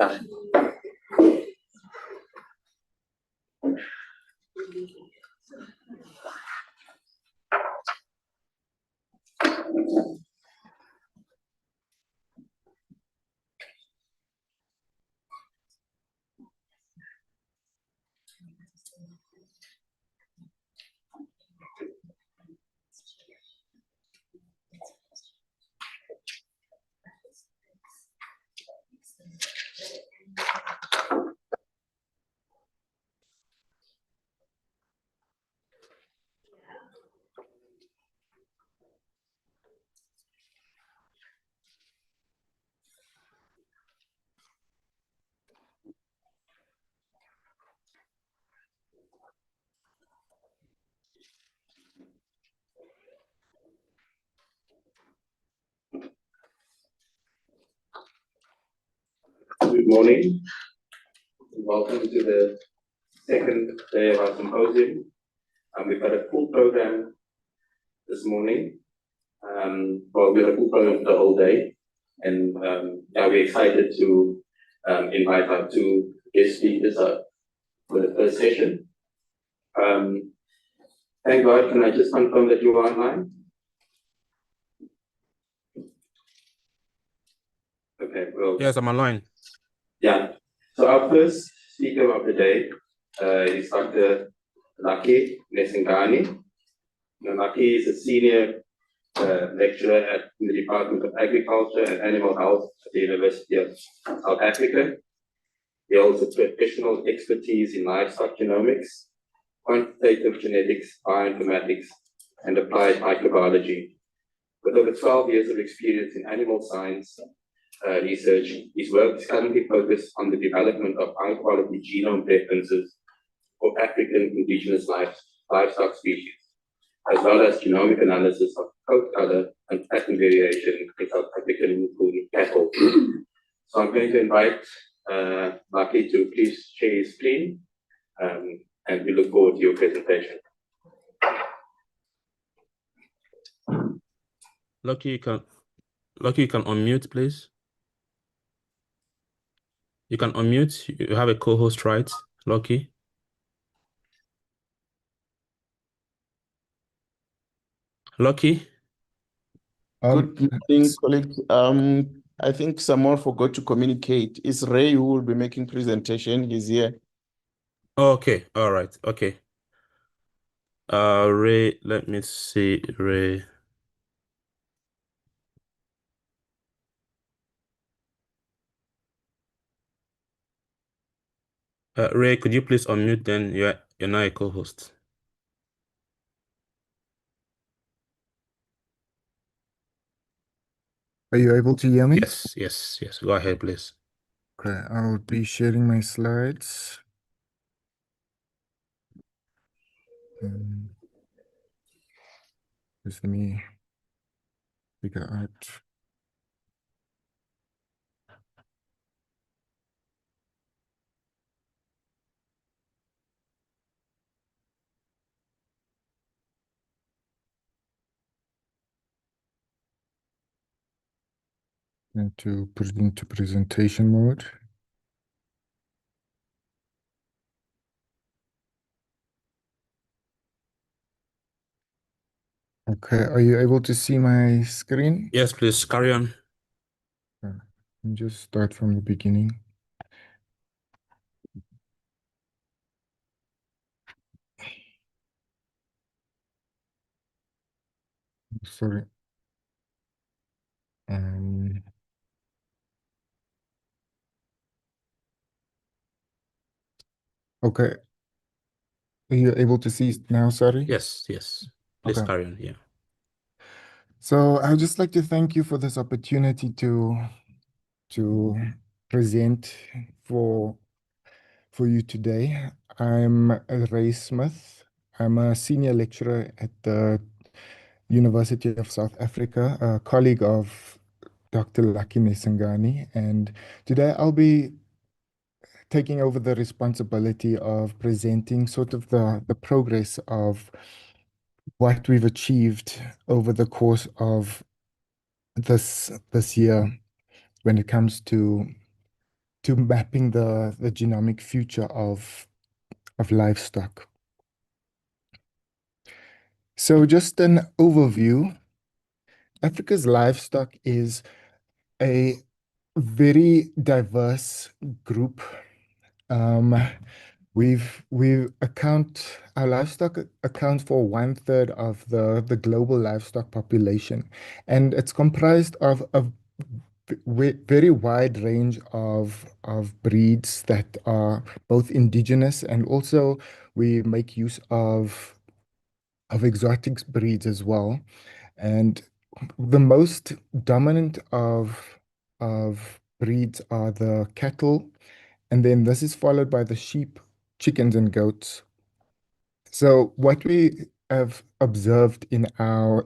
Done. Good morning. Welcome to the second day of our symposium. We've had a full program this morning. Well, we had a full program the whole day, and we're excited to invite our two guest speakers for the first session. Thank God, can I just confirm that you are online? Okay, well. Yes, I'm online. Yeah, so our first speaker of the day is Dr. Lucky Nesengani. Lucky is a senior lecturer in the Department of Agriculture and Animal Health at the University of South Africa. He holds a professional expertise in livestock genomics, quantitative genetics, bioinformatics, and applied microbiology. With over 12 years of experience in animal science research, his work is currently focused on the development of high-quality genome preferences for African indigenous livestock species, as well as genomic analysis of coat color and pattern variation in South African cattle. So I'm going to invite Lucky to please share his screen, and we look forward to your presentation. Lucky, you can unmute, please. You can unmute. You have a co-host, right, Lucky? Lucky? Good morning, colleagues. I think someone forgot to communicate. It's Ray who will be making presentation. He's here. Okay, all right, okay. Ray, let me see, Ray. Ray, could you please unmute? Then you're now a co-host. Are you able to hear me? Yes. Go ahead, please. Okay, I'll be sharing my slides. Just let me figure out. And to put it into presentation mode. Okay, are you able to see my screen? Yes, please carry on. Okay. Let me just start from the beginning. Sorry. Okay. Are you able to see now, sorry? Yes. Please Okay. carry on, yeah. So I'd just like to thank you for this opportunity to present for you today. I'm Ray Smith. I'm a senior lecturer at the University of South Africa, a colleague of Dr. Lucky Nesengani, and today I'll be taking over the responsibility of presenting sort of the progress of what we've achieved over the course of this year when it comes to to mapping the genomic future of livestock. So just an overview, Africa's livestock is a very diverse group. Our livestock accounts for 1/3 of the global livestock population, and it's comprised of a very wide range of breeds that are both indigenous, and also we make use of exotic breeds as well. And the most dominant of breeds are the cattle, and then this is followed by the sheep, chickens, and goats. So what we have observed in our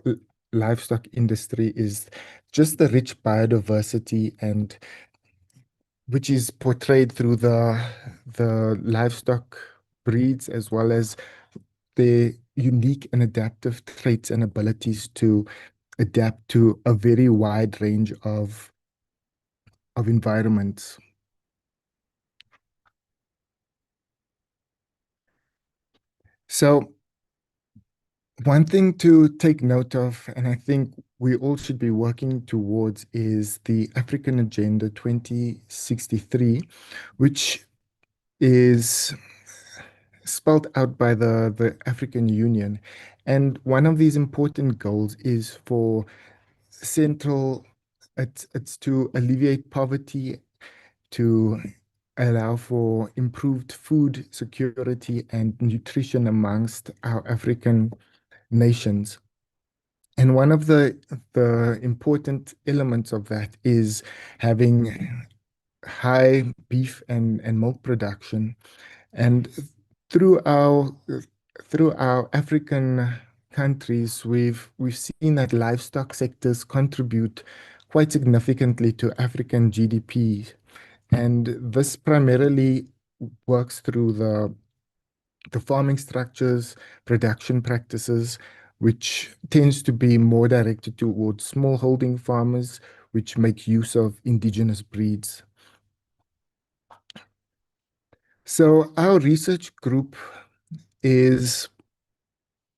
livestock industry is just the rich biodiversity, and which is portrayed through the livestock breeds, as well as their unique and adaptive traits and abilities to adapt to a very wide range of environments. So one thing to take note of, and I think we all should be working towards, is the African Agenda 2063, which is spelled out by the African Union. And one of these important goals is for it's to alleviate poverty, to allow for improved food security and nutrition amongst our African nations. And one of the important elements of that is having high beef and milk production. And through our through our African countries, we've seen that livestock sectors contribute quite significantly to African GDP. And this primarily works through the farming structures, production practices, which tends to be more directed towards smallholding farmers, which make use of indigenous breeds. So our research group is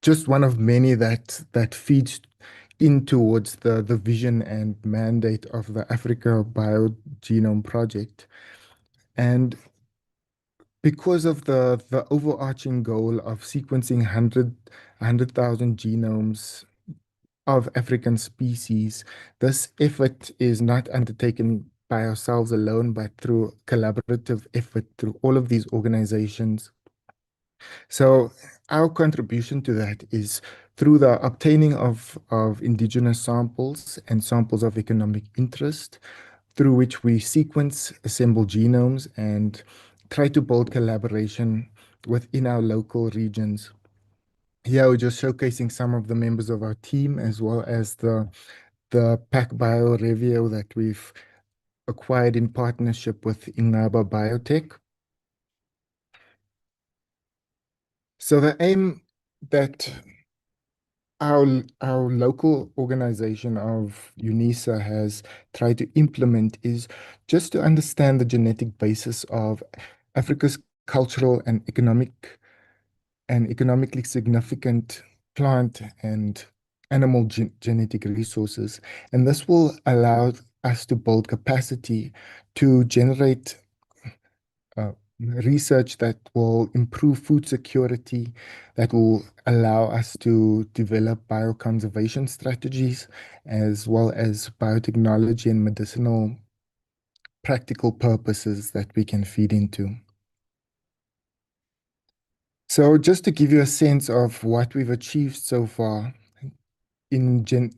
just one of many that feeds in towards the vision and mandate of the Africa BioGenome Project. And because of the overarching goal of sequencing 100,000 genomes of African species, this effort is not undertaken by ourselves alone, but through collaborative effort through all of these organizations. So our contribution to that is through the obtaining of indigenous samples and samples of economic interest, through which we sequence, assemble genomes, and try to build collaboration within our local regions. Here we're just showcasing some of the members of our team, as well as the PacBio Revio that we've acquired in partnership with Illumina Biotech. So the aim that our local organization of UNISA has tried to implement is just to understand the genetic basis of Africa's cultural and economically significant plant and animal genetic resources. And this will allow us to build capacity to generate research that will improve food security, that will allow us to develop bioconservation strategies, as well as biotechnology and medicinal practical purposes that we can feed into. So just to give you a sense of what we've achieved so far in the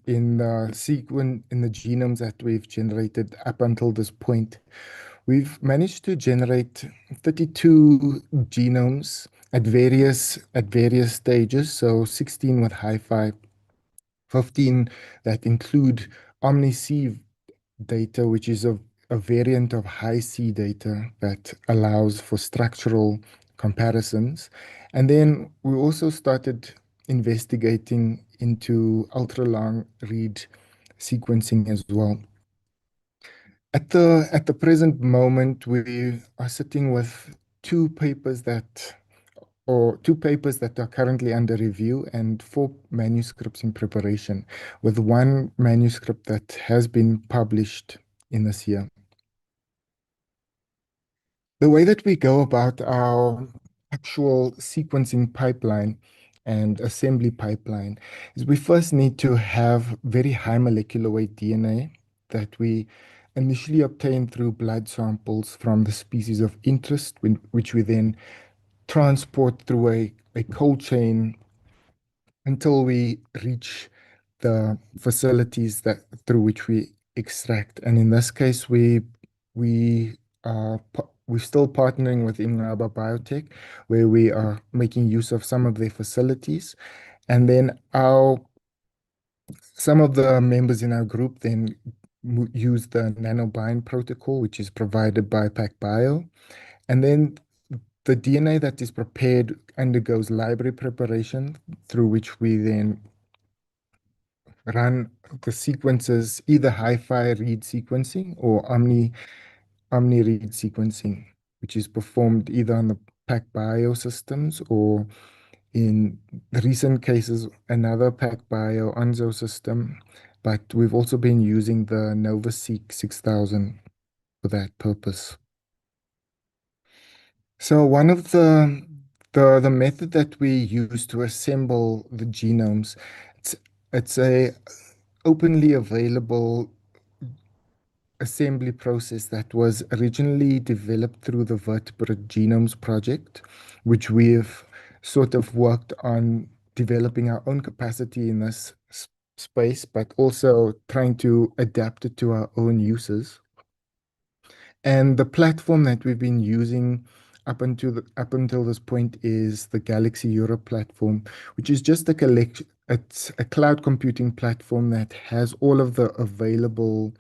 genomes that we've generated up until this point, we've managed to generate 32 genomes at various stages. So 16 with hi-fi, 15 that include Omni-C data, which is a variant of Hi-C data that allows for structural comparisons. And then we also started investigating into ultra-long read sequencing as well. At the present moment, we are sitting with two papers that are currently under review and 4 manuscripts in preparation, with 1 manuscript that has been published in this year. The way that we go about our actual sequencing pipeline and assembly pipeline is we first need to have very high molecular weight DNA that we initially obtain through blood samples from the species of interest, which we then transport through a cold chain until we reach the facilities that through which we extract. And in this case, we're still partnering with Illumina Biotech, where we are making use of some of their facilities. And then some of the members in our group then use the nanobind protocol, which is provided by PacBio. And then the DNA that is prepared undergoes library preparation, through which we then run the sequences, either hi-fi read sequencing or omni read sequencing, which is performed either on the PacBio systems or in the recent cases, another PacBio Onzo system. But we've also been using the NovaSeq 6000 for that purpose. So one of the method that we use to assemble the genomes, it's a openly available assembly process that was originally developed through the Vertebrate Genomes Project, which we've sort of worked on developing our own capacity in this space, but also trying to adapt it to our own uses. And the platform that we've been using up until this point is the Galaxy Europe platform, which is just a collection. It's a cloud computing platform that has all of the available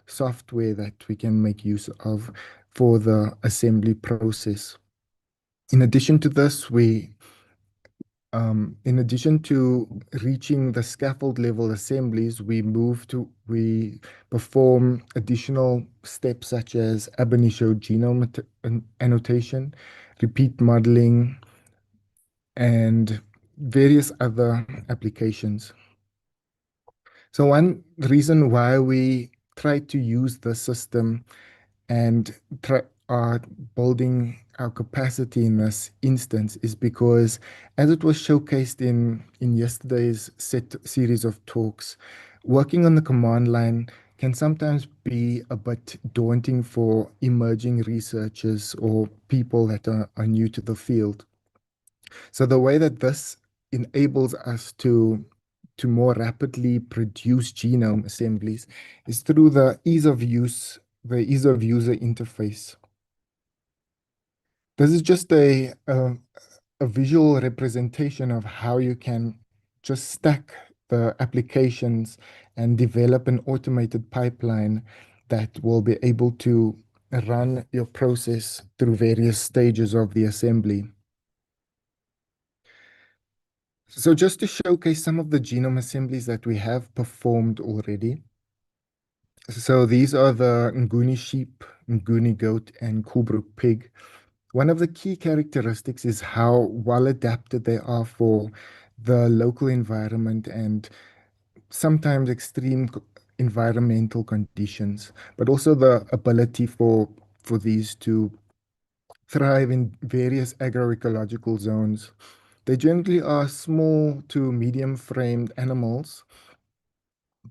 software that we can make use of for the assembly process. In addition to this, in addition to reaching the scaffold level assemblies, we perform additional steps such as ab initio genome annotation, repeat modeling, and various other applications. So one reason why we try to use the system and are building our capacity in this instance is because, as it was showcased in yesterday's series of talks, working on the command line can sometimes be a bit daunting for emerging researchers or people that are new to the field. So the way that this enables us to more rapidly produce genome assemblies is through the ease of user interface. This is just a visual representation of how you can just stack the applications and develop an automated pipeline that will be able to run your process through various stages of the assembly. So just to showcase some of the genome assemblies that we have performed already. So these are the Nguni sheep, Nguni goat, and Kulbrook pig. One of the key characteristics is how well adapted they are for the local environment and sometimes extreme environmental conditions, but also the ability for these to thrive in various agroecological zones. They generally are small to medium framed animals,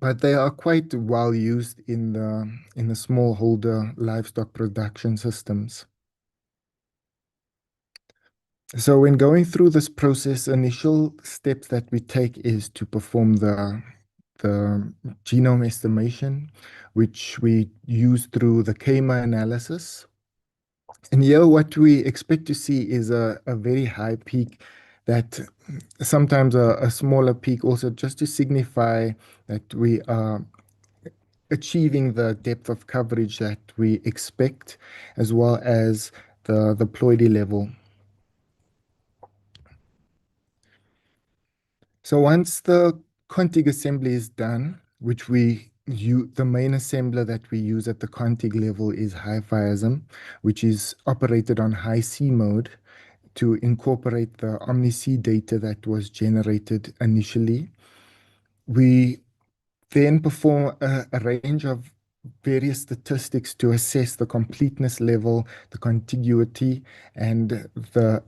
but they are quite well used in the smallholder livestock production systems. So when going through this process, initial steps that we take is to perform the genome estimation, which we use through the KMA analysis. And here what we expect to see is a very high peak, that sometimes a smaller peak also, just to signify that we are achieving the depth of coverage that we expect, as well as the ploidy level. So once the config assembly is done, which we the main assembler that we use at the config level is HiFiasm, which is operated on high C mode to incorporate the OmniC data that was generated initially. We then perform a range of various statistics to assess the completeness level, the contiguity, and the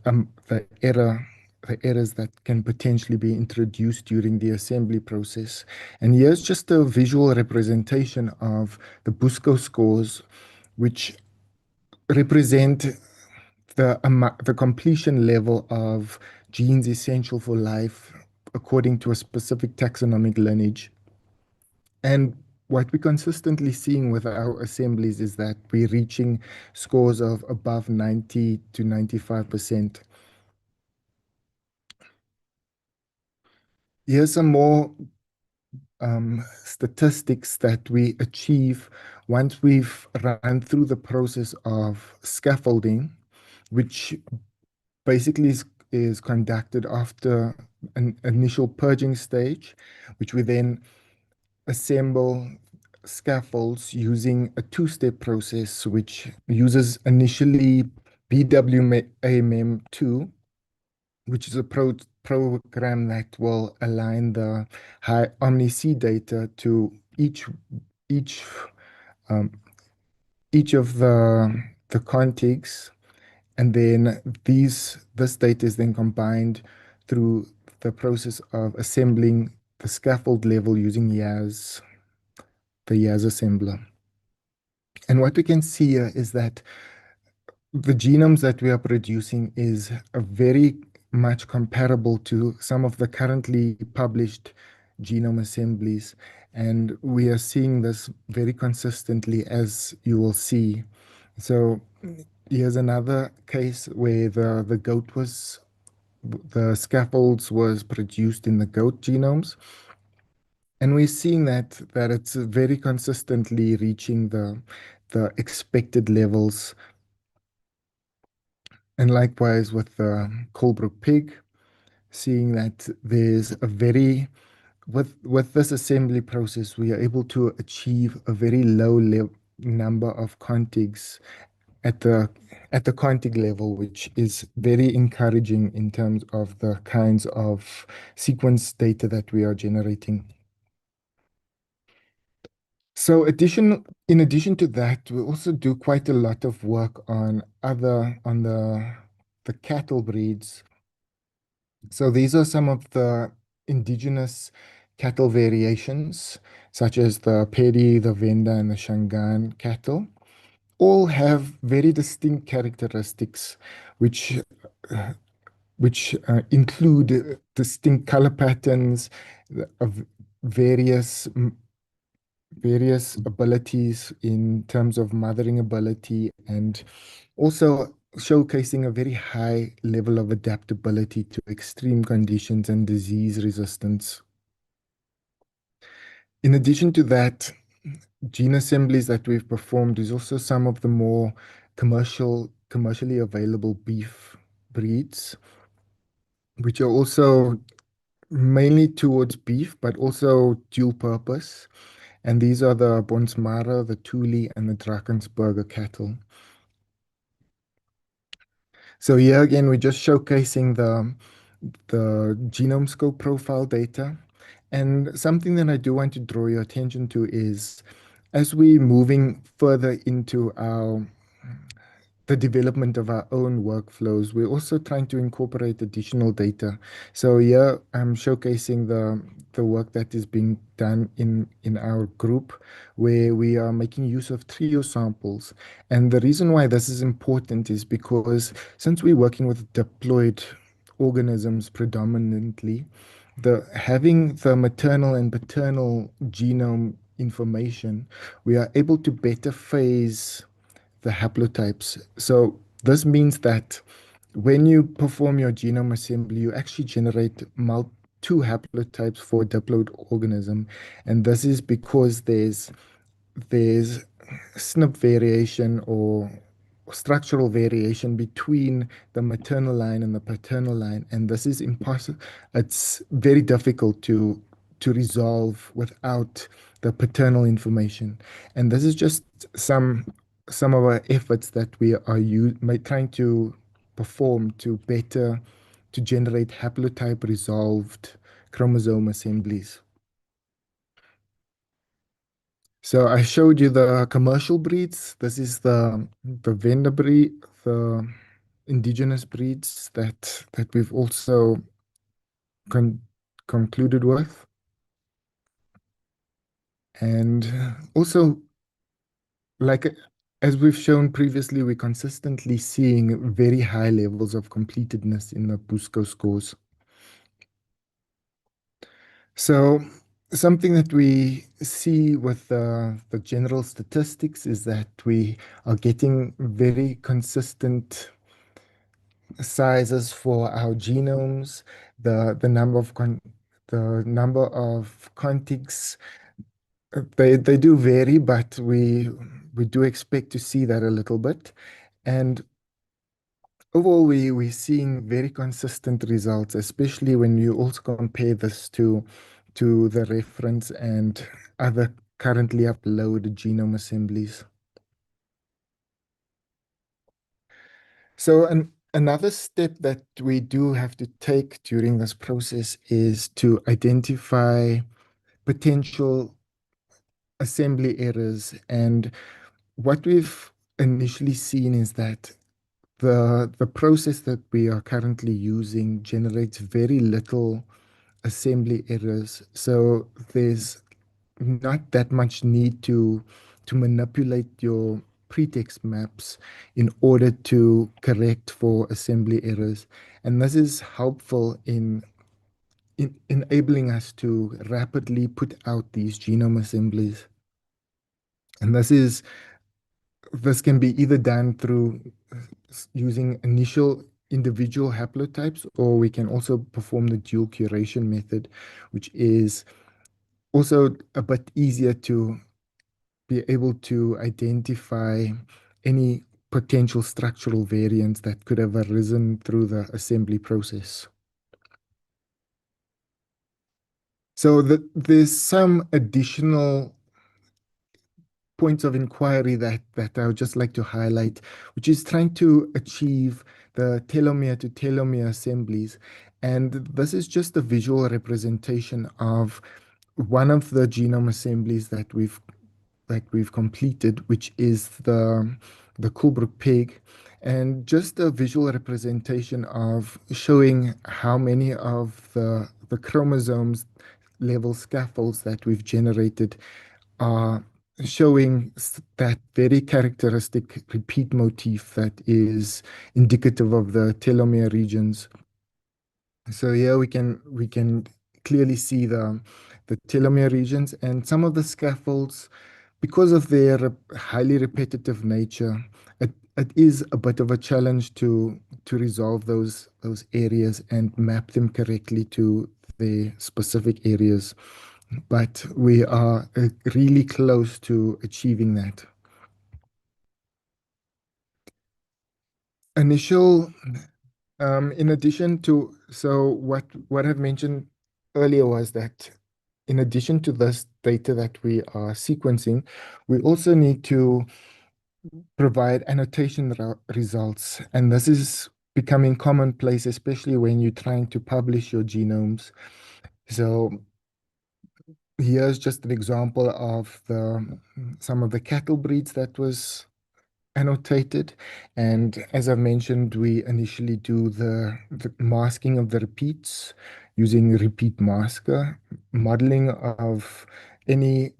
errors that can potentially be introduced during the assembly process. And here's just a visual representation of the Busco scores, which represent the completion level of genes essential for life according to a specific taxonomic lineage. And what we're consistently seeing with our assemblies is that we're reaching scores of above 90 to 95%. Here's some more statistics that we achieve once we've run through the process of scaffolding, which basically is conducted after an initial purging stage, which we then assemble scaffolds using a two-step process, which uses initially BWAMEM2, which is a program that will align the high OmniC data to each um, of the contigs, and then this data is then combined through the process of assembling the scaffold level using the YAS assembler. And what we can see here is that the genomes that we are producing is a very much comparable to some of the currently published genome assemblies. And we are seeing this very consistently, as you will see. So here's another case where the scaffolds was produced in the goat genomes. And we're seeing that it's very consistently reaching the expected levels. And likewise with the Colebrook pig, seeing that there's a very, with this assembly process, we are able to achieve a very low number of contigs at the contig level, which is very encouraging in terms of the kinds of sequence data that we are generating. So in addition to that, we also do quite a lot of work on the cattle breeds. So these are some of the indigenous cattle variations, such as the Pedi, the Venda, and the Shangaan cattle. All have very distinct characteristics, which include distinct color patterns of various abilities in terms of mothering ability, and also showcasing a very high level of adaptability to extreme conditions and disease resistance. In addition to that, gene assemblies that we've performed is also some of the more commercially available beef breeds, which are also mainly towards beef, but also dual purpose. And these are the Bonsmara, the Thule, and the Drakensberger cattle. So here again, we're just showcasing the genome scope profile data. And something that I do want to draw your attention to is, as we're moving further into the development of our own workflows, we're also trying to incorporate additional data. So here I'm showcasing the work that is being done in our group, where we are making use of trio samples. And the reason why this is important is because since we're working with diploid organisms predominantly, having the maternal and paternal genome information, we are able to better phase the haplotypes. So this means that when you perform your genome assembly, you actually generate two haplotypes for a diploid organism. And this is because there's SNP variation or structural variation between the maternal line and the paternal line. And this is impossible. It's very difficult to to resolve without the paternal information. And this is just some of our efforts that we are trying to perform to generate haplotype resolved chromosome assemblies. So I showed you the commercial breeds. This is the vendor breed, the indigenous breeds that we've also concluded with. And also, like as we've shown previously, we're consistently seeing very high levels of completedness in the BUSCO scores. So something that we see with the general statistics is that we are getting very consistent sizes for our genomes, the number of contigs. They do vary, but we do expect to see that a little bit. And overall, we're seeing very consistent results, especially when you also compare this to the reference and other currently uploaded genome assemblies. So another step that we do have to take during this process is to identify potential assembly errors. And what we've initially seen is that the process that we are currently using generates very little assembly errors. So there's not that much need to manipulate your pretext maps in order to correct for assembly errors. And this is helpful in enabling us to rapidly put out these genome assemblies. And this can be either done through using initial individual haplotypes, or we can also perform the dual curation method, which is also a bit easier to be able to identify any potential structural variants that could have arisen through the assembly process. So there's some additional points of inquiry that I would just like to highlight, which is trying to achieve the telomere to telomere assemblies. And this is just a visual representation of one of the genome assemblies that we've completed, which is the Coolbrook pig, and just a visual representation of showing how many of the chromosomes level scaffolds that we've generated are showing that very characteristic repeat motif that is indicative of the telomere regions. So here we can clearly see the telomere regions, and some of the scaffolds, because of their highly repetitive nature, it is a bit of a challenge to resolve those areas and map them correctly to the specific areas. But we are really close to achieving that. In addition to, so what I've mentioned earlier was that in addition to this data that we are sequencing, we also need to provide annotation results. And this is becoming commonplace, especially when you're trying to publish your genomes. So here's just an example of some of the cattle breeds that was annotated. And as I mentioned, we initially do the masking of the repeats using repeat masker, modeling of any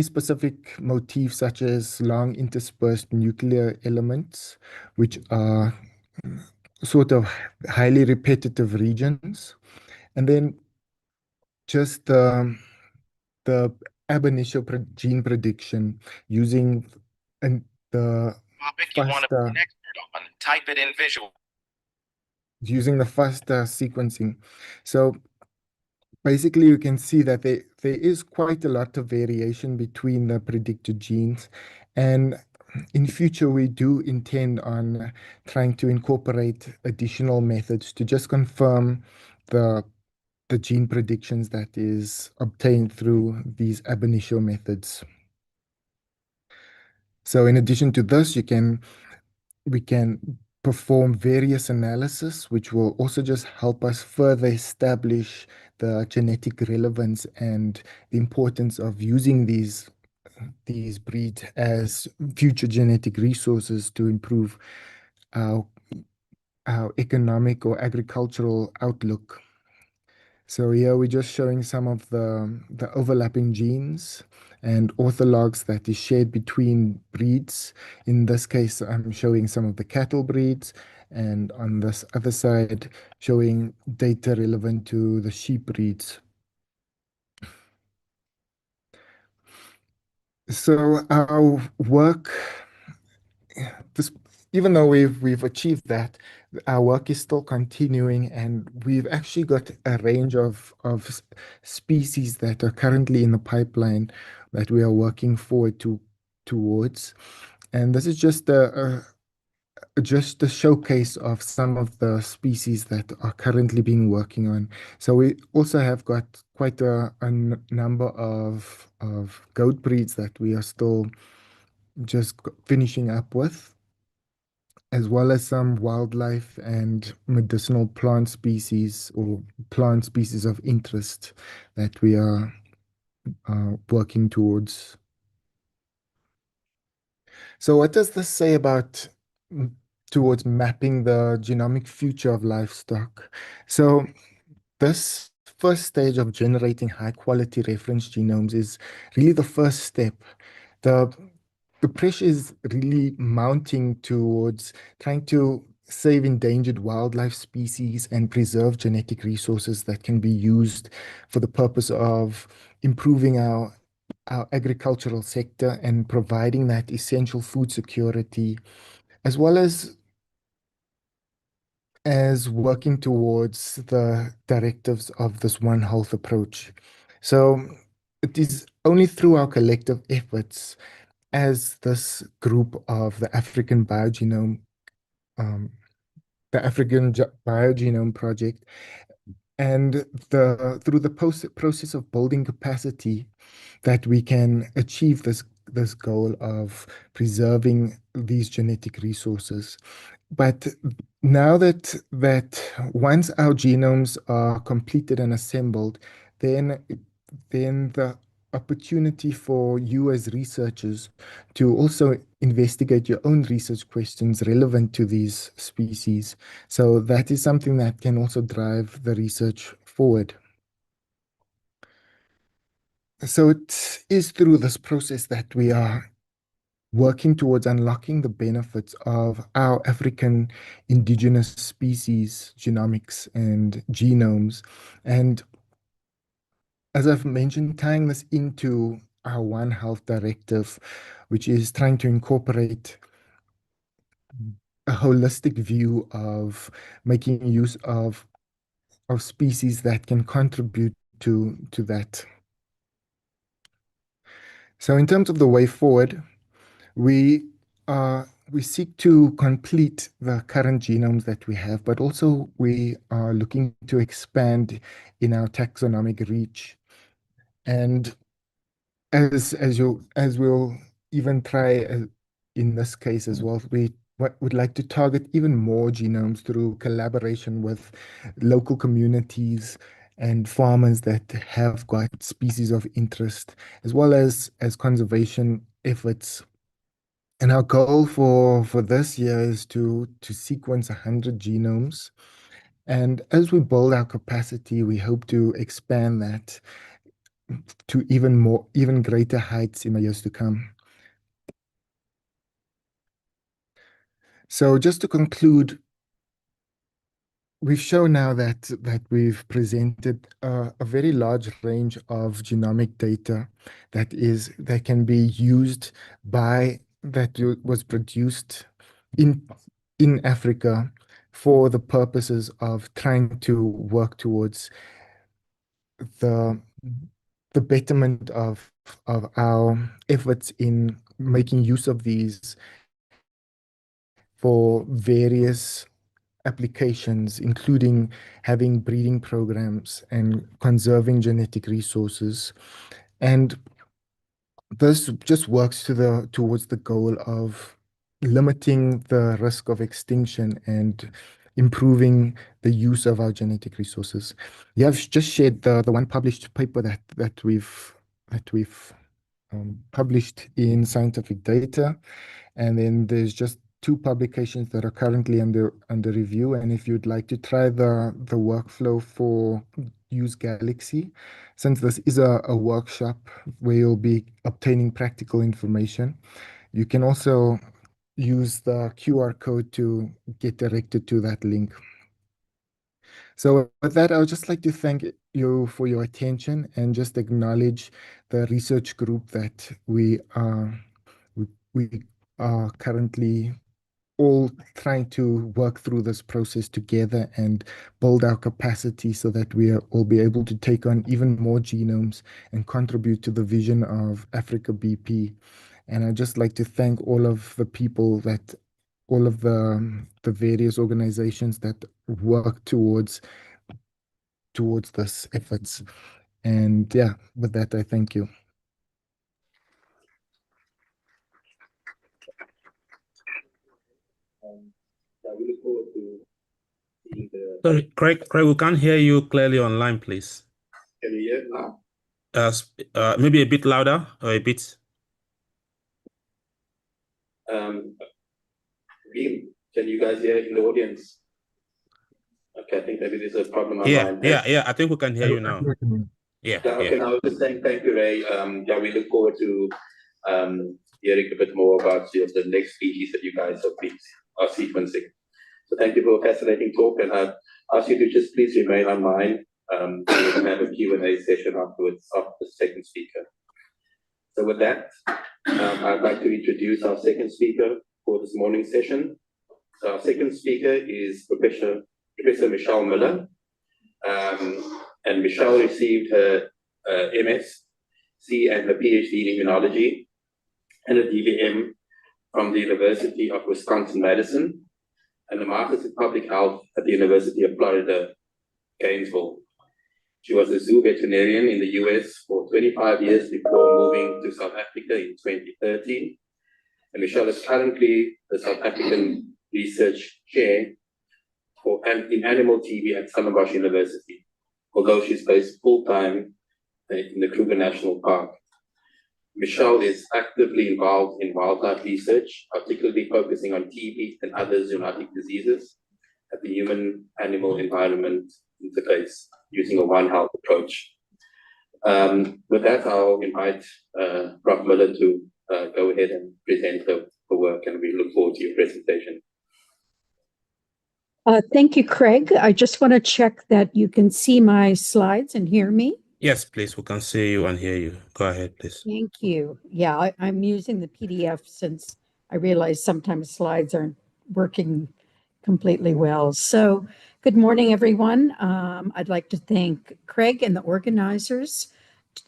specific motif, such as long interspersed nuclear elements, which are sort of highly repetitive regions. And then just the ab initio gene prediction using the Topic you want to be FASTA, an expert on. Type it in visual. using the FASTA sequencing. So basically, you can see that there is quite a lot of variation between the predicted genes. And in future, we do intend on trying to incorporate additional methods to just confirm the gene predictions that is obtained through these ab initio methods. So in addition to this, we can perform various analysis, which will also just help us further establish the genetic relevance and the importance of using these breeds as future genetic resources to improve our economic or agricultural outlook. So here we're just showing some of the overlapping genes and orthologs that is shared between breeds. In this case, I'm showing some of the cattle breeds, and on this other side, showing data relevant to the sheep breeds. So our work, this, even though we've achieved that, our work is still continuing, and we've actually got a range of species that are currently in the pipeline that we are working forward towards. And this is just a showcase of some of the species that are currently being working on. So we also have got quite a number of goat breeds that we are still just finishing up with, as well as some wildlife and medicinal plant species or plant species of interest that we are working towards. So what does this say about towards mapping the genomic future of livestock? So this first stage of generating high quality reference genomes is really the first step. The pressure is really mounting towards trying to save endangered wildlife species and preserve genetic resources that can be used for the purpose of improving our agricultural sector and providing that essential food security, as well as working towards the directives of this One Health approach. So it is only through our collective efforts as this group of the um, African BioGenome Project, and through the process of building capacity, that we can achieve this goal of preserving these genetic resources. But now that once our genomes are completed and assembled, then the opportunity for you as researchers to also investigate your own research questions relevant to these species. So that is something that can also drive the research forward. So it is through this process that we are working towards unlocking the benefits of our African indigenous species genomics and genomes. And as I've mentioned, tying this into our One Health directive, which is trying to incorporate a holistic view of making use of species that can contribute to that. So in terms of the way forward, we seek to complete the current genomes that we have, but also we are looking to expand in our taxonomic reach. And as we'll even try in this case as well, we would like to target even more genomes through collaboration with local communities and farmers that have got species of interest, as well as conservation efforts. And our goal for this year is to sequence 100 genomes. And as we build our capacity, we hope to expand that to even greater heights in the years to come. So just to conclude, we've shown now that we've presented a very large range of genomic data that can be used was produced in Africa for the purposes of trying to work towards the betterment of our efforts in making use of these for various applications, including having breeding programs and conserving genetic resources. And this just works towards the goal of limiting the risk of extinction and improving the use of our genetic resources. Yeah, I've just shared the one published paper that we've published in Scientific Data, and then there's just 2 publications that are currently under review. And if you'd like to try the workflow for Use Galaxy, since this is a workshop where you'll be obtaining practical information, you can also use the QR code to get directed to that link. So with that, I would just like to thank you for your attention and just acknowledge the research group that we are currently all trying to work through this process together and build our capacity so that we will be able to take on even more genomes and contribute to the vision of AfricaBP. And I'd just like to thank all of the people all of the various organizations that work towards this efforts. And yeah, with that, I thank you. We look forward to seeing the. Sorry, Craig, we can't hear you clearly online, please. Can you hear now? Maybe a bit louder or a bit. Can you guys hear in the audience? Okay, I think maybe there's a problem on Yeah, line. yeah. I think we can hear you now. Yeah, Okay, now just saying thank you, Ray. We look forward to hearing a bit more about the next species that you guys are sequencing. So thank you for a fascinating talk, and I ask you to just please remain online. We can have a Q&A session afterwards after the second speaker. So with that, I'd like to introduce our second speaker for this morning's session. So our second speaker is Professor Michelle Miller. And Michelle received her MSc and her PhD in immunology and a DVM from the University of Wisconsin-Madison and a Master's in Public Health at the University of Florida, Gainesville. She was a zoo veterinarian in the US for 25 years before moving to South Africa in 2013. And Michelle is currently the South African Research Chair in Animal TV at Stellenbosch University, although she's based full-time in the Kruger National Park. Michelle is actively involved in wildlife research, particularly focusing on TB and other zoonotic diseases at the human-animal environment interface using a One Health approach. With that, I'll invite Prof. Miller to go ahead and present the work, and we look forward to your presentation. Thank you, Craig. I just want to check that you can see my slides and hear me. Yes, please. We can see you and hear you. Go ahead, please. Thank you. Yeah, I'm using the PDF since I realize sometimes slides aren't working completely well. So good morning, everyone. I'd like to thank Craig and the organizers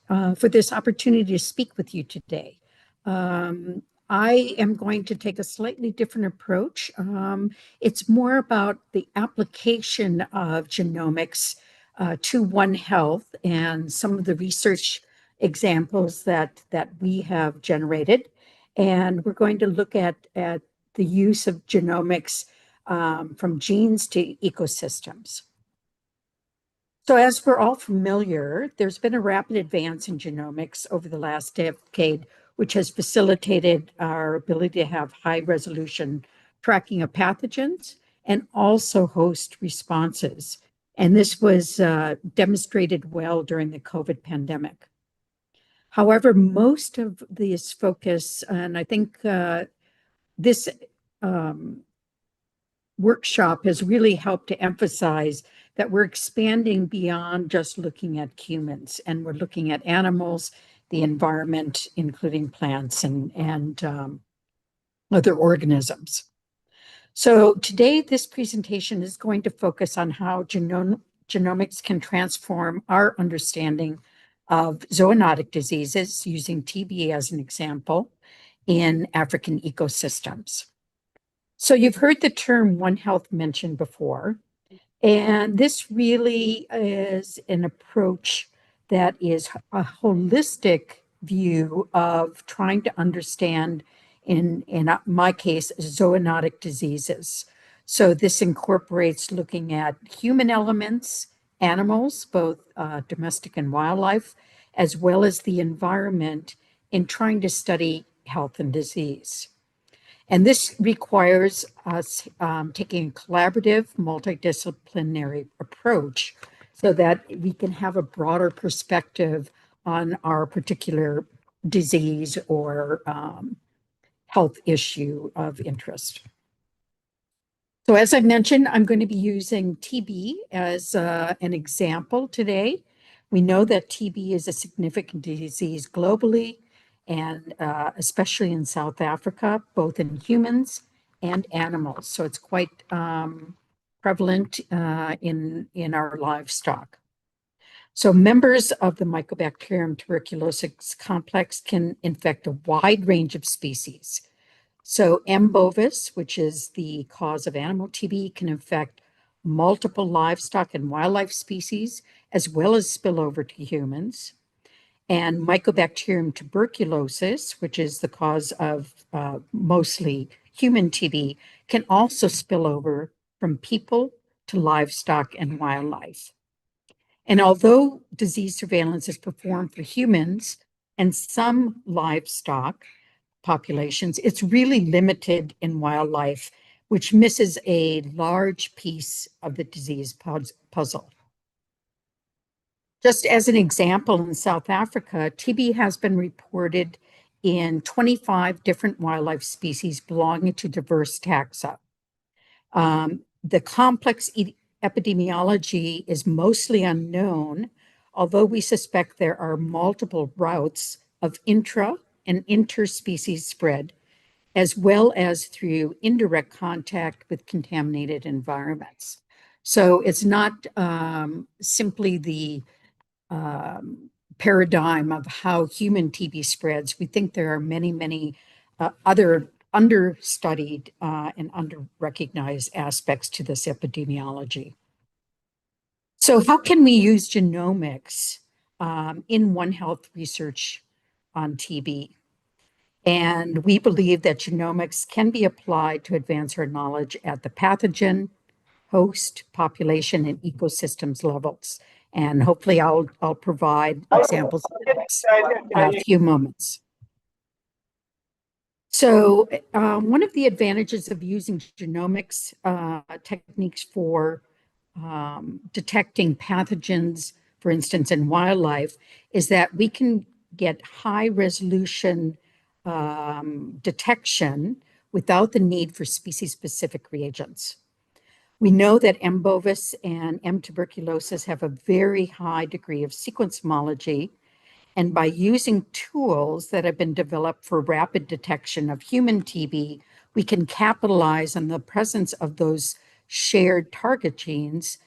for this opportunity to speak with you today. I am going to take a slightly different approach. It's more about the application of genomics to One Health and some of the research examples that we have generated. And we're going to look at the use of genomics from genes to ecosystems. So as we're all familiar, there's been a rapid advance in genomics over the last decade, which has facilitated our ability to have high resolution tracking of pathogens and also host responses. And this was demonstrated well during the COVID pandemic. However, most of this focus, and I think this workshop has really helped to emphasize that we're expanding beyond just looking at humans, and we're looking at animals, the environment, including plants and other organisms. So today, this presentation is going to focus on how genomics can transform our understanding of zoonotic diseases, using TB as an example, in African ecosystems. So you've heard the term One Health mentioned before, and this really is an approach that is a holistic view of trying to understand, in my case, zoonotic diseases. So this incorporates looking at human elements, animals, both domestic and wildlife, as well as the environment in trying to study health and disease. And this requires us taking a collaborative, multidisciplinary approach so that we can have a broader perspective on our particular disease or health issue of interest. So as I mentioned, I'm going to be using TB as an example today. We know that TB is a significant disease globally, and especially in South Africa, both in humans and animals. So it's quite prevalent in our livestock. So members of the Mycobacterium tuberculosis complex can infect a wide range of species. So M. bovis, which is the cause of animal TB, can infect multiple livestock and wildlife species, as well as spill over to humans. And Mycobacterium tuberculosis, which is the cause of mostly human TB, can also spill over from people to livestock and wildlife. And although disease surveillance is performed for humans and some livestock populations, it's really limited in wildlife, which misses a large piece of the disease puzzle. Just as an example, in South Africa, TB has been reported in 25 different wildlife species belonging to diverse taxa. The complex epidemiology is mostly unknown, although we suspect there are multiple routes of intra and interspecies spread, as well as through indirect contact with contaminated environments. So it's not simply the paradigm of how human TB spreads. We think there are many, many other understudied and under-recognized aspects to this epidemiology. So how can we use genomics in One Health research on TB? And we believe that genomics can be applied to advance our knowledge at the pathogen, host, population, and ecosystems levels. And hopefully I'll provide examples in the next few moments. So one of the advantages of using genomics techniques for detecting pathogens, for instance, in wildlife, is that we can get high resolution detection without the need for species-specific reagents. We know that M. bovis and M. tuberculosis have a very high degree of sequence homology, and by using tools that have been developed for rapid detection of human TB, we can capitalize on the presence of those shared target genes,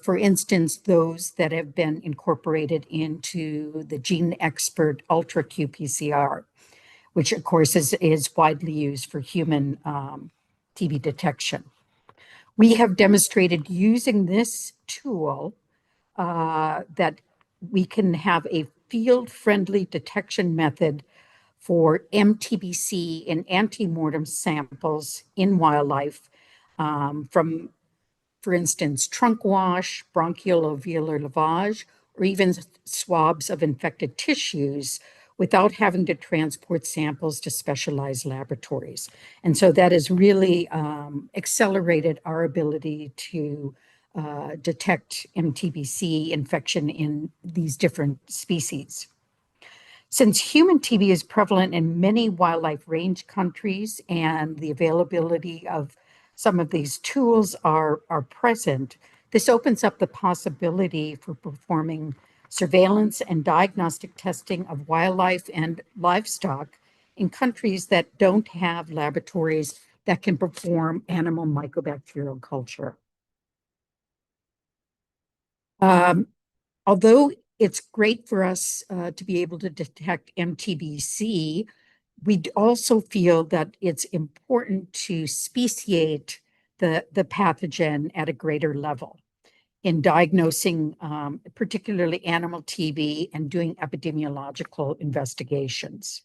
for instance, those that have been incorporated into the GeneXpert Ultra qPCR, which of course is widely used for human TB detection. We have demonstrated using this tool that we can have a field-friendly detection method for MTBC in antemortem samples in wildlife from, for instance, trunk wash, bronchial alveolar lavage, or even swabs of infected tissues without having to transport samples to specialized laboratories. And so that has really accelerated our ability to detect MTBC infection in these different species. Since human TB is prevalent in many wildlife range countries and the availability of some of these tools are present, this opens up the possibility for performing surveillance and diagnostic testing of wildlife and livestock in countries that don't have laboratories that can perform animal mycobacterial culture. Although it's great for us to be able to detect MTBC, We also feel that it's important to speciate the pathogen at a greater level in diagnosing particularly animal TB and doing epidemiological investigations.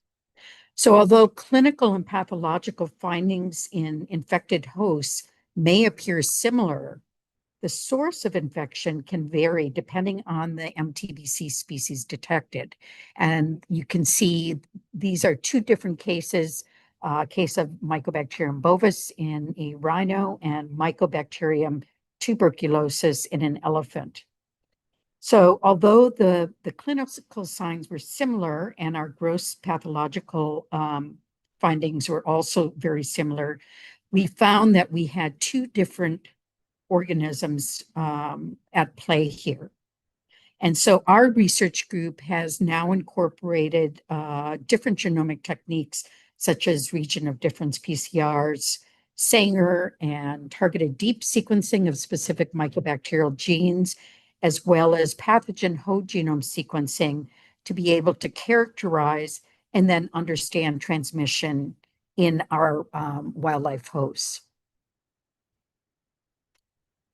So although clinical and pathological findings in infected hosts may appear similar, the source of infection can vary depending on the MTBC species detected. And you can see these are two different cases, case of Mycobacterium bovis in a rhino and Mycobacterium tuberculosis in an elephant. So although the clinical signs were similar and our gross pathological findings were also very similar, we found that we had two different organisms at play here. And so our research group has now incorporated different genomic techniques such as region of difference PCRs, Sanger, and targeted deep sequencing of specific mycobacterial genes, as well as pathogen whole genome sequencing to be able to characterize and then understand transmission in our wildlife hosts.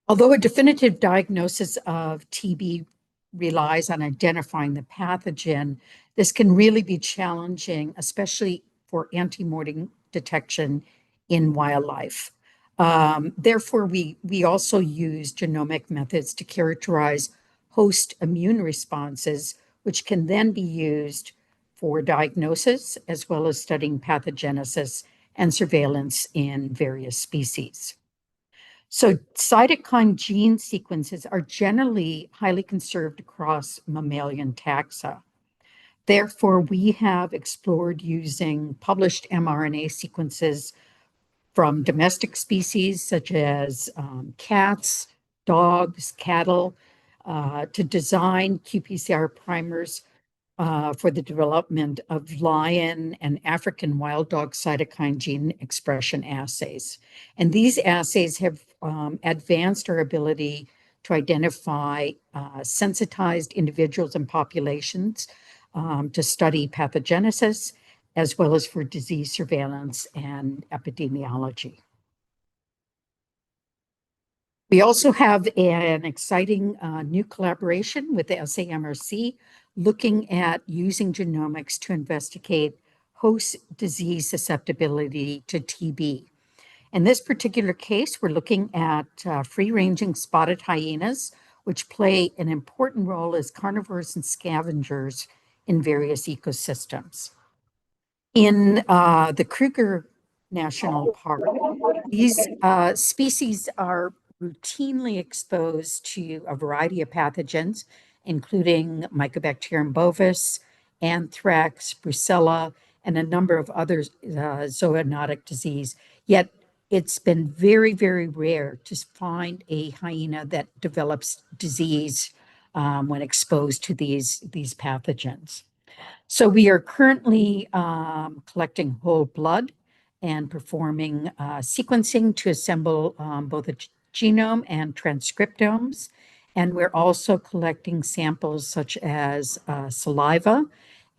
Although a definitive diagnosis of TB relies on identifying the pathogen, this can really be challenging, especially for antemortem detection in wildlife. Therefore, we also use genomic methods to characterize host immune responses, which can then be used for diagnosis, as well as studying pathogenesis and surveillance in various species. So cytokine gene sequences are generally highly conserved across mammalian taxa. Therefore, we have explored using published mRNA sequences from domestic species such as cats, dogs, cattle, to design qPCR primers for the development of lion and African wild dog cytokine gene expression assays. And these assays have advanced our ability to identify sensitized individuals and populations to study pathogenesis, as well as for disease surveillance and epidemiology. We also have an exciting new collaboration with the SAMRC looking at using genomics to investigate host disease susceptibility to TB. In this particular case, we're looking at free-ranging spotted hyenas, which play an important role as carnivores and scavengers in various ecosystems. In the Kruger National Park, these species are routinely exposed to a variety of pathogens, including Mycobacterium bovis, anthrax, brucella, and a number of other zoonotic disease. Yet it's been very, very rare to find a hyena that develops disease when exposed to these pathogens. So we are currently collecting whole blood and performing sequencing to assemble both a genome and transcriptomes. And we're also collecting samples such as saliva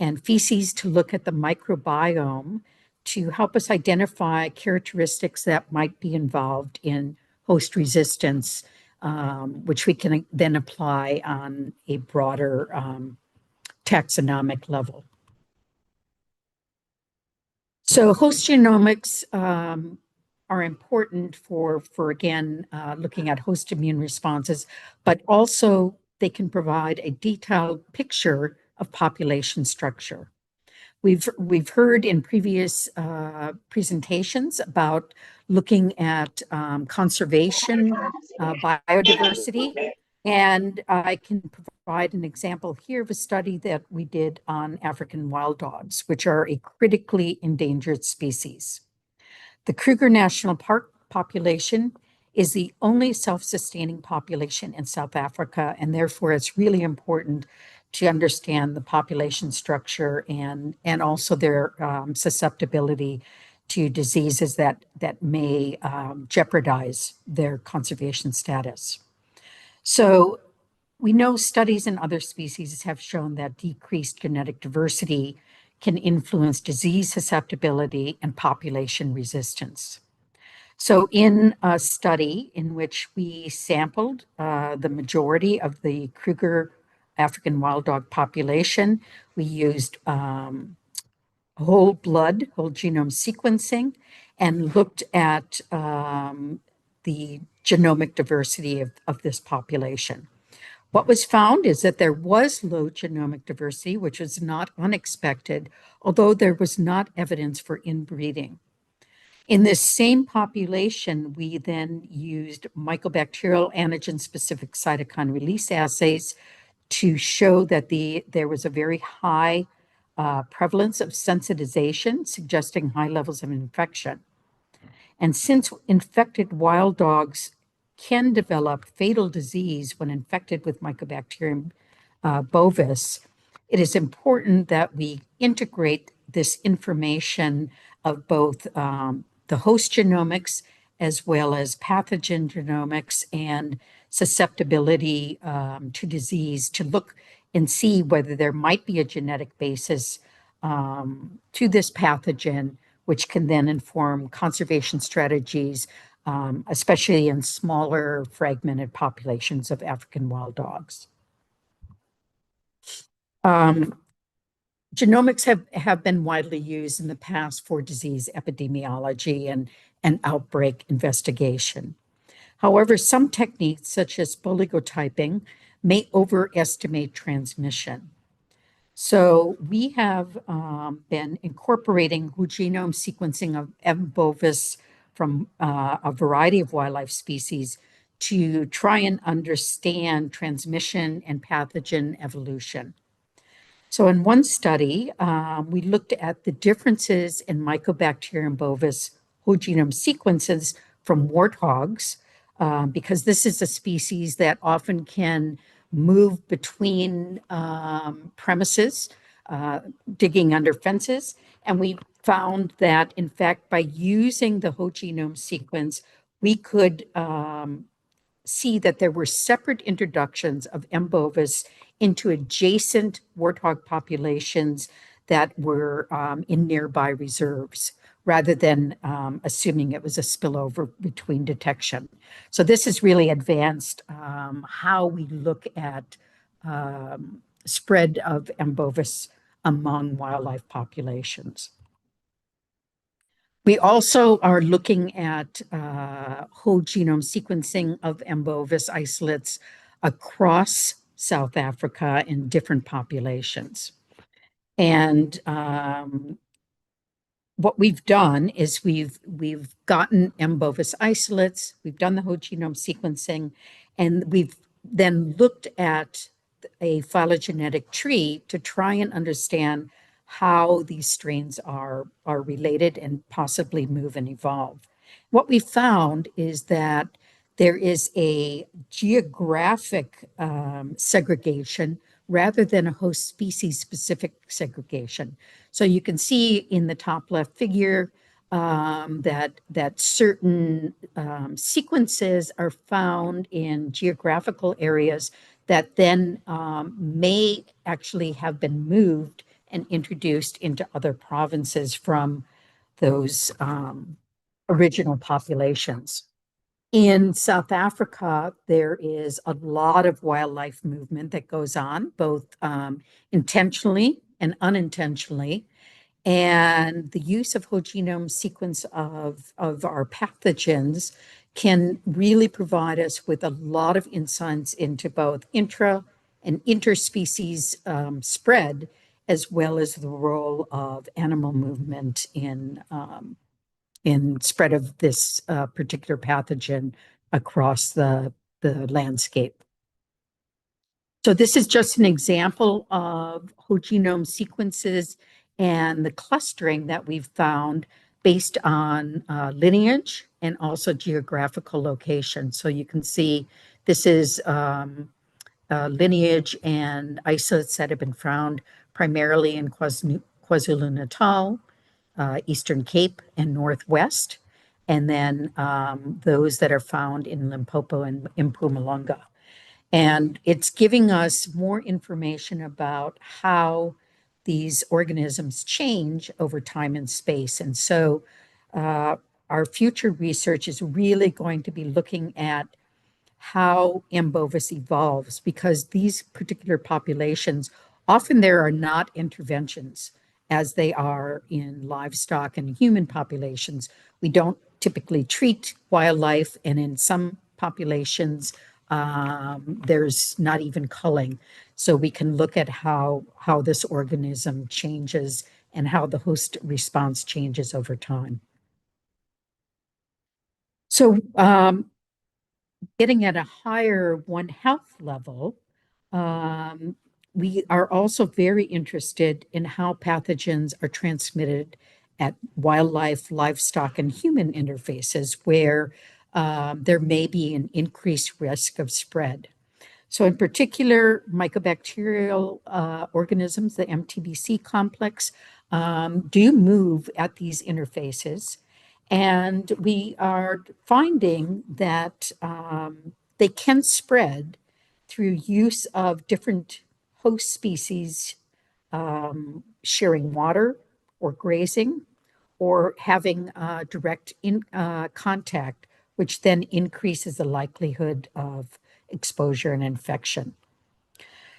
and feces to look at the microbiome to help us identify characteristics that might be involved in host resistance, which we can then apply on a broader taxonomic level. So host genomics are important for again, looking at host immune responses, but also they can provide a detailed picture of population structure. We've heard in previous presentations about looking at conservation, biodiversity, and I can provide an example here of a study that we did on African wild dogs, which are a critically endangered species. The Kruger National Park population is the only self-sustaining population in South Africa, and therefore it's really important to understand the population structure and also their susceptibility to diseases that may jeopardize their conservation status. So we know studies in other species have shown that decreased genetic diversity can influence disease susceptibility and population resistance. So in a study in which we sampled the majority of the Kruger African wild dog population, we used whole genome sequencing, and looked at the genomic diversity of this population. What was found is that there was low genomic diversity, which was not unexpected, although there was not evidence for inbreeding. In this same population, we then used mycobacterial antigen-specific cytokine release assays to show that there was a very high prevalence of sensitization, suggesting high levels of infection. And since infected wild dogs can develop fatal disease when infected with Mycobacterium bovis, it is important that we integrate this information of both the host genomics as well as pathogen genomics and susceptibility to disease to look and see whether there might be a genetic basis to this pathogen, which can then inform conservation strategies, especially in smaller fragmented populations of African wild dogs. Genomics have been widely used in the past for disease epidemiology and outbreak investigation. However, some techniques, such as oligotyping, may overestimate transmission. So we have been incorporating whole genome sequencing of M. bovis from a variety of wildlife species to try and understand transmission and pathogen evolution. So in one study, we looked at the differences in Mycobacterium bovis whole genome sequences from warthogs, because this is a species that often can move between premises, digging under fences. And we found that, in fact, by using the whole genome sequence, we could see that there were separate introductions of M. bovis into adjacent warthog populations that were in nearby reserves, rather than assuming it was a spillover between detection. So this has really advanced how we look at spread of M. bovis among wildlife populations. We also are looking at whole genome sequencing of M. bovis isolates across South Africa in different populations. And what we've done is we've gotten M. bovis isolates, we've done the whole genome sequencing, and we've then looked at a phylogenetic tree to try and understand how these strains are related and possibly move and evolve. What we found is that there is a geographic segregation rather than a host species specific segregation. So you can see in the top left figure that certain sequences are found in geographical areas that then may actually have been moved and introduced into other provinces from those original populations. In South Africa, there is a lot of wildlife movement that goes on, both intentionally and unintentionally. And the use of whole genome sequence of our pathogens can really provide us with a lot of insights into both intra and interspecies spread, as well as the role of animal movement in spread of this particular pathogen across the landscape. So this is just an example of whole genome sequences and the clustering that we've found based on lineage and also geographical location. So you can see this is lineage and isolates that have been found primarily in KwaZulu-Natal, Eastern Cape, and Northwest, and then those that are found in Limpopo and Mpumalanga. And it's giving us more information about how these organisms change over time and space. And so our future research is really going to be looking at how M. bovis evolves, because these particular populations, often there are not interventions as they are in livestock and human populations. We don't typically treat wildlife, and in some populations, there's not even culling. So we can look at how this organism changes and how the host response changes over time. So getting at a higher One Health level, we are also very interested in how pathogens are transmitted at wildlife, livestock, and human interfaces where there may be an increased risk of spread. So in particular, mycobacterial organisms, the MTBC complex, do move at these interfaces. And we are finding that they can spread through use of different host species sharing water or grazing or having direct contact, which then increases the likelihood of exposure and infection.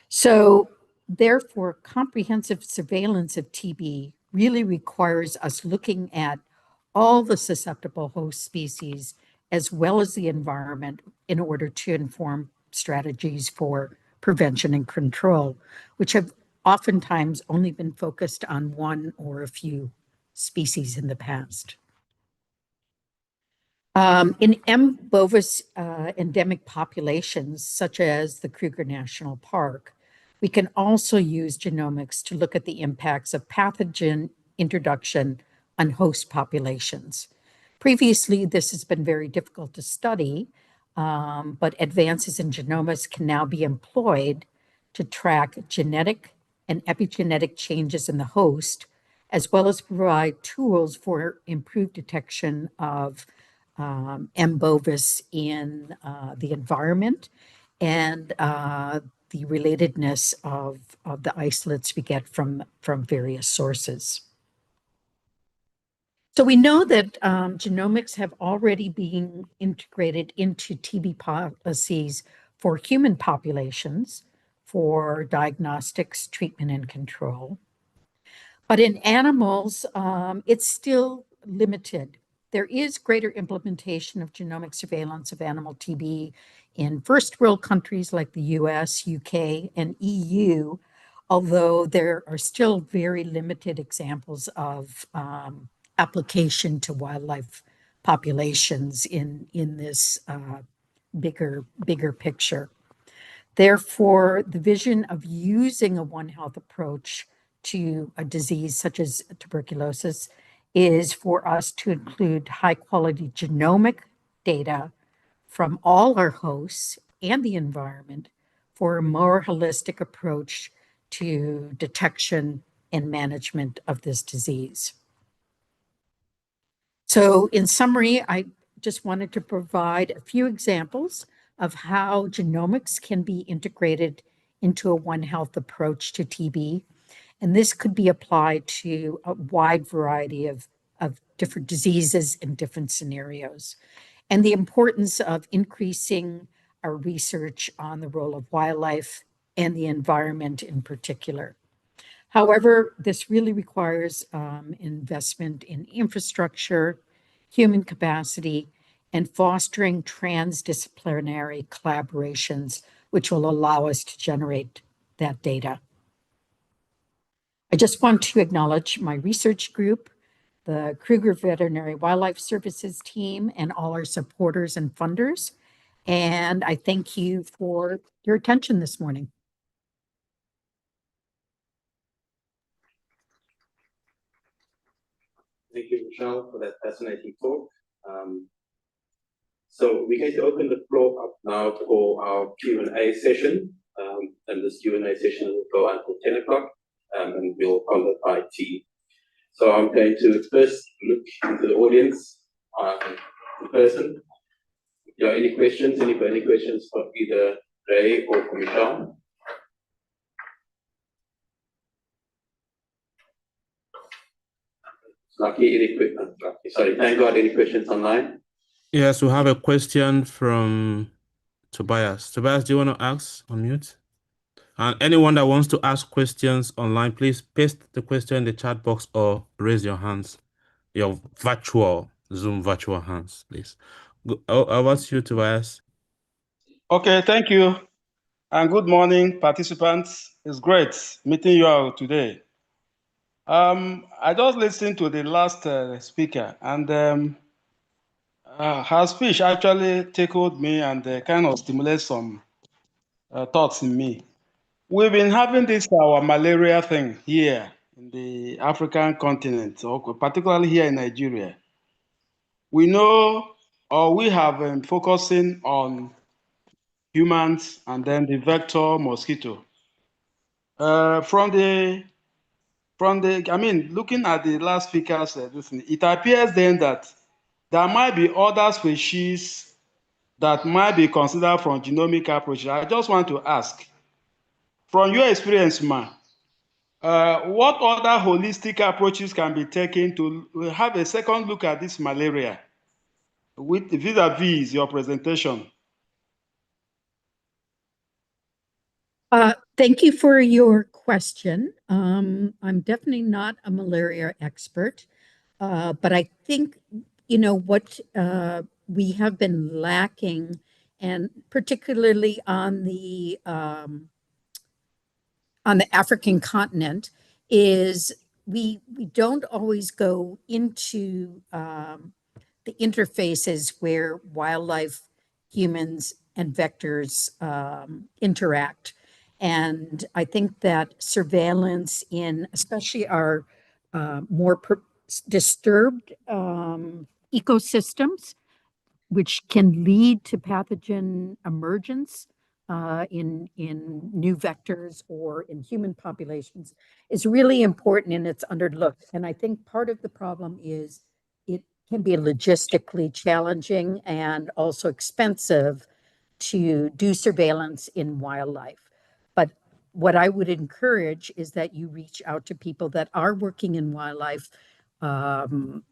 So therefore, comprehensive surveillance of TB really requires us looking at all the susceptible host species as well as the environment in order to inform strategies for prevention and control, which have oftentimes only been focused on one or a few species in the past. In M. bovis endemic populations, such as the Kruger National Park, we can also use genomics to look at the impacts of pathogen introduction on host populations. Previously, this has been very difficult to study, but advances in genomics can now be employed to track genetic and epigenetic changes in the host, as well as provide tools for improved detection of M. bovis in the environment and the relatedness of the isolates we get from various sources. So we know that genomics have already been integrated into TB policies for human populations for diagnostics, treatment, and control. But in animals, it's still limited. There is greater implementation of genomic surveillance of animal TB in first world countries like the US, UK, and EU, although there are still very limited examples of application to wildlife populations in this bigger picture. Therefore, the vision of using a One Health approach to a disease such as tuberculosis is for us to include high quality genomic data from all our hosts and the environment for a more holistic approach to detection and management of this disease. So in summary, I just wanted to provide a few examples of how genomics can be integrated into a One Health approach to TB. And this could be applied to a wide variety of different diseases in different scenarios. And the importance of increasing our research on the role of wildlife and the environment in particular. However, this really requires investment in infrastructure, human capacity, and fostering transdisciplinary collaborations, which will allow us to generate that data. I just want to acknowledge my research group, the Kruger Veterinary Wildlife Services team, and all our supporters and funders. And I thank you for your attention this morning. Thank you, Michelle, for that fascinating talk. So we're going to open the floor up now for our Q&A session. And this Q&A session will go until 10 o'clock, and we'll follow by tea. So I'm going to first look into the audience in person. If there are any questions, any questions for either Ray or for Michelle? Lucky, sorry, thank God, any questions online? Yes, we have a question from Tobias. Tobias, do you want to ask? Unmute. And anyone that wants to ask questions online, please paste the question in the chat box or raise your hands. Your Zoom virtual hands, please. Over to you, Tobias. Okay, thank you. And good morning, participants. It's great meeting you all today. I just listened to the last speaker, and her speech actually tickled me and kind of stimulated some thoughts in me. We've been having this our malaria thing here in the African continent, or particularly here in Nigeria. We know, or we have been focusing on humans and then the vector mosquito. Looking at the last speaker's it appears then that there might be other species that might be considered from genomic approach. I just want to ask, from your experience, what other holistic approaches can be taken to have a second look at this malaria with vis-a-vis your presentation? Thank you for your question. I'm definitely not a malaria expert, but I think, what we have been lacking, and particularly on the African continent, is we don't always go into the interfaces where wildlife, humans, and vectors interact. And I think that surveillance in especially our more disturbed ecosystems, which can lead to pathogen emergence in new vectors or in human populations, is really important, and it's underlooked. And I think part of the problem is it can be logistically challenging and also expensive to do surveillance in wildlife. But what I would encourage is that you reach out to people that are working in wildlife and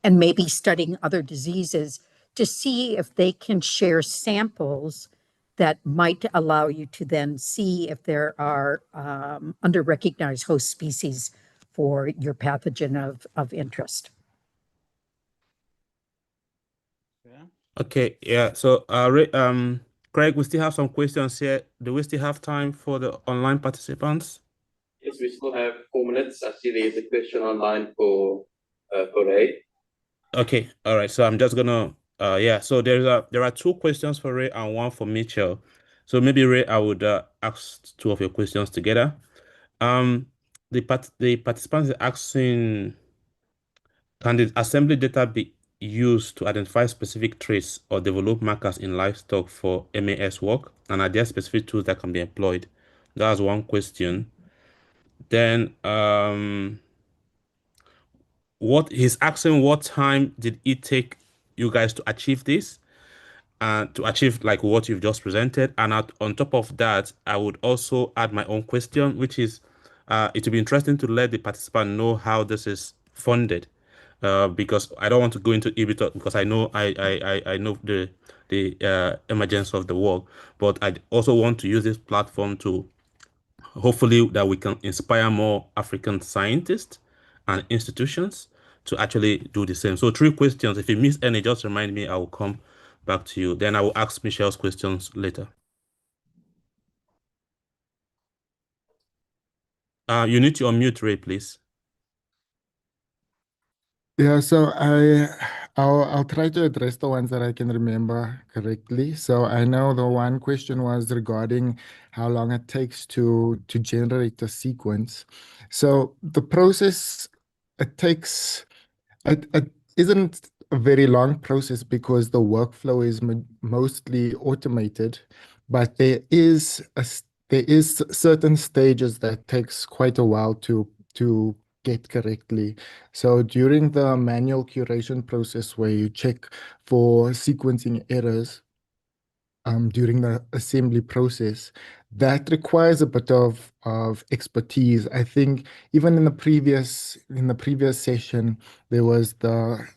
maybe studying other diseases to see if they can share samples that might allow you to then see if there are under-recognized host species for your pathogen of interest. Okay, yeah. So, Craig, we still have some questions here. Do we still have time for the online participants? Yes, we still have 4 minutes. I see there's a question online for Ray. Okay, all right. So I'm just gonna so there are 2 questions for Ray and 1 for Mitchell. So maybe Ray, I would ask 2 of your questions together. The participants are asking, can the assembly data be used to identify specific traits or develop markers in livestock for MAS work? And are there specific tools that can be employed? That's one question. Then he's asking, what time did it take you guys to achieve this? And to achieve like what you've just presented. And on top of that, I would also add my own question, which is it would be interesting to let the participant know how this is funded. Because I don't want to go into it because I know I know the emergence of the work, but I also want to use this platform to hopefully that we can inspire more African scientists and institutions to actually do the same. So 3 questions. If you miss any, just remind me, I will come back to you. Then I will ask Michelle's questions later. You need to unmute Ray, please. Yeah, so I'll try to address the ones that I can remember correctly. So I know the one question was regarding how long it takes to generate a sequence. So the process, it isn't a very long process because the workflow is mostly automated, but there is certain stages that takes quite a while to get correctly. So during the manual curation process where you check for sequencing errors during the assembly process, that requires a bit of expertise. I think even in the previous session, there was the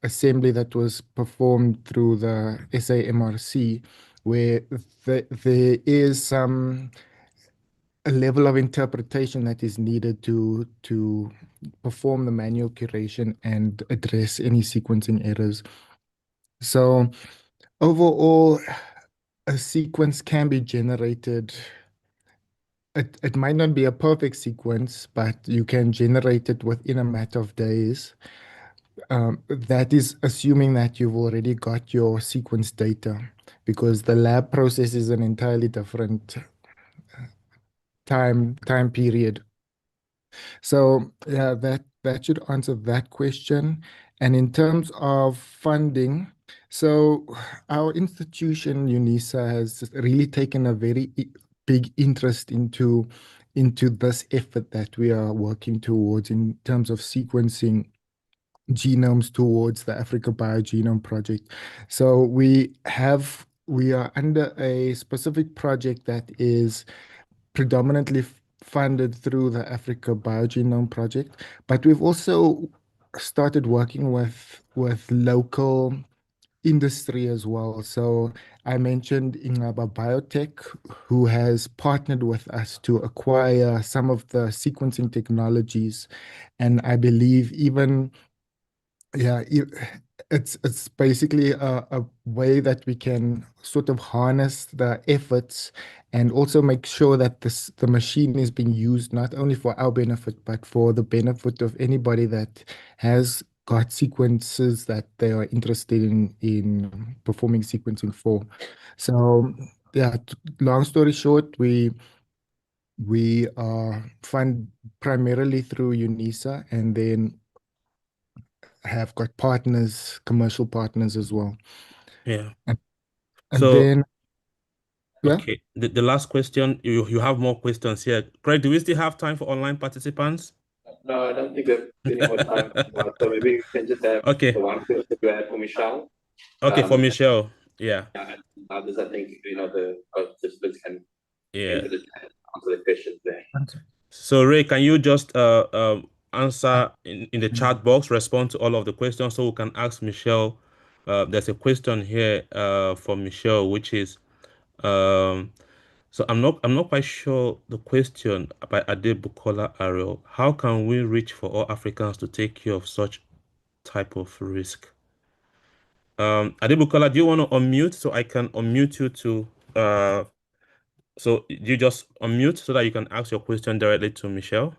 assembly that was performed through the SAMRC, where there is a level of interpretation that is needed to perform the manual curation and address any sequencing errors. So overall, a sequence can be generated. It might not be a perfect sequence, but you can generate it within a matter of days. That is assuming that you've already got your sequence data, because the lab process is an entirely different time period. So yeah, that should answer that question. And in terms of funding, so our institution, UNISA, has really taken a very big interest into this effort that we are working towards in terms of sequencing genomes towards the Africa BioGenome Project. So we are under a specific project that is predominantly funded through the Africa BioGenome Project, but we've also started working with local industry as well. So I mentioned Ingaba Biotech, who has partnered with us to acquire some of the sequencing technologies, and I believe even yeah, it's basically a way that we can sort of harness the efforts and also make sure that the machine is being used not only for our benefit, but for the benefit of anybody that has got sequences that they are interested in performing sequencing for. So yeah, long story short, we fund primarily through UNISA, and then have got partners, commercial partners as well. Yeah. And So then, yeah. okay, the last question, you have more questions here. Craig, do we still have time for online participants? No, I don't think we have any more time. So maybe we can just have Okay. the one question we had for Michelle. Okay, for Michelle. Yeah. And others, I think, the participants can Yeah. answer the questions there. So Ray, can you just answer in the chat box, respond to all of the questions so we can ask Michelle. There's a question here for Michelle, which is so I'm not quite sure the question by Ade Bukola Ariel. How can we reach for all Africans to take care of such type of risk? Ade Bukola, do you want to unmute so I can unmute you to so you just unmute so that you can ask your question directly to Michelle?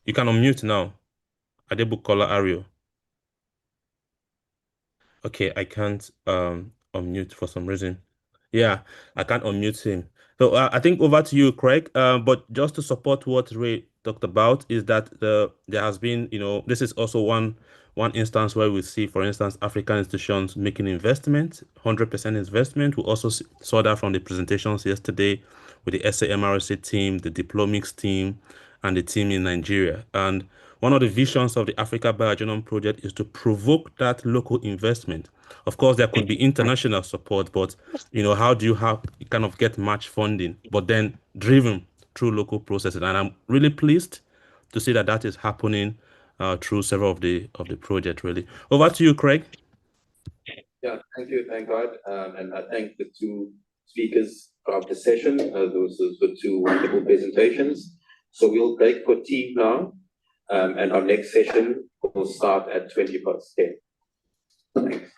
You can unmute now. Ade Bukola Ariel. Okay, I can't unmute for some reason. Yeah, I can't unmute him. So I think over to you, Craig. But just to support what Ray talked about is that there has been, this is also one instance where we see, for instance, African institutions making investment, 100% investment. We also saw that from the presentations yesterday with the SAMRC team, the Diplomics team, and the team in Nigeria. And one of the visions of the Africa BioGenome Project is to provoke that local investment. Of course, there could be international support, but how do you kind of get match funding, but then driven through local processes? And I'm really pleased to see that that is happening through several of the project. Really, over to you, Craig. Yeah, thank you, thank God, and I thank the two speakers of the session. Those were two wonderful presentations. So we'll break for tea now. And our next session will start at 10:20. Thanks.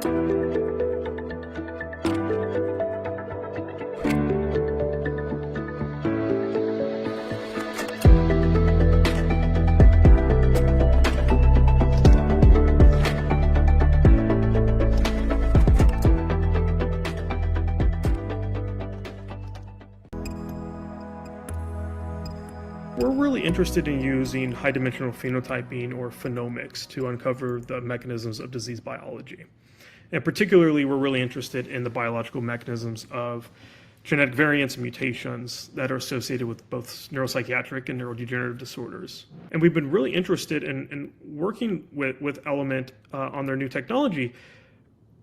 We're really interested in using high-dimensional phenotyping or phenomics to uncover the mechanisms of disease biology. And particularly, we're really interested in the biological mechanisms of genetic variants and mutations that are associated with both neuropsychiatric and neurodegenerative disorders. And we've been really interested in working with Element on their new technology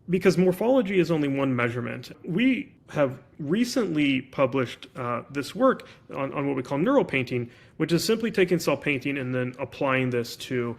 because morphology is only one measurement. We have recently published this work on what we call neural painting, which is simply taking cell painting and then applying this to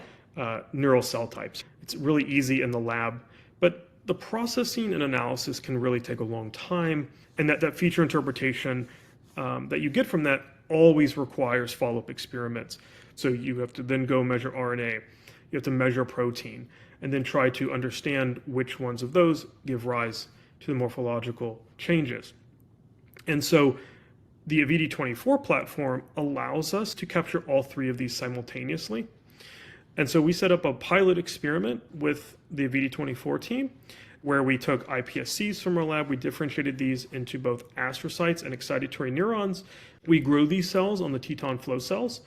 neural cell types. It's really easy in the lab, but the processing and analysis can really take a long time, and that feature interpretation that you get from that always requires follow-up experiments. So you have to then go measure RNA, you have to measure protein, and then try to understand which ones of those give rise to the morphological changes. And so the AVD24 platform allows us to capture all three of these simultaneously. And so we set up a pilot experiment with the AVD24 team where we took iPSCs from our lab, we differentiated these into both astrocytes and excitatory neurons. We grew these cells on the Teton flow cells.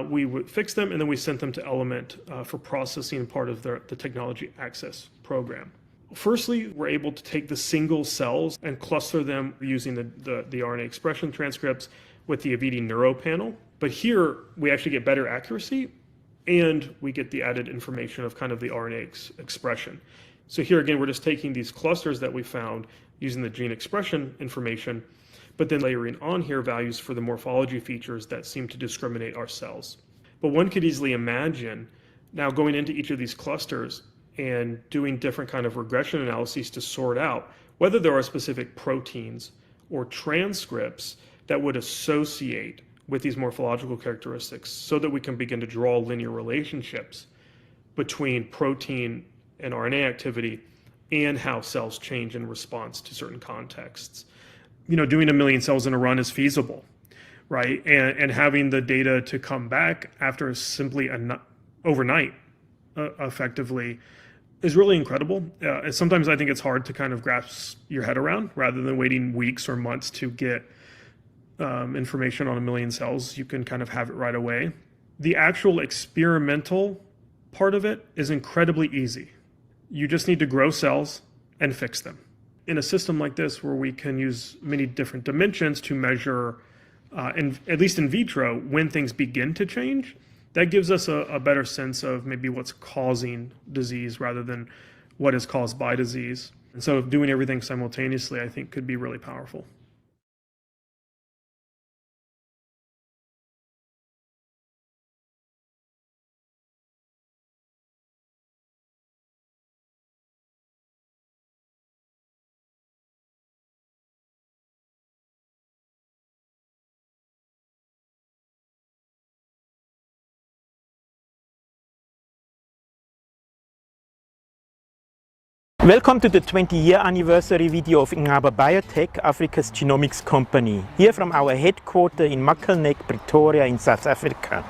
We would fix them and then we sent them to Element for processing, part of the technology access program. Firstly, we're able to take the single cells and cluster them using the RNA expression transcripts with the AVD Neuro panel. But here, we actually get better accuracy and we get the added information of kind of the RNA expression. So here again, we're just taking these clusters that we found using the gene expression information, but then layering on here values for the morphology features that seem to discriminate our cells. But one could easily imagine now going into each of these clusters and doing different kind of regression analyses to sort out whether there are specific proteins or transcripts that would associate with these morphological characteristics so that we can begin to draw linear relationships between protein and RNA activity and how cells change in response to certain contexts. You know, doing 1 million cells in a run is feasible, right? And having the data to come back after simply overnight, effectively, is really incredible. Sometimes I think it's hard to kind of grasp your head around rather than waiting weeks or months to get information on 1 million cells. You can kind of have it right away. The actual experimental part of it is incredibly easy. You just need to grow cells and fix them. In a system like this, where we can use many different dimensions to measure, at least in vitro, when things begin to change, that gives us a better sense of maybe what's causing disease rather than what is caused by disease. And so doing everything simultaneously, I think, could be really powerful. Welcome to the 20-year anniversary video of AfricaBP, Africa's genomics company, here from our headquarters in Makelnek, Pretoria in South Africa.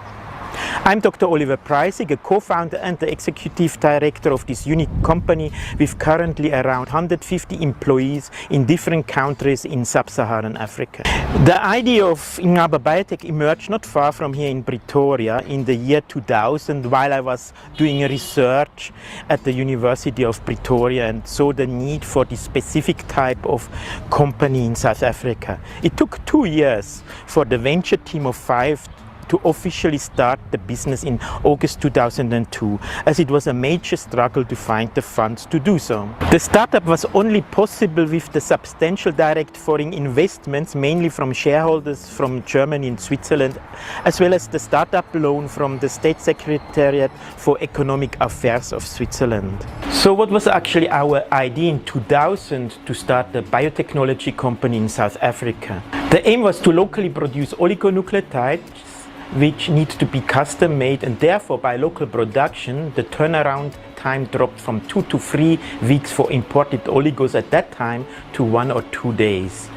I'm Dr. Oliver Preissig, a co-founder and the executive director of this unique company with currently around 150 employees in different countries in sub-Saharan Africa. The idea of AfricaBP emerged not far from here in Pretoria in the year 2000 while I was doing research at the University of Pretoria and saw the need for this specific type of company in South Africa. It took 2 years for the venture team of 5 to officially start the business in August 2002, as it was a major struggle to find the funds to do so. The startup was only possible with the substantial direct foreign investments, mainly from shareholders from Germany and Switzerland, as well as the startup loan from the State Secretariat for Economic Affairs of Switzerland. So what was actually our idea in 2000 to start a biotechnology company in South Africa? The aim was to locally produce oligonucleotides which need to be custom made, and therefore by local production the turnaround time dropped from 2 to 3 weeks for imported oligos at that time to 1 or 2 days.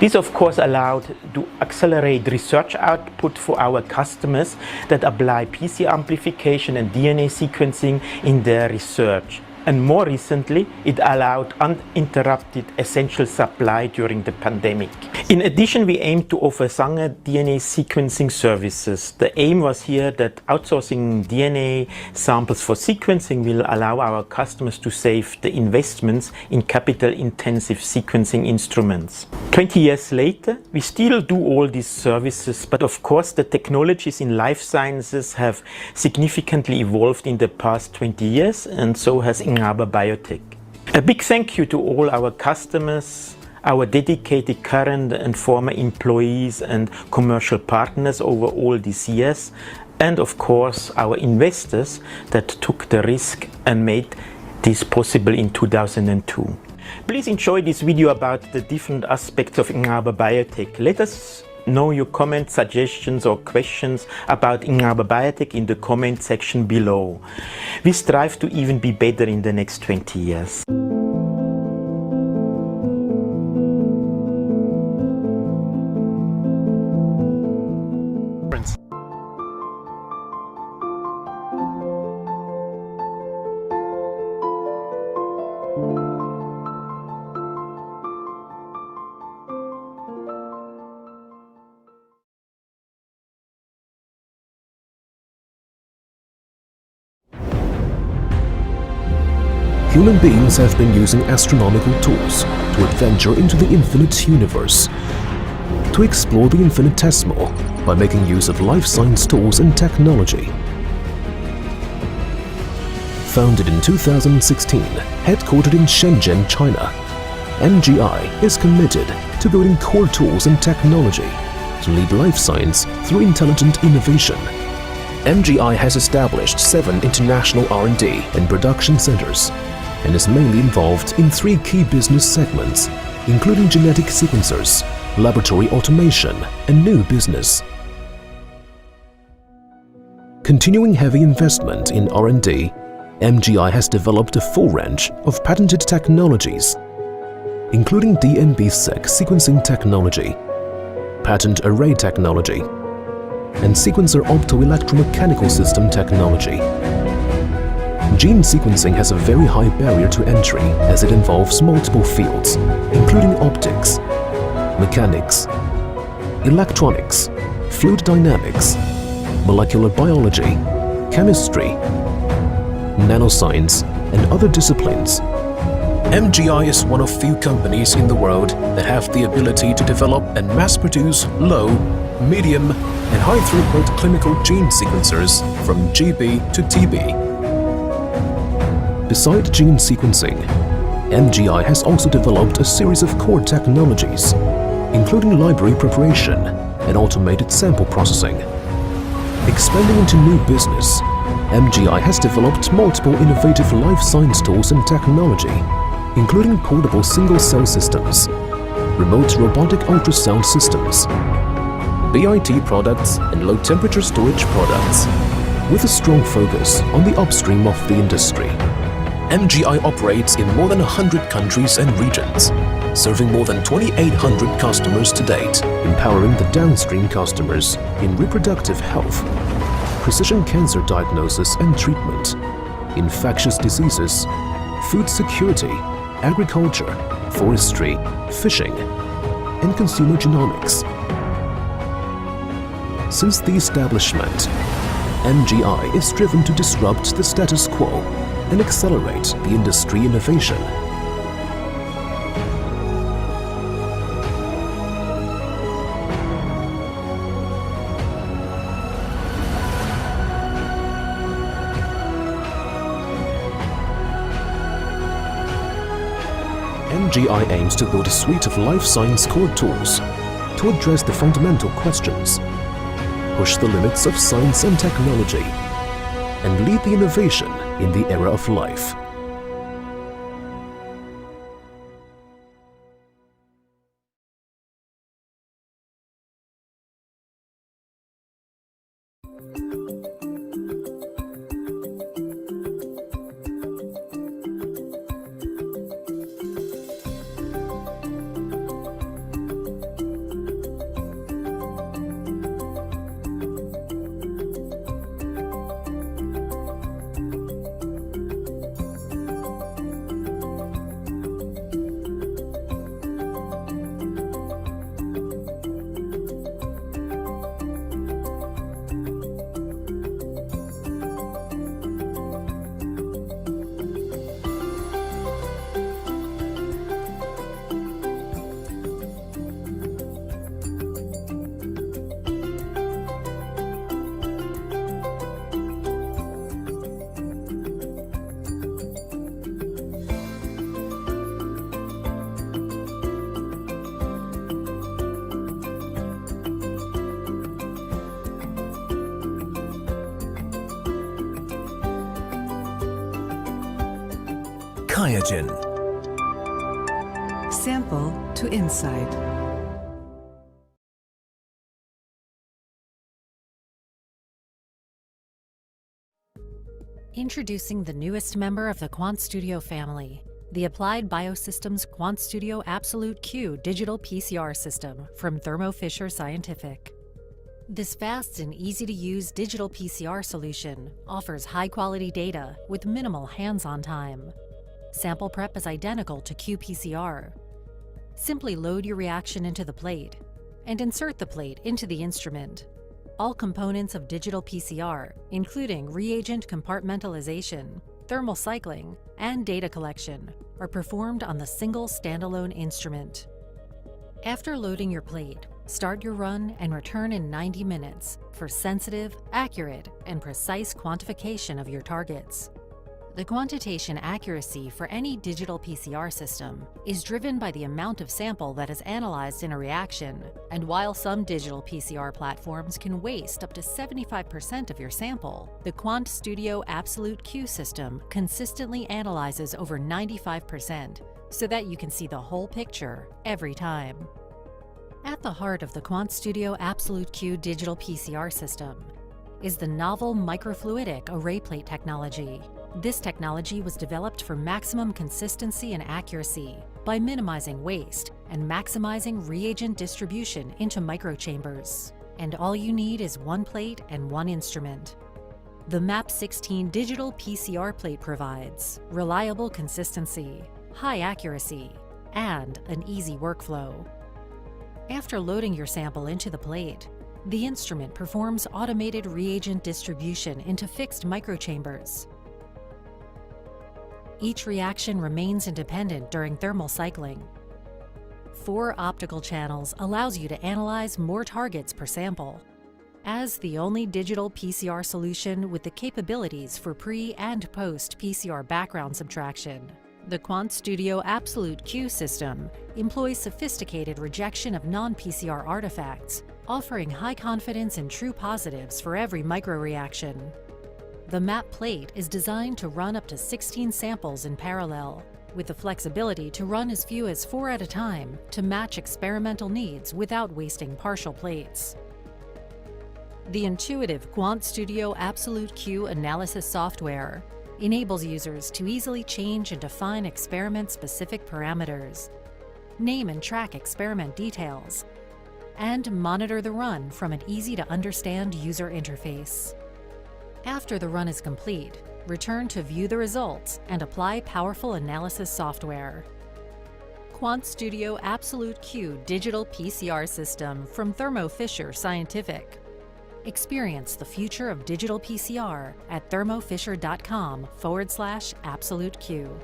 This of course allowed to accelerate research output for our customers that apply PCR amplification and DNA sequencing in their research. And more recently, it allowed uninterrupted essential supply during the pandemic. In addition, we aim to offer Sanger DNA sequencing services. The aim was here that outsourcing DNA samples for sequencing will allow our customers to save the investments in capital-intensive sequencing instruments. 20 years later, we still do all these services, but of course the technologies in life sciences have significantly evolved in the past 20 years, and so has AfricaBP. A big thank you to all our customers, our dedicated current and former employees and commercial partners over all these years, and of course our investors that took the risk and made this possible in 2002. Please enjoy this video about the different aspects of AfricaBP. Let us know your comments, suggestions or questions about AfricaBP in the comment section below. We strive to even be better in the next 20 years. Human beings have been using astronomical tools to adventure into the infinite universe, to explore the infinitesimal by making use of life science tools and technology. Founded in 2016, headquartered in Shenzhen, China, MGI is committed to building core tools and technology to lead life science through intelligent innovation. MGI has established 7 international R&D and production centers and is mainly involved in 3 key business segments, including genetic sequencers, laboratory automation, and new business. Continuing heavy investment in R&D, MGI has developed a full range of patented technologies, including DMB-Seq sequencing technology, patent array technology, and sequencer optoelectromechanical system technology. Gene sequencing has a very high barrier to entry as it involves multiple fields, including optics, mechanics, electronics, fluid dynamics, molecular biology, chemistry, nanoscience, and other disciplines. MGI is one of few companies in the world that have the ability to develop and mass-produce low, medium, and high-throughput clinical gene sequencers from GB to TB. Besides gene sequencing, MGI has also developed a series of core technologies, including library preparation and automated sample processing. Expanding into new business, MGI has developed multiple innovative life science tools and technology, including portable single-cell systems, remote robotic ultrasound systems, BIT products, and low-temperature storage products, with a strong focus on the upstream of the industry. MGI operates in more than 100 countries and regions, serving more than 2,800 customers to date, empowering the downstream customers in reproductive health, precision cancer diagnosis and treatment, infectious diseases, food security, agriculture, forestry, fishing, and consumer genomics. Since the establishment, MGI is driven to disrupt the status quo and accelerate the industry innovation. MGI aims to build a suite of life science core tools to address the fundamental questions, push the limits of science and technology, and lead the innovation in the era of life. Biogen. Sample to insight. Introducing the newest member of the QuantStudio family, the Applied Biosystems QuantStudio Absolute Q digital PCR system from Thermo Fisher Scientific. This fast and easy-to-use digital PCR solution offers high-quality data with minimal hands-on time. Sample prep is identical to qPCR. Simply load your reaction into the plate and insert the plate into the instrument. All components of digital PCR, including reagent compartmentalization, thermal cycling, and data collection, are performed on the single standalone instrument. After loading your plate, start your run and return in 90 minutes for sensitive, accurate, and precise quantification of your targets. The quantitation accuracy for any digital PCR system is driven by the amount of sample that is analyzed in a reaction, and while some digital PCR platforms can waste up to 75% of your sample, the QuantStudio Absolute Q system consistently analyzes over 95% so that you can see the whole picture every time. At the heart of the QuantStudio Absolute Q digital PCR system is the novel microfluidic array plate technology. This technology was developed for maximum consistency and accuracy by minimizing waste and maximizing reagent distribution into microchambers. And all you need is one plate and one instrument. The MAP16 digital PCR plate provides reliable consistency, high accuracy, and an easy workflow. After loading your sample into the plate, the instrument performs automated reagent distribution into fixed microchambers. Each reaction remains independent during thermal cycling. 4 optical channels allows you to analyze more targets per sample. As the only digital PCR solution with the capabilities for pre- and post-PCR background subtraction, the QuantStudio Absolute Q system employs sophisticated rejection of non-PCR artifacts, offering high confidence in true positives for every microreaction. The MAP plate is designed to run up to 16 samples in parallel, with the flexibility to run as few as 4 at a time to match experimental needs without wasting partial plates. The intuitive QuantStudio Absolute Q analysis software enables users to easily change and define experiment-specific parameters, name and track experiment details, and monitor the run from an easy-to-understand user interface. After the run is complete, return to view the results and apply powerful analysis software. QuantStudio Absolute Q digital PCR system from Thermo Fisher Scientific. Experience the future of digital PCR at thermofisher.com/absoluteq.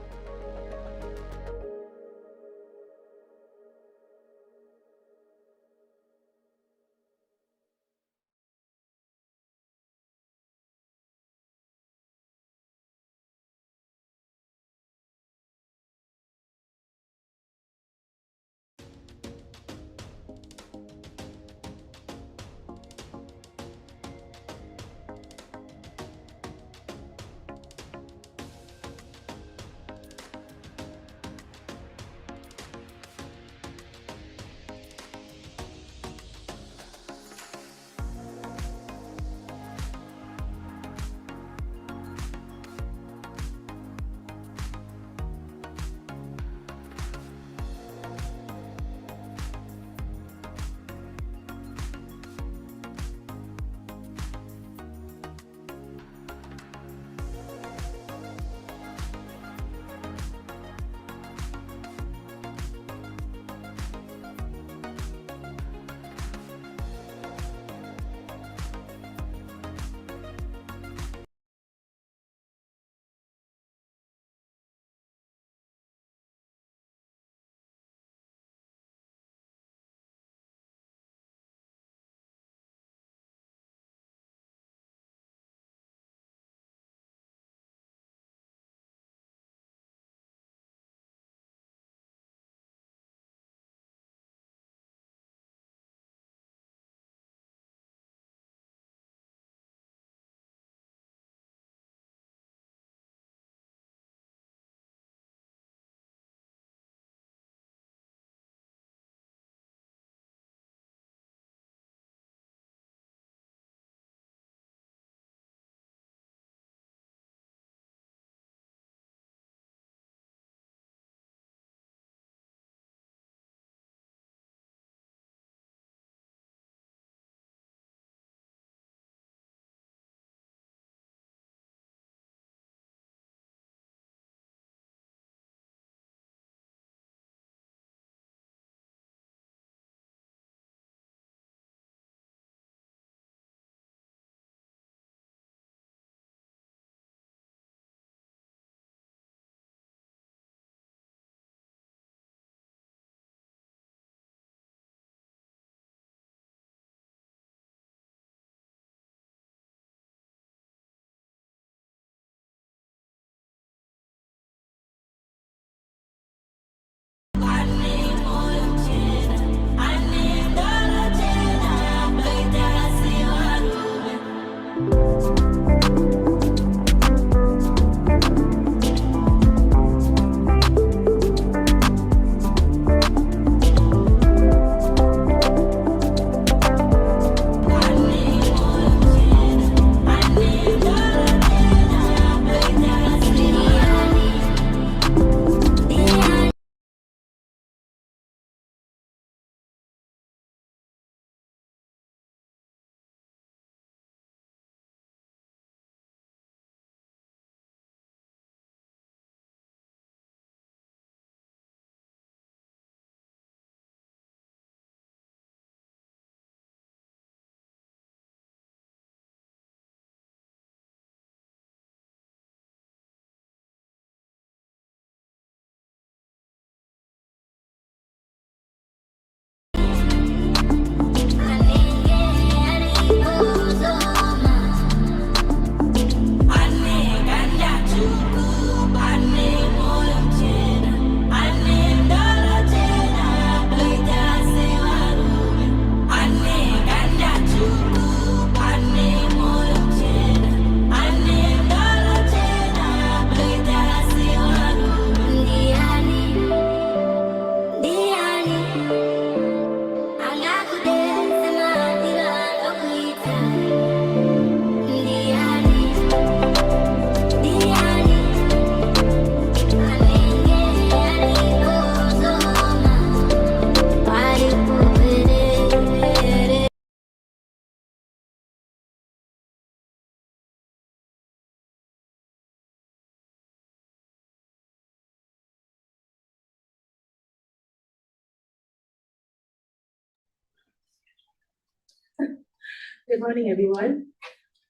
Good morning, everyone.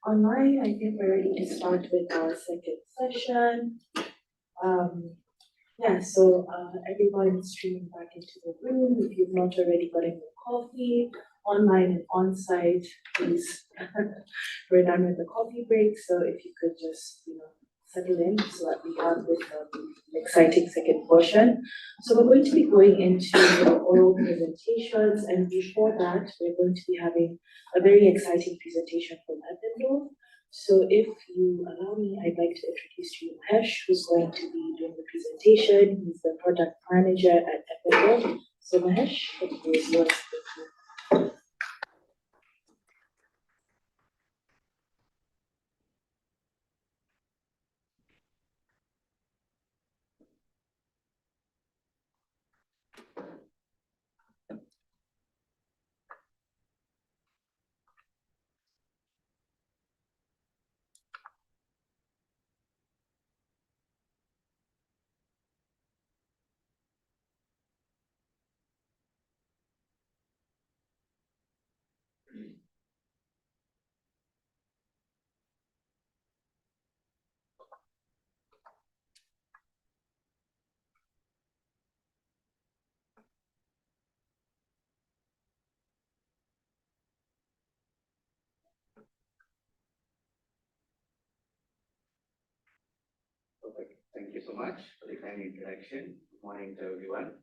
Online, I think we're ready to start with our second session. Everyone streaming back into the room. If you've not already gotten your coffee, online and on-site, please. We're done with the coffee break, so if you could just, settle in so that we have this exciting second portion. So we're going to be going into the oral presentations, and before that, we're going to be having a very exciting presentation from Eppendorf. So if you allow me, I'd like to introduce to you Mahesh, who's going to be doing the presentation. He's the product manager at Eppendorf. So Mahesh, the floor is yours. Perfect. Thank you so much for the kind introduction. Good morning to everyone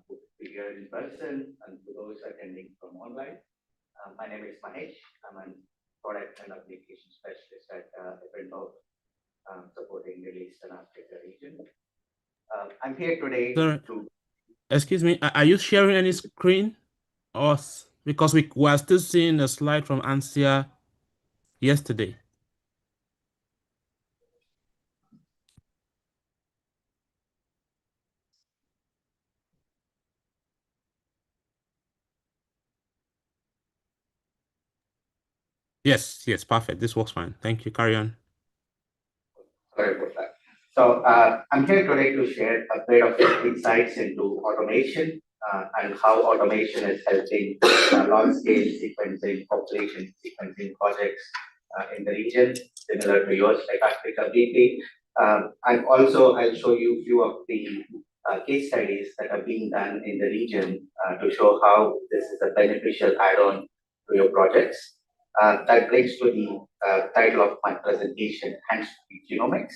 who is here in person and to those attending from online. My name is Mahesh. I'm a product and application specialist at Eppendorf, supporting Middle East and Africa region. I'm here today to... Excuse me, are you sharing any screen? Or because we were still seeing a slide from Ansia yesterday. Yes, perfect. This works fine. Thank you. Carry on. Sorry about that. So I'm here today to share a bit of insights into automation and how automation is helping large-scale sequencing, population sequencing projects in the region, similar to yours, like AfricaBP. And also, I'll show you a few of the case studies that are being done in the region to show how this is a beneficial add-on to your projects. That brings to the title of my presentation, Hands-Free Genomics.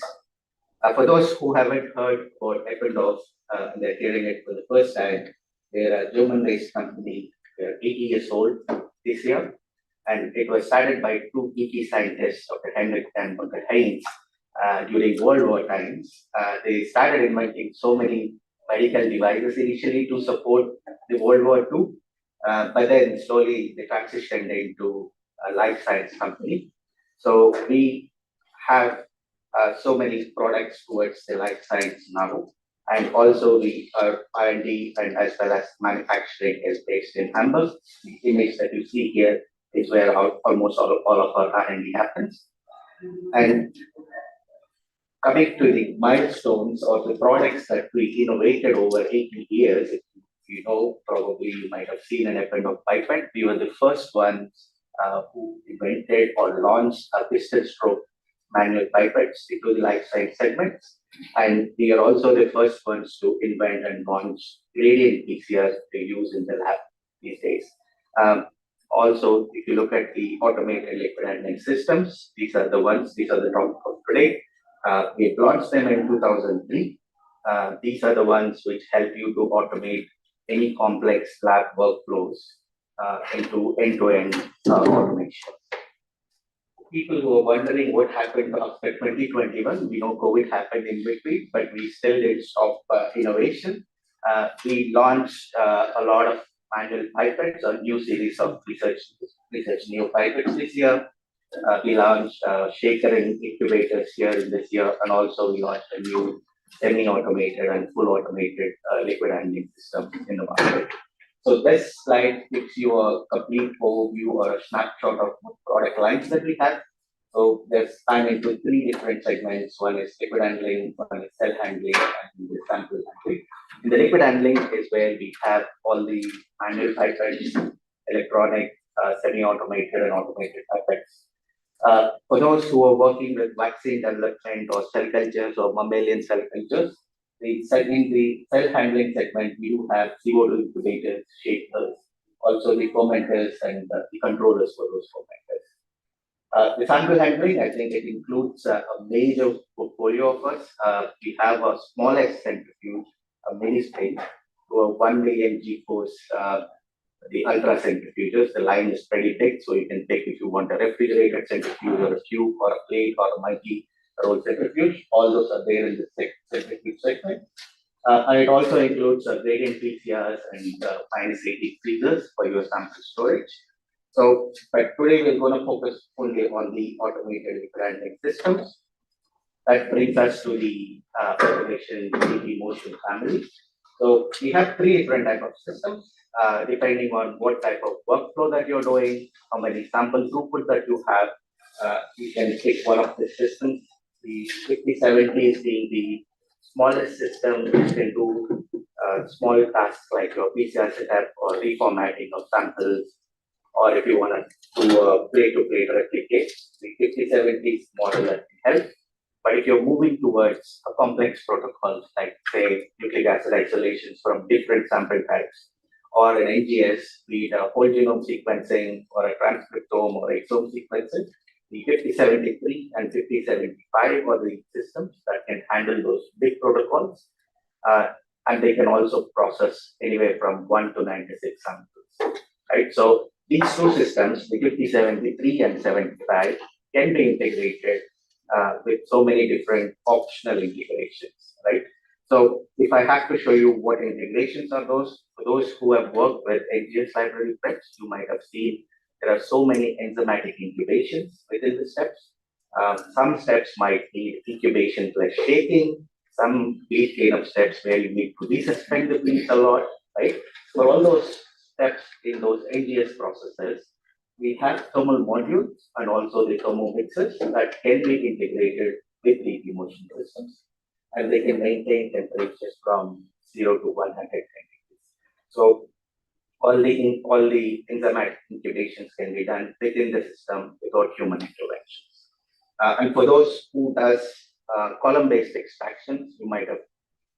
For those who haven't heard about Eppendorf, they're hearing it for the first time. They're a German-based company. They're 80 years old this year, and it was started by two geeky scientists, Dr. Henrik and Dr. Heinz, during World War times. They started inventing so many medical devices initially to support the World War II, but then slowly they transitioned into a life science company. So we have so many products towards the life science now, and also the R&D and as well as manufacturing is based in Hamburg. The image that you see here is where almost all of our R&D happens. And coming to the milestones or the products that we innovated over 80 years, if you know, probably you might have seen an Eppendorf pipette. We were the first ones who invented or launched a pistol stroke manual pipettes into the life science segments. And we are also the first ones to invent and launch gradient PCRs to use in the lab these days. Also, if you look at the automated liquid handling systems, these are the topic of today. We launched them in 2003. These are the ones which help you to automate any complex lab workflows into end-to-end automation. People who are wondering what happened after 2021, we know COVID happened in between, but we still didn't stop innovation. We launched a lot of manual pipettes, a new series of research neo pipettes this year. We launched shaker and incubators here in this year, and also we launched a new semi-automated and full automated liquid handling system in the market. So this slide gives you a complete overview or a snapshot of product lines that we have. So they're spanned into three different segments. One is liquid handling, one is cell handling, and the sample handling. In the liquid handling is where we have all the manual pipettes, electronic semi-automated and automated methods. For those who are working with vaccine development or cell cultures or mammalian cell cultures, in the cell handling segment, we do have CO2 incubators, shakers, also the fermenters and the controllers for those fermenters. The sample handling, I think it includes a major portfolio of us. We have a smallest centrifuge, a mini scale, to a 1 million G-force, the ultra centrifuges. The line is pretty thick, so you can take if you want a refrigerated centrifuge or a cube or a plate or a multi-roll centrifuge. All those are there in the centrifuge segment. And it also includes gradient PCRs and minus 80 freezers for your sample storage. So, but today we're going to focus only on the automated handling systems. That brings us to the automation DP motion family. So we have 3 different types of systems, depending on what type of workflow that you're doing, how many sample throughput that you have. You can pick one of the systems. The 5070 is being the smallest system which can do small tasks like your PCR setup or reformatting of samples, or if you want to do a plate-to-plate replicate, the 5070 model that can help. But if you're moving towards a complex protocols like, say, nucleic acid isolations from different sample types, or an NGS, be it a whole genome sequencing or a transcriptome or exome sequencing, the 5073 and 5075 are the systems that can handle those big protocols, and they can also process anywhere from 1 to 96 samples, right? So these 2 systems, the 5073 and 75, can be integrated with so many different optional integrations, right? So if I have to show you what integrations are those, for those who have worked with NGS library preps, you might have seen there are so many enzymatic incubations within the steps. Some steps might need incubation plus shaking, some bead cleanup steps where you need to resuspend the beads a lot, right? For all those steps in those NGS processes, we have thermal modules and also the thermo mixers that can be integrated with the motion systems, and they can maintain temperatures from 0 to 100 degrees. So all the enzymatic incubations can be done within the system without human interventions. And for those who does column-based extractions, you might have,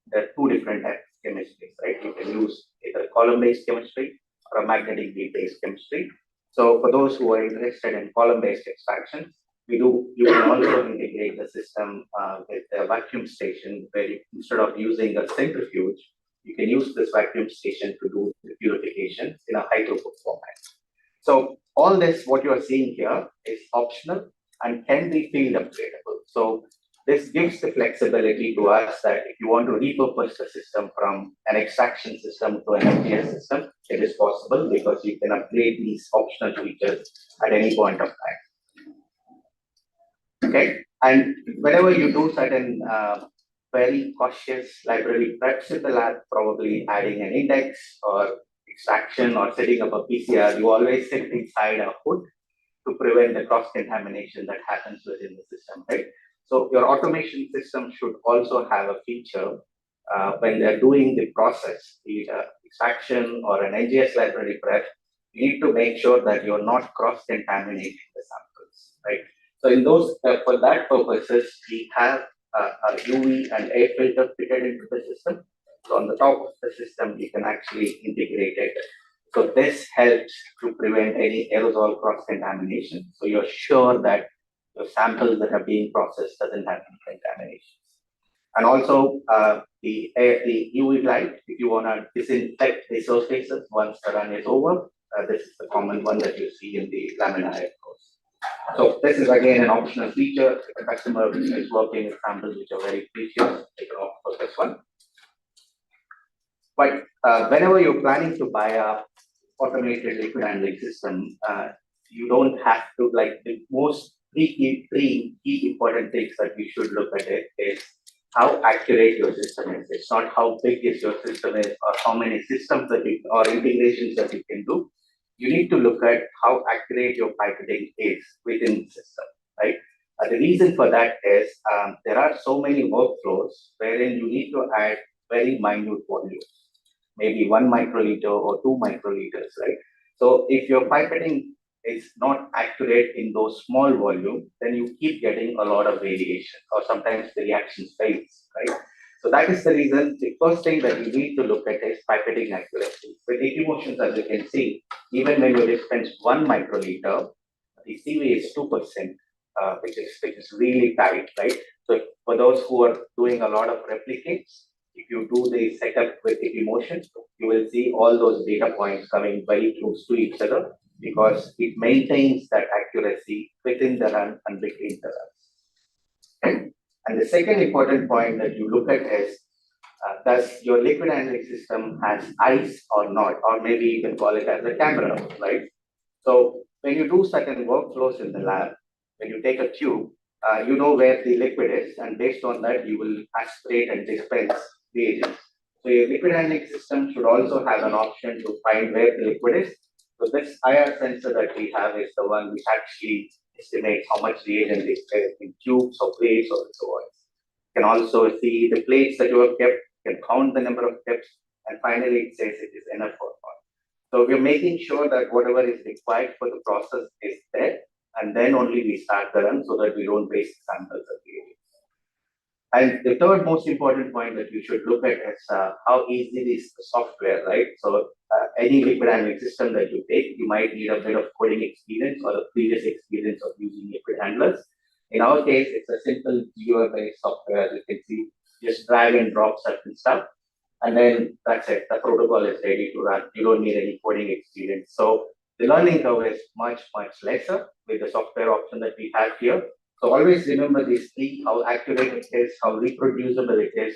there are 2 different types of chemistries, right? You can use either column-based chemistry or a magnetic bead-based chemistry. So for those who are interested in column-based extractions, you can also integrate the system with a vacuum station where instead of using a centrifuge, you can use this vacuum station to do the purification in a high throughput format. So all this, what you are seeing here, is optional and can be field upgradable. So this gives the flexibility to us that if you want to repurpose the system from an extraction system to an FGS system, it is possible because you can upgrade these optional features at any point of time. Okay, and whenever you do certain very cautious library preps in the lab, probably adding an index or extraction or setting up a PCR, you always sit inside a hood to prevent the cross-contamination that happens within the system, right? So your automation system should also have a feature when they're doing the process, be it extraction or an NGS library prep, you need to make sure that you're not cross-contaminating the samples, right? So in those, for that purposes, we have a UV and air filter fitted into the system. So on the top of the system, you can actually integrate it. So this helps to prevent any aerosol cross-contamination. So you're sure that your samples that are being processed doesn't have any contaminations. And also the UV light, if you want to disinfect the surfaces once the run is over, this is the common one that you see in the laminar course. So this is again an optional feature. If a customer is working with samples which are very precious, they can opt for this one. But whenever you're planning to buy a automated liquid handling system, you don't have to, like, the most three key important things that you should look at it is how accurate your system is. It's not how big is your system is or how many systems that you, or integrations that you can do. You need to look at how accurate your pipetting is within the system, right? The reason for that is there are so many workflows wherein you need to add very minute volumes, maybe 1 microliter or 2 microliters, right? So if your pipetting is not accurate in those small volume, then you keep getting a lot of variation, or sometimes the reaction fails, right? So that is the reason the first thing that you need to look at is pipetting accuracy. With Equimotions, as you can see, even when you dispense 1 microliter, the CV is 2%, which is really tight, right? So for those who are doing a lot of replicates, if you do the setup with Equimotion, you will see all those data points coming very close to each other, because it maintains that accuracy within the run and between the runs. And the second important point that you look at is, does your liquid handling system has eyes or not, or maybe you can call it as a camera, right? So when you do certain workflows in the lab, when you take a tube, you know where the liquid is, and based on that, you will aspirate and dispense reagents. So your liquid handling system should also have an option to find where the liquid is. So this IR sensor that we have is the one which actually estimates how much reagent is there in tubes or plates or so on. You can also see the plates that you have kept, you can count the number of steps, and finally it says it is enough or not. So we're making sure that whatever is required for the process is there, and then only we start the run so that we don't waste samples of reagents. And the third most important point that you should look at is how easy is the software, right? So any liquid handling system that you take, you might need a bit of coding experience or a previous experience of using liquid handlers. In our case, it's a simple GUI-based software. As you can see, just drag and drop certain stuff, and then that's it. The protocol is ready to run. You don't need any coding experience. So the learning curve is much, much lesser with the software option that we have here. So always remember these three: how accurate it is, how reproducible it is,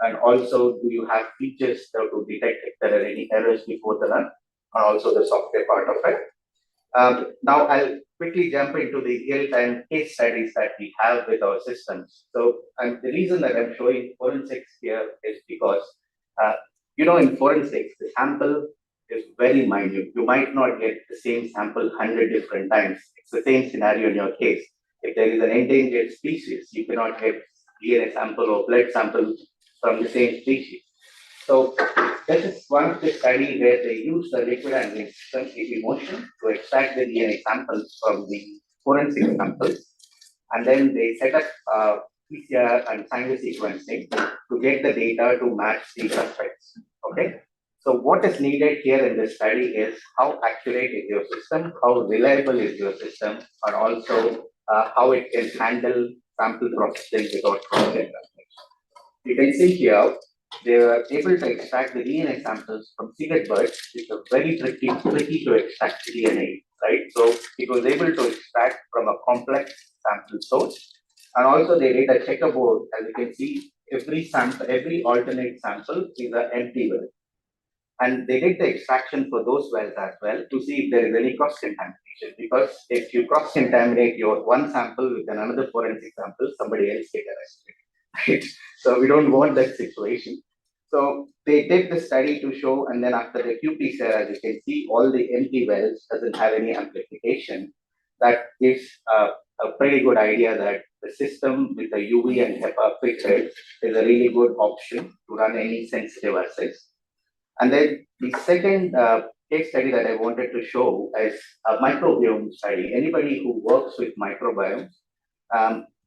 and also do you have features to detect if there are any errors before the run, and also the software part of it. Now I'll quickly jump into the real-time case studies that we have with our systems. So the reason that I'm showing forensics here is because, in forensics, the sample is very minute. You might not get the same sample 100 different times. It's the same scenario in your case. If there is an endangered species, you cannot get DNA sample or blood sample from the same species. So this is one of the studies where they use the liquid handling system Equimotion to extract the DNA samples from the forensic samples, and then they set up PCR and single sequencing to get the data to match the suspects. Okay. So what is needed here in this study is how accurate is your system, how reliable is your system, and also how it can handle sample processing without cross-contamination. You can see here, they were able to extract the DNA samples from civet birds, which are very tricky to extract DNA, right? So it was able to extract from a complex sample source. And also they did a checkerboard. As you can see, every alternate sample is an empty well. And they did the extraction for those wells as well to see if there is any cross-contamination. Because if you cross-contaminate your one sample with another forensic sample, somebody else get arrested. Right? So we don't want that situation. So they did the study to show, and then after the qPCR, as you can see, all the empty wells doesn't have any amplification. That gives a pretty good idea that the system with the UV and HEPA filtered is a really good option to run any sensitive assays. And then the second case study that I wanted to show is a microbiome study. Anybody who works with microbiomes,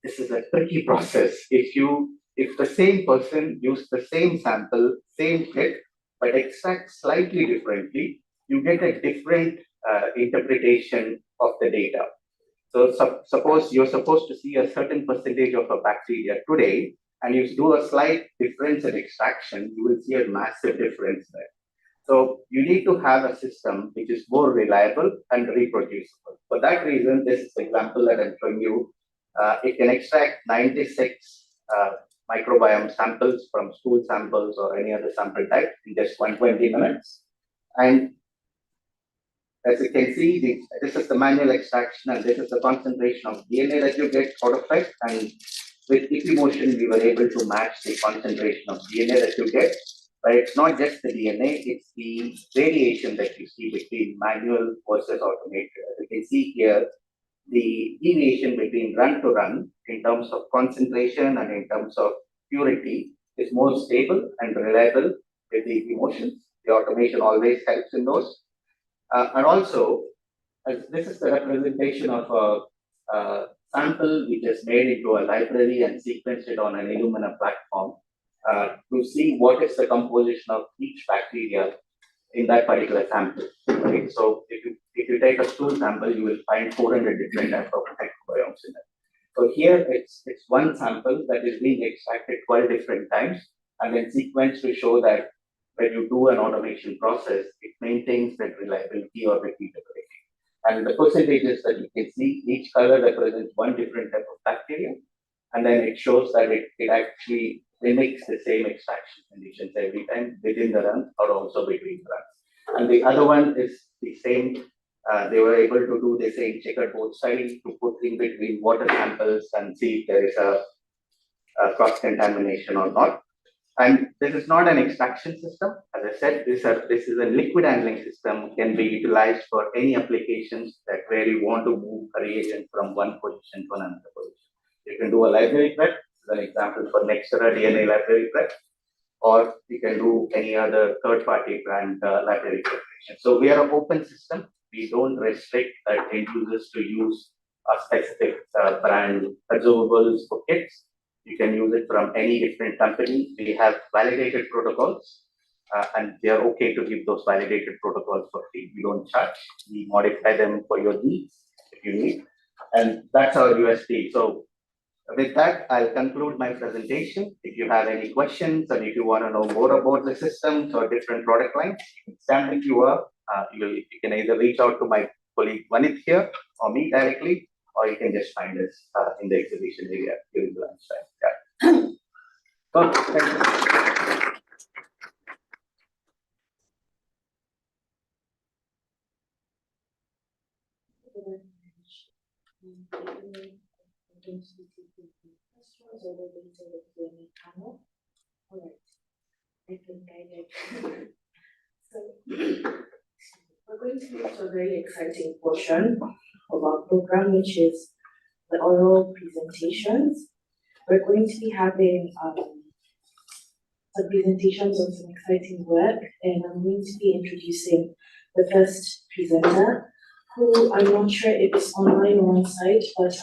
this is a tricky process. If the same person used the same sample, same kit, but extract slightly differently, you get a different interpretation of the data. So suppose you're supposed to see a certain percentage of a bacteria today, and you do a slight difference in extraction, you will see a massive difference there. So you need to have a system which is more reliable and reproducible. For that reason, this example that I'm showing you, it can extract 96 microbiome samples from stool samples or any other sample type in just 120 minutes. And as you can see, this is the manual extraction, and this is the concentration of DNA that you get out of it. And with Equimotion, we were able to match the concentration of DNA that you get. But it's not just the DNA, it's the variation that you see between manual versus automated. As you can see here, the deviation between run to run in terms of concentration and in terms of purity is more stable and reliable with the Equimotion. The automation always helps in those. And also, this is the representation of a sample which is made into a library and sequenced it on an Illumina platform to see what is the composition of each bacteria in that particular sample. Right? So if you take a stool sample, you will find 400 different types of microbiomes in it. So here it's one sample that is being extracted 12 different times and then sequenced to show that when you do an automation process, it maintains that reliability or repeatability. And the percentages that you can see, each color represents one different type of bacteria. And then it shows that it actually mimics the same extraction conditions every time within the run or also between runs. And the other one is the same. They were able to do the same checkerboard style to put in between water samples and see if there is a cross-contamination or not. And this is not an extraction system. As I said, this is a liquid handling system, can be utilized for any applications that where you want to move a reagent from one position to another position. You can do a library prep, as an example for Nextera DNA library prep, or you can do any other third-party brand library preparation. So we are an open system. We don't restrict end users to use a specific brand consumables for kits. You can use it from any different company. We have validated protocols, and they are okay to give those validated protocols for free. We don't charge. We modify them for your needs if you need, and that's our USP. So with that, I'll conclude my presentation. If you have any questions and if you want to know more about the systems or different product lines, you can scan the QR. You can either reach out to my colleague Vanith here or me directly, or you can just find us in the exhibition area during the lunchtime. Yeah. So, thank you. All right. I think I did. So we're going to move to a very exciting portion of our program, which is the oral presentations. We're going to be having some presentations on some exciting work, and I'm going to be introducing the first presenter, who I'm not sure if it's online or on site, but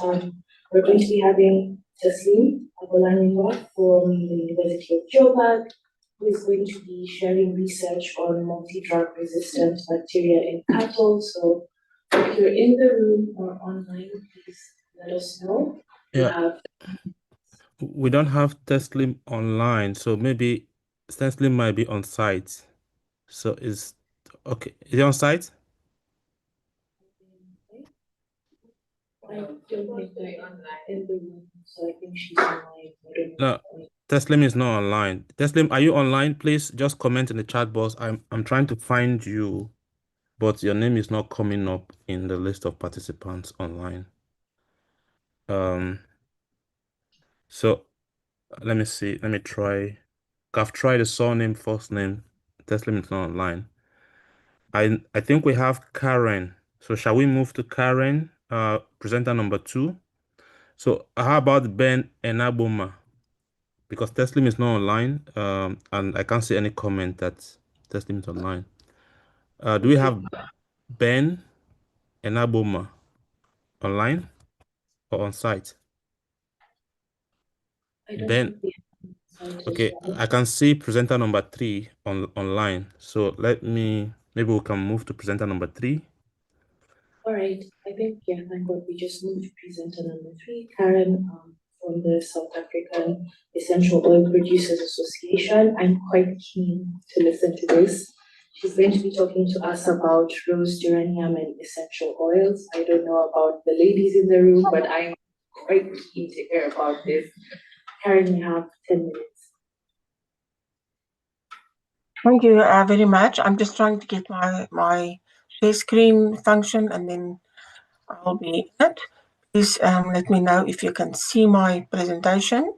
we're going to be having Taslim Abolanimwa from the University of Joburg, who is going to be sharing research on multi-drug resistant bacteria in cattle. So if you're in the room or online, please let us know. Yeah. We don't have Taslim online, so maybe Taslim might be on site. So is okay. Is he on site? I don't think they're in the room, so I think she's online. No, Taslim is not online. Taslim, are you online? Please just comment in the chat box. I'm trying to find you, but your name is not coming up in the list of participants online. So let me see. Let me try. I've tried the surname, first name. Taslim is not online. I think we have Karen. So shall we move to Karen, presenter number 2? So how about Ben Enaboma? Because Taslim is not online, and I can't see any comment that Taslim is online. Do we have Ben Enaboma online or on site? Ben. Okay, I can see presenter number 3 online. So maybe we can move to presenter number 3. All right, I think, yeah, thank God we just moved to presenter number 3, Karen, from the South African Essential Oil Producers Association. I'm quite keen to listen to this. She's going to be talking to us about rose geranium and essential oils. I don't know about the ladies in the room, but I'm quite keen to hear about this. Karen, you have 10 minutes. Thank you very much. I'm just trying to get my share screen function, and then I'll be in it. Please let me know if you can see my presentation.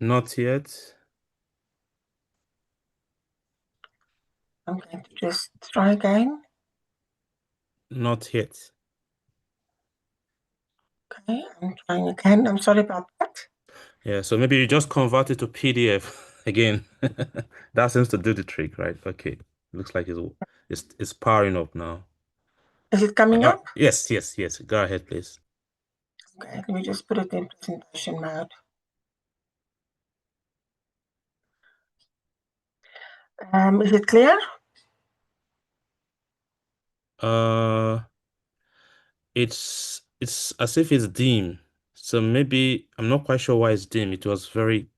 Not yet. I'm going to just try again. Not yet. Okay, I'm trying again. I'm sorry about that. Yeah, so maybe you just convert it to PDF again. That seems to do the trick, right? Okay. Looks like it's powering up now. Is it coming up? Yes. Go ahead, please. Okay, let me just put it in presentation mode. Is it clear? It's as if it's dim. So maybe I'm not quite sure why it's dim. It was very,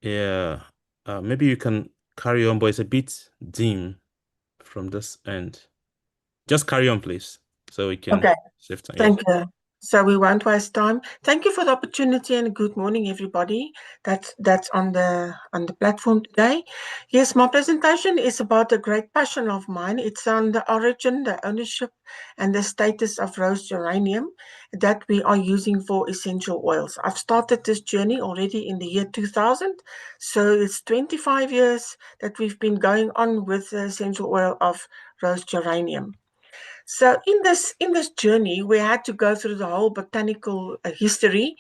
yeah. Maybe you can carry on, but it's a bit dim from this end. Just carry on, please, so we can save time. Thank you. So we won't waste time. Thank you for the opportunity and good morning, everybody. That's on the platform today. Yes, my presentation is about a great passion of mine. It's on the origin, the ownership, and the status of rose geranium that we are using for essential oils. I've started this journey already in the year 2000. So it's 25 years that we've been going on with the essential oil of rose geranium. So in this journey, we had to go through the whole botanical history.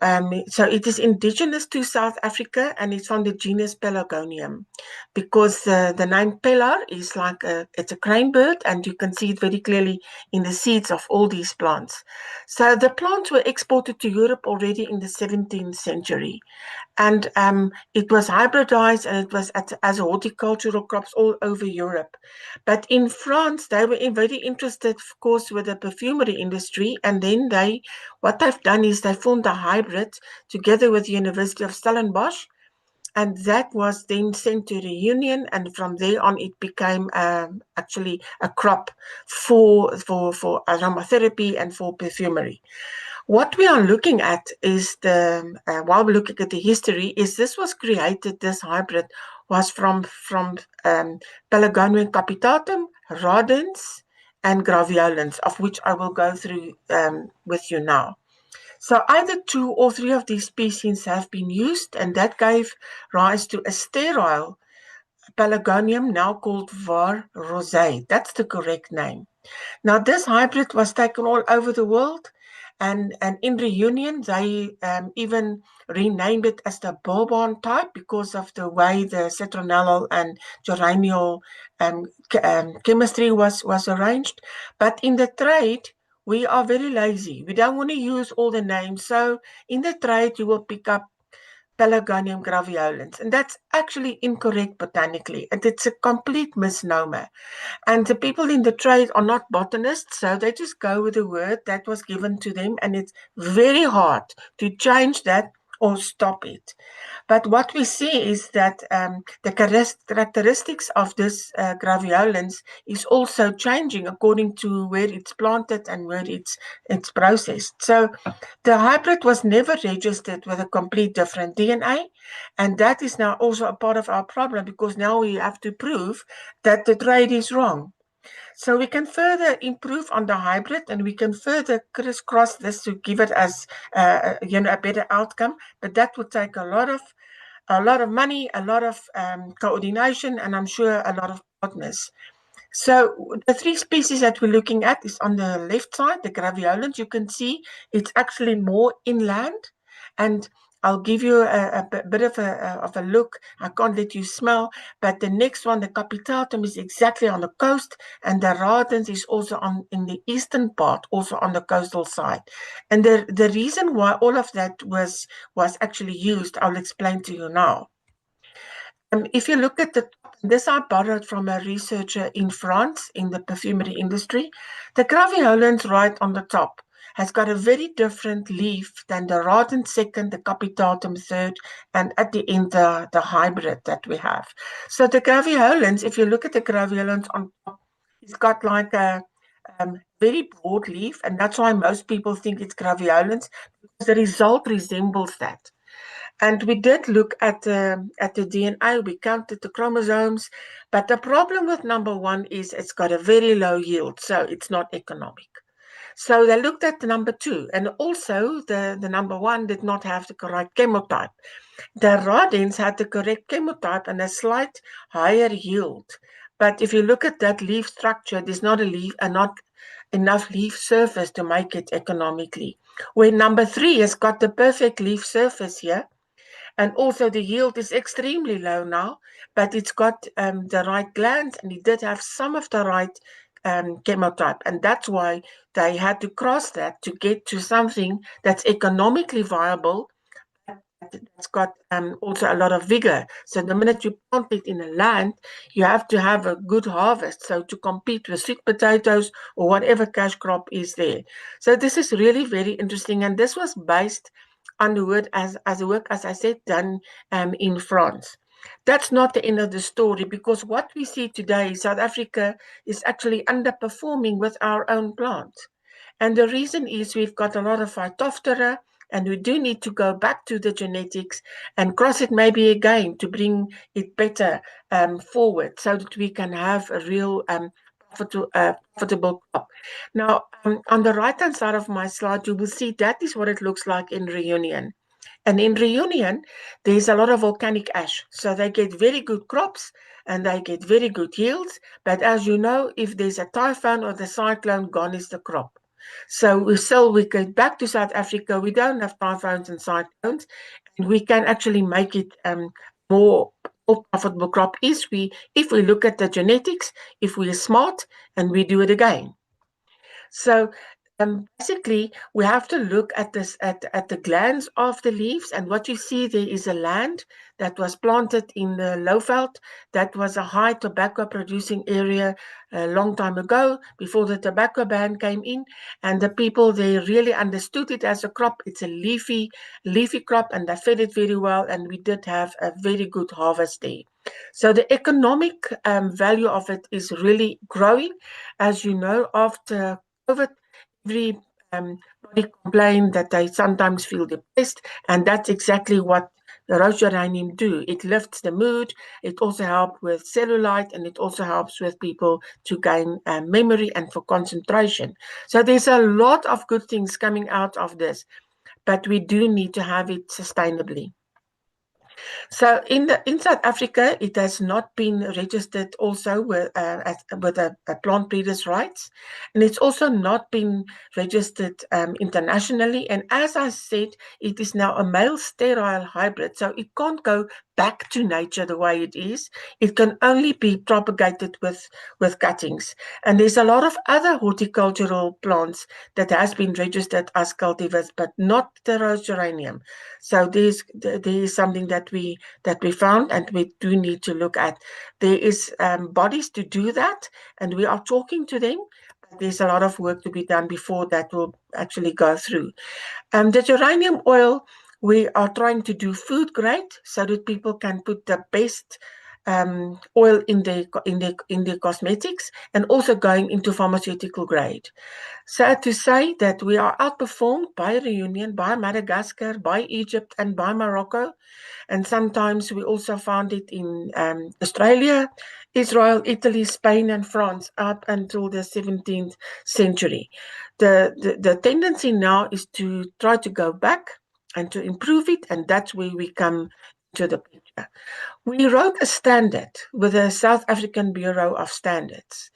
So it is indigenous to South Africa, and it's from the genus Pelargonium, because the name Pelar is like it's a crane bird, and you can see it very clearly in the seeds of all these plants. So the plants were exported to Europe already in the 17th century. And it was hybridized, and it was as horticultural crops all over Europe. But in France, they were very interested, of course, with the perfumery industry. And then what they've done is they formed a hybrid together with the University of Stellenbosch. And that was then sent to the Union, and from there on, it became actually a crop for aromatherapy and for perfumery. What we are looking at is while we're looking at the history, is this was created, this hybrid was from Pelargonium capitatum, rodens, and graveolens, of which I will go through with you now. So either 2 or 3 of these species have been used, and that gave rise to a sterile Pelargonium, now called var rosé. That's the correct name. Now, this hybrid was taken all over the world, and in Reunion, they even renamed it as the Bourbon type because of the way the citronellal and geraniol chemistry was arranged. But in the trade, we are very lazy. We don't want to use all the names. So in the trade, you will pick up Pelargonium graveolens, and that's actually incorrect botanically, and it's a complete misnomer. And the people in the trade are not botanists, so they just go with the word that was given to them, and it's very hard to change that or stop it. But what we see is that the characteristics of this graveolens is also changing according to where it's planted and where it's processed. So the hybrid was never registered with a complete different DNA, and that is now also a part of our problem, because now we have to prove that the trade is wrong. So we can further improve on the hybrid, and we can further crisscross this to give it as a better outcome. But that would take a lot of money, a lot of coordination, and I'm sure a lot of partners. So the 3 species that we're looking at is on the left side, the graveolens. You can see it's actually more inland, and I'll give you a bit of a look. I can't let you smell, but the next one, the capitatum, is exactly on the coast, and the rodens is also in the eastern part, also on the coastal side. And the reason why all of that was actually used, I'll explain to you now. If you look at this I borrowed from a researcher in France in the perfumery industry. The graveolens right on the top has got a very different leaf than the rodent second, the capitatum third, and at the end the hybrid that we have. So the graveolens, if you look at the graveolens on top, it's got like a very broad leaf, and that's why most people think it's graveolens, because the result resembles that. And we did look at the DNA, we counted the chromosomes, but the problem with number 1 is it's got a very low yield, so it's not economic. So they looked at the number 2, and also the number 1 did not have the correct chemotype. The rodens had the correct chemotype and a slight higher yield. But if you look at that leaf structure, there's not enough leaf surface to make it economically. Where number 3 has got the perfect leaf surface here, And also the yield is extremely low now, but it's got the right glands, and it did have some of the right chemotype. And that's why they had to cross that to get to something that's economically viable. It's got also a lot of vigor. So the minute you plant it in a land, you have to have a good harvest. So to compete with sweet potatoes or whatever cash crop is there. So this is really very interesting. And this was based on the work, as I said, done in France. That's not the end of the story, because what we see today, South Africa is actually underperforming with our own plants. And the reason is we've got a lot of Phytophthora, and we do need to go back to the genetics and cross it maybe again to bring it better forward, so that we can have a real profitable crop. Now, on the right-hand side of my slide, you will see that is what it looks like in Reunion. And in Reunion, there's a lot of volcanic ash. So they get very good crops and they get very good yields. But as you know, if there's a typhoon or the cyclone, gone is the crop. So we get back to South Africa. We don't have typhoons and cyclones, and we can actually make it more profitable crop if we look at the genetics, if we are smart and we do it again. So basically, we have to look at this at the glands of the leaves, and what you see there is a land that was planted in the Lowveld. That was a high tobacco producing area a long time ago, before the tobacco ban came in, and the people, they really understood it as a crop. It's a leafy crop, and they fed it very well, and we did have a very good harvest there. So the economic value of it is really growing. As you know, after COVID, everybody complained that they sometimes feel depressed, and that's exactly what the rose geranium do. It lifts the mood. It also helps with cellulite, and it also helps with people to gain memory and for concentration. So there's a lot of good things coming out of this, but we do need to have it sustainably. So in South Africa, it has not been registered also with a plant breeders' rights, and it's also not been registered internationally. And as I said, it is now a male sterile hybrid, so it can't go back to nature the way it is. It can only be propagated with cuttings. And there's a lot of other horticultural plants that has been registered as cultivars, but not the rose geranium. So there is something that we found, and we do need to look at. There is bodies to do that, and we are talking to them. But there's a lot of work to be done before that will actually go through. The geranium oil, we are trying to do food grade so that people can put the best oil in the cosmetics, and also going into pharmaceutical grade. So to say that we are outperformed by Reunion, by Madagascar, by Egypt, and by Morocco, and sometimes we also found it in Australia, Israel, Italy, Spain, and France up until the 17th century. The tendency now is to try to go back and to improve it, and that's where we come to the picture. We wrote a standard with the South African Bureau of Standards.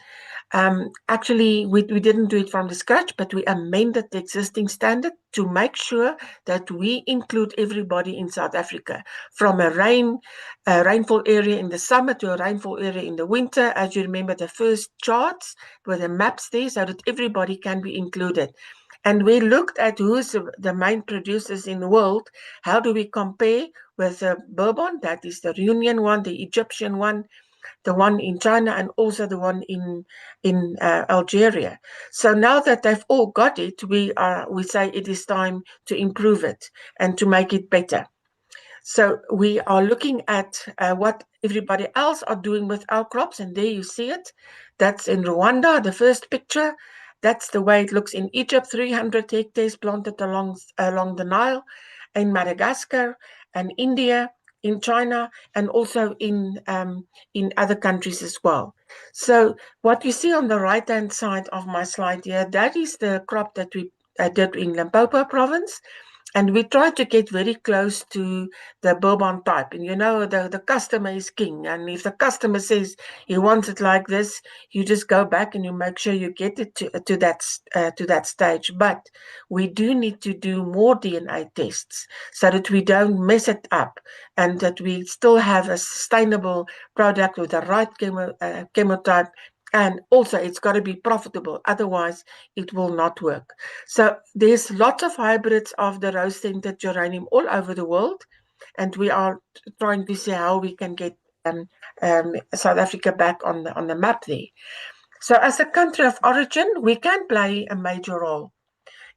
Actually, we didn't do it from the scratch, but we amended the existing standard to make sure that we include everybody in South Africa, from a rainfall area in the summer to a rainfall area in the winter. As you remember, the first charts with the maps there, so that everybody can be included. And we looked at who's the main producers in the world. How do we compare with Bourbon, that is the Reunion one, the Egyptian one, the one in China, and also the one in Algeria. So now that they've all got it, we say it is time to improve it and to make it better. So we are looking at what everybody else are doing with our crops, and there you see it. That's in Rwanda, the first picture. That's the way it looks in Egypt, 300 hectares planted along the Nile, in Madagascar, and India, in China, and also in other countries as well. So what you see on the right-hand side of my slide here, that is the crop that we did in Limpopo province. And we try to get very close to the Bourbon type. And the customer is king. And if the customer says he wants it like this, you just go back and you make sure you get it to that stage. But we do need to do more DNA tests so that we don't mess it up and that we still have a sustainable product with the right chemotype. And also, it's got to be profitable. Otherwise, it will not work. So there's lots of hybrids of the rose-tinted geranium all over the world. And we are trying to see how we can get South Africa back on the map there. So as a country of origin, we can play a major role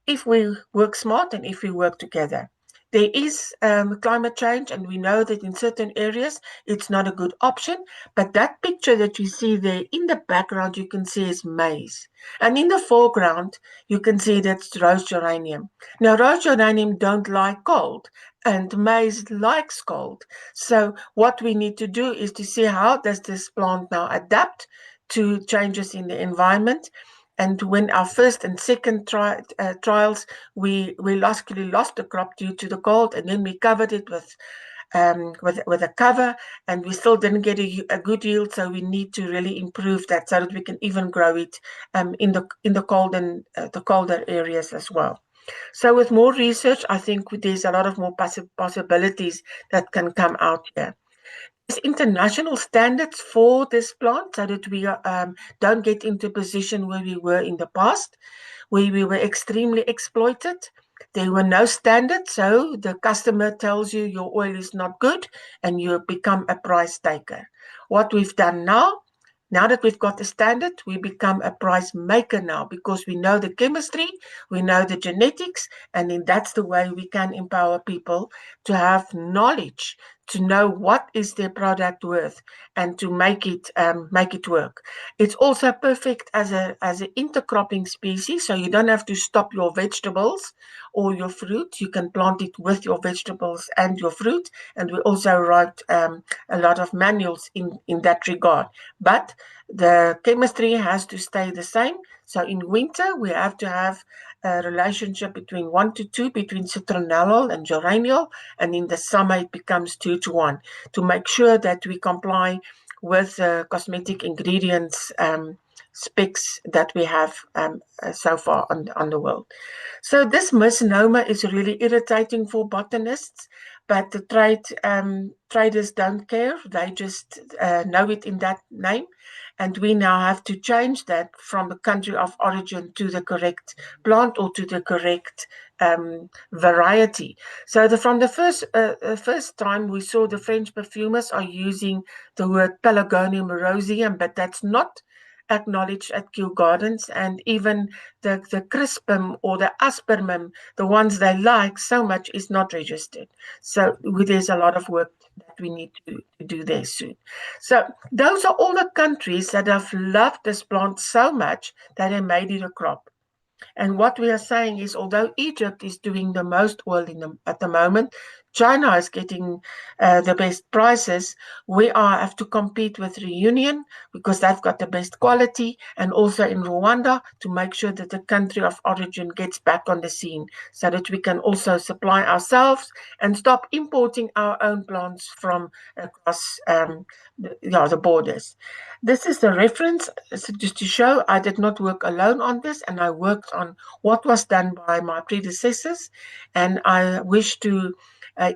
if we work smart and if we work together. There is climate change, and we know that in certain areas it's not a good option. But that picture that you see there in the background, you can see is maize. And in the foreground, you can see that's rose geranium. Now, rose geranium don't like cold, and maize likes cold. So what we need to do is to see how does this plant now adapt to changes in the environment. And when our first and second trials, we luckily lost the crop due to the cold, and then we covered it with a cover, and we still didn't get a good yield. So we need to really improve that so that we can even grow it in the cold and the colder areas as well. So with more research, I think there's a lot of more possibilities that can come out here. International standards for this plant so that we don't get into a position where we were in the past, where we were extremely exploited. There were no standards, so the customer tells you your oil is not good and you become a price taker. What we've done now that we've got the standard, we become a price maker now because we know the chemistry, we know the genetics, and then that's the way we can empower people to have knowledge, to know what is their product worth, and to make it work. It's also perfect as an intercropping species, so you don't have to stop your vegetables or your fruit. You can plant it with your vegetables and your fruit, and we also write a lot of manuals in that regard. But the chemistry has to stay the same. So in winter, we have to have a relationship between 1 to 2 between citronellal and geraniol, and in the summer it becomes 2 to 1 to make sure that we comply with cosmetic ingredients specs that we have so far on the world. So this misnomer is really irritating for botanists, but the traders don't care. They just know it in that name. And we now have to change that from the country of origin to the correct plant or to the correct variety. So from the first time we saw the French perfumers are using the word Pelargonium roseum, but that's not acknowledged at Kew Gardens, and even the crispum or the aspermum, the ones they like so much, is not registered. So there's a lot of work that we need to do there soon. So those are all the countries that have loved this plant so much that they made it a crop. And what we are saying is, although Egypt is doing the most oil at the moment, China is getting the best prices, we have to compete with Reunion because they've got the best quality, and also in Rwanda to make sure that the country of origin gets back on the scene so that we can also supply ourselves and stop importing our own plants from across the borders. This is the reference, so just to show I did not work alone on this, and I worked on what was done by my predecessors, and I wish to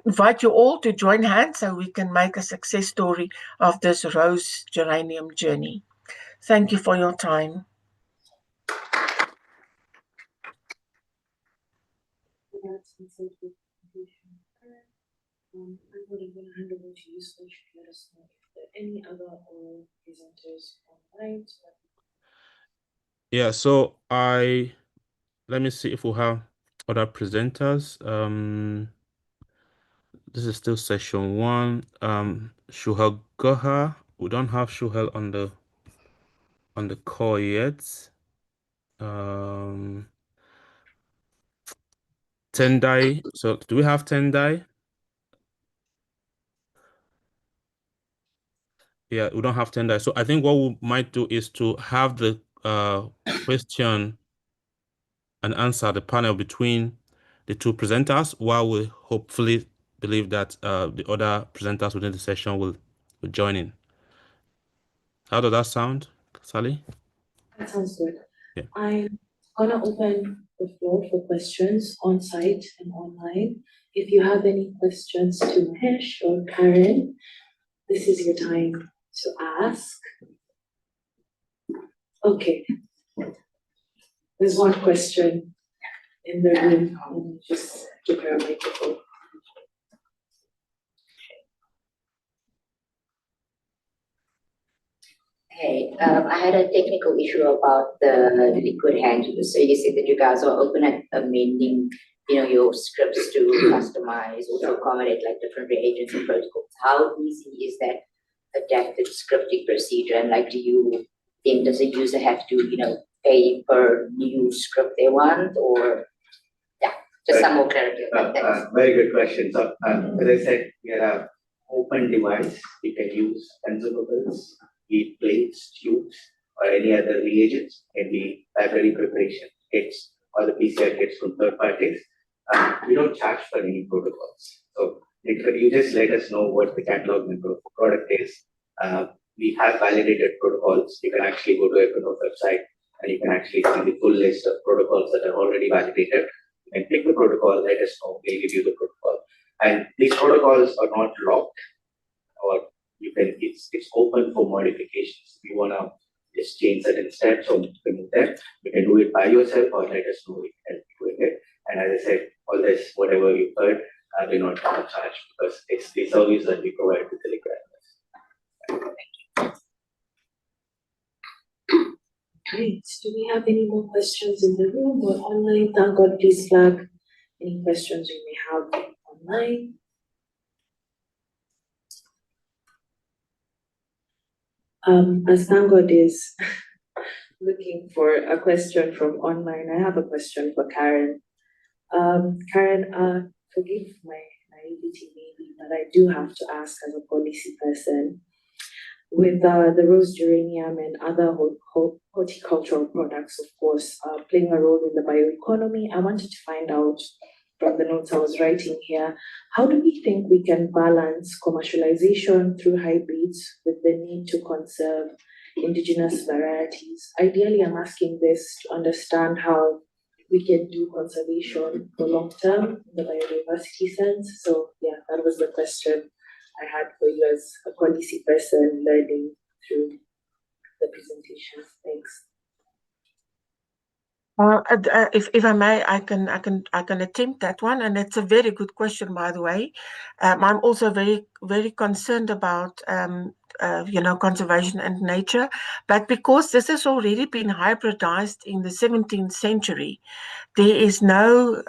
invite you all to join hands so we can make a success story of this rose geranium journey. Thank you for your time. I'm going to hand over to you, so you should let us know if there are any other oral presenters online. Yeah, so let me see if we have other presenters. This is still session 1. Shuhel Goha. We don't have Shuhel on the call yet. Tendai. So do we have Tendai? Yeah, we don't have Tendai. So I think what we might do is to have the question and answer the panel between the two presenters, while we hopefully believe that the other presenters within the session will join in. How does that sound, Sally? That sounds good. Yeah. I'm gonna open the floor for questions on site and online. If you have any questions to Mahesh or Karen, this is your time to ask. Okay. There's one question in the room. Let me just give her a microphone. Hey, I had a technical issue about the liquid hand. So you said that you guys are open at amending, your scripts to customize or to accommodate like different reagents and protocols. How easy is that adapted scripting procedure? And like, do you think, does the user have to, pay per new script they want, or just some more clarity about that? Very good question. So, as I said, we are an open device. You can use consumables, be plates, tubes, or any other reagents, can be library preparation kits or the PCR kits from third parties. We don't charge for any protocols. So you just let us know what the catalog number of the product is. We have validated protocols. You can actually go to Equinox website and you can actually see the full list of protocols that are already validated. You can pick the protocol, let us know, we'll give you the protocol. And these protocols are not locked, or it's open for modifications. If you want to just change certain steps or remove them, you can do it by yourself or let us know, we can help you with it. And as I said, all this, whatever you heard, we're not going to charge because it's the service that we provide with the liquid. Great. Do we have any more questions in the room or online? Thank God, please flag any questions you may have online. As Thank is looking for a question from online, I have a question for Karen. Karen, forgive my naivety maybe, but I do have to ask as a policy person, with the rose geranium and other horticultural products, of course, playing a role in the bioeconomy, I wanted to find out from the notes I was writing here, how do we think we can balance commercialization through hybrids with the need to conserve indigenous varieties? Ideally, I'm asking this to understand how we can do conservation for long term in the biodiversity sense. So yeah, that was the question I had for you as a policy person learning through the presentation. Thanks. If I may, I can attempt that one, and it's a very good question, by the way. I'm also very concerned about conservation and nature, but because this has already been hybridized in the 17th century, there is no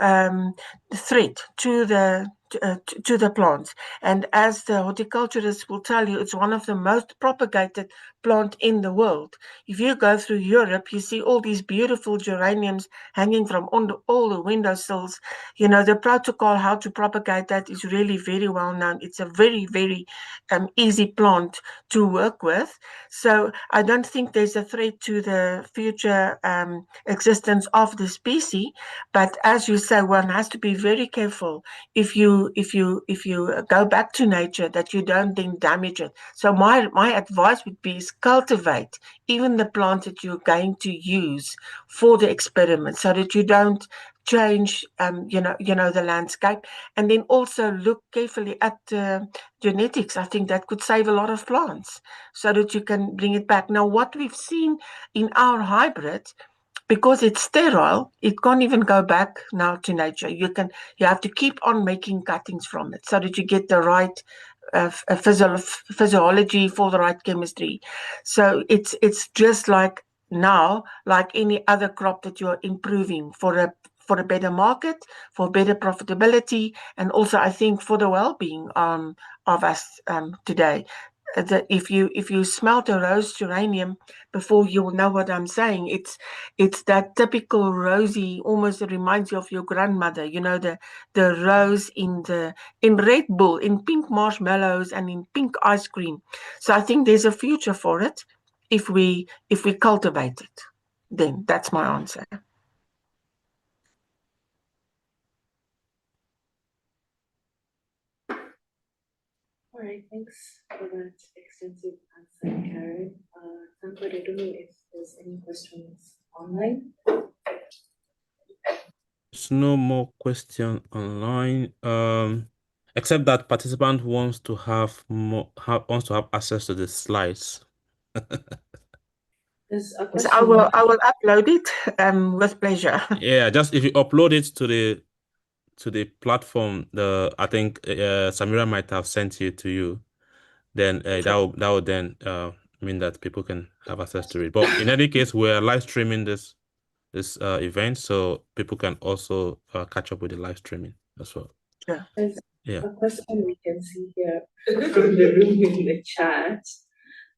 threat to the plants. And as the horticulturists will tell you, it's one of the most propagated plant in the world. If you go through Europe, you see all these beautiful geraniums hanging from all the windowsills. The protocol how to propagate that is really very well known. It's a very, very easy plant to work with. So I don't think there's a threat to the future existence of the species. But as you say, one has to be very careful if you go back to nature, that you don't then damage it. So my advice would be is cultivate even the plants that you're going to use for the experiment, so that you don't change the landscape. And then also look carefully at genetics. I think that could save a lot of plants, so that you can bring it back. Now, what we've seen in our hybrid, because it's sterile, it can't even go back now to nature. You have to keep on making cuttings from it, so that you get the right physiology for the right chemistry. So it's just like now, like any other crop that you're improving for a better market, for better profitability, and also I think for the well-being of us today. If you smelt a rose geranium before, you'll know what I'm saying. It's that typical rosy, almost reminds you of your grandmother. The rose in Red Bull, in pink marshmallows, and in pink ice cream. So I think there's a future for it if we cultivate it. Then that's my answer. All right, thanks for that extensive answer, Karen. Sanford, I don't know if there's any questions online. There's no more question online. Except that participant wants to have access to the slides. There's a Yes, question. I will upload it with pleasure. Yeah, just if you upload it to the platform, I think Samira might have sent it to you. Then that will then mean that people can have access to it. But in any case, we're live streaming this event, so people can also catch up with the live streaming as well. Yeah. There's Yeah. a question we can see here from the room in the chat,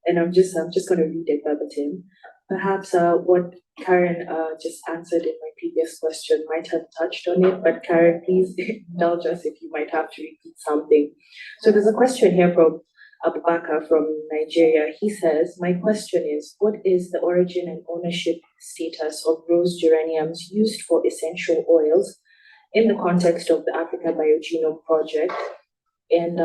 and I'm just going to read it verbatim. Perhaps what Karen just answered in my previous question might have touched on it, but Karen, please indulge us if you might have to repeat something. So there's a question here from Abubakar from Nigeria. He says, my question is, what is the origin and ownership status of rose geraniums used for essential oils in the context of the Africa BioGenome Project? And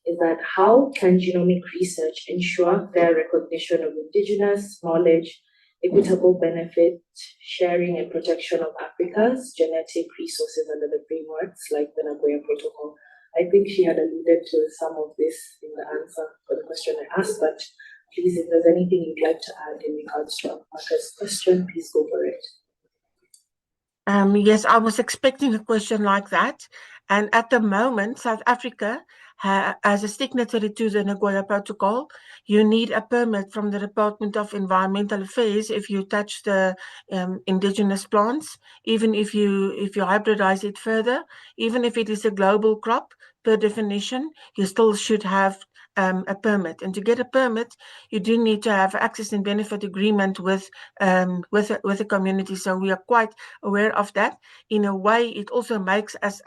is that how can genomic research ensure fair recognition of indigenous knowledge, equitable benefit sharing and protection of Africa's genetic resources under the frameworks like the Nagoya Protocol? I think she had alluded to some of this in the answer for the question I asked, but please, if there's anything you'd like to add in regards to Marcus' question, please go for it. Yes, I was expecting a question like that. And at the moment, South Africa, as a signatory to the Nagoya Protocol, you need a permit from the Department of Environmental Affairs if you touch the indigenous plants, even if you hybridize it further, even if it is a global crop, per definition, you still should have a permit. And to get a permit, you do need to have access and benefit agreement with the community. So we are quite aware of that. In a way, it also makes us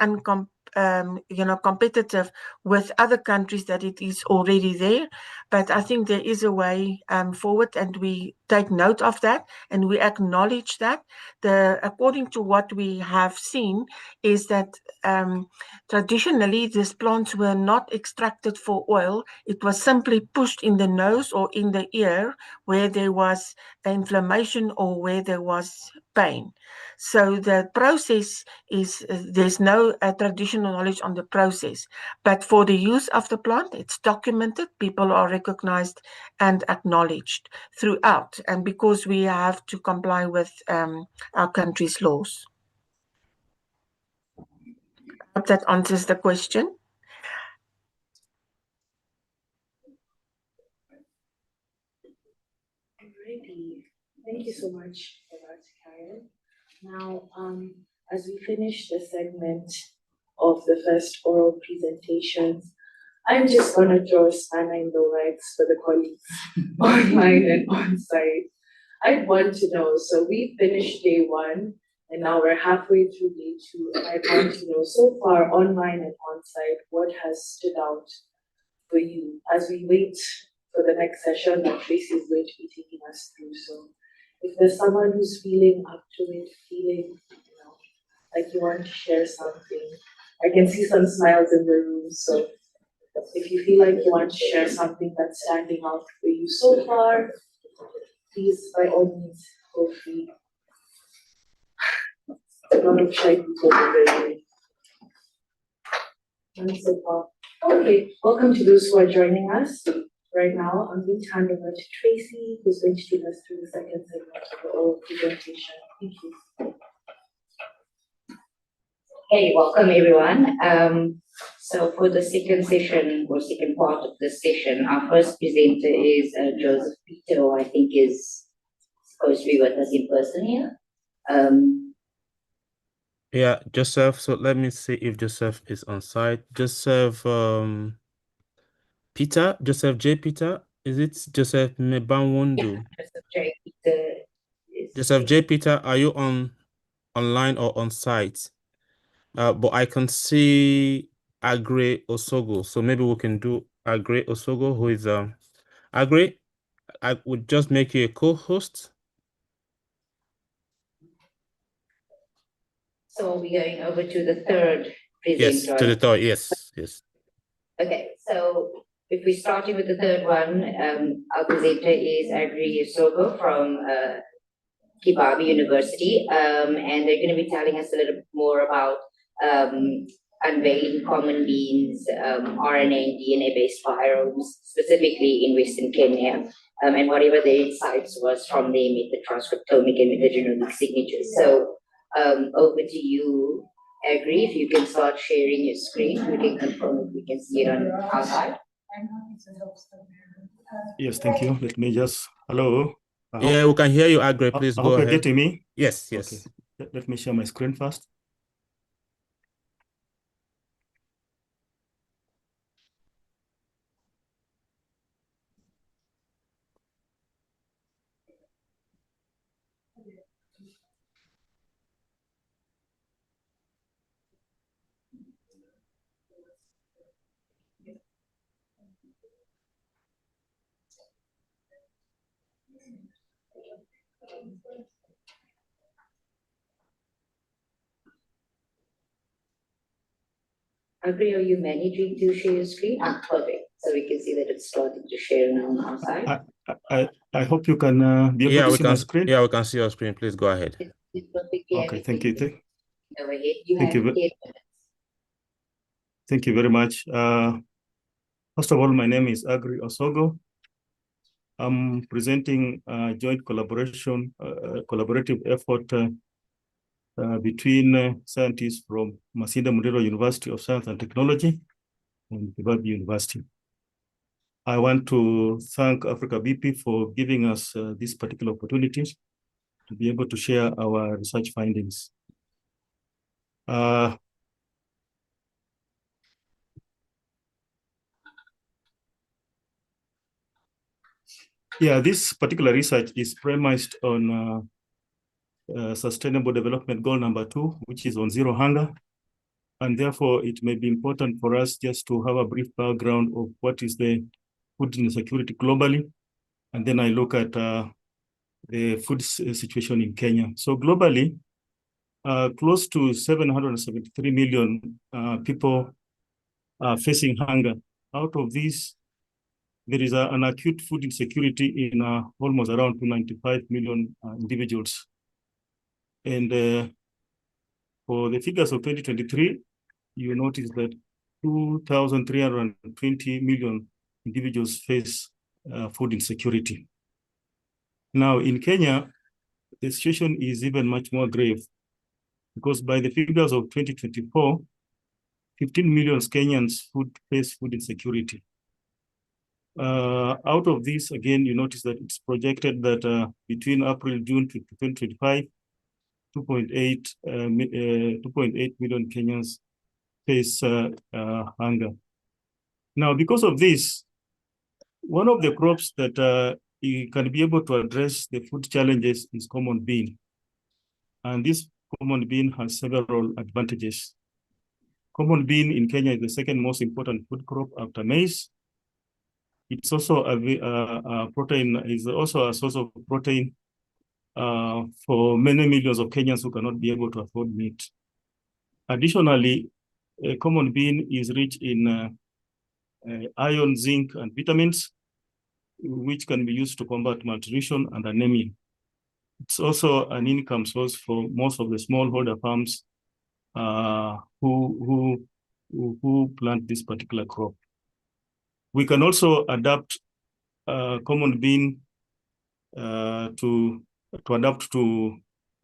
competitive with other countries that it is already there. But I think there is a way forward, and we take note of that and we acknowledge that. According to what we have seen is that traditionally these plants were not extracted for oil. It was simply pushed in the nose or in the ear where there was inflammation or where there was pain. So the process is, there's no traditional knowledge on the process, but for the use of the plant, it's documented, people are recognized and acknowledged throughout, and because we have to comply with our country's laws. I hope that answers the question. Alrighty, thank you so much for that, Karen. Now, as we finish the segment of the first oral presentations, I'm just going to throw a spanner in the works for the colleagues online and on-site. I want to know, so we finished day one, and now we're halfway through day two, and I want to know, so far, online and on-site, what has stood out for you as we wait for the next session that Tracy is going to be taking us through. So if there's someone who's feeling up to it, feeling, like you want to share something, I can see some smiles in the room. So if you feel like you want to share something that's standing out for you so far, please, by all means, feel free. A lot of shy people over there. So far. Okay, welcome to those who are joining us. Right now, I'm going to hand over to Tracy, who's going to take us through the second segment of the oral presentation. Thank you. Hey, welcome everyone. So for the second session or second part of this session, our first presenter is Joseph Peter, who I think is supposed to be with us in person here. Yeah, Joseph. So let me see if Joseph is on site. Joseph Peter, Joseph J. Peter. Is it Joseph Mebanwondu? Yeah, Joseph J. Peter. Joseph J. Peter, are you online or on site? But I can see Agre Osogo. So maybe we can do Agre Osogo, who is Agre. I would just make you a co-host. So we're going over to the third presenter. Yes, to the third. Yes, yes. Okay, so if we're starting with the third one, our presenter is Agri Sogo from Kibabi University, and they're going to be telling us a little bit more about unveiling common beans, RNA and DNA-based viromes, specifically in Western Kenya, and whatever their insights was from their metatranscriptomic and metagenomic signatures. So over to you, Agri, if you can start sharing your screen, we can confirm if we can see it on our side. Yes, thank you. Let me just, hello. Yeah, we can hear you, Agri. Please I go hope ahead. you're getting me? Yes, yes. Okay. Let me share my screen first. Agri, are you managing to share your screen? Ah, perfect. So we can see that it's starting to share now on our side. I hope you can be able to see my screen. Yeah, we can see your screen. Please go ahead. It's perfectly Okay, thank you. Go ahead. You Thank have you. 10 minutes. Thank you very much. First of all, my name is Agri Osogo. I'm presenting a joint collaboration, collaborative effort between scientists from Masinde Muliro University of Science and Technology and PacBio University. I want to thank AfricaBP for giving us this particular opportunity to be able to share our research findings. Yeah, this particular research is premised on Sustainable Development Goal number 2, which is on zero hunger. And therefore, it may be important for us just to have a brief background of what is the food insecurity globally. And then I look at the food situation in Kenya. So globally, close to 773 million people are facing hunger. Out of these, there is an acute food insecurity in almost around 295 million individuals. And for the figures of 2023, you notice that 2,320 million individuals face food insecurity. Now, in Kenya, the situation is even much more grave because by the figures of 2024, 15 million Kenyans face food insecurity. Out of this, again, you notice that it's projected that between April, June 2025, 2.8 million Kenyans face hunger. Now, because of this, one of the crops that you can be able to address the food challenges is common bean. And this common bean has several advantages. Common bean in Kenya is the second most important food crop after maize. It's also a protein, is also a source of protein for many millions of Kenyans who cannot be able to afford meat. Additionally, a common bean is rich in iron, zinc, and vitamins, which can be used to combat malnutrition and anemia. It's also an income source for most of the smallholder farms who plant this particular crop. We can also adapt common bean to adapt to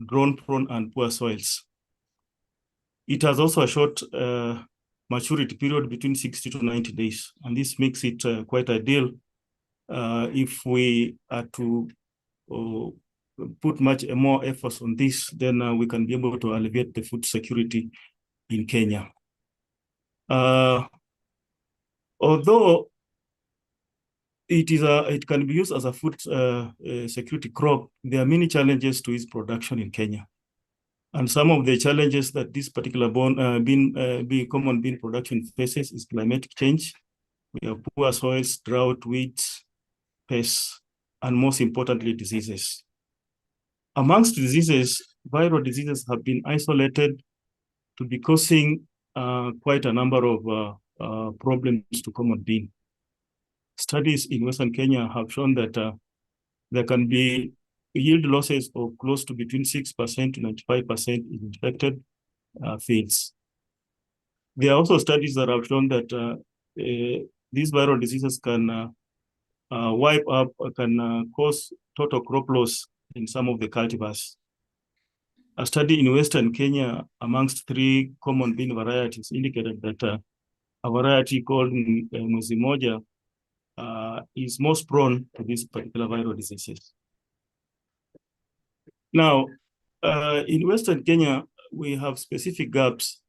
drought-prone and poor soils. It has also a short maturity period between 60 to 90 days, and this makes it quite ideal if we are to put much more efforts on this, then we can be able to alleviate the food security in Kenya. Although it can be used as a food security crop, there are many challenges to its production in Kenya. And some of the challenges that this particular common bean production faces is climatic change. We have poor soils, drought, weeds, pests, and most importantly, diseases. Amongst diseases, viral diseases have been isolated to be causing quite a number of problems to common bean. Studies in Western Kenya have shown that there can be yield losses of close to between 6% to 95% in infected fields. There are also studies that have shown that these viral diseases can cause total crop loss in some of the cultivars. A study in Western Kenya amongst 3 common bean varieties indicated that a variety called Mwezi is most prone to these particular viral diseases. Now, in Western Kenya, we have specific gaps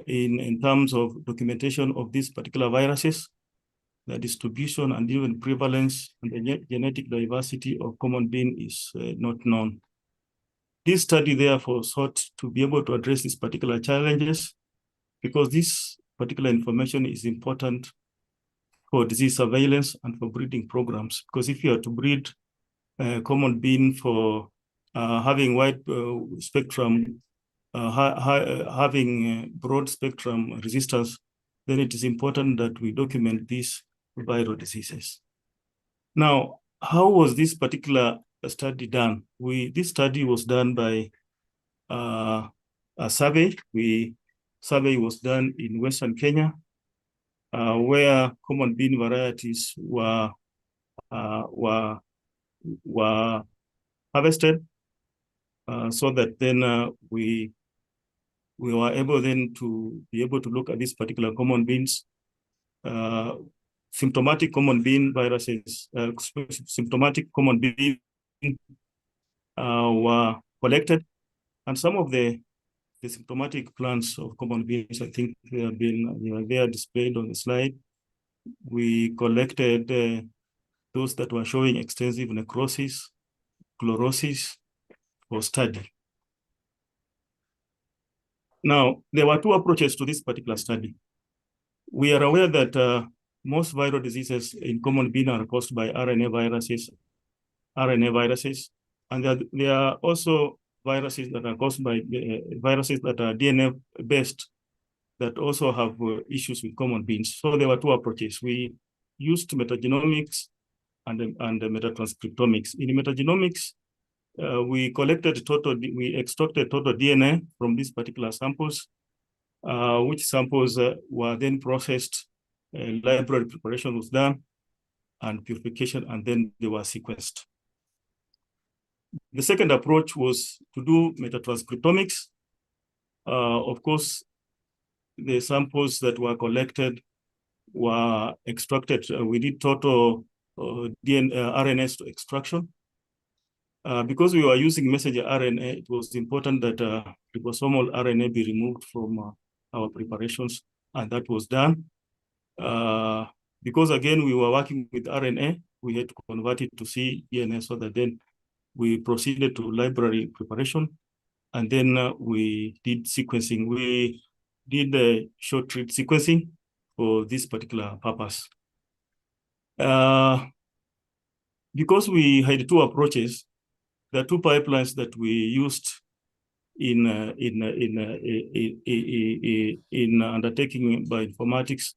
in terms of documentation of these particular viruses, the distribution and even prevalence and the genetic diversity of common bean is not known. This study therefore sought to be able to address these particular challenges because this particular information is important for disease surveillance and for breeding programs. Because if you are to breed common bean for having wide spectrum, having broad spectrum resistance, then it is important that we document these viral diseases. Now, how was this particular study done? This study was done by a survey. Survey was done in Western Kenya, where common bean varieties were harvested, so that then we were able then to be able to look at these particular common beans. Symptomatic common bean viruses, symptomatic common bean were collected, and some of the symptomatic plants of common beans, I think they are there displayed on the slide. We collected those that were showing extensive necrosis, chlorosis for study. Now, there were 2 approaches to this particular study. We are aware that most viral diseases in common bean are caused by RNA viruses, and there are also viruses that are caused by viruses that are DNA-based that also have issues with common beans. So there were 2 approaches. We used metagenomics and metatranscriptomics. In metagenomics, we extracted total DNA from these particular samples, which samples were then processed, library preparation was done, and purification, and then they were sequenced. The second approach was to do metatranscriptomics. Of course, the samples that were collected were extracted. We did total RNA extraction. Because we were using messenger RNA, it was important that ribosomal RNA be removed from our preparations, and that was done. Because again, we were working with RNA, we had to convert it to cDNA, so that then we proceeded to library preparation, and then we did sequencing. We did the short read sequencing for this particular purpose. Because we had 2 approaches, the 2 pipelines that we used in undertaking bioinformatics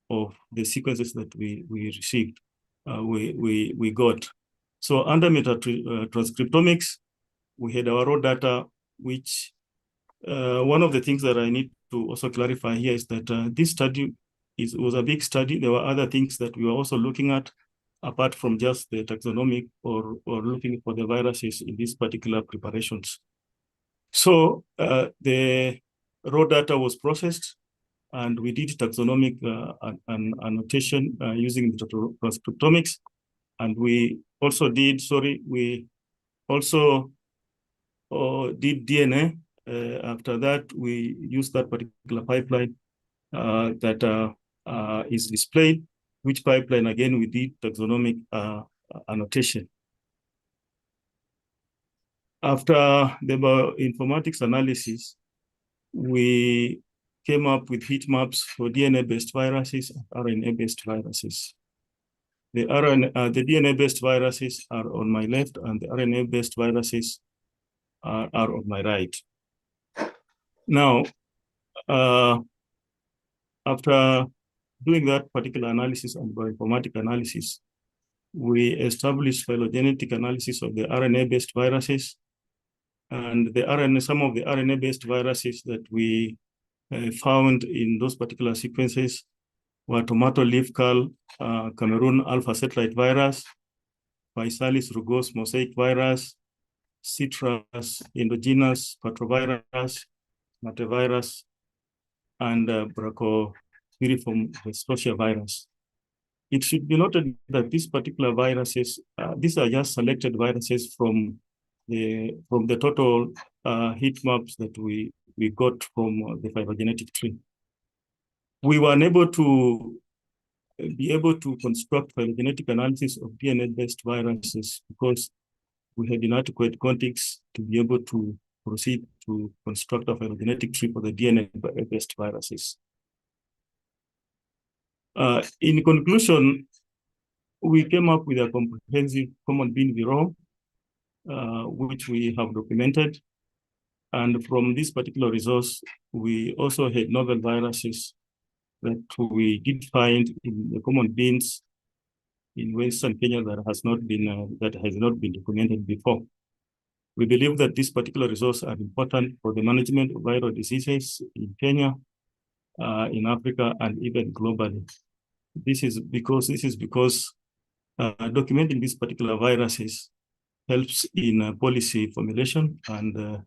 of the sequences that we received, we got. So under metatranscriptomics, we had our raw data, which one of the things that I need to also clarify here is that this study was a big study. There were other things that we were also looking at, apart from just the taxonomic or looking for the viruses in these particular preparations. So the raw data was processed, and we did taxonomic annotation using transcriptomics. And we also did, we also did DNA. After that, we used that particular pipeline that is displayed, which pipeline, again, we did taxonomic annotation. After the bioinformatics analysis, we came up with heat maps for DNA-based viruses and RNA-based viruses. The DNA-based viruses are on my left, and the RNA-based viruses are on my right. Now, After doing that particular analysis and bioinformatic analysis, we established phylogenetic analysis of the RNA-based viruses. And some of the RNA-based viruses that we found in those particular sequences were tomato leaf curl, Cameroon alpha satellite virus, Physalis rugose mosaic virus, citrus endogenous patrovirus, matavirus, and Brachyperiform Vestosia virus. It should be noted that these particular viruses, these are just selected viruses from the total heat maps that we got from the phylogenetic tree. We were unable to be able to construct phylogenetic analysis of DNA-based viruses because we had inadequate context to be able to proceed to construct a phylogenetic tree for the DNA-based viruses. In conclusion, we came up with a comprehensive common bean bureau, which we have documented. And from this particular resource, we also had novel viruses that we did find in the common beans in Western Kenya that has not been documented before. We believe that this particular resource are important for the management of viral diseases in Kenya, in Africa, and even globally. This is because documenting these particular viruses helps in policy formulation and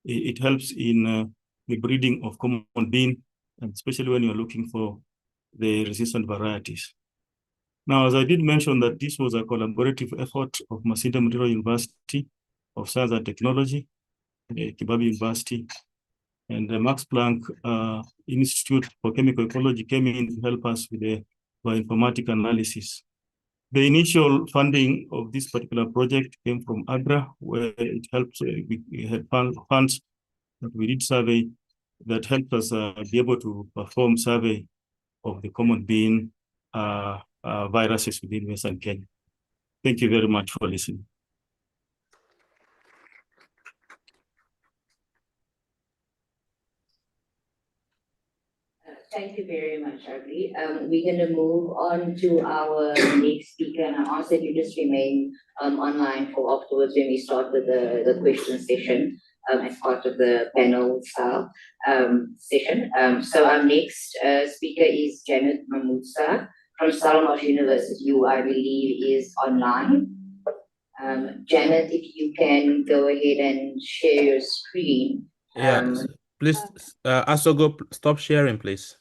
it helps in the breeding of common bean, and especially when you're looking for the resistant varieties. Now, as I did mention that this was a collaborative effort of Masinde Muliro University of Science and Technology, Kibabi University, and the Max Planck Institute for Chemical Ecology came in to help us with the bioinformatic analysis. The initial funding of this particular project came from AGRA, where it helped, we had funds that we did survey that helped us be able to perform survey of the common bean viruses within Western Kenya. Thank you very much for listening. Thank you very much, Agri. We're going to move on to our next speaker, and I ask that you just remain online for afterwards when we start with the question session as part of the panel style session. So our next speaker is Janet Mamutsa from Stellenbosch University, who I believe is online. Janet, if you can go ahead and share your screen. Yes, please, Asogo, stop sharing, please.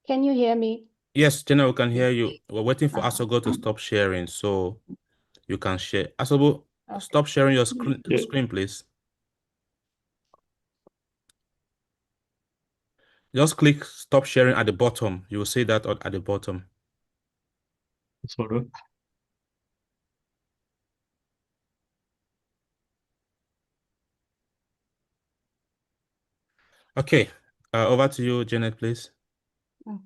Can you hear me? Yes, Jenna, we can hear you. We're waiting for Asogo to stop sharing so you can share. Asogo, stop sharing your screen, please. Just click stop sharing at the bottom. You will see that at the bottom. Sorry. Okay, over to you, Janet, please. Okay.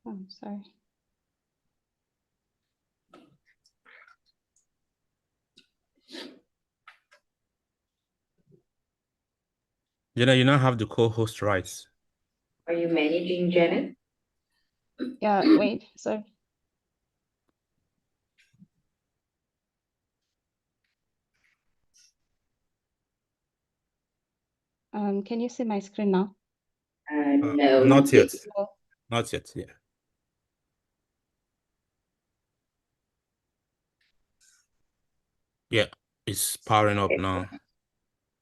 I'm sorry. Jenna, you now have the co-host rights. Are you managing, Janet? Yeah, wait, sorry. Can you see my screen now? No. Not yet. Not yet, yeah. Yeah, it's powering up now.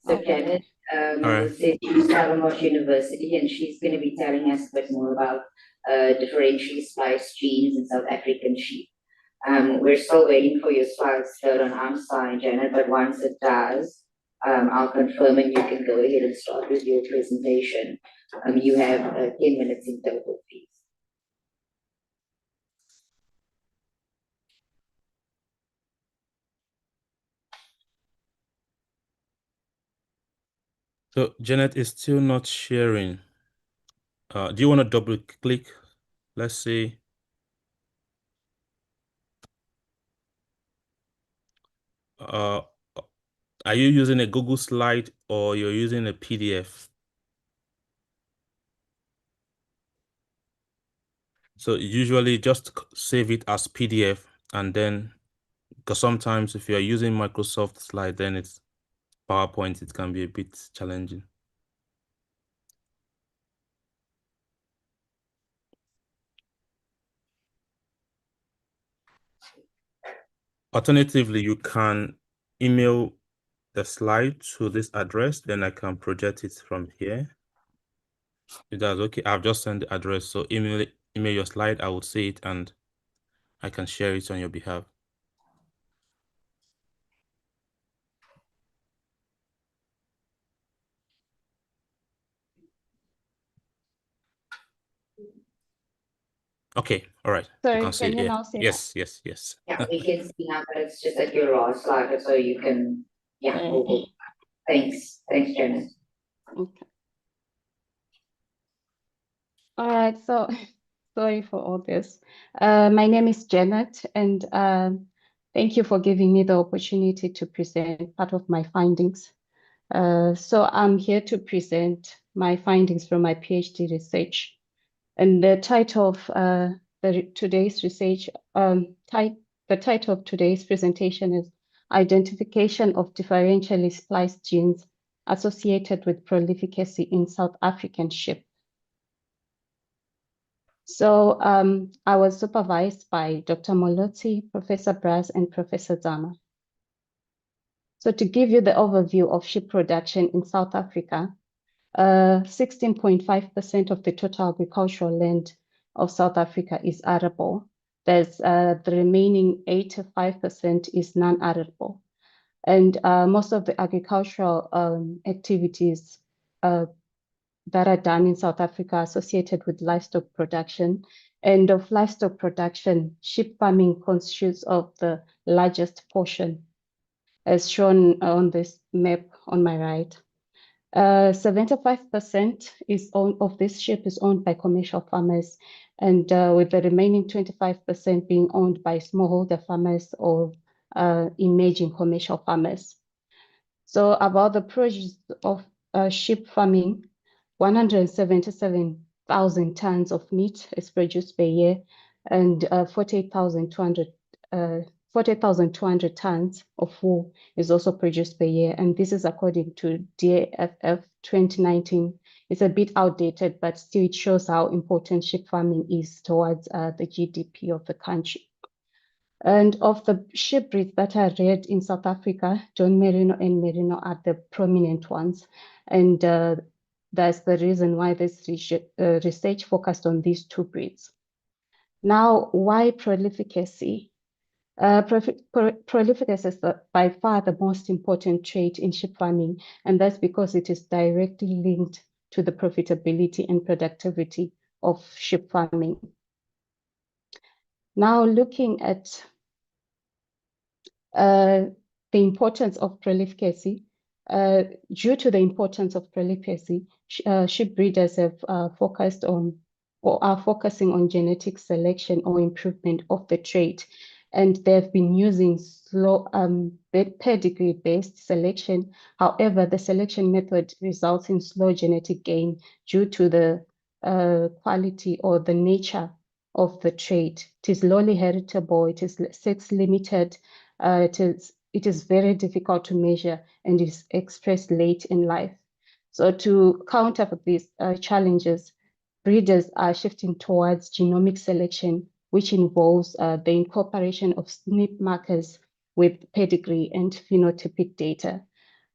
So Janet says she's Stellenbosch University, and she's going to be telling us a bit more about differentially spliced genes in South African sheep. We're still waiting for your slides to load on our side, Janet, but once it does, I'll confirm and you can go ahead and start with your presentation. You have 10 minutes in total, please. So Janet is still not sharing. Do you want to double click? Let's see. Are you using a Google slide or you're using a PDF? So usually just save it as PDF, and then, because sometimes if you're using Microsoft slide, then it's PowerPoint, it can be a bit challenging. Alternatively, you can email the slide to this address, then I can project it from here. If that's okay, I've just sent the address, so email your slide, I will see it and I can share it on your behalf. Okay, all right. Sorry, You can see can you it. now see that? Yes, yes, yes. Yeah, we can see now, but it's just that you're raw slide, so you can, yeah. Okay. Thanks, Janet. Okay. All right, so sorry for all this. My name is Janet, and thank you for giving me the opportunity to present part of my findings. So I'm here to present my findings from my PhD research. And the title of today's research, the title of today's presentation is Identification of Differentially Spliced Genes Associated with Prolificacy in South African Sheep. So I was supervised by Dr. Moloti, Professor Braz, and Professor Zama. So to give you the overview of sheep production in South Africa, 16.5% of the total agricultural land of South Africa is arable. There's the remaining 85% is non-arable. And most of the agricultural activities that are done in South Africa associated with livestock production. And of livestock production, sheep farming constitutes of the largest portion, as shown on this map on my right. 75% of this sheep is owned by commercial farmers, and with the remaining 25% being owned by smallholder farmers or emerging commercial farmers. So about the produce of sheep farming, 177,000 tons of meat is produced per year, and 40,200 tons of wool is also produced per year. And this is according to DAFF 2019. It's a bit outdated, but still it shows how important sheep farming is towards the GDP of the country. And of the sheep breeds that are reared in South Africa, John Merino and Merino are the prominent ones. And that's the reason why this research focused on these two breeds. Now, why prolificacy? Prolificacy is by far the most important trait in sheep farming, and that's because it is directly linked to the profitability and productivity of sheep farming. Now, looking at the importance of prolificacy, due to the importance of prolificacy, sheep breeders have focused on or are focusing on genetic selection or improvement of the trait. And they've been using slow pedigree-based selection. However, the selection method results in slow genetic gain due to the quality or the nature of the trait. It is lowly heritable, it is sex limited, it is very difficult to measure and is expressed late in life. So to counter these challenges, breeders are shifting towards genomic selection, which involves the incorporation of SNP markers with pedigree and phenotypic data.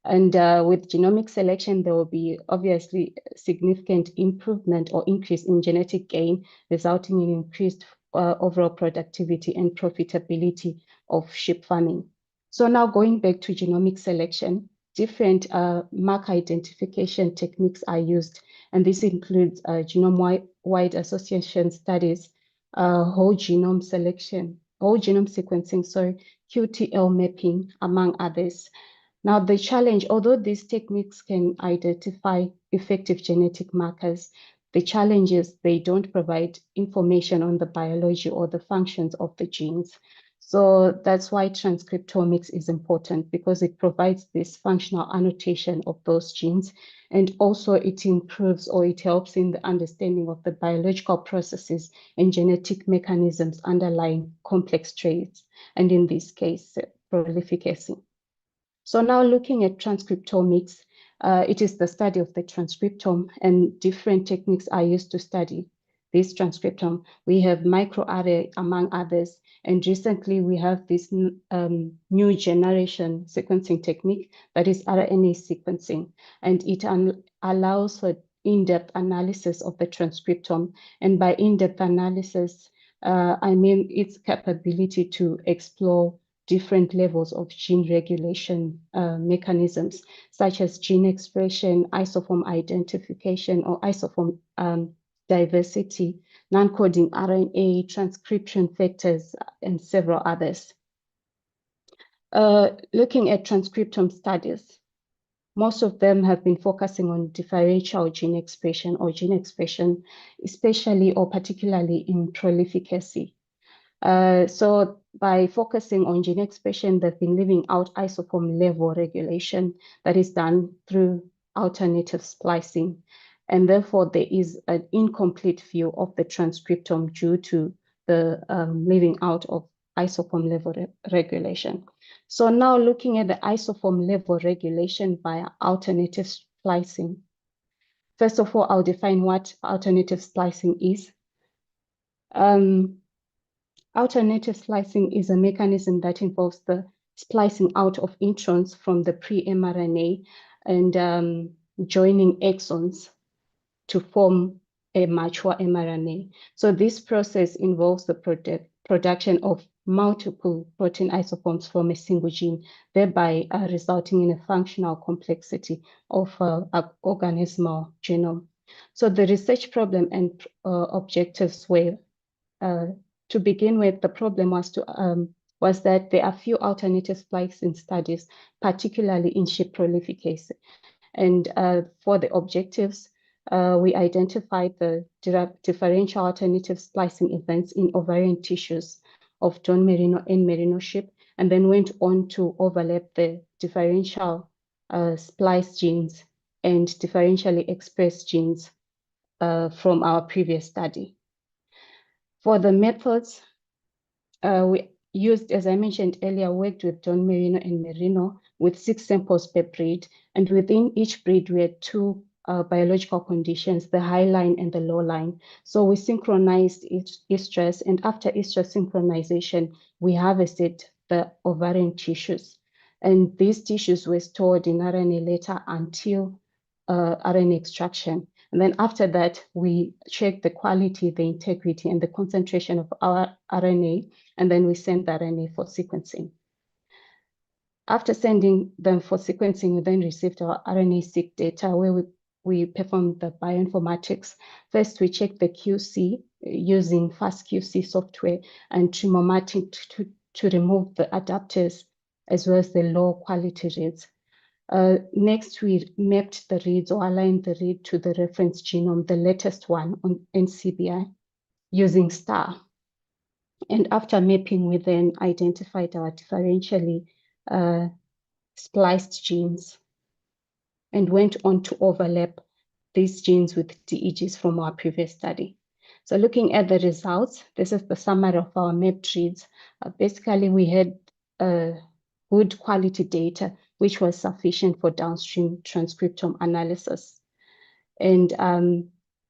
And with genomic selection, there will be obviously significant improvement or increase in genetic gain, resulting in increased overall productivity and profitability of sheep farming. So now going back to genomic selection, different marker identification techniques are used, and this includes genome-wide association studies, whole genome sequencing, QTL mapping, among others. Now, the challenge, although these techniques can identify effective genetic markers, the challenge is they don't provide information on the biology or the functions of the genes. So that's why transcriptomics is important, because it provides this functional annotation of those genes, and also it improves or it helps in the understanding of the biological processes and genetic mechanisms underlying complex traits, and in this case, prolificacy. So now looking at transcriptomics, it is the study of the transcriptome, and different techniques are used to study this transcriptome. We have microarray among others, and recently we have this new generation sequencing technique that is RNA sequencing, and it allows for in-depth analysis of the transcriptome. And by in-depth analysis, I mean its capability to explore different levels of gene regulation mechanisms, such as gene expression, isoform identification, or isoform diversity, non-coding RNA, transcription factors, and several others. Looking at transcriptome studies, most of them have been focusing on differential gene expression or gene expression, especially or particularly in prolificacy. So by focusing on gene expression, they've been leaving out isoform level regulation that is done through alternative splicing. And therefore, there is an incomplete view of the transcriptome due to the leaving out of isoform level regulation. So now looking at the isoform level regulation via alternative splicing. First of all, I'll define what alternative splicing is. Alternative splicing is a mechanism that involves the splicing out of introns from the pre-mRNA and joining exons to form a mature mRNA. So this process involves the production of multiple protein isoforms from a single gene, thereby resulting in a functional complexity of an organismal genome. So the research problem and objectives were to begin with, the problem was that there are few alternative splicing studies, particularly in sheep prolificase. And for the objectives, we identified the differential alternative splicing events in ovarian tissues of Don Merino and Merino sheep, and then went on to overlap the differential splice genes and differentially expressed genes from our previous study. For the methods, we used, as I mentioned earlier, worked with Don Merino and Merino with 6 samples per breed. And within each breed, we had 2 biological conditions, the high line and the low line. So we synchronized estrus, and after estrus synchronization, we harvested the ovarian tissues. And these tissues were stored in RNA later until RNA extraction. And then after that, we check the quality, the integrity, and the concentration of our RNA, and then we send the RNA for sequencing. After sending them for sequencing, we then received our RNA-seq data where we performed the bioinformatics. First, we checked the QC using FastQC software and Trimomatic to remove the adapters as well as the low quality reads. Next, we mapped the reads or aligned the read to the reference genome, the latest one on NCBI, using STAR. And after mapping, we then identified our differentially spliced genes and went on to overlap these genes with DEGs from our previous study. So looking at the results, this is the summary of our mapped reads. Basically, we had good quality data, which was sufficient for downstream transcriptome analysis. And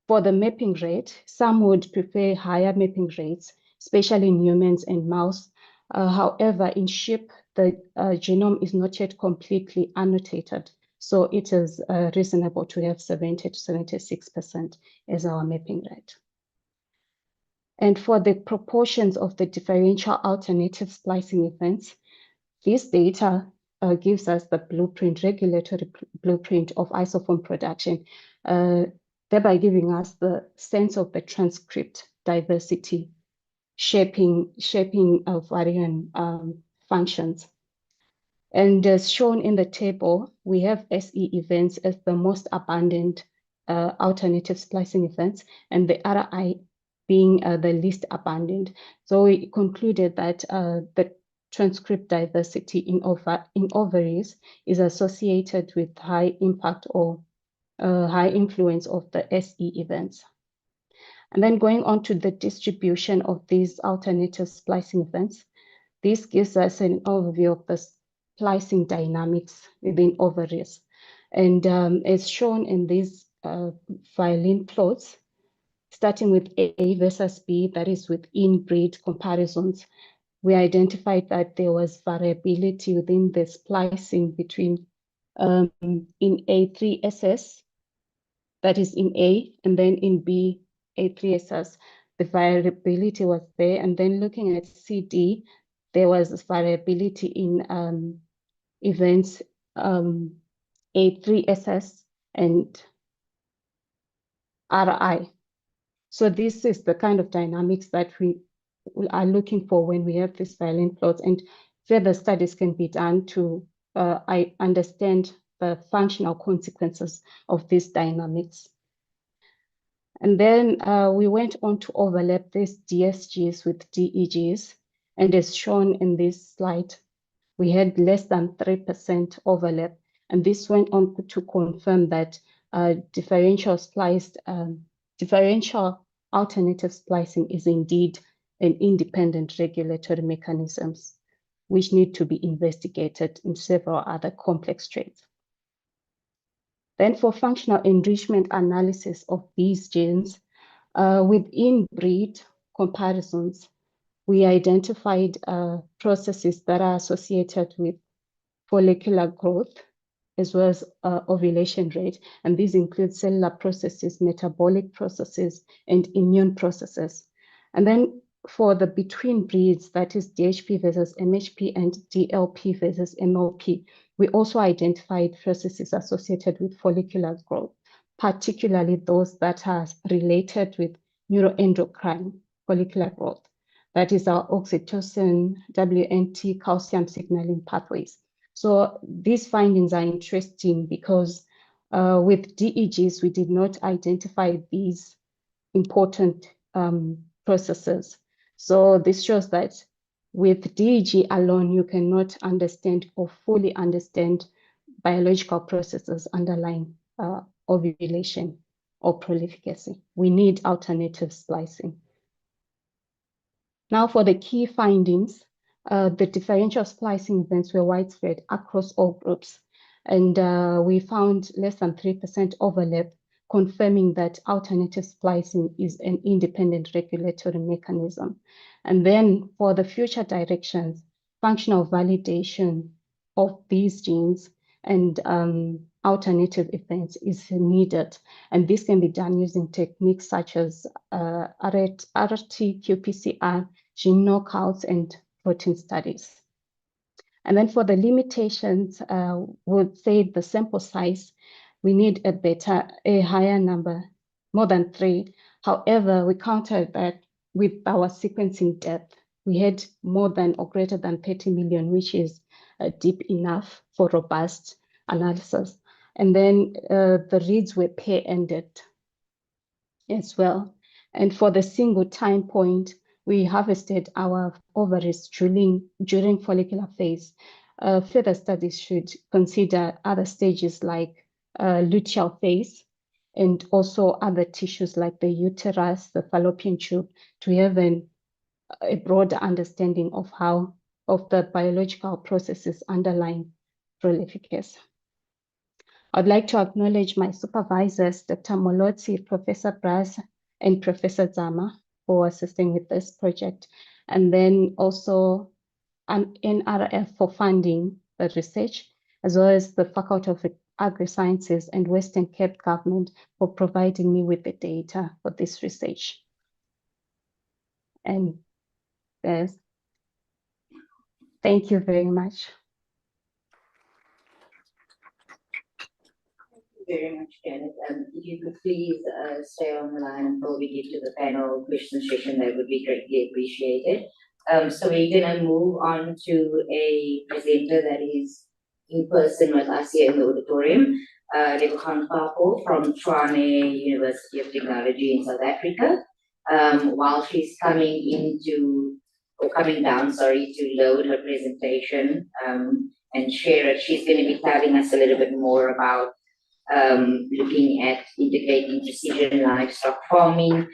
for the mapping rate, some would prefer higher mapping rates, especially in humans and mouse. However, in sheep, the genome is not yet completely annotated. So it is reasonable to have 70 to 76% as our mapping rate. And for the proportions of the differential alternative splicing events, this data gives us the blueprint, regulatory blueprint of isoform production, thereby giving us the sense of the transcript diversity, shaping ovarian functions. And as shown in the table, we have SE events as the most abundant alternative splicing events, and the RI being the least abundant. So we concluded that the transcript diversity in ovaries is associated with high impact or high influence of the SE events. And then going on to the distribution of these alternative splicing events, this gives us an overview of the splicing dynamics within ovaries. And as shown in these violin plots, starting with A versus B, that is with in-breed comparisons, we identified that there was variability within the splicing between in A3SS, that is in A, and then in B, A3SS, the variability was there. And then looking at CD, there was variability in events A3SS and RI. So this is the kind of dynamics that we are looking for when we have these violin plots, and further studies can be done to understand the functional consequences of these dynamics. And then we went on to overlap these DSGs with DEGs, and as shown in this slide, we had less than 3% overlap, and this went on to confirm that differential alternative splicing is indeed an independent regulatory mechanisms which need to be investigated in several other complex traits. Then for functional enrichment analysis of these genes, within breed comparisons, we identified processes that are associated with follicular growth as well as ovulation rate. And these include cellular processes, metabolic processes, and immune processes. And then for the between breeds, that is DHP versus MHP and DLP versus MLP, we also identified processes associated with follicular growth, particularly those that are related with neuroendocrine follicular growth. That is our oxytocin, WNT, calcium signaling pathways. So these findings are interesting because with DEGs, we did not identify these important processes. So this shows that with DEG alone, you cannot understand or fully understand biological processes underlying ovulation or prolificacy. We need alternative splicing. Now for the key findings, the differential splicing events were widespread across all groups, and we found less than 3% overlap, confirming that alternative splicing is an independent regulatory mechanism. And then for the future directions, functional validation of these genes and alternative events is needed. And this can be done using techniques such as RT-qPCR, gene knockouts, and protein studies. And then for the limitations, would say the sample size, we need a higher number, more than 3. However, we countered that with our sequencing depth. We had more than or greater than 30 million, which is deep enough for robust analysis. And then the reads were pair-ended as well. And for the single time point, we harvested our ovaries during follicular phase. Further studies should consider other stages like luteal phase and also other tissues like the uterus, the fallopian tube, to have a broader understanding of the biological processes underlying prolificacy. I'd like to acknowledge my supervisors, Dr. Molotsi, Professor Braz, and Professor Zama for assisting with this project, and then also an NRF for funding the research, as well as the Faculty of Agri-Sciences and Western Cape Government for providing me with the data for this research. And thank you very much. Very much, Janet. If you could please stay on the line until we get to the panel question session, that would be greatly appreciated. So we're gonna move on to a presenter that is in person with us here in the auditorium, Lebogang Papo from Tshwane University of Technology in South Africa. While she's coming down, to load her presentation and share it, she's going to be telling us a little bit more about looking at integrating precision livestock farming,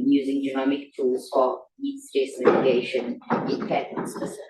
using genomic tools for heat stress mitigation in cattle specifically.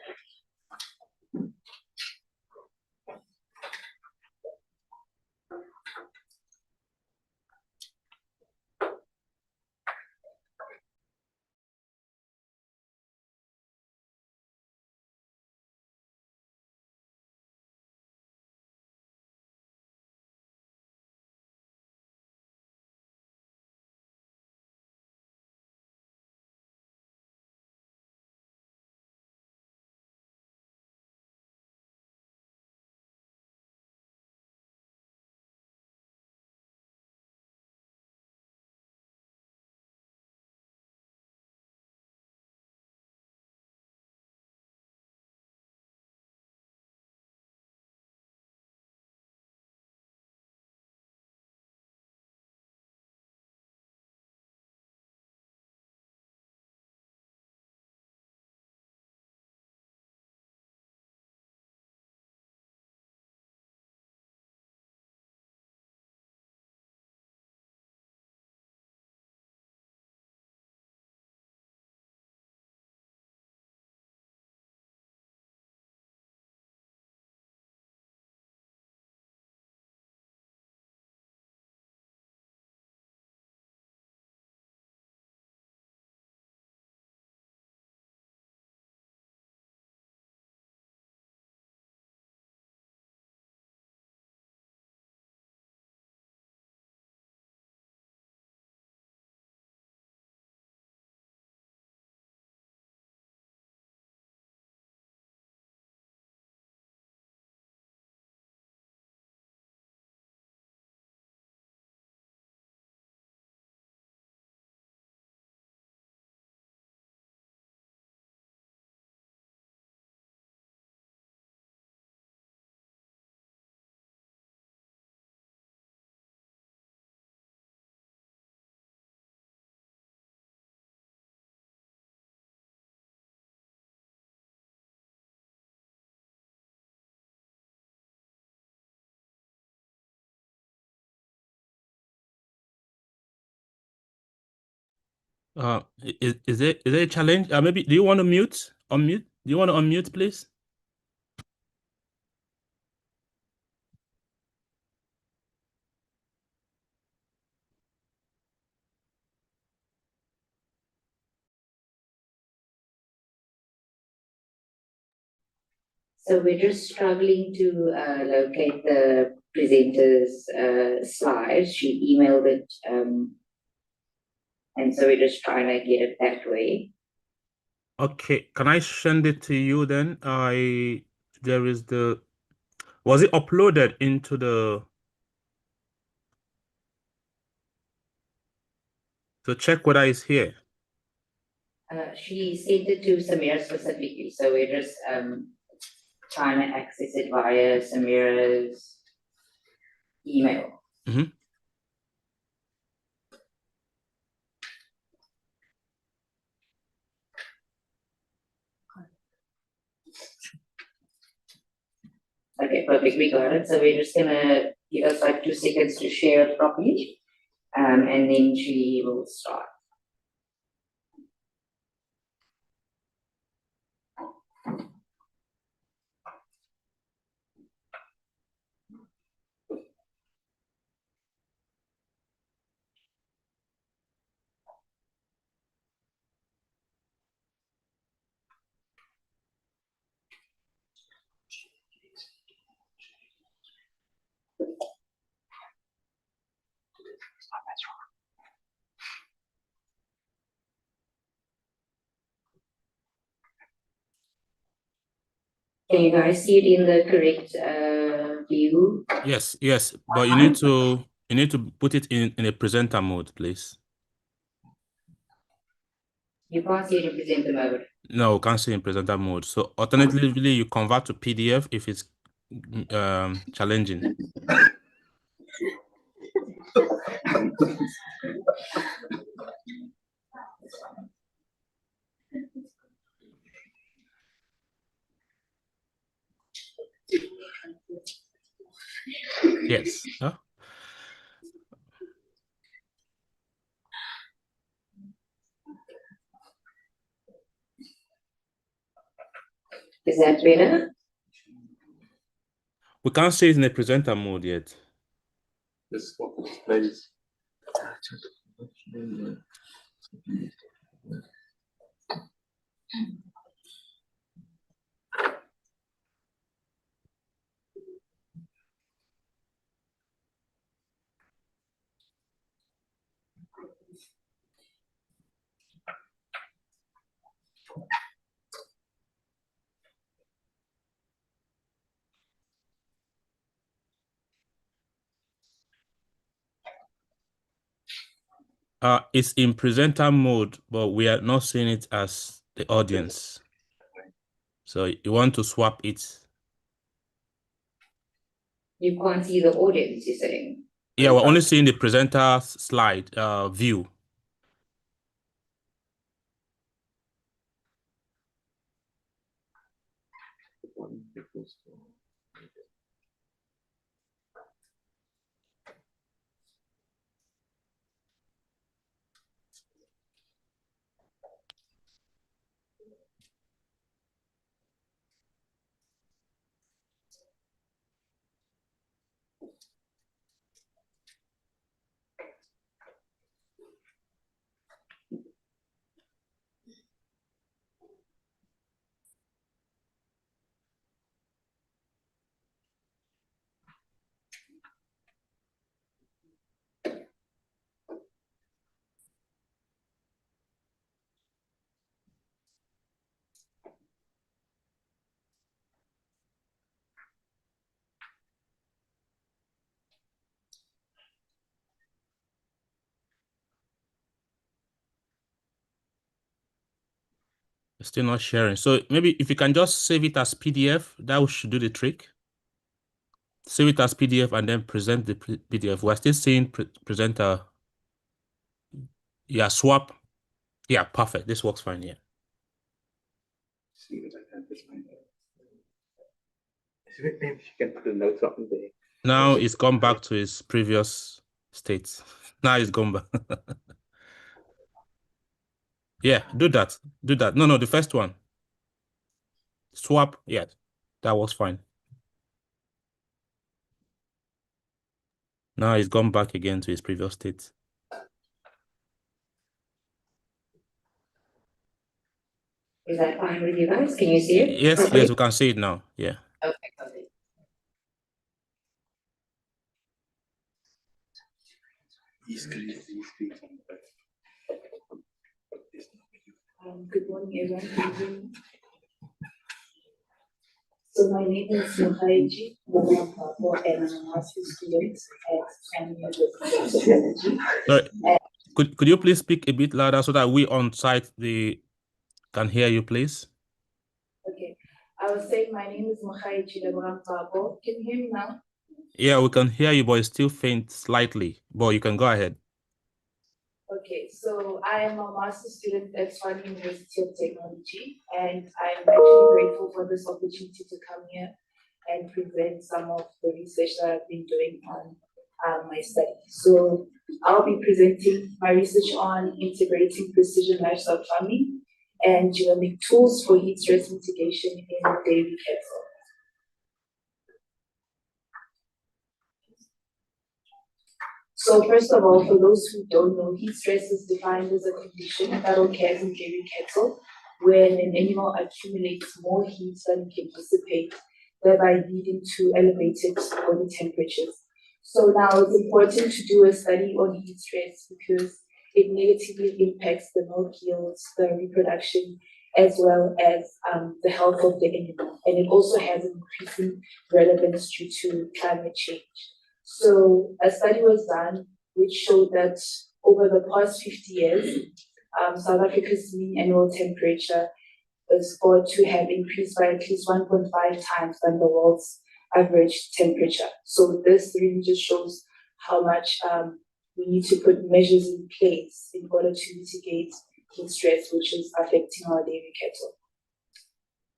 Is there a challenge? Maybe do you want to mute? Unmute? Do you want to unmute, please? So we're just struggling to locate the presenter's slides. She emailed it, and so we're just trying to get it that way. Okay, can I send it to you then? Was it uploaded into the? So check whether it's here. She sent it to Samira specifically, so we're just trying to access it via Samira's email. Mm-hmm. Okay, perfect. We got it. So we're just gonna give us like 2 seconds to share it properly, and then she will start. Can you guys see it in the correct view? Yes, but you need to put it in a presenter mode, please. You can't see it in presenter mode. No, can't see in presenter mode. So alternatively, you convert to PDF if it's challenging. Yes. Huh? Is that better? We can't see it in the presenter mode yet. This please. It's in presenter mode, but we are not seeing it as the audience. So you want to swap it. You can't see the audience, you're saying? Yeah, we're only seeing the presenter slide view. It's still not sharing. So maybe if you can just save it as PDF, that should do the trick. Save it as PDF and then present the PDF. We're still seeing presenter. Yeah, swap. Yeah, perfect. This works fine. Yeah. Maybe you can put a note up there. Now it's gone back to its previous state. Now it's gone back. Yeah, do that. Do that. No, the first one. Swap. Yeah, that was fine. Now it's gone back again to its previous state. Is that fine with you guys? Can you see it? Yes, yes, we can see it now. Yeah. Okay, got it. Good morning, everyone. So my name is Mohaiji Mohampapo, and I'm a master's student at University. Sorry, could you please speak a bit louder so that we on site can hear you, please? Okay, I was saying my name is Mohaiji Mohampapo. Can you hear me now? Yeah, we can hear you, but it's still faint slightly. But you can go ahead. Okay, so I am a master's student at Tshwane University of Technology, and I'm actually grateful for this opportunity to come here and present some of the research that I've been doing on my study. So I'll be presenting my research on integrating precision livestock farming and genomic tools for heat stress mitigation in dairy cattle. So first of all, for those who don't know, heat stress is defined as a condition that occurs in dairy cattle when an animal accumulates more heat than it can dissipate, thereby leading to elevated body temperatures. So now it's important to do a study on heat stress because it negatively impacts the milk yields, the reproduction, as well as the health of the animal. And it also has increasing relevance due to climate change. So a study was done which showed that over the past 50 years, South Africa's mean annual temperature is thought to have increased by at least 1.5 times than the world's average temperature. So this really just shows how much we need to put measures in place in order to mitigate heat stress, which is affecting our dairy cattle.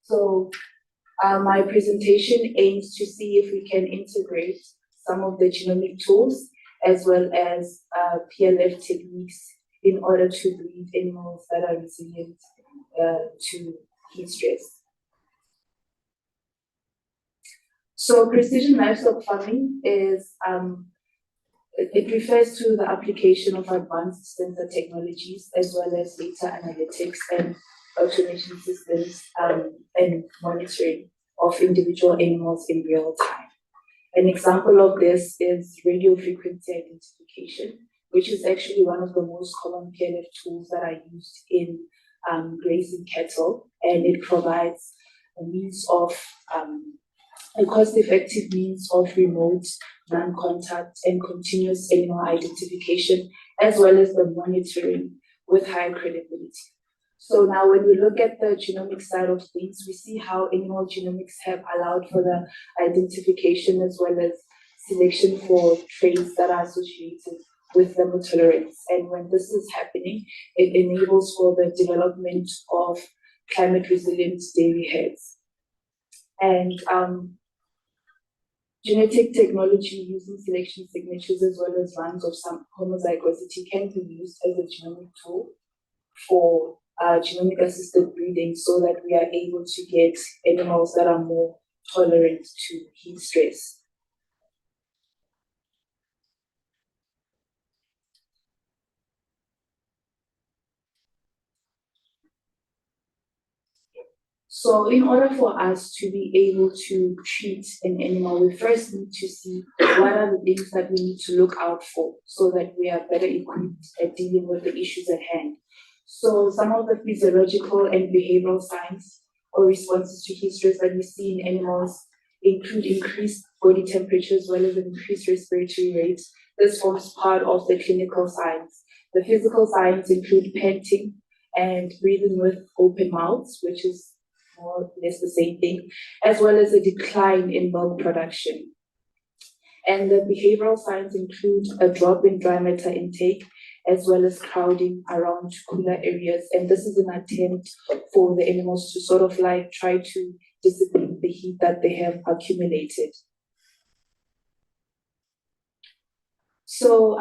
So my presentation aims to see if we can integrate some of the genomic tools as well as PLF techniques in order to breed animals that are resilient to heat stress. So precision livestock farming is, it refers to the application of advanced sensor technologies as well as data analytics and automation systems and monitoring of individual animals in real time. An example of this is radio frequency identification, which is actually one of the most common PLF tools that are used in grazing cattle, and it provides a means of a cost-effective means of remote, non-contact, and continuous animal identification, as well as the monitoring with high credibility. So now when we look at the genomic side of things, we see how animal genomics have allowed for the identification as well as selection for traits that are associated with thermotolerance. And when this is happening, it enables for the development of climate-resilient dairy herds. And genetic technology using selection signatures as well as runs of some homozygosity can be used as a genomic tool for genomic assisted breeding so that we are able to get animals that are more tolerant to heat stress. So in order for us to be able to treat an animal, we first need to see what are the things that we need to look out for so that we are better equipped at dealing with the issues at hand. So some of the physiological and behavioral signs or responses to heat stress that we see in animals include increased body temperature as well as increased respiratory rates. This forms part of the clinical signs. The physical signs include panting and breathing with open mouths, which is more or less the same thing, as well as a decline in milk production. And the behavioral signs include a drop in dry matter intake, as well as crowding around cooler areas. And this is an attempt for the animals to sort of like try to dissipate the heat that they have accumulated. So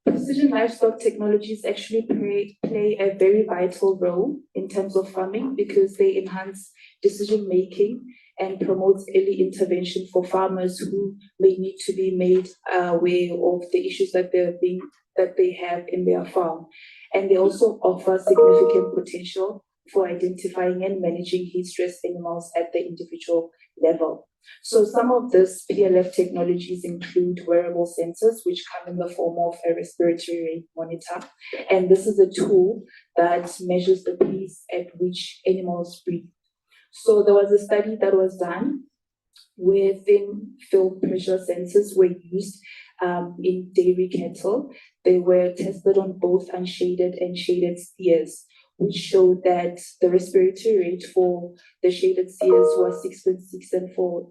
precision livestock technologies actually play a very vital role in terms of farming because they enhance decision making and promotes early intervention for farmers who may need to be made aware of the issues that they have in their farm. And they also offer significant potential for identifying and managing heat stress animals at the individual level. So some of these PLF technologies include wearable sensors, which come in the form of a respiratory rate monitor. And this is a tool that measures the pace at which animals breathe. So there was a study that was done where thin film pressure sensors were used in dairy cattle. They were tested on both unshaded and shaded steers, which showed that the respiratory rate for the shaded steers was 6.6, and for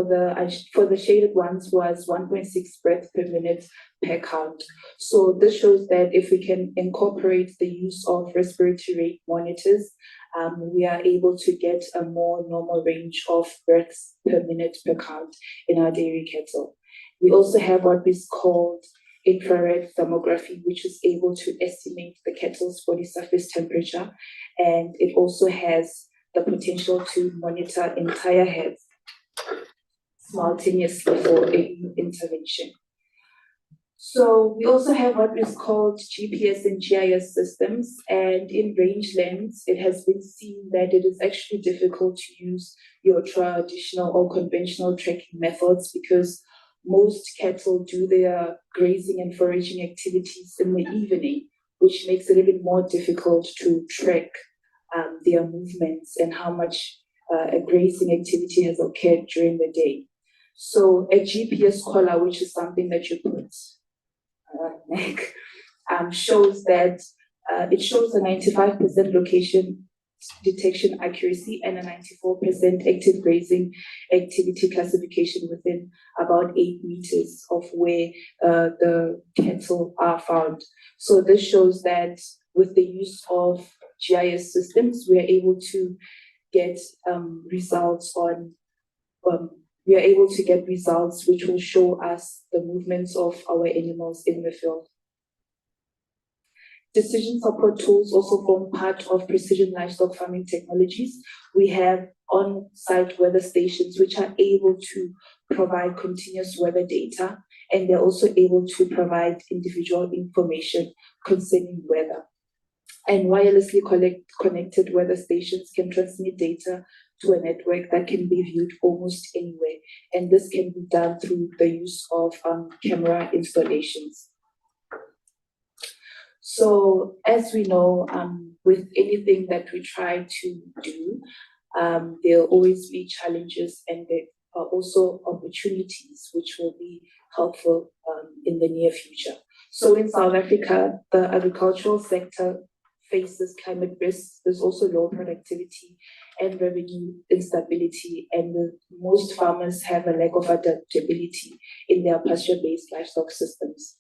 the shaded ones was 1.6 breaths per minute per count. So this shows that if we can incorporate the use of respiratory rate monitors, we are able to get a more normal range of breaths per minute per count in our dairy cattle. We also have what is called infrared thermography, which is able to estimate the cattle's body surface temperature, and it also has the potential to monitor entire herds simultaneously for a intervention. So we also have what is called GPS and GIS systems, and in rangelands, it has been seen that it is actually difficult to use your traditional or conventional tracking methods because most cattle do their grazing and foraging activities in the evening, which makes it a bit more difficult to track their movements and how much a grazing activity has occurred during the day. So a GPS collar, which is something that you put neck, shows that It shows a 95% location detection accuracy and a 94% active grazing activity classification within about 8 meters of where the cattle are found. So this shows that with the use of GIS systems, we are able to get results which will show us the movements of our animals in the field. Decision support tools also form part of precision livestock farming technologies. We have on-site weather stations which are able to provide continuous weather data, and they're also able to provide individual information concerning weather. And wirelessly connected weather stations can transmit data to a network that can be viewed almost anywhere. And this can be done through the use of camera installations. So as we know, with anything that we try to do, there will always be challenges, and there are also opportunities which will be helpful in the near future. So in South Africa, the agricultural sector faces climate risks. There's also low productivity and revenue instability, and most farmers have a lack of adaptability in their pasture-based livestock systems.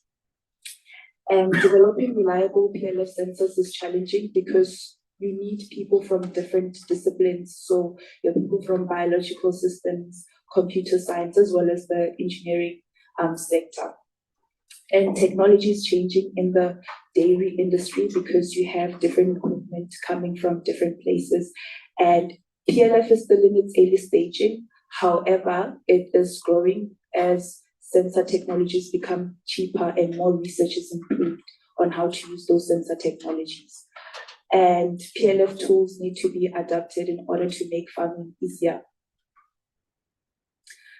And developing reliable PLF sensors is challenging because you need people from different disciplines. So you have people from biological systems, computer science, as well as the engineering sector. And technology is changing in the dairy industry because you have different equipment coming from different places. And PLF is still in its early staging. However, it is growing as sensor technologies become cheaper and more research is improved on how to use those sensor technologies. And PLF tools need to be adapted in order to make farming easier.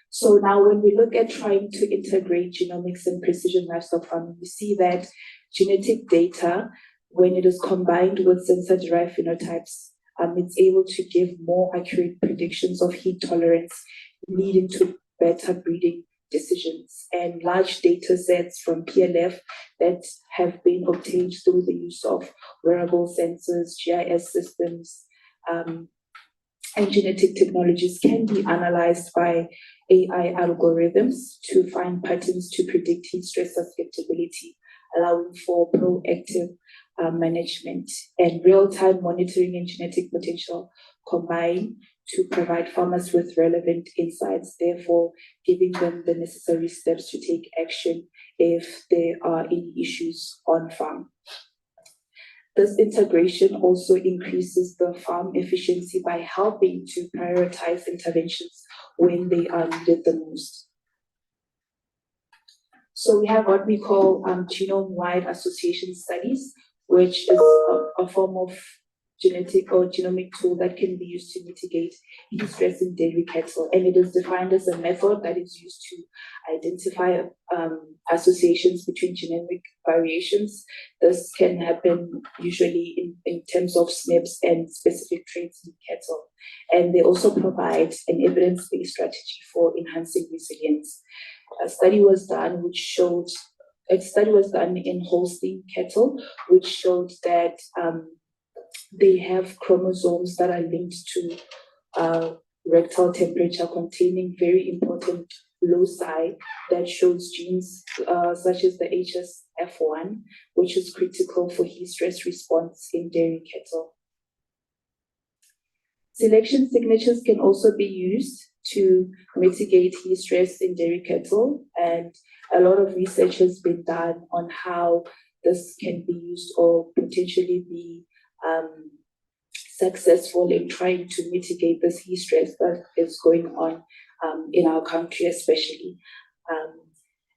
So now when we look at trying to integrate genomics and precision livestock farming, we see that genetic data, when it is combined with sensor-derived phenotypes, it's able to give more accurate predictions of heat tolerance, leading to better breeding decisions. And large data sets from PLF that have been obtained through the use of wearable sensors, GIS systems, and genetic technologies can be analyzed by AI algorithms to find patterns to predict heat stress susceptibility, allowing for proactive management. And real-time monitoring and genetic potential combine to provide farmers with relevant insights, therefore giving them the necessary steps to take action if there are any issues on farm. This integration also increases the farm efficiency by helping to prioritize interventions when they are needed the most. So we have what we call genome-wide association studies, which is a form of genetic or genomic tool that can be used to mitigate heat stress in dairy cattle. And it is defined as a method that is used to identify associations between genomic variations. This can happen usually in terms of SNPs and specific traits in cattle. And they also provide an evidence-based strategy for enhancing resilience. A study was done in Holstein cattle, which showed that they have chromosomes that are linked to rectal temperature, containing very important loci that shows genes such as the HSF1, which is critical for heat stress response in dairy cattle. Selection signatures can also be used to mitigate heat stress in dairy cattle, and a lot of research has been done on how this can be used or potentially be successful in trying to mitigate this heat stress that is going on in our country especially.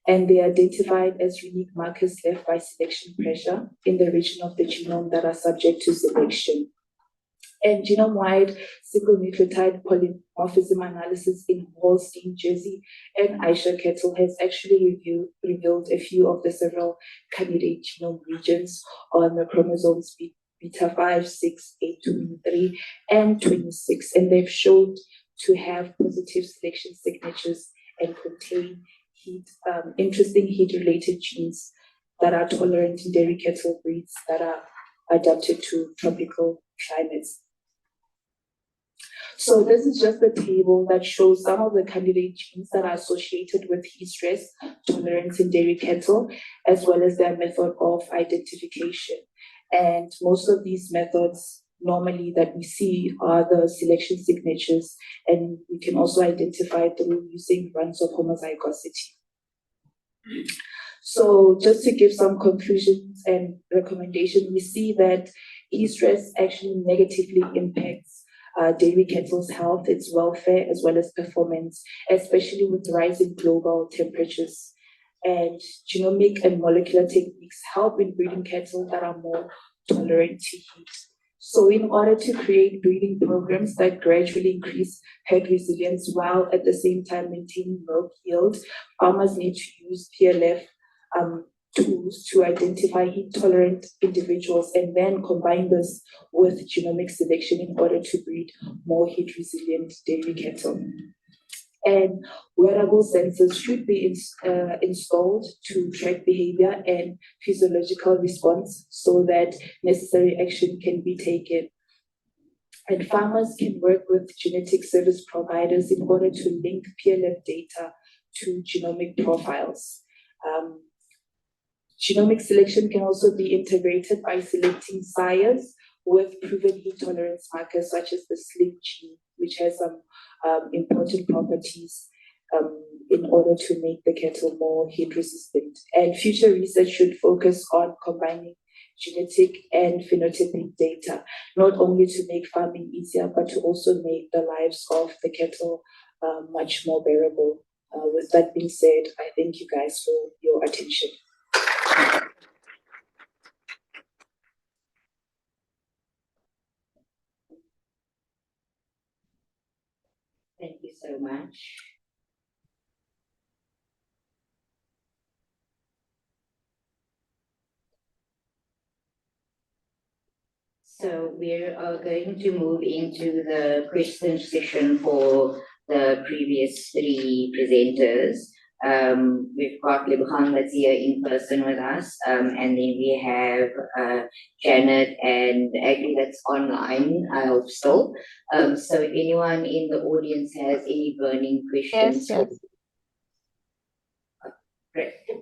And they are identified as unique markers left by selection pressure in the region of the genome that are subject to selection. And genome-wide single nucleotide polymorphism analysis in Holstein, Jersey, and Aisha cattle has actually revealed a few of the several candidate genome regions on the chromosomes beta 5, 6, 8, 23, and 26. And they've shown to have positive selection signatures and contain interesting heat-related genes that are tolerant in dairy cattle breeds that are adapted to tropical climates. So this is just the table that shows some of the candidate genes that are associated with heat stress tolerance in dairy cattle, as well as their method of identification. And most of these methods normally that we see are the selection signatures, and we can also identify through using runs of homozygosity. So just to give some conclusions and recommendations, we see that heat stress actually negatively impacts dairy cattle's health, its welfare, as well as performance, especially with rising global temperatures. And genomic and molecular techniques help in breeding cattle that are more tolerant to heat. So in order to create breeding programs that gradually increase herd resilience while at the same time maintaining milk yield, farmers need to use PLF tools to identify heat-tolerant individuals and then combine this with genomic selection in order to breed more heat-resilient dairy cattle. And wearable sensors should be installed to track behavior and physiological response so that necessary action can be taken. And farmers can work with genetic service providers in order to link PLF data to genomic profiles. Genomic selection can also be integrated by selecting sires with proven heat tolerance markers such as the SLIM gene, which has some important properties in order to make the cattle more heat resistant. And future research should focus on combining genetic and phenotypic data, not only to make farming easier, but to also make the lives of the cattle much more bearable. With that being said, I thank you guys for your attention. Thank you so much. So we are going to move into the question session for the previous three presenters. We've got Lebogang that's here in person with us, and then we have Janet and Agri that's online, I hope so. So if anyone in the audience has any burning questions, Yes.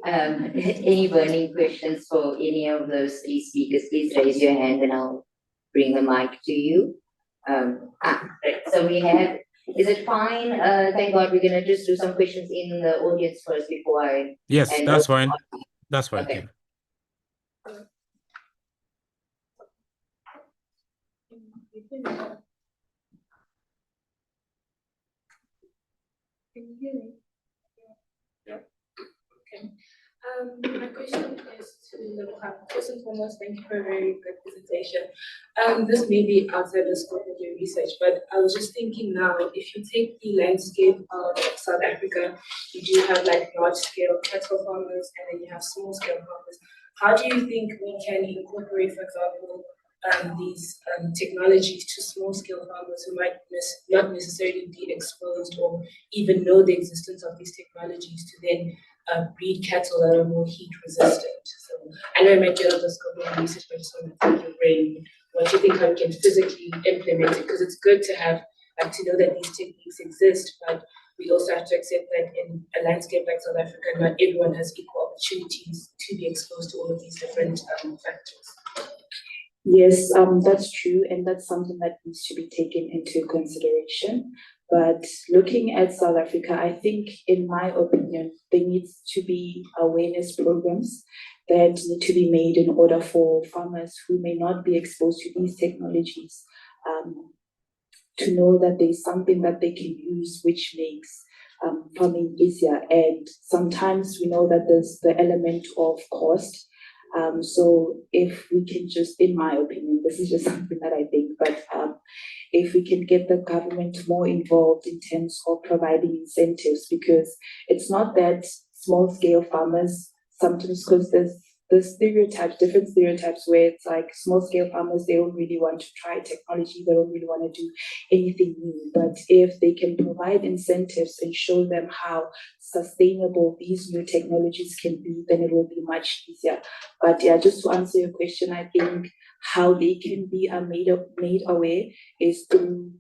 any burning questions for any of those three speakers, please raise your hand and I'll bring the mic to you. Right. So we have, is it fine? Thank God we're gonna just do some questions in the audience first before I. Yes, that's fine. That's fine. Okay. Can you hear me? Yeah. Okay. My question is to Lebogang. First and foremost, thank you for a very good presentation. This may be outside the scope of your research, but I was just thinking now, if you take the landscape of South Africa, you do have like large-scale cattle farmers, and then you have small-scale farmers. How do you think we can incorporate, for example, these technologies to small-scale farmers who might not necessarily be exposed or even know the existence of these technologies to then breed cattle that are more heat resistant? So I know it might be out of the scope of research, but I just want to take your brain. What do you think how we can physically implement it? Because it's good to have, like, to know that these techniques exist, but we also have to accept that in a landscape like South Africa, not everyone has equal opportunities to be exposed to all of these different factors. Yes, that's true, and that's something that needs to be taken into consideration. But looking at South Africa, I think, in my opinion, there needs to be awareness programs that need to be made in order for farmers who may not be exposed to these technologies to know that there's something that they can use which makes farming easier. And sometimes we know that there's the element of cost. So if we can just, in my opinion, this is just something that I think, but if we can get the government more involved in terms of providing incentives, because it's not that small scale farmers, sometimes because there's the stereotypes, different stereotypes where it's like small scale farmers, they don't really want to try technology, they don't really want to do anything new. But if they can provide incentives and show them how sustainable these new technologies can be, then it will be much easier. But yeah, just to answer your question, I think how they can be made aware is through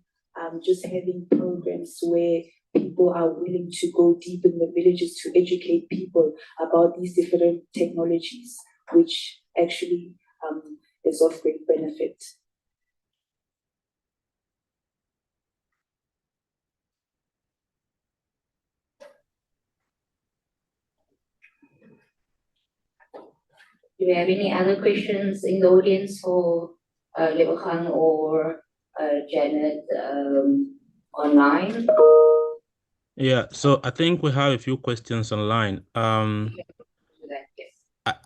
just having programs where people are willing to go deep in the villages to educate people about these different technologies, which actually is of great benefit. Do you have any other questions in the audience for Lebogang or Janet online? Yeah, so I think we have a few questions online.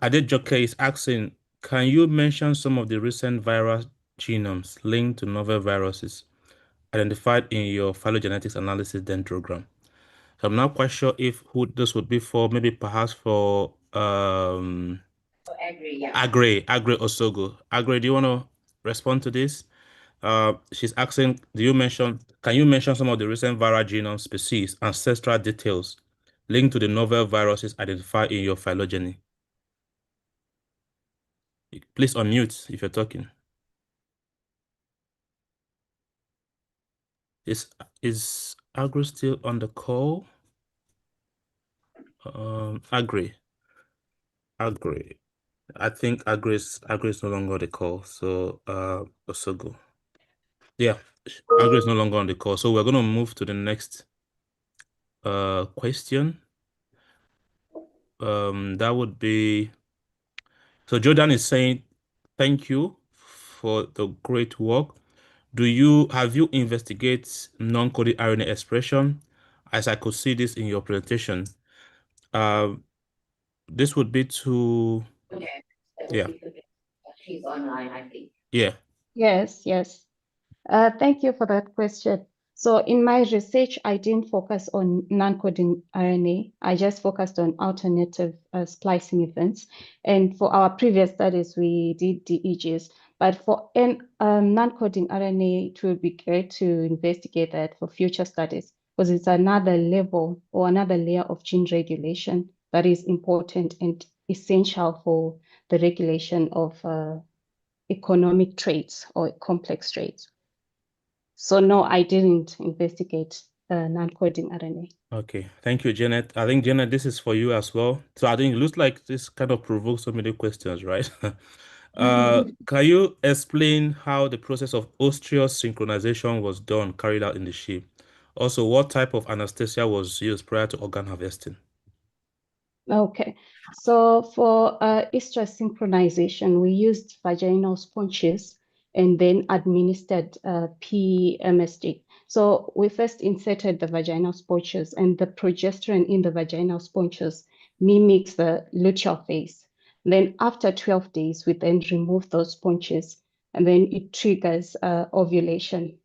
Adejoke is asking, can you mention some of the recent viral genomes linked to novel viruses identified in your phylogenetics analysis dendrogram? So I'm not quite sure if who this would be for, maybe perhaps for Agri, yeah. Agri Osogo. Agri, do you want to respond to this? She's asking, can you mention some of the recent viral genome species, ancestral details linked to the novel viruses identified in your phylogeny? Please unmute if you're talking. Is Agri still on the call? Agri. I think Agri is no longer on the call. So Osogo. Yeah, Agri is no longer on the call. So we're gonna move to the next question. That would be, so Jordan is saying, thank you for the great work. Have you investigated non-coding RNA expression? As I could see this in your presentation. This would be to, Okay. yeah. She's online, I think. Yeah. Yes. Thank you for that question. So in my research, I didn't focus on non-coding RNA. I just focused on alternative splicing events. And for our previous studies, we did DEGs. But for non-coding RNA, it would be great to investigate that for future studies, because it's another level or another layer of gene regulation that is important and essential for the regulation of economic traits or complex traits. So no, I didn't investigate non-coding RNA. Okay, thank you, Janet. I think, Janet, this is for you as well. So I think it looks like this kind of provokes so many questions, right? Can you explain how the process of osseous synchronization was done, carried out in the sheep? Also, what type of anesthesia was used prior to organ harvesting? Okay, so for estrus synchronization, we used vaginal sponges and then administered PMSG. So we first inserted the vaginal sponges, and the progesterone in the vaginal sponges mimics the luteal phase. Then after 12 days, we then remove those sponges, and then it triggers ovulation.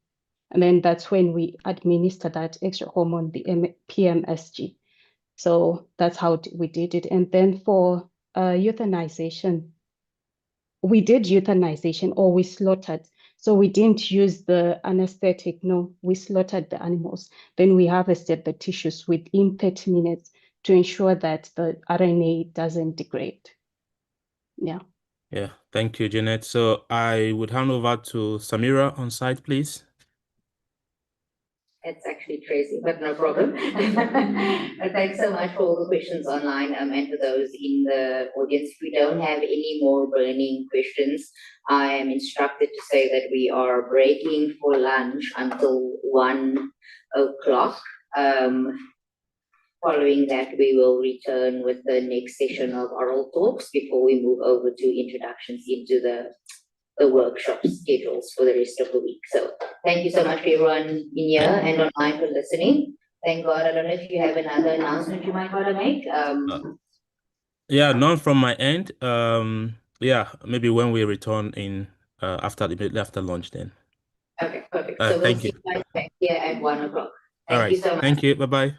And then that's when we administer that extra hormone, the PMSG. So that's how we did it. And then for euthanization, we did euthanization, or we slaughtered. So we didn't use the anesthetic, no, we slaughtered the animals. Then we harvested the tissues within 30 minutes to ensure that the RNA doesn't degrade. Yeah. Yeah, thank you, Janet. So I would hand over to Samira on site, please. It's actually Tracy, but no problem. But thanks so much for all the questions online and for those in the audience. If we don't have any more burning questions, I am instructed to say that we are breaking for lunch until 1 o'clock. Following that, we will return with the next session of oral talks before we move over to introductions into the workshop schedules for the rest of the week. So thank you so much for everyone in here and online for listening. Thank God. I don't know if you have another announcement you might want to make. Yeah, none from my end. Yeah, maybe when we return in immediately after lunch then. Okay, perfect. So we'll see you guys back here at 1 o'clock. Thank you so much. Thank you. Bye-bye.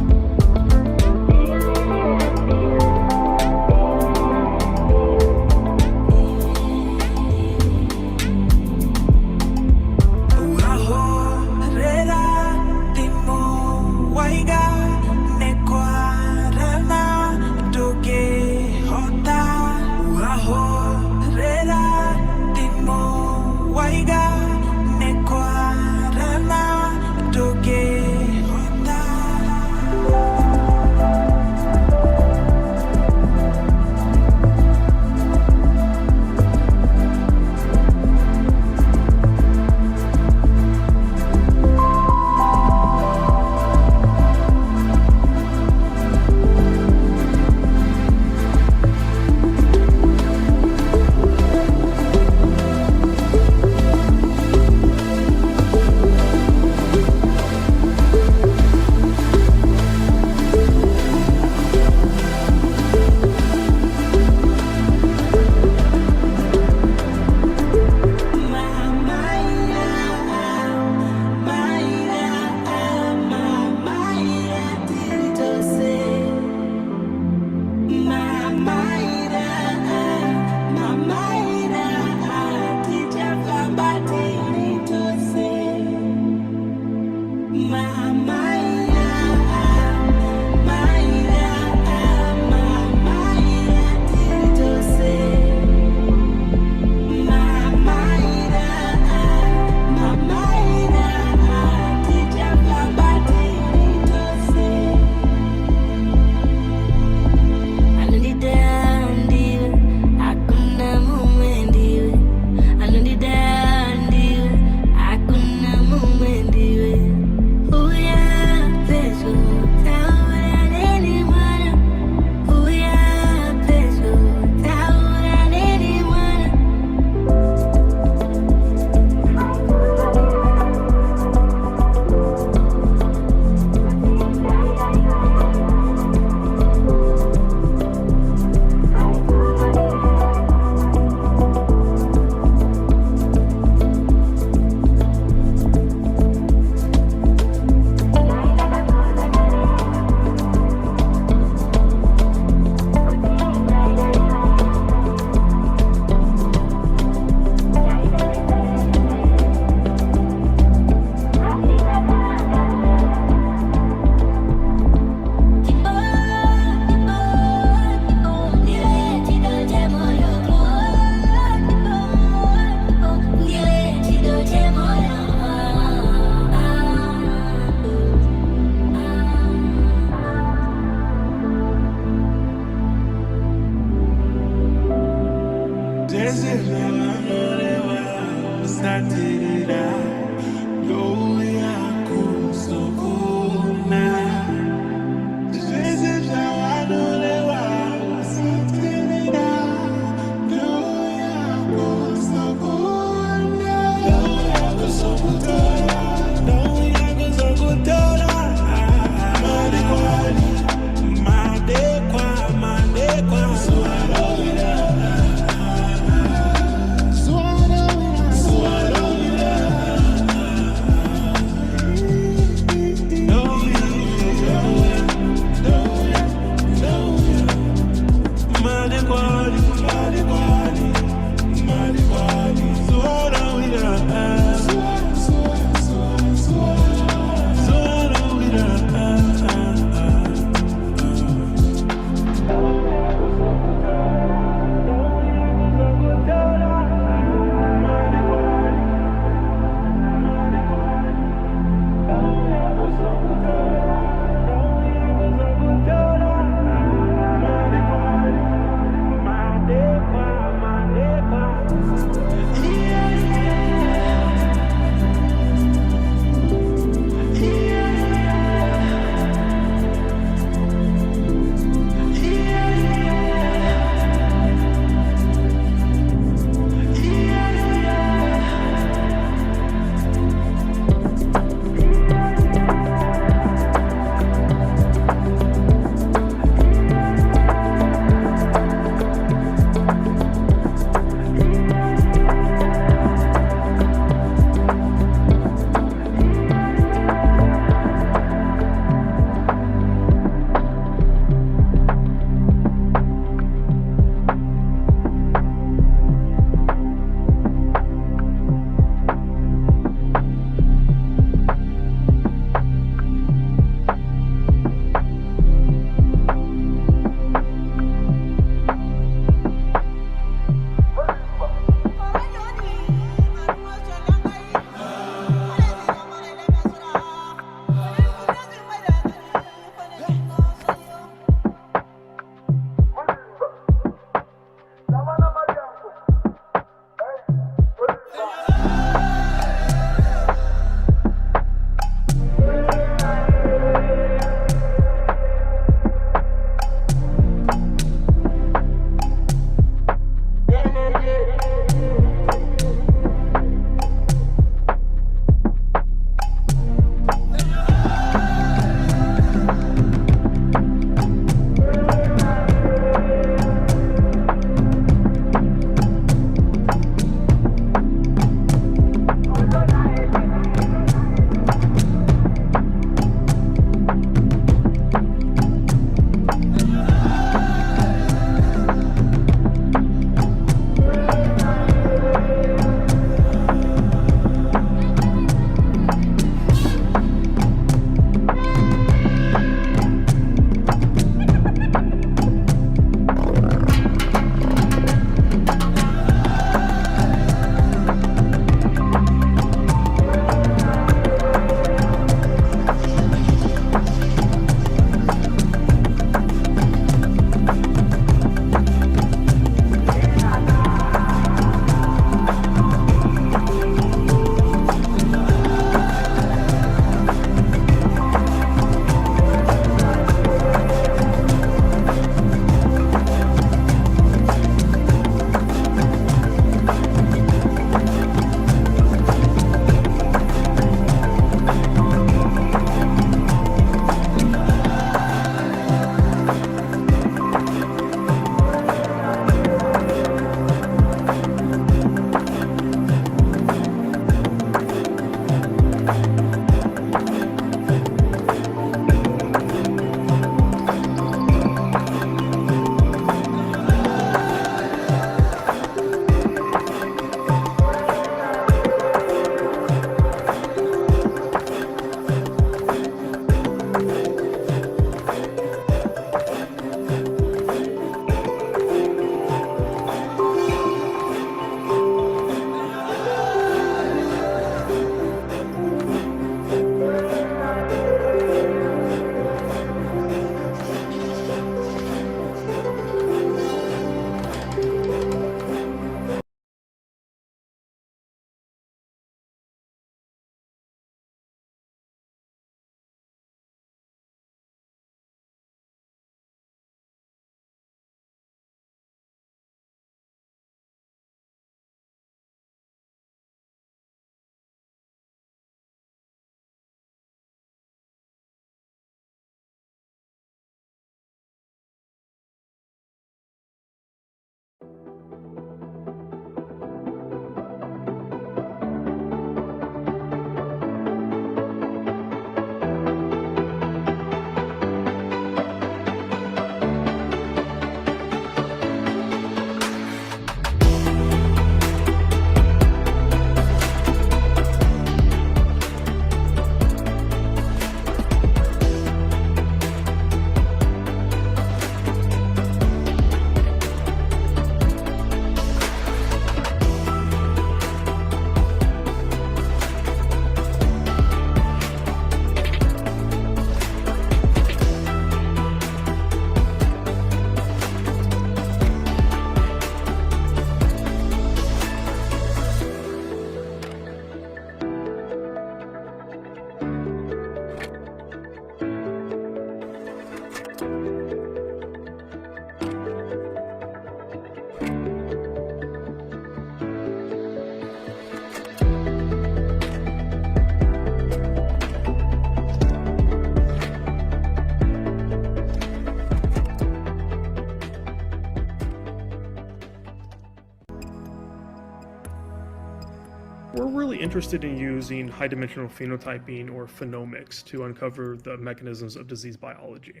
We're really interested in using high-dimensional phenotyping or phenomics to uncover the mechanisms of disease biology.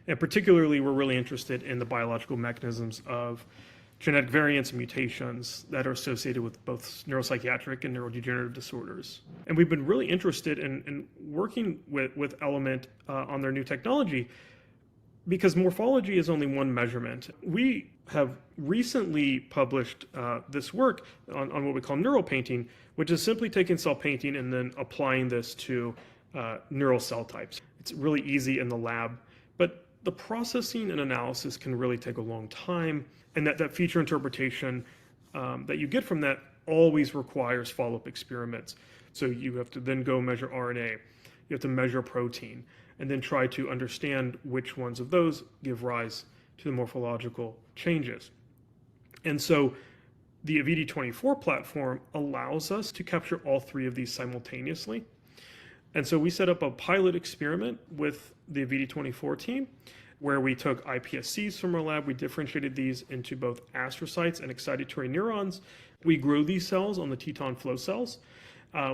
And particularly, we're really interested in the biological mechanisms of genetic variants and mutations that are associated with both neuropsychiatric and neurodegenerative disorders. And we've been really interested in working with Element on their new technology because morphology is only one measurement. We have recently published this work on what we call neural painting, which is simply taking cell painting and then applying this to neural cell types. It's really easy in the lab, but the processing and analysis can really take a long time, and that feature interpretation that you get from that always requires follow-up experiments. So you have to then go measure RNA, you have to measure protein, and then try to understand which ones of those give rise to the morphological changes. And so the AVD24 platform allows us to capture all three of these simultaneously. And so we set up a pilot experiment with the AVD24 team where we took iPSCs from our lab, we differentiated these into both astrocytes and excitatory neurons. We grew these cells on the Teton flow cells.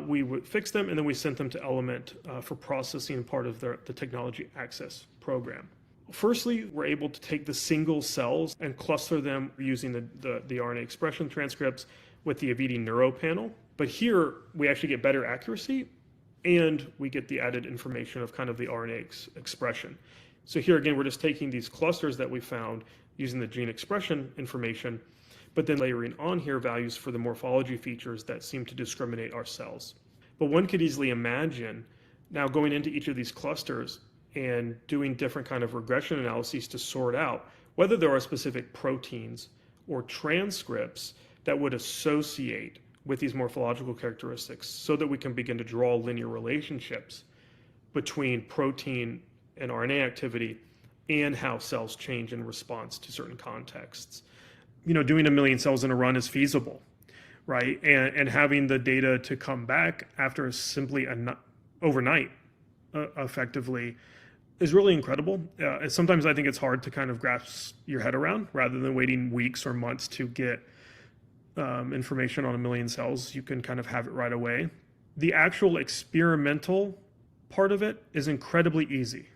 We would fix them, and then we sent them to Element for processing, part of the technology access program. Firstly, we're able to take the single cells and cluster them using the RNA expression transcripts with the AVD neuro panel. But here, we actually get better accuracy, and we get the added information of kind of the RNA expression. So here again, we're just taking these clusters that we found using the gene expression information, but then layering on here values for the morphology features that seem to discriminate our cells. But one could easily imagine now going into each of these clusters and doing different kind of regression analyses to sort out whether there are specific proteins or transcripts that would associate with these morphological characteristics so that we can begin to draw linear relationships between protein and RNA activity and how cells change in response to certain contexts. You know, doing 1 million cells in a run is feasible, right? And having the data to come back after simply overnight, effectively, is really incredible. Sometimes I think it's hard to kind of grasp your head around rather than waiting weeks or months to get information on 1 million cells. You can kind of have it right away. The actual experimental part of it is incredibly easy.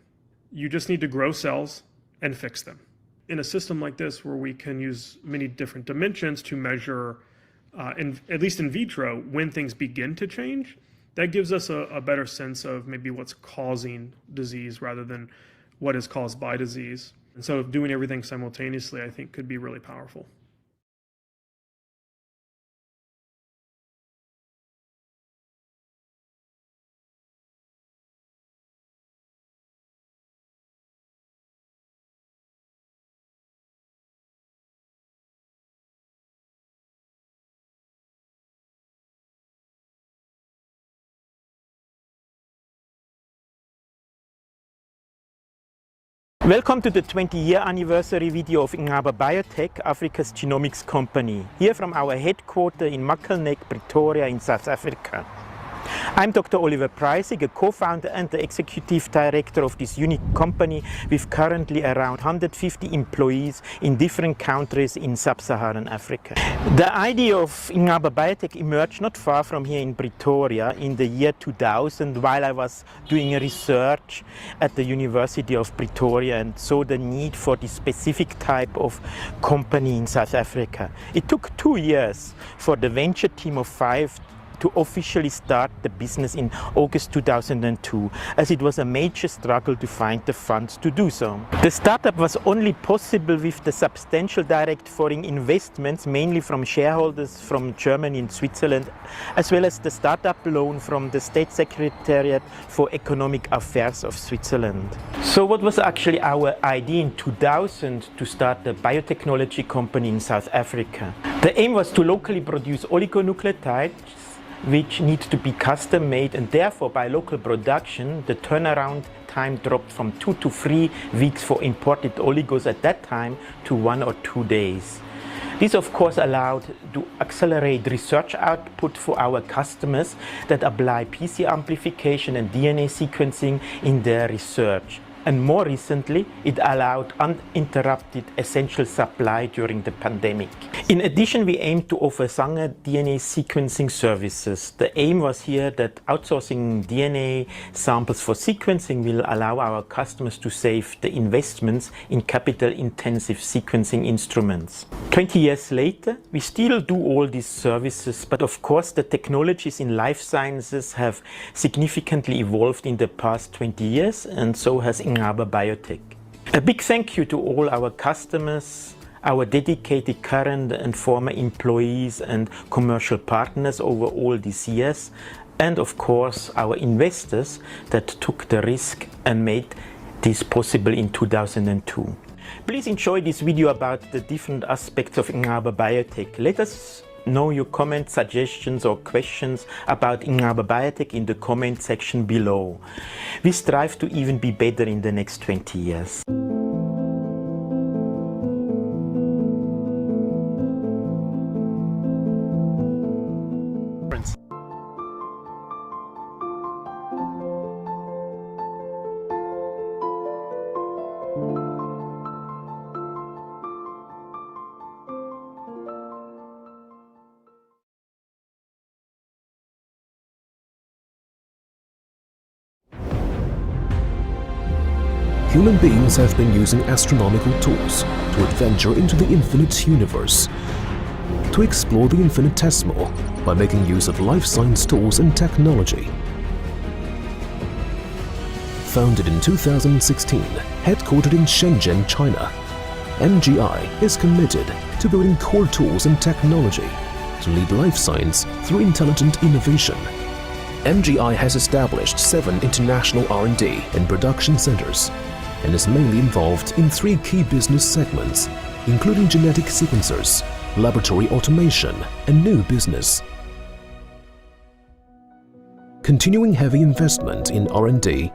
You just need to grow cells and fix them. In a system like this, where we can use many different dimensions to measure, at least in vitro, when things begin to change, that gives us a better sense of maybe what's causing disease rather than what is caused by disease. And so doing everything simultaneously, I think, could be really powerful. Welcome to the 20-year anniversary video of AfricaBP, Africa's genomics company, here from our headquarters in Mackleneck, Pretoria in South Africa. I'm Dr. Oliver Preissig, a co-founder and the executive director of this unique company with currently around 150 employees in different countries in sub-Saharan Africa. The idea of AfricaBP emerged not far from here in Pretoria in the year 2000 while I was doing research at the University of Pretoria and saw the need for this specific type of company in South Africa. It took 2 years for the venture team of 5 to officially start the business in August 2002, as it was a major struggle to find the funds to do so. The startup was only possible with the substantial direct foreign investments, mainly from shareholders from Germany and Switzerland, as well as the startup loan from the State Secretariat for Economic Affairs of Switzerland. So what was actually our idea in 2000 to start a biotechnology company in South Africa? The aim was to locally produce oligonucleotides which need to be custom made, and therefore by local production the turnaround time dropped from 2 to 3 weeks for imported oligos at that time to 1 or 2 days. This of course allowed to accelerate research output for our customers that apply PCR amplification and DNA sequencing in their research. And more recently, it allowed uninterrupted essential supply during the pandemic. In addition, we aim to offer Sanger DNA sequencing services. The aim was here that outsourcing DNA samples for sequencing will allow our customers to save the investments in capital-intensive sequencing instruments. 20 years later, we still do all these services, but of course the technologies in life sciences have significantly evolved in the past 20 years, and so has AfricaBP. A big thank you to all our customers, our dedicated current and former employees and commercial partners over all these years, and of course our investors that took the risk and made this possible in 2002. Please enjoy this video about the different aspects of AfricaBP. Let us know your comments, suggestions or questions about AfricaBP in the comment section below. We strive to even be better in the next 20 years. Human beings have been using astronomical tools to adventure into the infinite universe, to explore the infinitesimal by making use of life science tools and technology. Founded in 2016, headquartered in Shenzhen, China, MGI is committed to building core tools and technology to lead life science through intelligent innovation. MGI has established 7 international R&D and production centers and is mainly involved in 3 key business segments, including genetic sequencers, laboratory automation, and new business. Continuing heavy investment in R&D,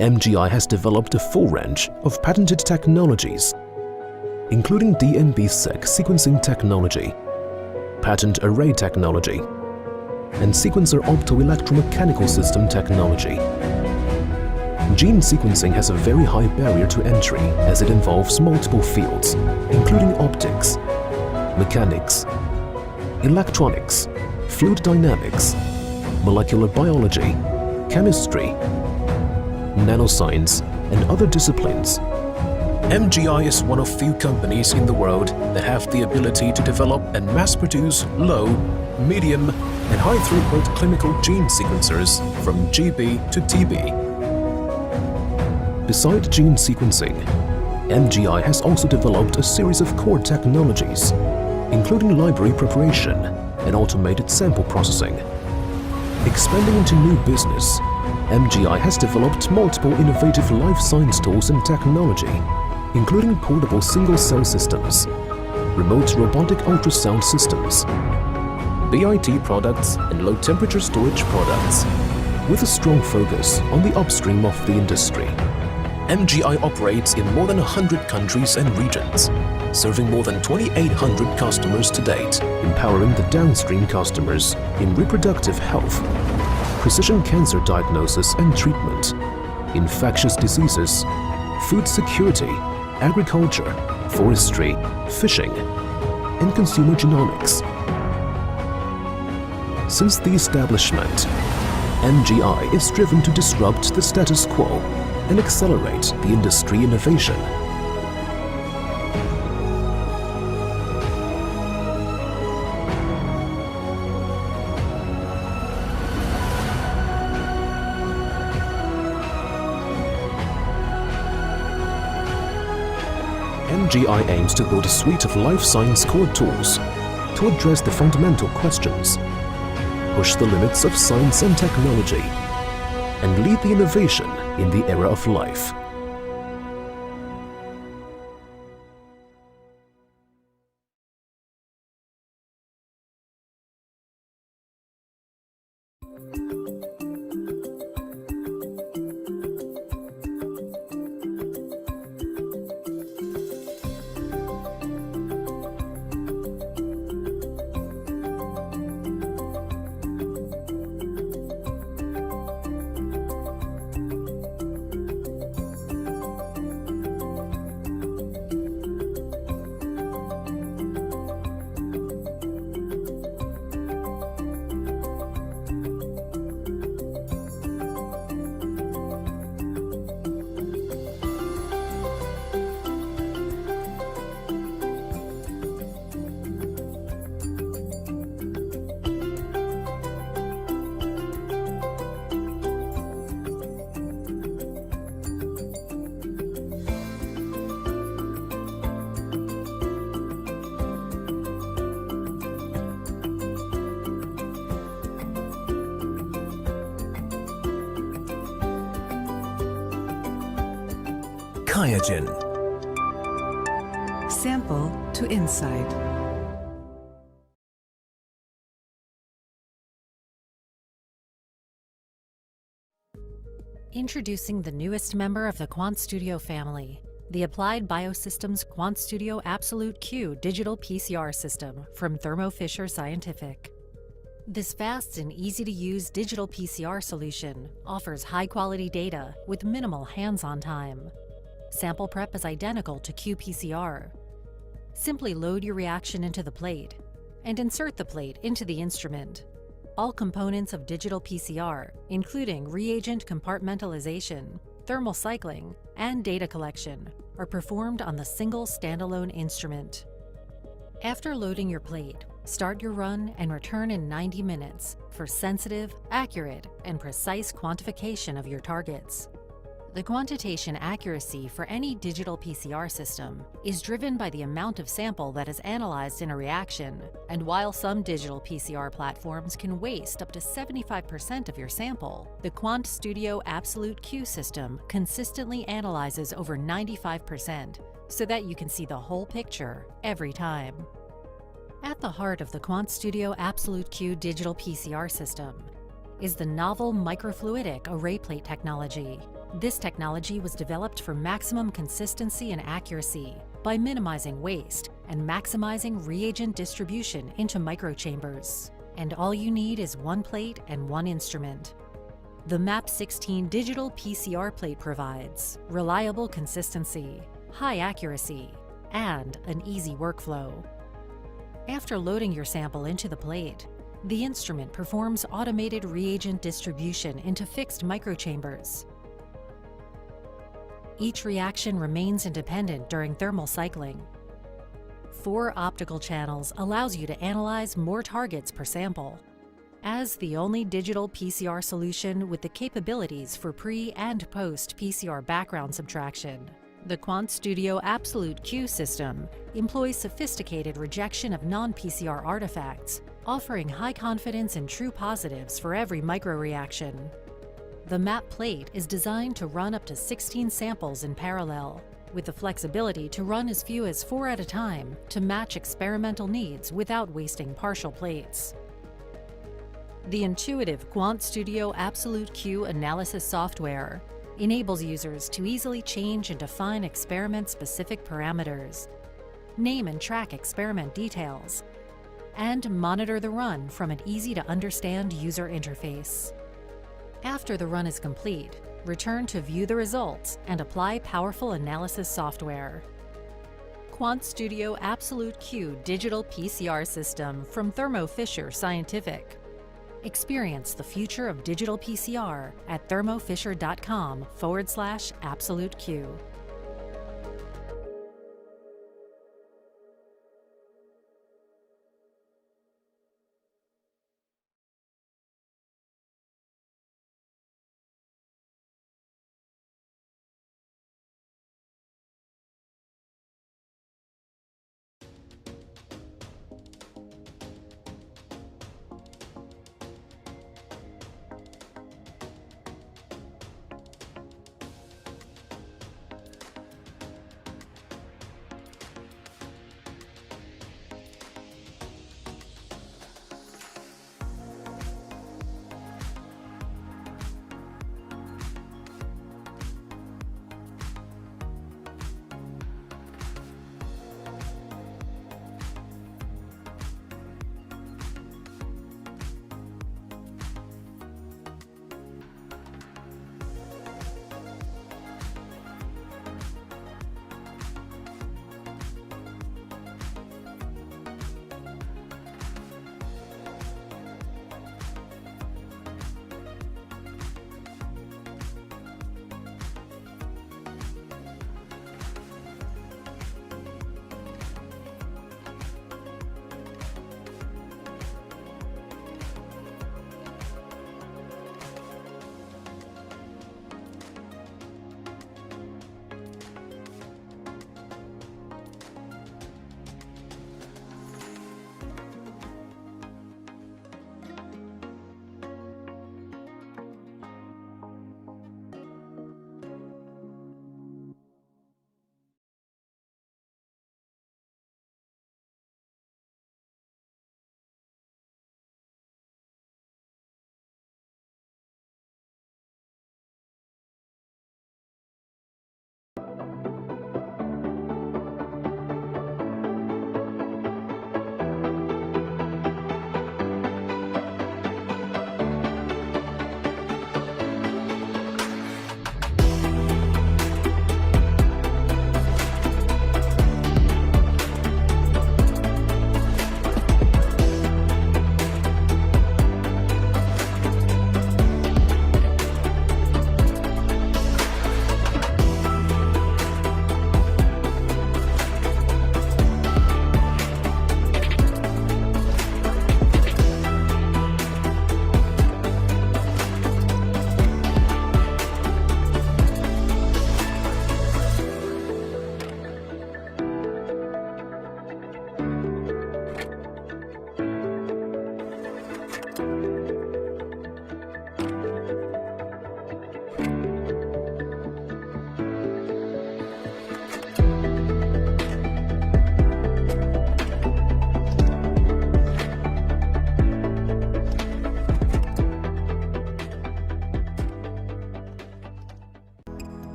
MGI has developed a full range of patented technologies, including DNB-seq sequencing technology, patent array technology, and sequencer optoelectromechanical system technology. Gene sequencing has a very high barrier to entry as it involves multiple fields, including optics, mechanics, electronics, fluid dynamics, molecular biology, chemistry, nanoscience, and other disciplines. MGI is one of few companies in the world that have the ability to develop and mass-produce low, medium, and high-throughput clinical gene sequencers from GB to TB. Besides gene sequencing, MGI has also developed a series of core technologies, including library preparation and automated sample processing. Expanding into new business, MGI has developed multiple innovative life science tools and technology, including portable single-cell systems, remote robotic ultrasound systems, BIT products and low-temperature storage products, with a strong focus on the upstream of the industry. MGI operates in more than 100 countries and regions, serving more than 2,800 customers to date, empowering the downstream customers in reproductive health, precision cancer diagnosis and treatment, infectious diseases, food security, agriculture, forestry, fishing, and consumer genomics. Since the establishment, MGI is driven to disrupt the status quo and accelerate the industry innovation. MGI aims to build a suite of life science core tools to address the fundamental questions, push the limits of science and technology, and lead the innovation in the era of life. QIAGEN. Sample to insight. Introducing the newest member of the QuantStudio family, the Applied Biosystems QuantStudio Absolute Q digital PCR system from Thermo Fisher Scientific. This fast and easy-to-use digital PCR solution offers high-quality data with minimal hands-on time. Sample prep is identical to qPCR. Simply load your reaction into the plate and insert the plate into the instrument. All components of digital PCR, including reagent compartmentalization, thermal cycling, and data collection, are performed on the single standalone instrument. After loading your plate, start your run and return in 90 minutes for sensitive, accurate, and precise quantification of your targets. The quantitation accuracy for any digital PCR system is driven by the amount of sample that is analyzed in a reaction, and while some digital PCR platforms can waste up to 75% of your sample, the QuantStudio Absolute Q system consistently analyzes over 95% so that you can see the whole picture every time. At the heart of the QuantStudio Absolute Q digital PCR system is the novel microfluidic array plate technology. This technology was developed for maximum consistency and accuracy by minimizing waste and maximizing reagent distribution into microchambers. And all you need is one plate and one instrument. The MAP16 digital PCR plate provides reliable consistency, high accuracy, and an easy workflow. After loading your sample into the plate, the instrument performs automated reagent distribution into fixed microchambers. Each reaction remains independent during thermal cycling. 4 optical channels allows you to analyze more targets per sample. As the only digital PCR solution with the capabilities for pre- and post-PCR background subtraction, the QuantStudio Absolute Q system employs sophisticated rejection of non-PCR artifacts, offering high confidence and true positives for every microreaction. The MAP plate is designed to run up to 16 samples in parallel, with the flexibility to run as few as 4 at a time to match experimental needs without wasting partial plates. The intuitive QuantStudio Absolute Q analysis software enables users to easily change and define experiment-specific parameters, name and track experiment details, and monitor the run from an easy-to-understand user interface. After the run is complete, return to view the results and apply powerful analysis software. QuantStudio Absolute Q digital PCR system from Thermo Fisher Scientific. Experience the future of digital PCR at thermofisher.com/absoluteq.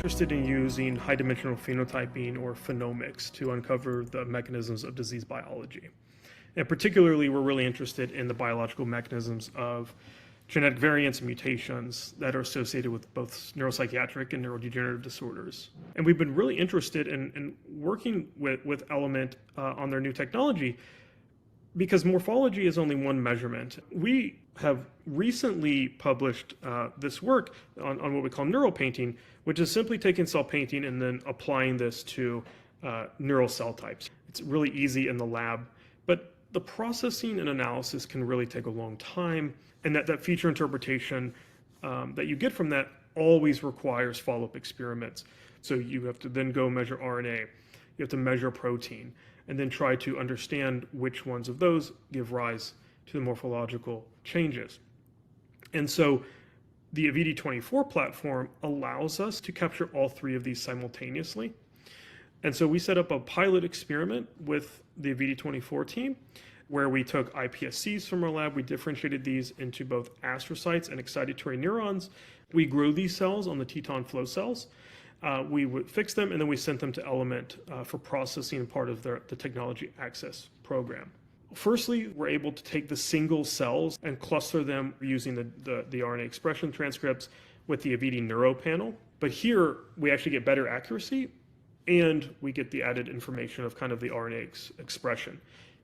interested in using high-dimensional phenotyping or phenomics to uncover the mechanisms of disease biology. And particularly, we're really interested in the biological mechanisms of genetic variants and mutations that are associated with both neuropsychiatric and neurodegenerative disorders. And we've been really interested in working with Element on their new technology because morphology is only one measurement. We have recently published this work on what we call neural painting, which is simply taking cell painting and then applying this to neural cell types. It's really easy in the lab, but the processing and analysis can really take a long time, and that feature interpretation that you get from that always requires follow-up experiments. So you have to then go measure RNA, you have to measure protein, and then try to understand which ones of those give rise to the morphological changes. And so the AVD24 platform allows us to capture all three of these simultaneously. And so we set up a pilot experiment with the AVD24 team where we took iPSCs from our lab, we differentiated these into both astrocytes and excitatory neurons. We grew these cells on the Teton flow cells. We would fix them, and then we sent them to Element for processing, part of the technology access program. Firstly, we're able to take the single cells and cluster them using the RNA expression transcripts with the AVD Neuro panel. But here, we actually get better accuracy, and we get the added information of kind of the RNA expression.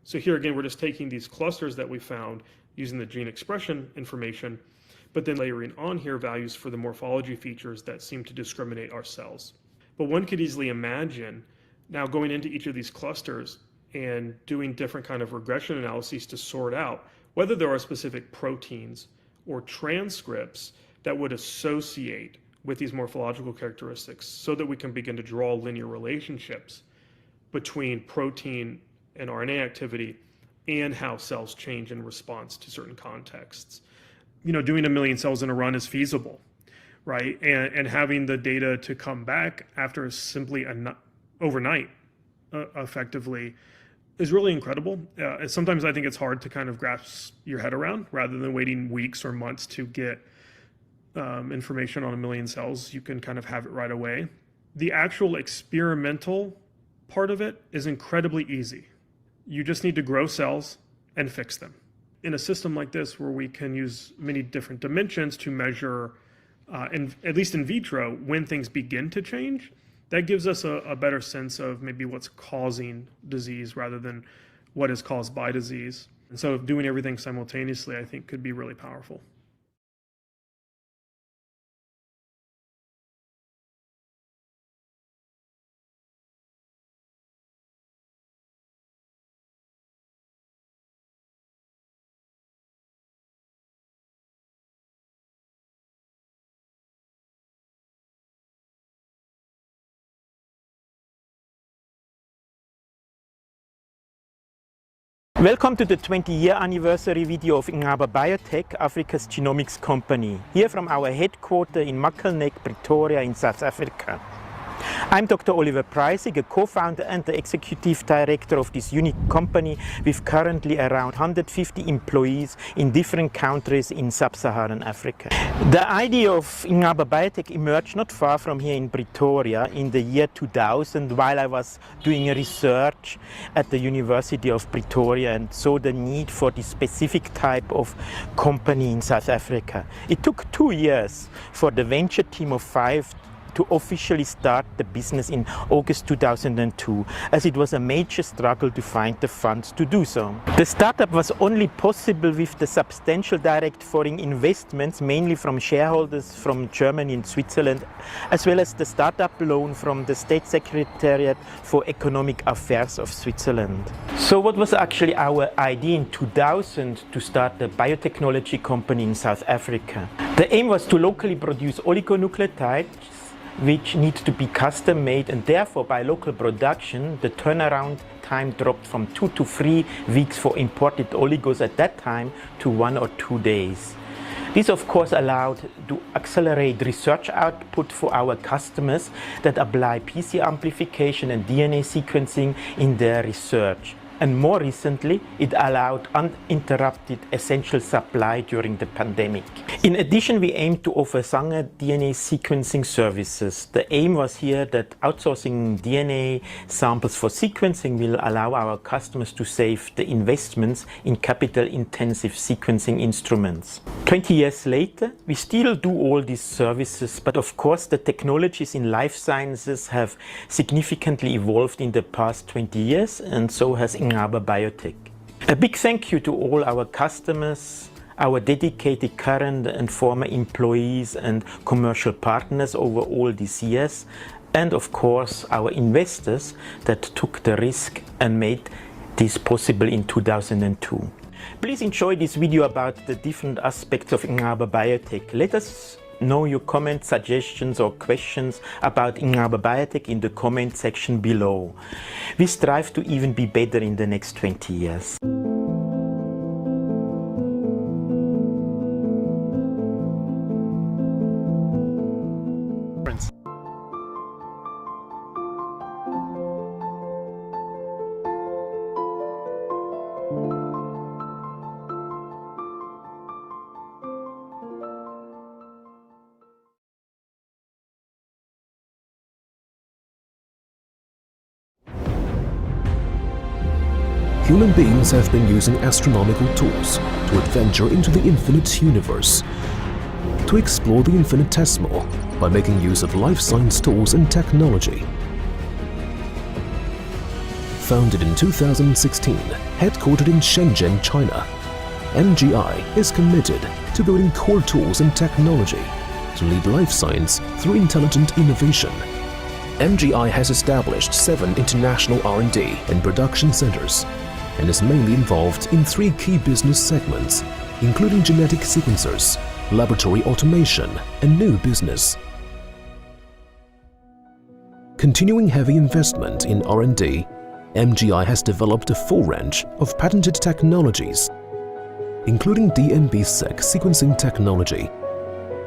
So here again, we're just taking these clusters that we found using the gene expression information, but then layering on here values for the morphology features that seem to discriminate our cells. But one could easily imagine now going into each of these clusters and doing different kind of regression analyses to sort out whether there are specific proteins or transcripts that would associate with these morphological characteristics so that we can begin to draw linear relationships between protein and RNA activity and how cells change in response to certain contexts. You know, doing 1 million cells in a run is feasible, right? And having the data to come back after simply overnight, effectively, is really incredible. Sometimes I think it's hard to kind of grasp your head around rather than waiting weeks or months to get information on 1 million cells. You can kind of have it right away. The actual experimental part of it is incredibly easy. You just need to grow cells and fix them. In a system like this, where we can use many different dimensions to measure, at least in vitro, when things begin to change, that gives us a better sense of maybe what's causing disease rather than what is caused by disease. And so doing everything simultaneously, I think, could be really powerful. Welcome to the 20-year anniversary video of AfricaBP, Africa's genomics company, here from our headquarters in Makelnek, Pretoria in South Africa. I'm Dr. Oliver Preissig, a co-founder and the executive director of this unique company with currently around 150 employees in different countries in sub-Saharan Africa. The idea of AfricaBP emerged not far from here in Pretoria in the year 2000 while I was doing research at the University of Pretoria and saw the need for this specific type of company in South Africa. It took 2 years for the venture team of 5 to officially start the business in August 2002, as it was a major struggle to find the funds to do so. The startup was only possible with the substantial direct foreign investments, mainly from shareholders from Germany and Switzerland, as well as the startup loan from the State Secretariat for Economic Affairs of Switzerland. So what was actually our idea in 2000 to start a biotechnology company in South Africa? The aim was to locally produce oligonucleotides which need to be custom made, and therefore by local production the turnaround time dropped from 2 to 3 weeks for imported oligos at that time to 1 or 2 days. This of course allowed to accelerate research output for our customers that apply PCR amplification and DNA sequencing in their research. And more recently, it allowed uninterrupted essential supply during the pandemic. In addition, we aim to offer Sanger DNA sequencing services. The aim was here that outsourcing DNA samples for sequencing will allow our customers to save the investments in capital-intensive sequencing instruments. 20 years later, we still do all these services, but of course the technologies in life sciences have significantly evolved in the past 20 years, and so has AfricaBP. A big thank you to all our customers, our dedicated current and former employees and commercial partners over all these years, and of course our investors that took the risk and made this possible in 2002. Please enjoy this video about the different aspects of AfricaBP. Let us know your comments, suggestions or questions about AfricaBP in the comment section below. We strive to even be better in the next 20 years. Human beings have been using astronomical tools to adventure into the infinite universe, to explore the infinitesimal by making use of life science tools and technology. Founded in 2016, headquartered in Shenzhen, China, MGI is committed to building core tools and technology to lead life science through intelligent innovation. MGI has established 7 international R&D and production centers and is mainly involved in 3 key business segments, including genetic sequencers, laboratory automation, and new business. Continuing heavy investment in R&D, MGI has developed a full range of patented technologies, including DNB-seq sequencing technology,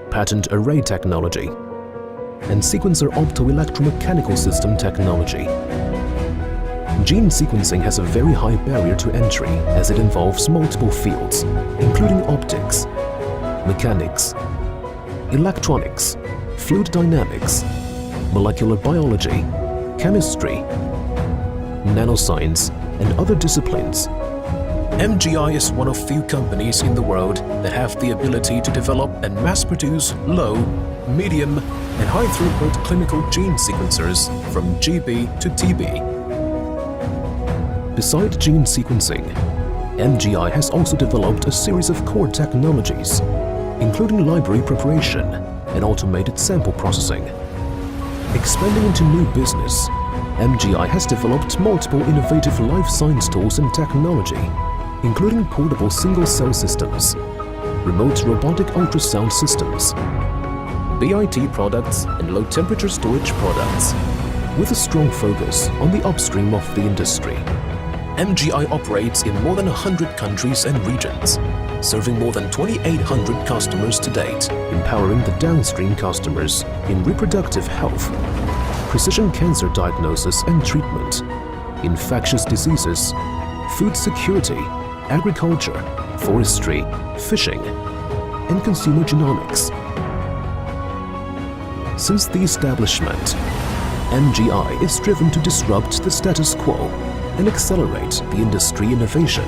patent array technology, and sequencer optoelectromechanical system technology. Gene sequencing has a very high barrier to entry as it involves multiple fields, including optics, mechanics, electronics, fluid dynamics, molecular biology, chemistry, nanoscience, and other disciplines. MGI is one of few companies in the world that have the ability to develop and mass-produce low, medium, and high-throughput clinical gene sequencers from GB to TB. Besides gene sequencing, MGI has also developed a series of core technologies, including library preparation and automated sample processing. Expanding into new business, MGI has developed multiple innovative life science tools and technology, including portable single-cell systems, remote robotic ultrasound systems, BIT products, and low-temperature storage products, with a strong focus on the upstream of the industry. MGI operates in more than 100 countries and regions, serving more than 2,800 customers to date, empowering the downstream customers in reproductive health, precision cancer diagnosis and treatment, infectious diseases, food security, agriculture, forestry, fishing, and consumer genomics. Since the establishment, MGI is driven to disrupt the status quo and accelerate the industry innovation.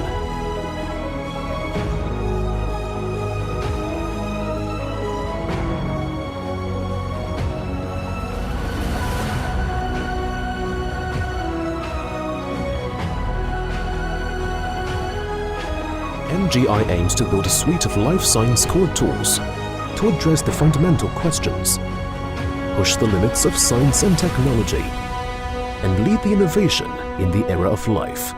MGI aims to build a suite of life science core tools to address the fundamental questions, push the limits of science and technology, and lead the innovation in the era of life.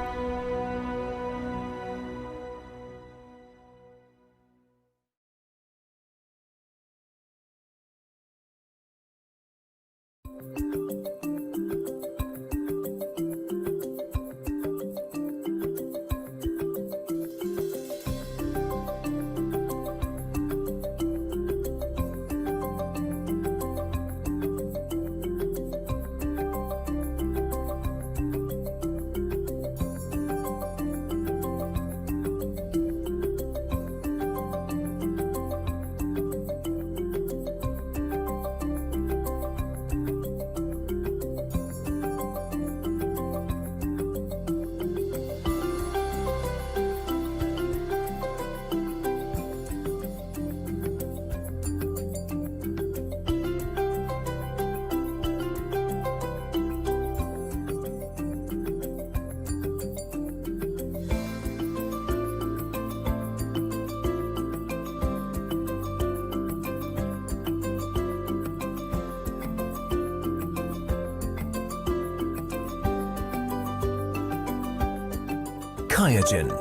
QIAGEN.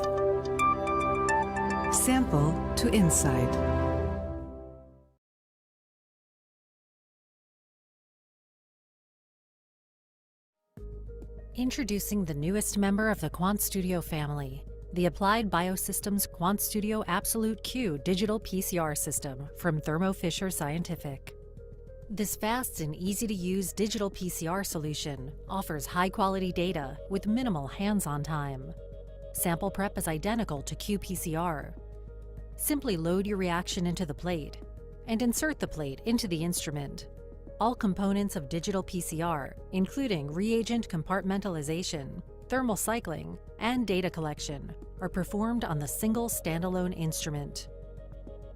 Sample to insight. Introducing the newest member of the QuantStudio family, the Applied Biosystems QuantStudio Absolute Q digital PCR system from Thermo Fisher Scientific. This fast and easy-to-use digital PCR solution offers high-quality data with minimal hands-on time. Sample prep is identical to qPCR. Simply load your reaction into the plate and insert the plate into the instrument. All components of digital PCR, including reagent compartmentalization, thermal cycling, and data collection, are performed on the single standalone instrument.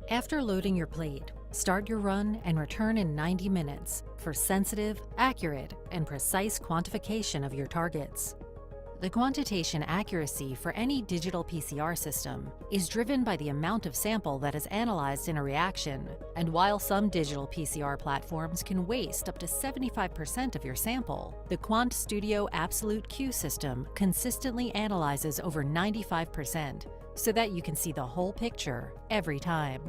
After loading your plate, start your run and return in 90 minutes for sensitive, accurate, and precise quantification of your targets. The quantitation accuracy for any digital PCR system is driven by the amount of sample that is analyzed in a reaction, and while some digital PCR platforms can waste up to 75% of your sample, the QuantStudio Absolute Q system consistently analyzes over 95% so that you can see the whole picture every time.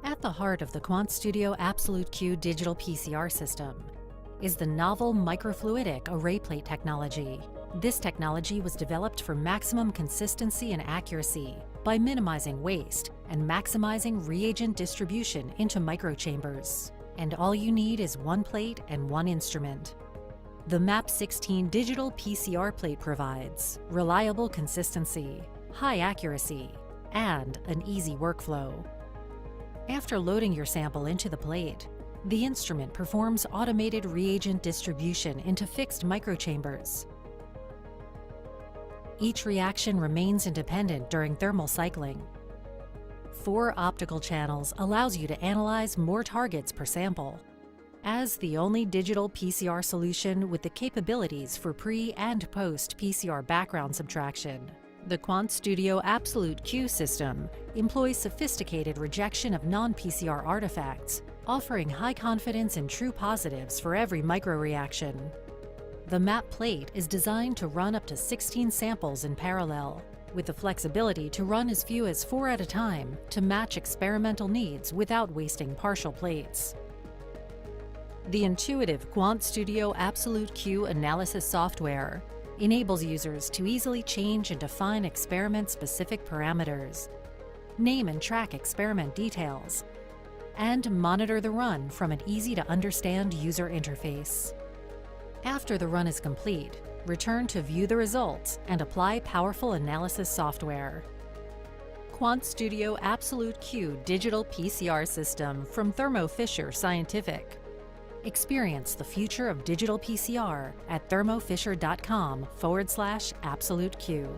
At the heart of the QuantStudio Absolute Q digital PCR system is the novel microfluidic array plate technology. This technology was developed for maximum consistency and accuracy by minimizing waste and maximizing reagent distribution into microchambers. And all you need is one plate and one instrument. The MAP16 digital PCR plate provides reliable consistency, high accuracy, and an easy workflow. After loading your sample into the plate, the instrument performs automated reagent distribution into fixed microchambers. Each reaction remains independent during thermal cycling. 4 optical channels allows you to analyze more targets per sample. As the only digital PCR solution with the capabilities for pre- and post-PCR background subtraction, the QuantStudio Absolute Q system employs sophisticated rejection of non-PCR artifacts, offering high confidence in true positives for every microreaction. The MAP plate is designed to run up to 16 samples in parallel, with the flexibility to run as few as 4 at a time to match experimental needs without wasting partial plates. The intuitive QuantStudio Absolute Q analysis software enables users to easily change and define experiment-specific parameters, name and track experiment details, and monitor the run from an easy-to-understand user interface. After the run is complete, return to view the results and apply powerful analysis software. QuantStudio Absolute Q digital PCR system from Thermo Fisher Scientific. Experience the future of digital PCR at thermofisher.com/absoluteq.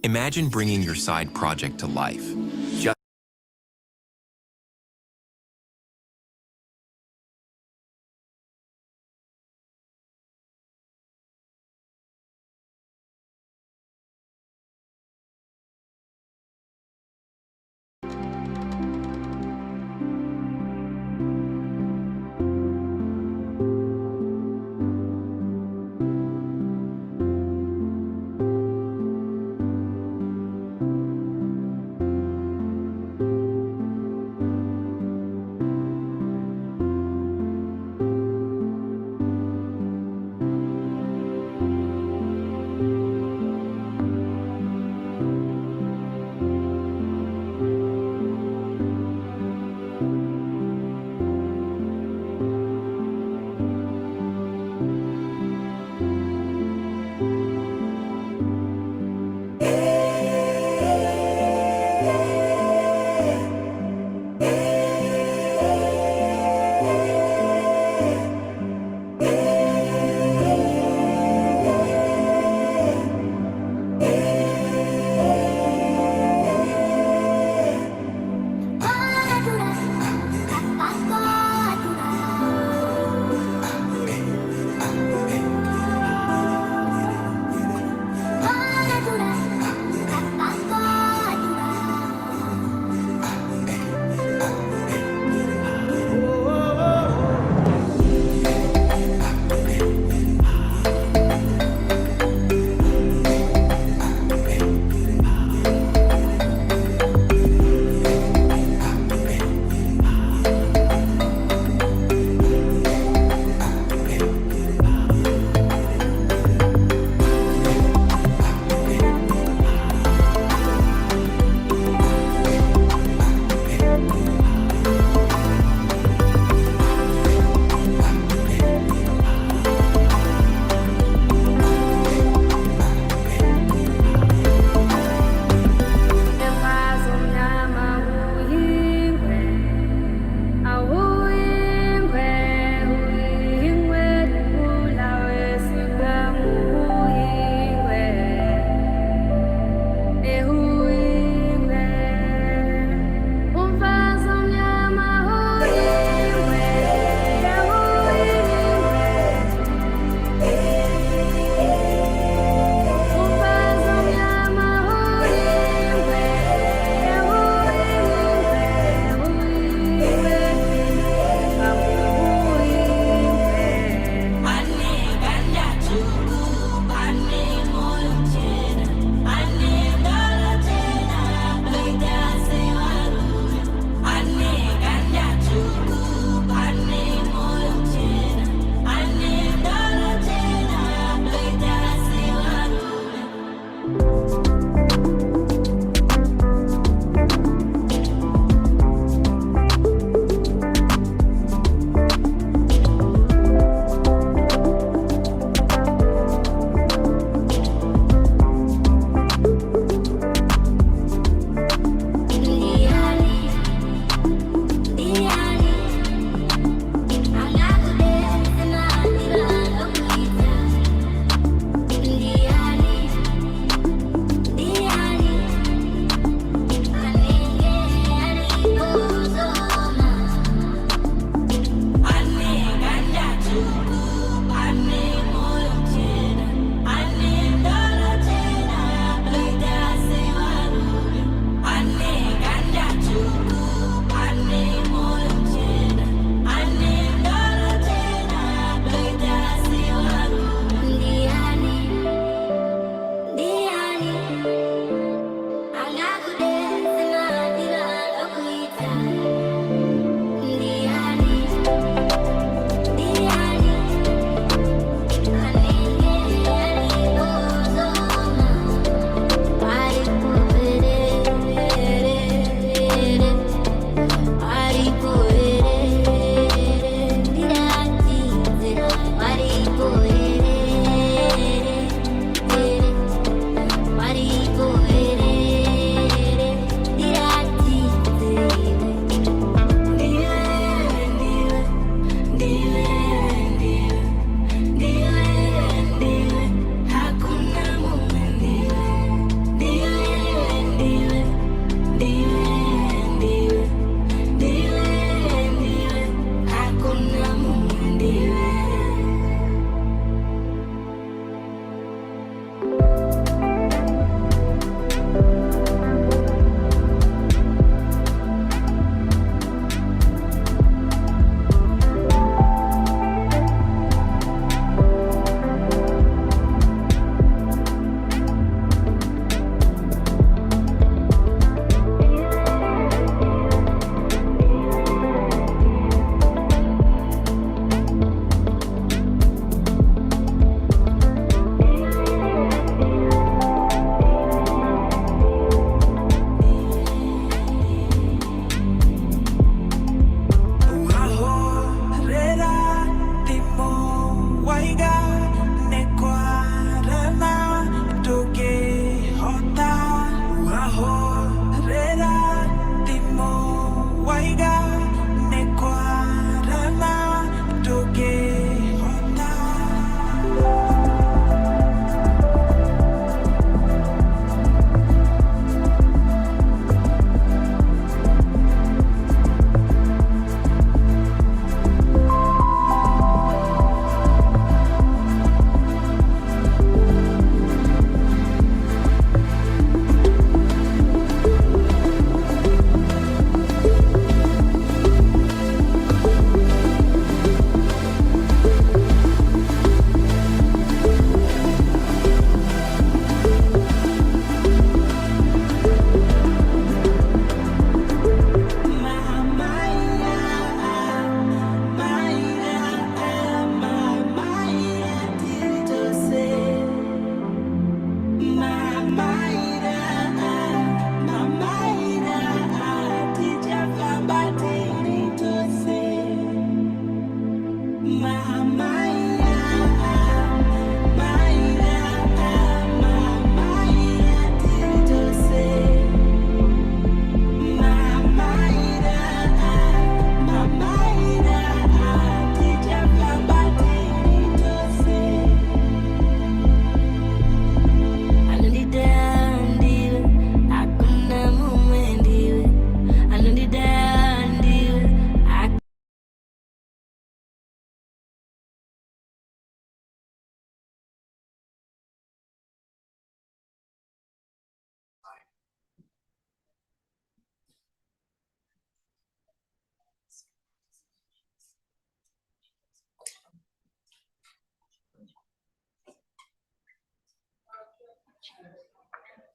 Imagine bringing your side project to life.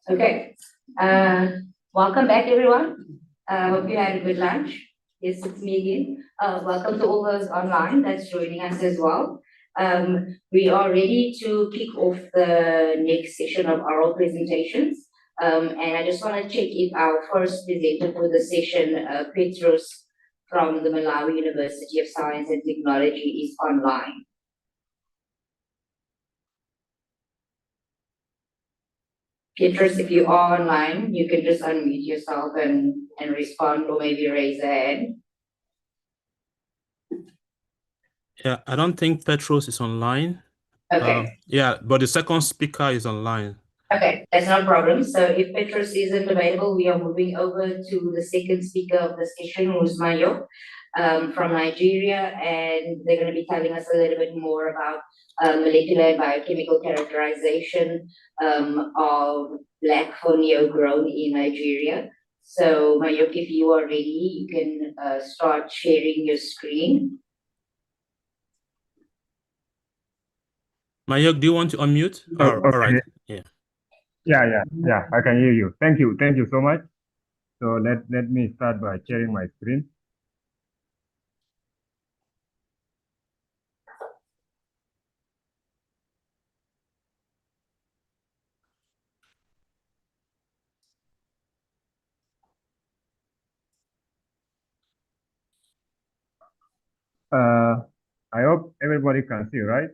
Okay. Welcome back, everyone. Hope you had a good lunch. Yes, it's me again. Welcome to all those online that's joining us as well. We are ready to kick off the next session of oral presentations. And I just want to check if our first presenter for the session, Petros from the Malawi University of Science and Technology, is online. Petros, if you are online, you can just unmute yourself and respond, or maybe raise a hand. Yeah, I don't think Petros is online. Okay. Yeah, but the second speaker is online. Okay, that's no problem. So if Petros isn't available, we are moving over to the second speaker of the session, who's Mayo, from Nigeria, and they're going to be telling us a little bit more about molecular and biochemical characterization of black fonio grown in Nigeria. So Mayok, if you are ready, you can start sharing your screen. Mayok, do you want to unmute? Oh, All right. okay. Yeah. Yeah, I can hear you. Thank you so much. So let me start by sharing my screen. I hope everybody can see, right?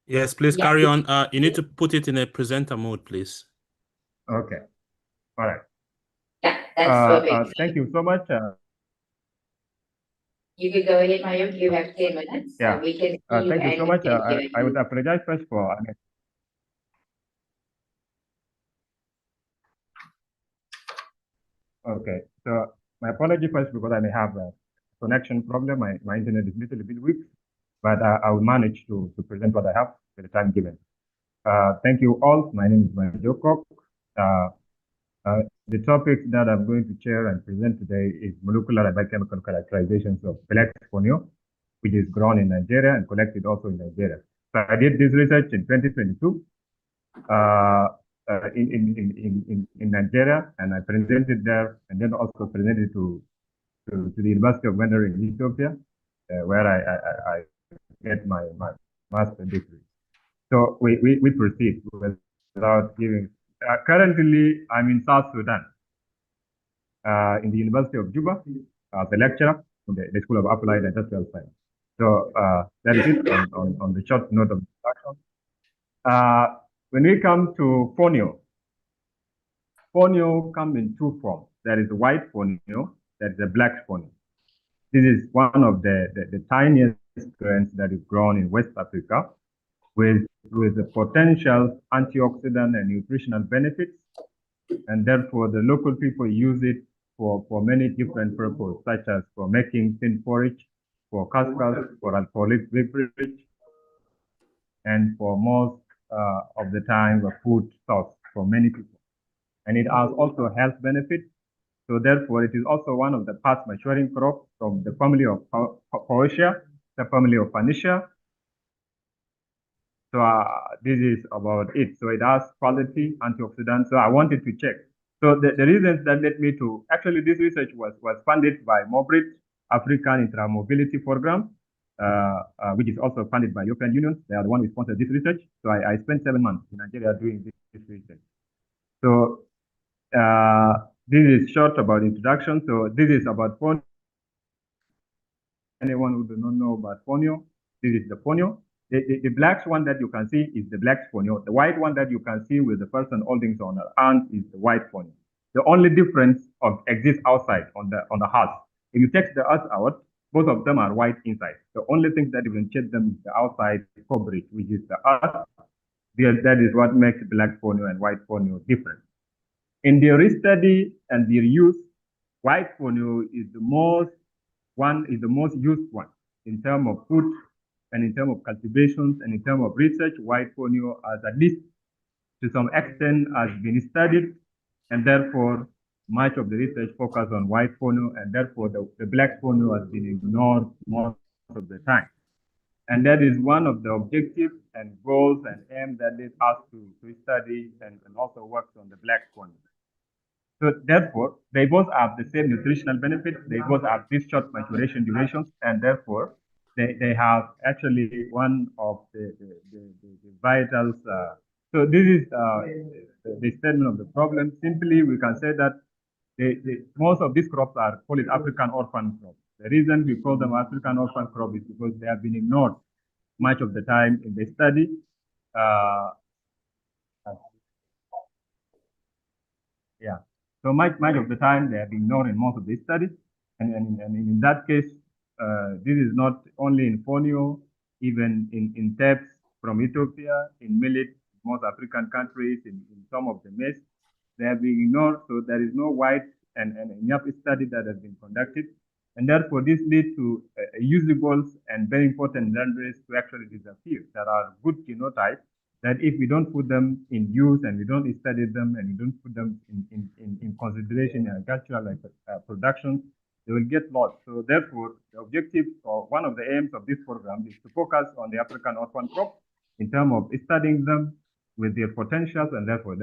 Yes, please carry on. You need to put it in a presenter mode, please. Okay. All right. Yeah, that's perfect. Thank you so much. You can go ahead, Mayok. You have 10 minutes. Yeah. So we can see you Thank you and so much. we can hear I would you. apologize first for. Okay. So my apology first because I may have a connection problem. My internet is a little bit weak, but I will manage to present what I have for the time given. Thank you all. My name is Mayok. The topic that I'm going to share and present today is molecular and biochemical characterizations of black fonio, which is grown in Nigeria and collected also in Nigeria. So I did this research in 2022 in Nigeria, and I presented there, and then also presented to the University of Wender in Ethiopia, where I get my master's degree. So we proceed without giving. Currently, I'm in South Sudan, in the University of Juba, as a lecturer in the School of Applied Industrial Science. So that is it on the short note of introduction. When we come to fonio, fonio comes in two forms. There is a white fonio, there is a black fonio. This is one of the tiniest strains that is grown in West Africa, with the potential antioxidant and nutritional benefits, and therefore the local people use it for many different purposes, such as for making thin porridge, for cascas, for alcoholic beverage, and for most of the time a food source for many people. And it has also health benefits. So therefore, it is also one of the fast maturing crops from the family of Poaceae, the family of Panaceae. So this is about it. So it has quality antioxidants. So I wanted to check. So the reasons that led me to, actually this research was funded by MOBRIT, African Intramobility Program, which is also funded by European Union. They are the one who sponsored this research. So I spent 7 months in Nigeria doing this research. So this is short about introduction. So this is about fonio. Anyone who does not know about fonio, this is the fonio. The black one that you can see is the black fonio. The white one that you can see with the person holding on the hand is the white fonio. The only difference exists outside on the heart. If you take the earth out, both of them are white inside. The only thing that differentiates them is the outside coverage, which is the earth. That is what makes black fonio and white fonio different. In their study and their use, white fonio is the most used one in terms of food and in terms of cultivations and in terms of research. White fonio has, at least to some extent, has been studied, and therefore much of the research focused on white fonio, and therefore the black fonio has been ignored most of the time. And that is one of the objectives and goals and aims that lead us to study and also work on the black pony. So therefore, they both have the same nutritional benefits. They both have this short maturation durations, and therefore, they have actually one of the vitals. So this is the statement of the problem. Simply, we can say that most of these crops are called African orphan crops. The reason we call them African orphan crop is because they have been ignored much of the time in the study. Yeah. So much of the time they have been ignored in most of the studies, and in that case, this is not only in fonio, even in taps from Ethiopia, in millet, most African countries, in some of the maize, they have been ignored. So there is no wide and enough study that has been conducted, and therefore this leads to usables and very important boundaries to actually disappear. There are good genotypes that if we don't put them in use and we don't study them and we don't put them in consideration in agricultural production, they will get lost. So therefore, the objective or one of the aims of this program is to focus on the African orphan crop in terms of studying them with their potentials, and therefore,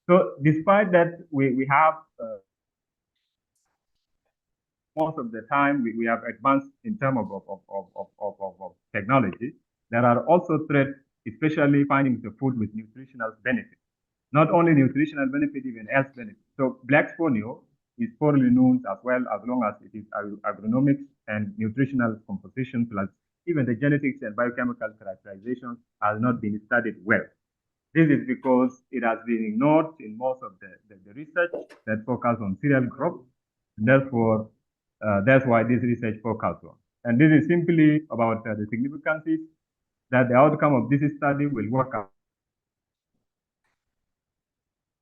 so despite that, we have most of the time we have advanced in terms of technology. There are also threats, especially finding the food with nutritional benefit. Not only nutritional benefit, even health benefit. So black fonio is poorly known as well, as long as it is agronomics and nutritional composition, plus even the genetics and biochemical characterization has not been studied well. This is because it has been ignored in most of the research that focus on cereal crops. Therefore, that's why this research focuses on. And this is simply about the significances that the outcome of this study will work out.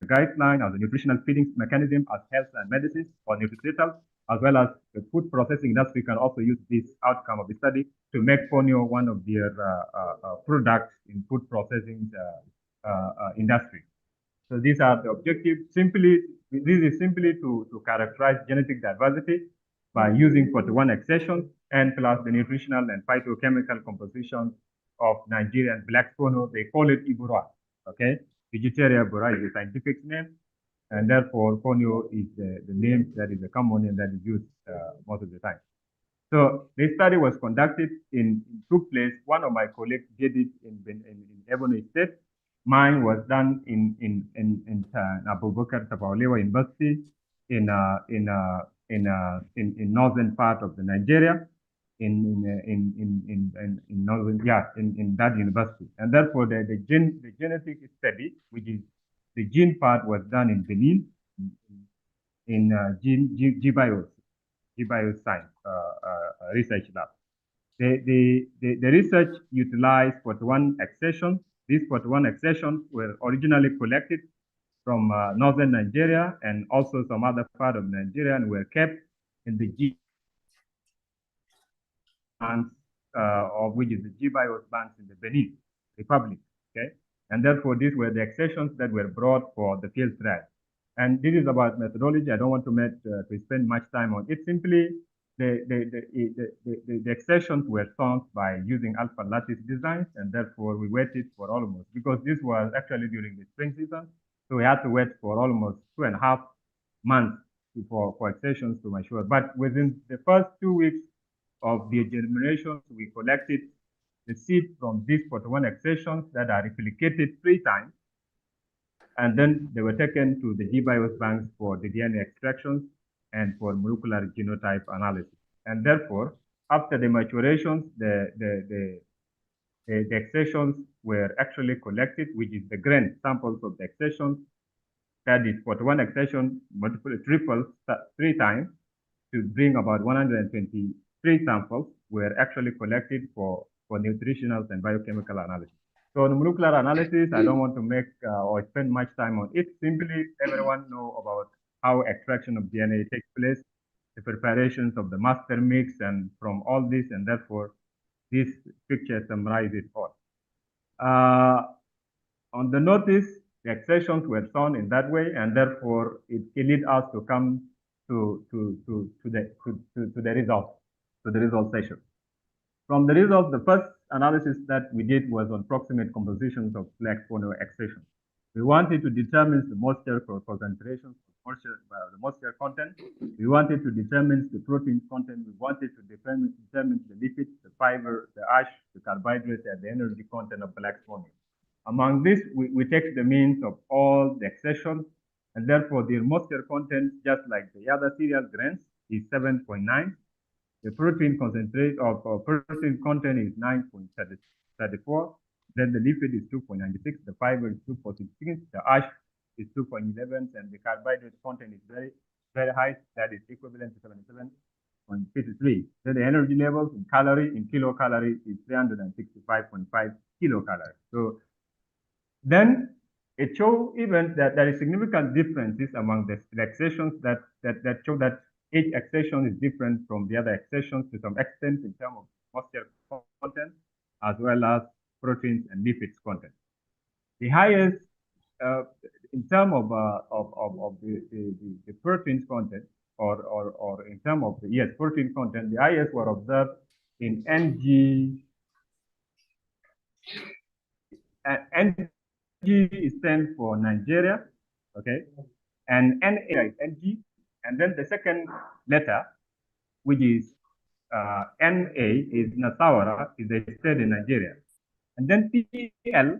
The guideline of the nutritional feeding mechanism as health and medicines or nutraceuticals, as well as the food processing industry can also use this outcome of the study to make fonio one of their products in food processing industry. So these are the objectives. This is simply to characterize genetic diversity by using 41 accessions and plus the nutritional and phytochemical composition of Nigerian black fonio. They call it Ibura, okay? Vegetarian Ibura is the scientific name, and therefore fonio is the name that is a common name that is used most of the time. So the study was conducted in two places. One of my colleagues did it in Ebonyi State. Mine was done in Abubakar Tafawa University in northern part of the Nigeria, in that university. And therefore the genetic study, which is the gene part, was done in Benin in GBio Science research lab. The research utilized 41 accessions. These 41 accessions were originally collected from northern Nigeria and also some other part of Nigeria, and were kept in the G banks, of which is the GBio banks in the Benin Republic. Okay, and therefore these were the accessions that were brought for the field trial. And this is about methodology. I don't want to spend much time on it. Simply, the accessions were found by using alpha lattice designs, and therefore we waited for almost, because this was actually during the spring season, so we had to wait for almost 2.5 months for accessions to mature. But within the first 2 weeks of the germination, we collected the seed from these 41 accessions that are replicated 3 times, and then they were taken to the GBIOS banks for the DNA extractions and for molecular genotype analysis. And therefore, after the maturations, the accessions were actually collected, which is the grain samples of the accessions. That is 41 accession triple 3 times to bring about 123 samples were actually collected for nutritional and biochemical analysis. So the molecular analysis, I don't want to make or spend much time on it. Simply, everyone know about how extraction of DNA takes place, the preparations of the master mix, and from all this, and therefore this picture summarizes it all. On the notice, the accessions were shown in that way, and therefore it led us to come to the result session. From the results, the first analysis that we did was on proximate compositions of black fonio excision. We wanted to determine the moisture concentrations, the moisture content. We wanted to determine the protein content. We wanted to determine the lipids, the fiber, the ash, the carbohydrates, and the energy content of black fonio. Among this, we take the means of all the accessions, and therefore the moisture content, just like the other cereal grains, is 7.9. The protein concentrate of protein content is 9.34. Then the lipid is 2.96. The fiber is 2.16. The ash is 2.11, and the carbohydrate content is very, very high. That is equivalent to 77.53. Then the energy levels in kilocalories is 365.5 kilocalories. So then it shows even that there is significant differences among the accessions that show that each accession is different from the other accessions to some extent in terms of moisture content, as well as proteins and lipids content. The highest, in terms of the proteins content, or in terms of the protein content, the highest were observed in NG. NG stands for Nigeria, okay, and NA is NG, and then the second letter, which is NA, is Nasawara, is a state in Nigeria, and then PL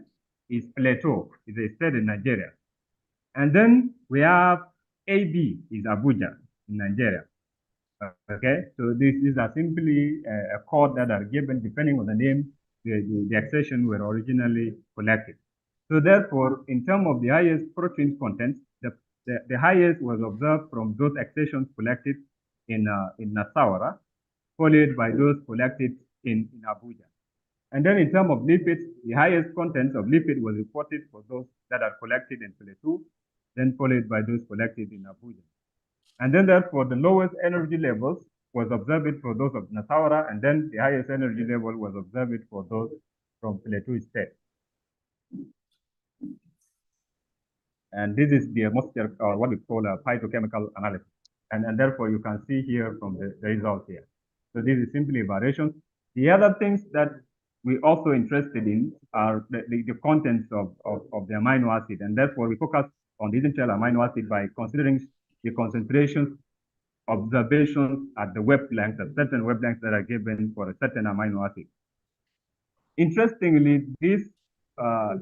is Plateau, is a state in Nigeria, and then we have AB is Abuja in Nigeria. Okay, so these are simply a code that are given depending on the name the accession were originally collected. So therefore, in terms of the highest protein content, the highest was observed from those accessions collected in Nasawara, followed by those collected in Abuja. And then in terms of lipids, the highest content of lipid was reported for those that are collected in Plateau, then followed by those collected in Abuja. And then therefore, the lowest energy levels was observed for those of Nasawara, and then the highest energy level was observed for those from Plateau State. And this is the moisture, or what we call a phytochemical analysis. And therefore, you can see here from the results here. So this is simply variations. The other things that we're also interested in are the contents of the amino acid. And therefore, we focus on the essential amino acid by considering the concentrations, observations at the wavelengths, at certain wavelengths that are given for a certain amino acid. Interestingly, this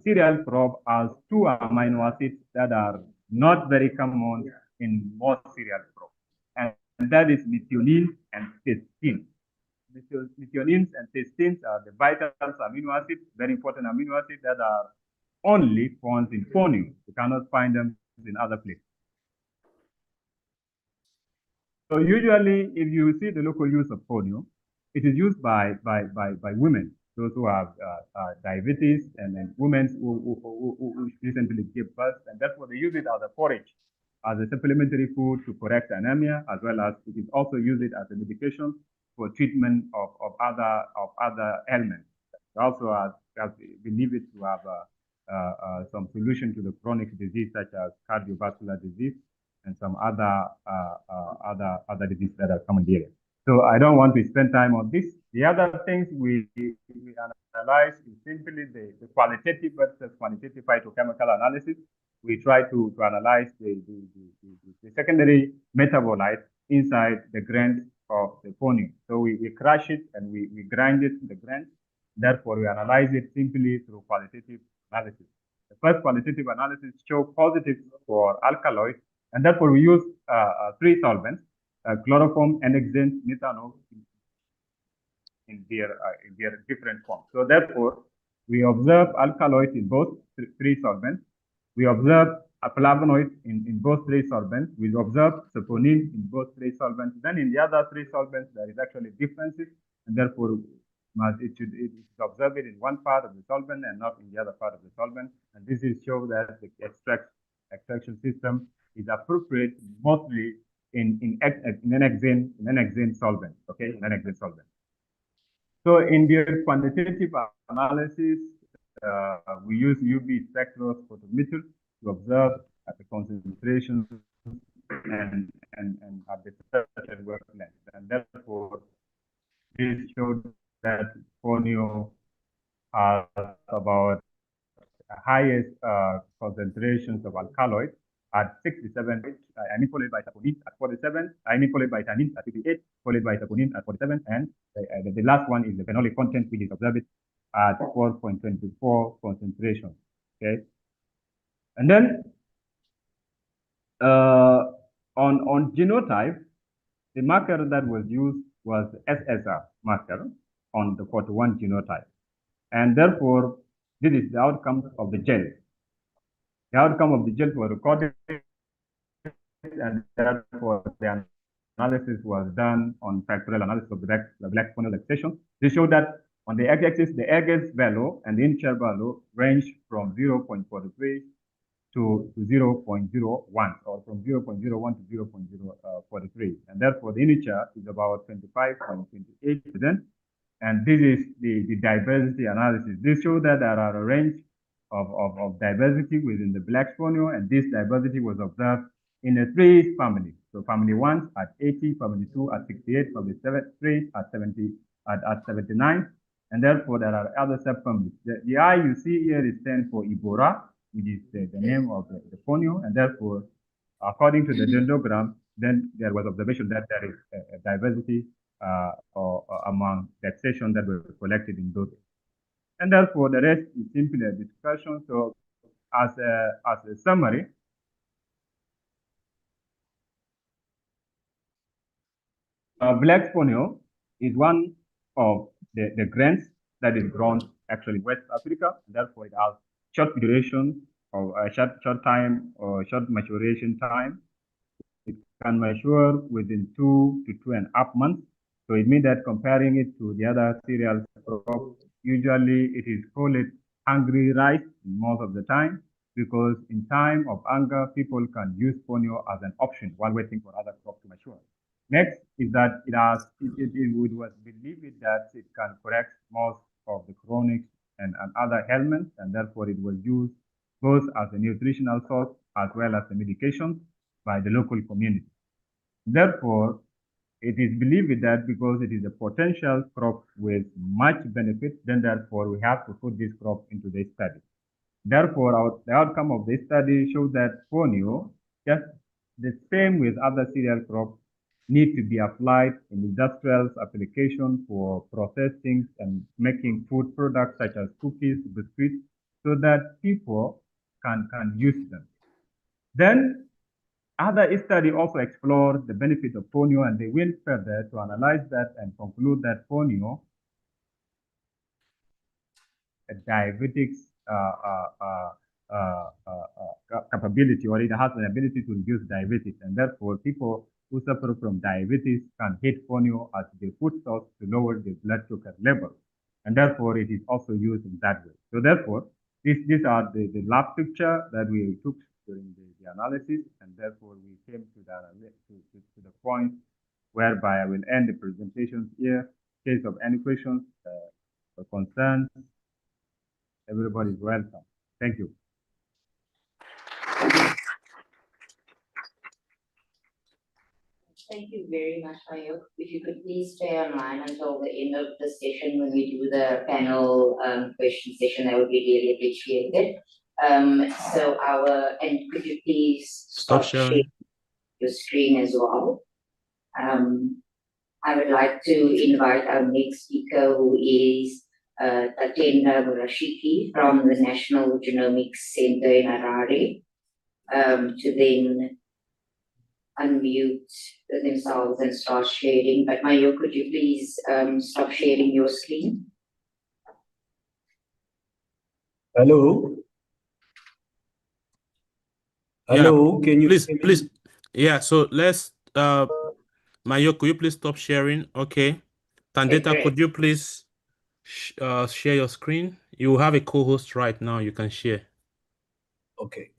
serial probe has two amino acids that are not very common in most serial probes, and that is methionine and cysteine. Methionines and cysteines are the vital amino acids, very important amino acids that are only found in fonio. You cannot find them in other places. So usually, if you see the local use of fonio, it is used by women, those who have diabetes, and then women who recently gave birth, and therefore they use it as a forage, as a supplementary food to correct anemia, as well as it is also used as a medication for treatment of other ailments. It also has believed it to have some solution to the chronic disease such as cardiovascular disease and some other diseases that are common here. So I don't want to spend time on this. The other things we analyze is simply the qualitative versus quantitative phytochemical analysis. We try to analyze the secondary metabolite inside the grains of the fonio. So we crush it and we grind it in the grains. Therefore, we analyze it simply through qualitative analysis. The first qualitative analysis shows positive for alkaloids, and therefore we use three solvents: chloroform, N-hexane, methanol in their different forms. So therefore, we observe alkaloids in both three solvents. We observe flavonoids in both three solvents. We observe saponin in both three solvents. Then in the other three solvents, there is actually differences, and therefore it is observed in one part of the solvent and not in the other part of the solvent. And this is show that the extraction system is appropriate mostly in N-hexane solvent. Okay, N-hexane solvent. So in the quantitative analysis, we use UV spectrophotometer to observe at the concentration and at the certain wavelength, and therefore this showed that about highest concentrations of alkaloids at 67, followed by saponin at 47, followed by tannin at 58, followed by saponin at 47, and the last one is the phenolic content, which is observed at 4.24 concentration. Okay, and then on genotype, the marker that was used was SSR marker on the 41 genotype, and therefore this is the outcome of the gel. The outcome of the gel were recorded, and therefore the analysis was done on factorial analysis of the black sponial excision. This showed that on the x-axis, the average value and the initial value range from 0.43 to 0.01, or from 0.01 to 0.043. And therefore, the initial is about 25.28%. And this is the diversity analysis. This shows that there are a range of diversity within the black sponio, and this diversity was observed in a 3 families. So family 1 at 80, family 2 at 68, family 3 at 79, and therefore there are other subfamilies. The I you see here is stands for Ibora, which is the name of the fonio, and therefore, according to the dendrogram, then there was observation that there is a diversity among the excisions that were collected in those. And therefore, the rest is simply a discussion. So, as a summary, black sponio is one of the grains that is grown actually in West Africa. And therefore, it has short duration or short time or short maturation time. It can mature within 2 to 2.5 months. So it means that comparing it to the other cereal crops, usually it is called hungry rice most of the time, because in time of hunger, people can use fonio as an option while waiting for other crops to mature. Next is that it was believed that it can correct most of the chronic and other ailments, and therefore it was used both as a nutritional source as well as a medication by the local community. Therefore, it is believed that because it is a potential crop with much benefit, then therefore we have to put this crop into this study. Therefore, the outcome of this study showed that fonio, just the same with other cereal crops, need to be applied in industrial application for processing and making food products such as cookies, biscuits, so that people can use them. Then other studies also explored the benefit of fonio, and they went further to analyze that and conclude that fonio, a diabetics capability, or it has an ability to reduce diabetes, and therefore people who suffer from diabetes can hit fonio as their food source to lower their blood sugar level, and therefore it is also used in that way. So therefore, these are the lab picture that we took during the analysis, and therefore we came to the point whereby I will end the presentation here. In case of any questions or concerns, everybody is welcome. Thank you. Thank you very much, Mayok. If you could please stay online until the end of the session when we do the panel question session, that would be really appreciated. And could you please stop sharing your screen as well? I would like to invite our next speaker, who is Tatenda Murashiki from the National Genomics Center in Harare, to then unmute themselves and start sharing. But Mayo, could you please stop sharing your screen? Hello. Hello, yeah, can you please? Yeah, so let's Mayo, could you please stop sharing? Okay. Tandeta, Okay, could you please share your screen? You have a co-host right now, you can share. Okay.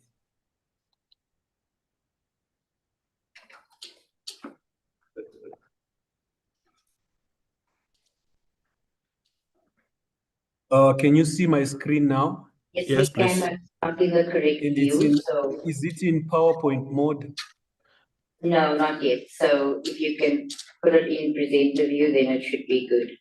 Can you see my screen now? Yes, we can, but not in the correct view. So is it in PowerPoint mode? No, not yet. So if you can put it in presenter view, then it should be good.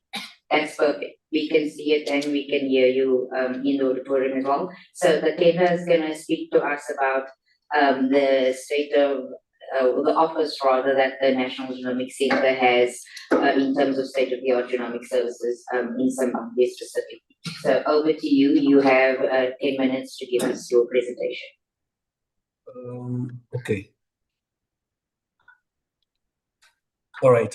That's perfect. We can see it and we can hear you in the auditorium as well. So Tatewa is going to speak to us about the state of the office rather that the National Genomics Center has in terms of state-of-the-art genomic services in Zimbabwe specifically. So over to you. You have 10 minutes to give us your presentation. Okay. All right.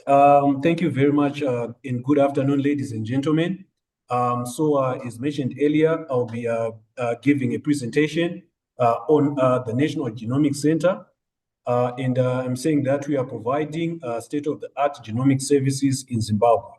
Thank you very much, and good afternoon, ladies and gentlemen. As mentioned earlier, I'll be giving a presentation on the National Genomics Center. I'm saying that we are providing state-of-the-art genomic services in Zimbabwe.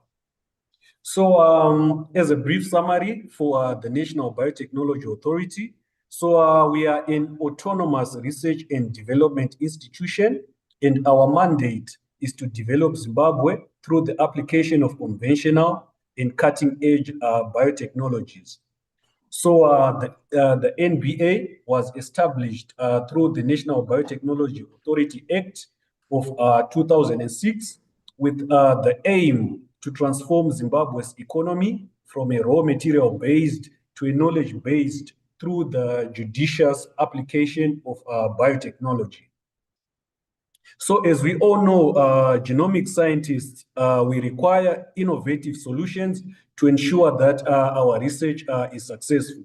So as a brief summary for the National Biotechnology Authority, we are an autonomous research and development institution, and our mandate is to develop Zimbabwe through the application of conventional and cutting-edge biotechnologies. So the NBA was established through the National Biotechnology Authority Act of 2006 with the aim to transform Zimbabwe's economy from a raw material-based to a knowledge-based through the judicious application of biotechnology. So as we all know, genomic scientists, we require innovative solutions to ensure that our research is successful.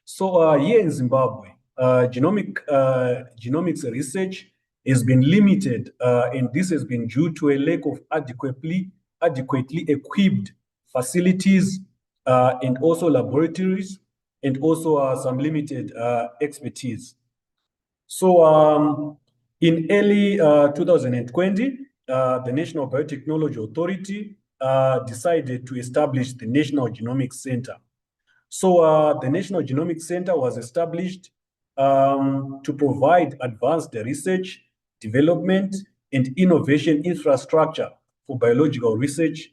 So here in Zimbabwe, genomics research has been limited, and this has been due to a lack of adequately equipped facilities and also laboratories, and also some limited expertise. So in early 2020, the National Biotechnology Authority decided to establish the National Genomics Center. So the National Genomics Center was established to provide advanced research, development, and innovation infrastructure for biological research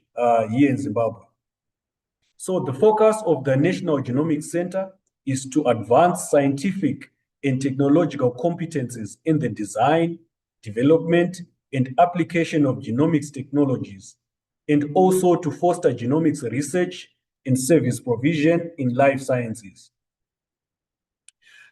here in Zimbabwe. So the focus of the National Genomics Center is to advance scientific and technological competencies in the design, development, and application of genomics technologies, and also to foster genomics research and service provision in life sciences.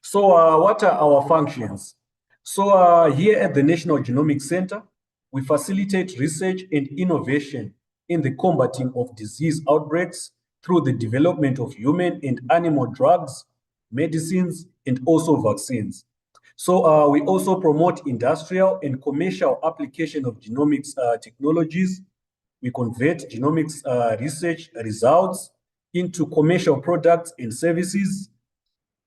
So what are our functions? So here at the National Genomics Center, we facilitate research and innovation in the combating of disease outbreaks through the development of human and animal drugs, medicines, and also vaccines. So we also promote industrial and commercial application of genomics technologies. We convert genomics research results into commercial products and services.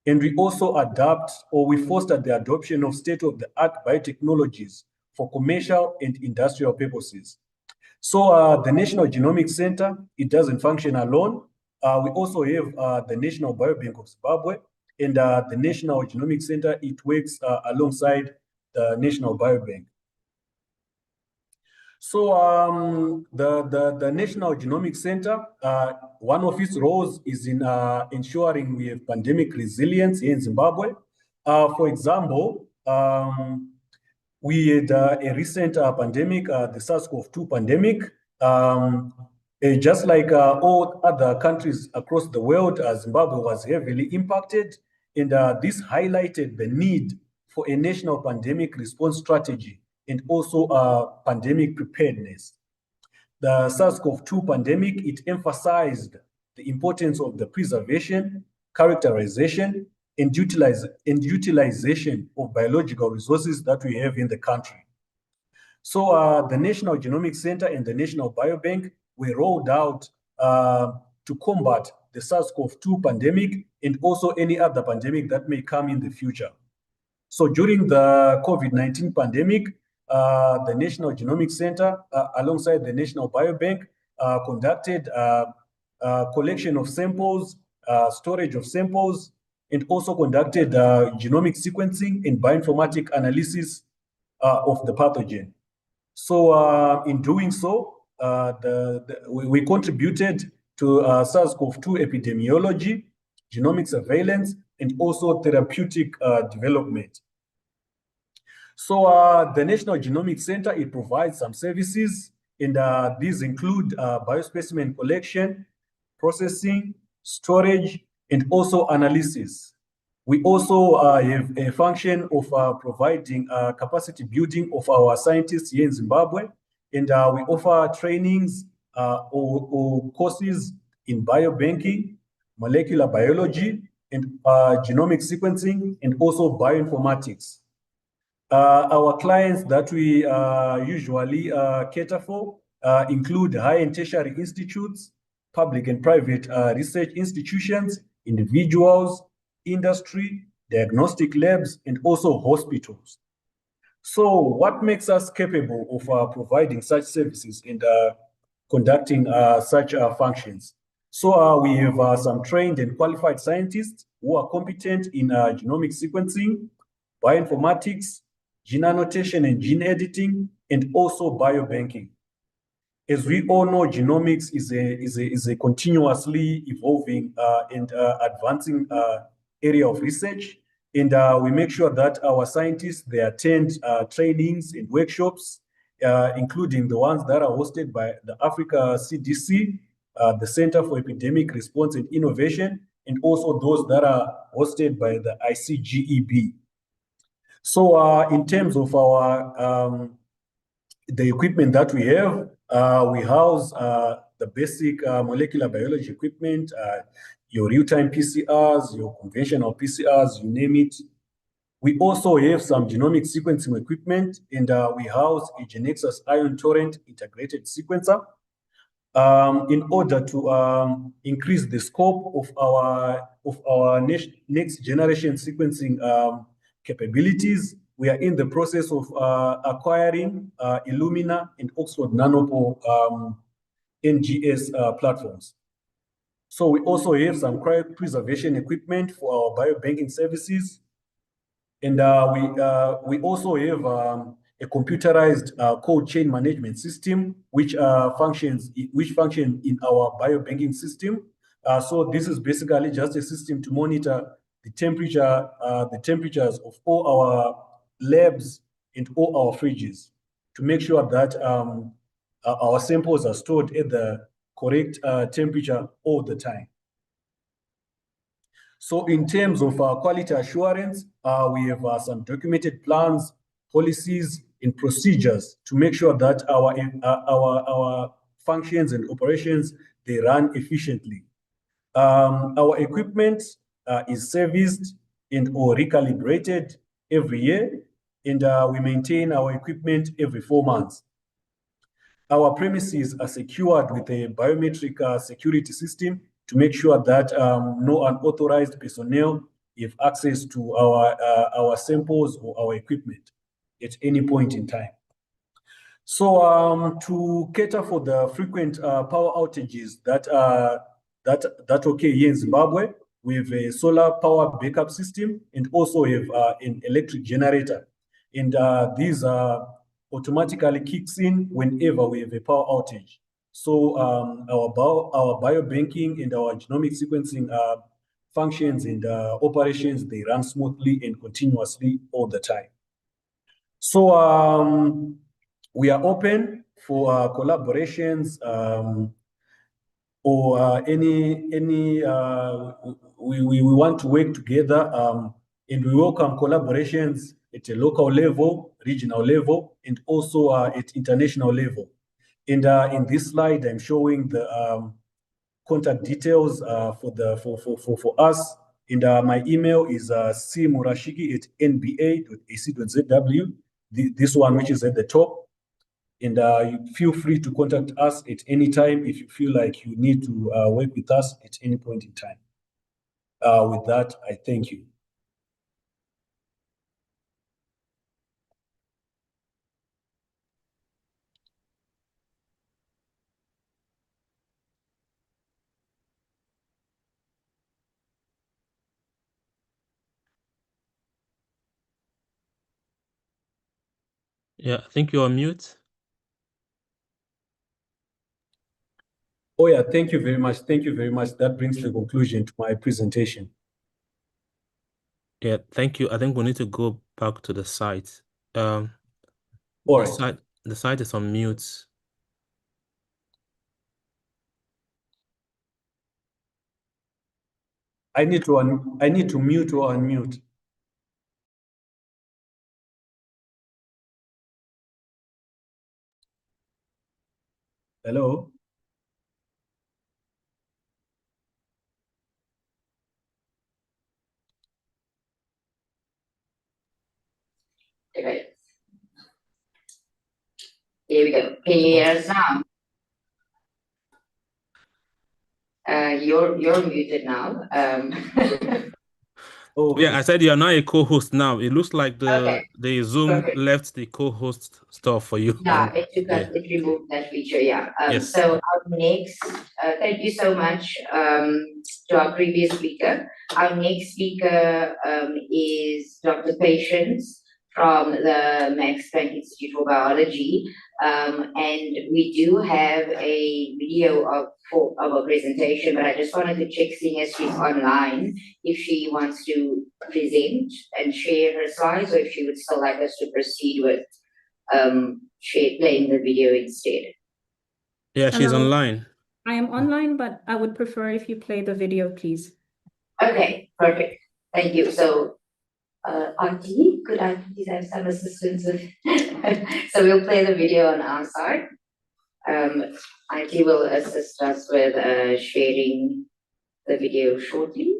And we also adapt, or we foster the adoption of state-of-the-art biotechnologies for commercial and industrial purposes. So the National Genomics Center, it doesn't function alone. We also have the National Biobank of Zimbabwe, and the National Genomics Center, it works alongside the National Biobank. So the National Genomics Center, one of its roles is in ensuring we have pandemic resilience here in Zimbabwe. For example, we had a recent pandemic, the SARS-CoV-2 pandemic. Just like all other countries across the world, Zimbabwe was heavily impacted, and this highlighted the need for a national pandemic response strategy and also pandemic preparedness. The SARS-CoV-2 pandemic, it emphasized the importance of the preservation, characterization, and utilization of biological resources that we have in the country. So the National Genomics Center and the National Biobank were rolled out to combat the SARS-CoV-2 pandemic and also any other pandemic that may come in the future. So during the COVID-19 pandemic, the National Genomics Center, alongside the National Biobank, conducted collection of samples, storage of samples, and also conducted genomic sequencing and bioinformatic analysis of the pathogen. So in doing so, we contributed to SARS-CoV-2 epidemiology, genomic surveillance, and also therapeutic development. So the National Genomics Center, it provides some services And these include biospecimen collection, processing, storage, and also analysis. We also have a function of providing capacity building of our scientists here in Zimbabwe. And we offer trainings or courses in biobanking, molecular biology, and genomic sequencing, and also bioinformatics. Our clients that we usually cater for include high and tertiary institutes, public and private research institutions, individuals, industry, diagnostic labs, and also hospitals. So what makes us capable of providing such services and conducting such functions? So we have some trained and qualified scientists who are competent in genomic sequencing, bioinformatics, gene annotation and gene editing, and also biobanking. As we all know, genomics is a continuously evolving and advancing area of research. And we make sure that our scientists, they attend trainings and workshops, including the ones that are hosted by the Africa CDC, the Center for Epidemic Response and Innovation, and also those that are hosted by the ICGEB. So in terms of our the equipment that we have, we house the basic molecular biology equipment, your real-time PCRs, your conventional PCRs, you name it. We also have some genomic sequencing equipment, and we house a Genexus Ion Torrent integrated sequencer. In order to increase the scope of our next generation sequencing capabilities, we are in the process of acquiring Illumina and Oxford Nanopore NGS platforms. So we also have some cryopreservation equipment for our biobanking services. And we also have a computerized cold chain management system, which function in our biobanking system. So this is basically just a system to monitor the temperatures of all our labs and all our fridges to make sure that our samples are stored at the correct temperature all the time. So in terms of quality assurance, we have some documented plans, policies, and procedures to make sure that our functions and operations, they run efficiently. Our equipment is serviced and or recalibrated every year, and we maintain our equipment every 4 months. Our premises are secured with a biometric security system to make sure that no unauthorized personnel have access to our samples or our equipment at any point in time. So to cater for the frequent power outages that occur here in Zimbabwe, we have a solar power backup system and also have an electric generator. And these automatically kicks in whenever we have a power outage. So our biobanking and our genomic sequencing functions and operations, they run smoothly and continuously all the time. So we are open for collaborations or we want to work together and we welcome collaborations at a local level, regional level, and also at international level. And in this slide, I'm showing the contact details for us. And my email is cmurashiki@nba.ac.zw. This one, which is at the top. And you feel free to contact us at any time if you feel like you need to work with us at any point in time. With that, I thank you. Yeah, I think you're on mute. Oh yeah, thank you very much. Thank you very much. That brings the conclusion to my presentation. Yeah, thank you. I think we need to go back to the site. All right. The site is on mute. I need to mute or unmute. Hello? Okay. Here we go. Can you hear us now? You're muted now. Oh, yeah, I said you're not a co-host now. It looks like the Zoom Perfect. left the co-host stuff for you. Yeah, it removed that feature. Yeah. Yes. So our next, thank you so much to our previous speaker. Our next speaker is Dr. Patience from the Max Planck Institute for Biology, and we do have a video of a presentation, but I just wanted to check, seeing as she's online, if she wants to present and share her slides, or if she would still like us to proceed with playing the video instead. Yeah, she's Hello. online. I am online, but I would prefer if you play the video, please. Okay, perfect. Thank you. So, Auntie, could I please have some assistance with so we'll play the video on our side. Auntie will assist us with sharing the video shortly.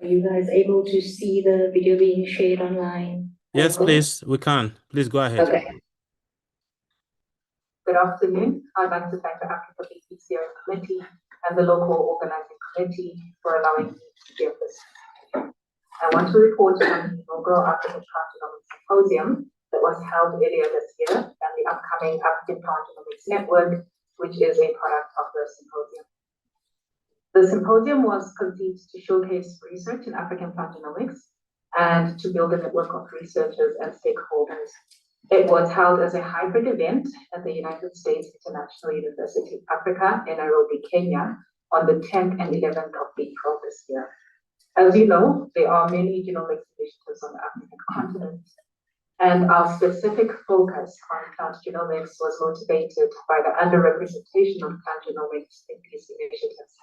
Are you guys able to see the video being shared online? Yes, please. We can. Please go ahead. Okay. Good afternoon. I'd like to thank the AfricaBP steering committee and the local organizing committee for allowing me to give this. I want to report on the inaugural African Genomics Symposium that was held earlier this year and the upcoming African Genomics Network, which is a product of the symposium. The symposium was conceived to showcase research in African plant genomics and to build a network of researchers and stakeholders. It was held as a hybrid event at the United States International University Africa in Nairobi, Kenya, on the 10th and 11th of April this year. As you know, there are many genomics initiatives on the African continent, and our specific focus on plant genomics was motivated by the underrepresentation of plant genomics in these initiatives.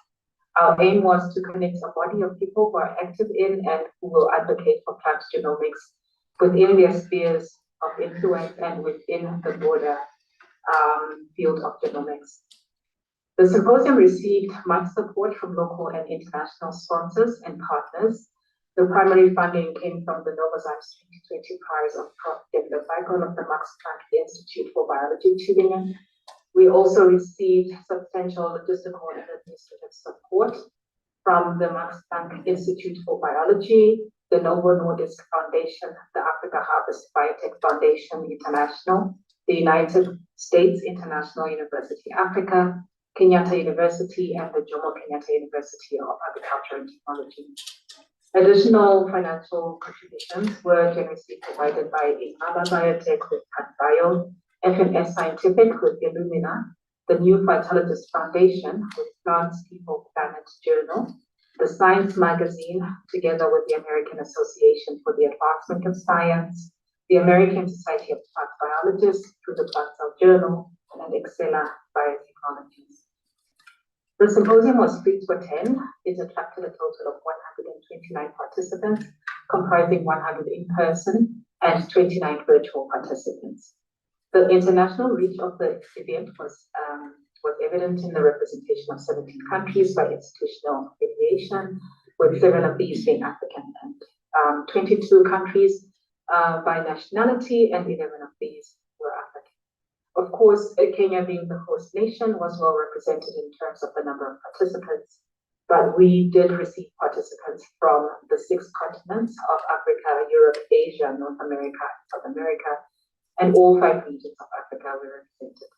Our aim was to connect a body of people who are active in and who will advocate for plant genomics within their spheres of influence and within the broader field of genomics. The symposium received much support from local and international sponsors and partners. The primary funding came from the Novozymes 2020 prize of Prof. David Feigl of the Max Planck Institute for Biology, Tübingen. We also received substantial logistical and administrative support from the Max Planck Institute for Biology, the Novo Nordisk Foundation, the Africa Harvest Biotech Foundation International, the United States International University Africa, Kenyatta University, and the Jomo Kenyatta University of Agriculture and Technology. Additional financial contributions were generously provided by AfricaBP with PacBio, FNS Scientific with Illumina, the New Vitalist Foundation with Plants, People, Planet Journal, the Science Magazine, together with the American Association for the Advancement of Science, the American Society of Plant Biologists through the Plant Cell Journal, and Excella Biotechnologies. The symposium was free to attend. It attracted a total of 129 participants, comprising 100 in-person and 29 virtual participants. The international reach of the event was was evident in the representation of 17 countries by institutional affiliation, with 7 of these being African, and 22 countries by nationality, and 11 of these were African. Of course, Kenya, being the host nation, was well represented in terms of the number of participants, but we did receive participants from the 6 continents of Africa, Europe, Asia, North America, South America, and all 5 regions of Africa were represented.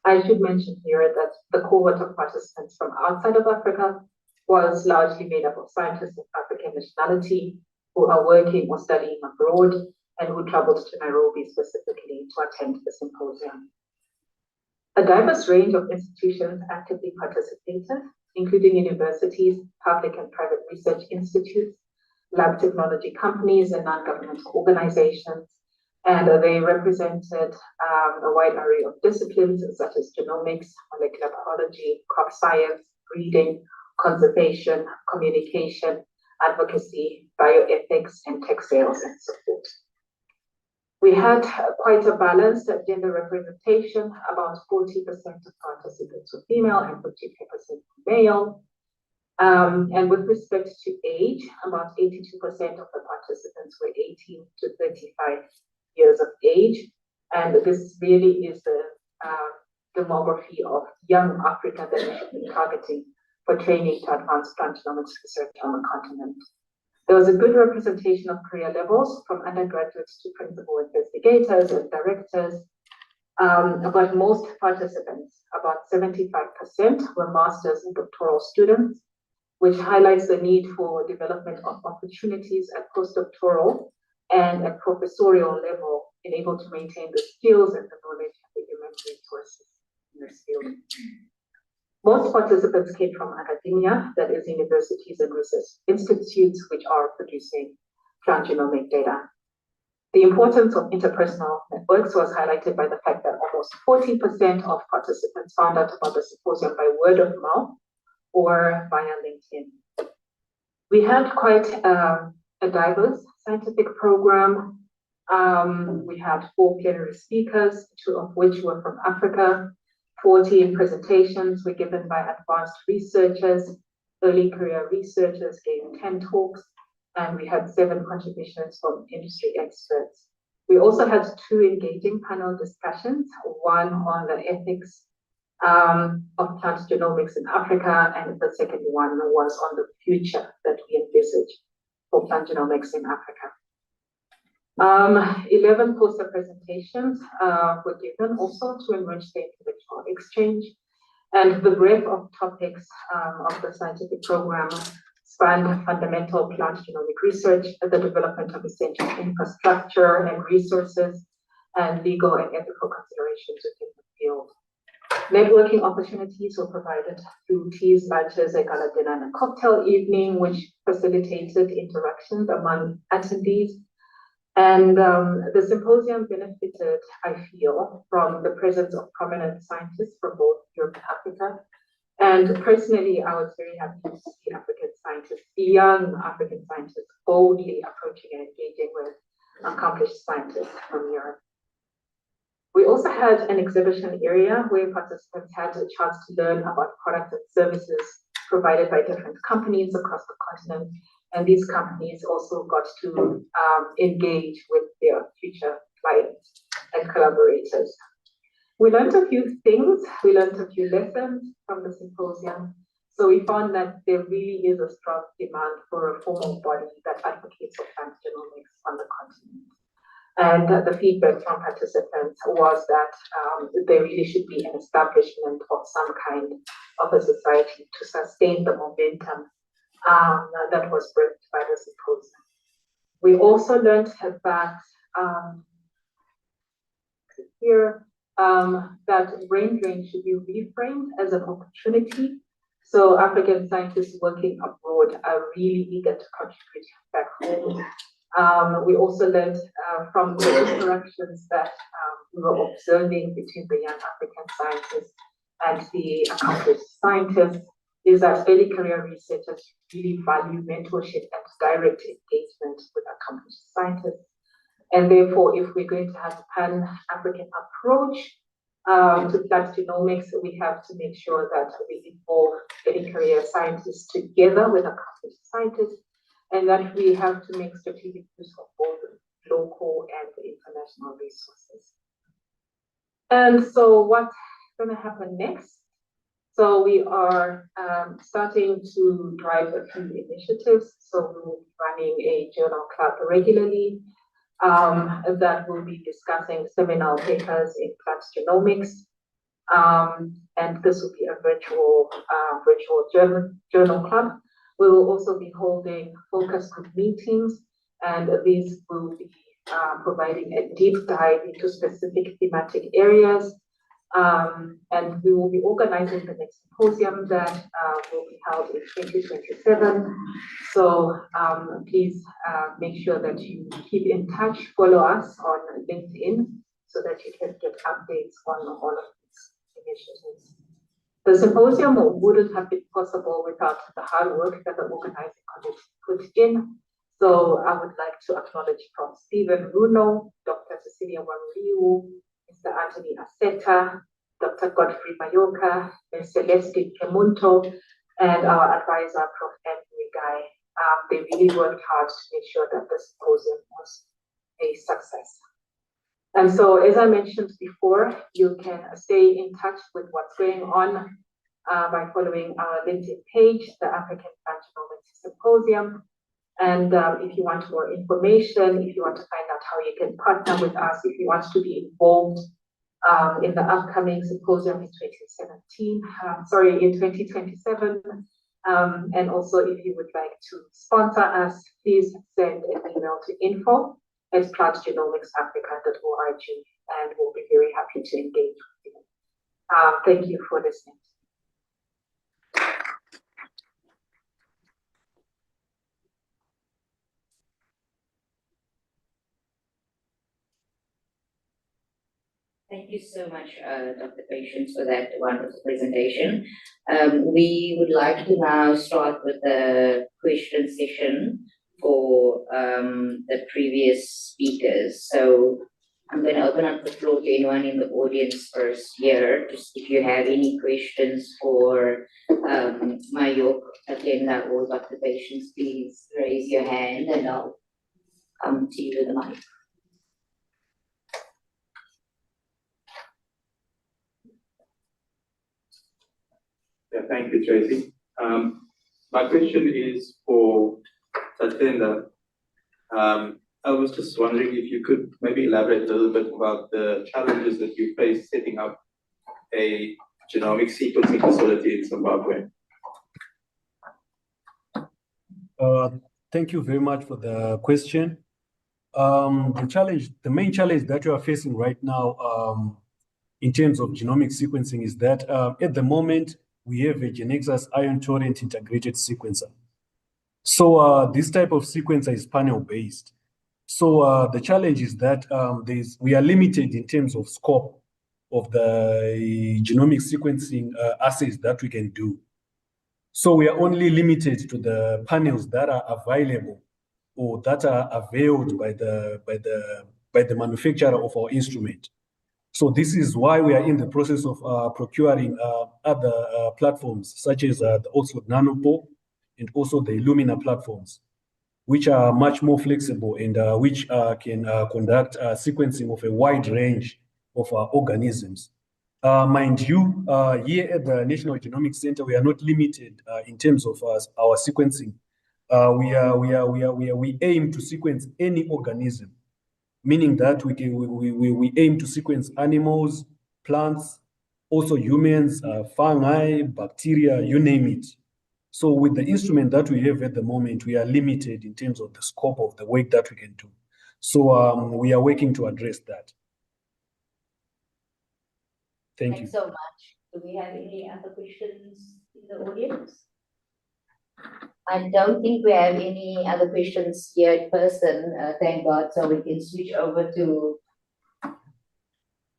I should mention here that the cohort of participants from outside of Africa was largely made up of scientists of African nationality who are working or studying abroad and who traveled to Nairobi specifically to attend the symposium. A diverse range of institutions actively participated, including universities, public and private research institutes, lab technology companies, and non-governmental organizations. And they represented a wide array of disciplines such as genomics, molecular biology, crop science, breeding, conservation, communication, advocacy, bioethics, and tech sales and support. We had quite a balanced gender representation. About 40% of participants were female and 53% male. And with respect to age, about 82% of the participants were 18 to 35 years of age. And this really is the demography of young Africa that we should be targeting for training to advance plant genomics research on the continent. There was a good representation of career levels from undergraduates to principal investigators and directors. But most participants, about 75%, were master's and doctoral students, which highlights the need for development of opportunities at postdoctoral and at professorial level, and able to maintain the skills and the knowledge and the human resources in this field. Most participants came from academia, that is universities and research institutes, which are producing plant genomic data. The importance of interpersonal networks was highlighted by the fact that almost 40% of participants found out about the symposium by word of mouth or via LinkedIn. We had quite a diverse scientific program. We had 4 plenary speakers, 2 of which were from Africa. 14 presentations were given by advanced researchers. Early career researchers gave 10 talks, and we had 7 contributions from industry experts. We also had 2 engaging panel discussions, one on the ethics of plant genomics in Africa, and the second one was on the future that we envisage for plant genomics in Africa. 11 poster presentations were given also to enrich the intellectual exchange, and the breadth of topics of the scientific program spanned fundamental plant genomic research, the development of essential infrastructure and resources, and legal and ethical considerations within the field. Networking opportunities were provided through teas, lunches, a gala dinner, and a cocktail evening, which facilitated interactions among attendees. And the symposium benefited, I feel, from the presence of prominent scientists from both Europe and Africa. And personally, I was very happy to see African scientists, young African scientists, boldly approaching and engaging with accomplished scientists from Europe. We also had an exhibition area where participants had a chance to learn about products and services provided by different companies across the continent. And these companies also got to engage with their future clients and collaborators. We learned a few things. We learned a few lessons from the symposium. So we found that there really is a strong demand for a formal body that advocates for plant genomics on the continent. And the feedback from participants was that there really should be an establishment of some kind of a society to sustain the momentum that was birthed by the symposium. We also learned that that brain drain should be reframed as an opportunity. So African scientists working abroad are really eager to contribute back home. We also learned from the interactions that we were observing between the young African scientists and the accomplished scientists is that early career researchers really value mentorship and direct engagement with accomplished scientists. And therefore, if we're going to have a pan-African approach to plant genomics, we have to make sure that we involve early career scientists together with accomplished scientists, and that we have to make strategic use of both local and international resources. And so what's going to happen next? So we are starting to drive a few initiatives. So we will be running a journal club regularly that will be discussing seminal papers in plant genomics. And this will be a virtual journal club. We will also be holding focus group meetings, and these will be providing a deep dive into specific thematic areas. And we will be organizing the next symposium that will be held in 2027. So please make sure that you keep in touch, follow us on LinkedIn so that you can get updates on all of these initiatives. The symposium wouldn't have been possible without the hard work that the organizing committee put in. So I would like to acknowledge Prof. Stephen Runo, Dr. Cecilia Waruriu, Mr. Anthony Aseta, Dr. Godfrey Mayoka, Ms. Celeste Kemunto, and our advisor, Prof. Anthony Guy. They really worked hard to make sure that the symposium was a success. And so, as I mentioned before, you can stay in touch with what's going on by following our LinkedIn page, the African BioGenome Symposium. And if you want more information, if you want to find out how you can partner with us, if you want to be involved in the upcoming symposium in 2027, and also if you would like to sponsor us, please send an email to info@plantgenomicsafrica.org, and we'll be very happy to engage with you. Thank you for listening. Thank you so much, Dr. Patience, for that wonderful presentation. We would like to now start with the question session for the previous speakers. So I'm going to open up the floor to anyone in the audience first here. Just if you have any questions for Mayok, Atenda, or Dr. Patience, please raise your hand and I'll come to you with the mic. Yeah, thank you, Tracy. My question is for Tatenda. I was just wondering if you could maybe elaborate a little bit about the challenges that you face setting up a genomic sequencing facility in Zimbabwe. Thank you very much for the question. The main challenge that you are facing right now in terms of genomic sequencing is that at the moment, we have a Genexus ion torrent integrated sequencer. So this type of sequencer is panel-based. So the challenge is that we are limited in terms of scope of the genomic sequencing assays that we can do. So we are only limited to the panels that are available or that are availed by the manufacturer of our instrument. So this is why we are in the process of procuring other platforms, such as also Nanopore and also the Illumina platforms, which are much more flexible and which can conduct sequencing of a wide range of organisms. Mind you, here at the National Genomics Center, we are not limited in terms of our sequencing. We aim to sequence any organism, meaning that we aim to sequence animals, plants, also humans, fungi, bacteria, you name it. So with the instrument that we have at the moment, we are limited in terms of the scope of the work that we can do. So we are working to address that. Thank you. Thanks so much. Do we have any other questions in the audience? I don't think we have any other questions here in person, thank God, so we can switch over to...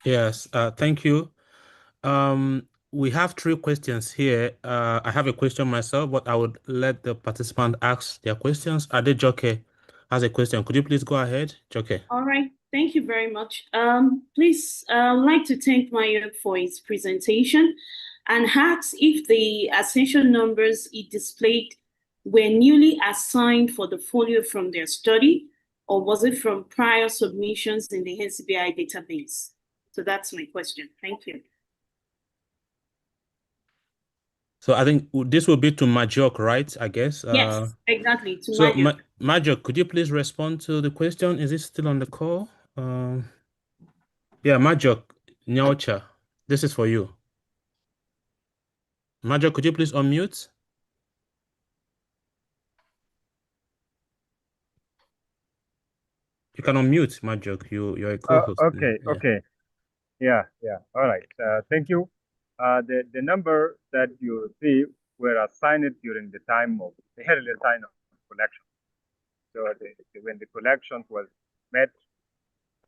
Yes, thank you. We have 3 questions here. I have a question myself, but I would let the participant ask their questions. Ade Joke has a question. Could you please go ahead, Joke? All right. Thank you very much. Please, I'd like to thank Mayo for his presentation and ask if the accession numbers he displayed were newly assigned for the folio from their study, or was it from prior submissions in the NCBI database? So that's my question. Thank you. So I think this will be to Majok, right? I guess. Yes, exactly. To so Majok. Majok, could you please respond to the question? Is it still on the call? Yeah, Majok Nyocha, this is for you. Majok, could you please unmute? You can unmute, Majok. You're a co-host. Okay. Yeah. All right. Thank you. The number that you see were assigned during the time of the earlier time of collection. So when the collections was met,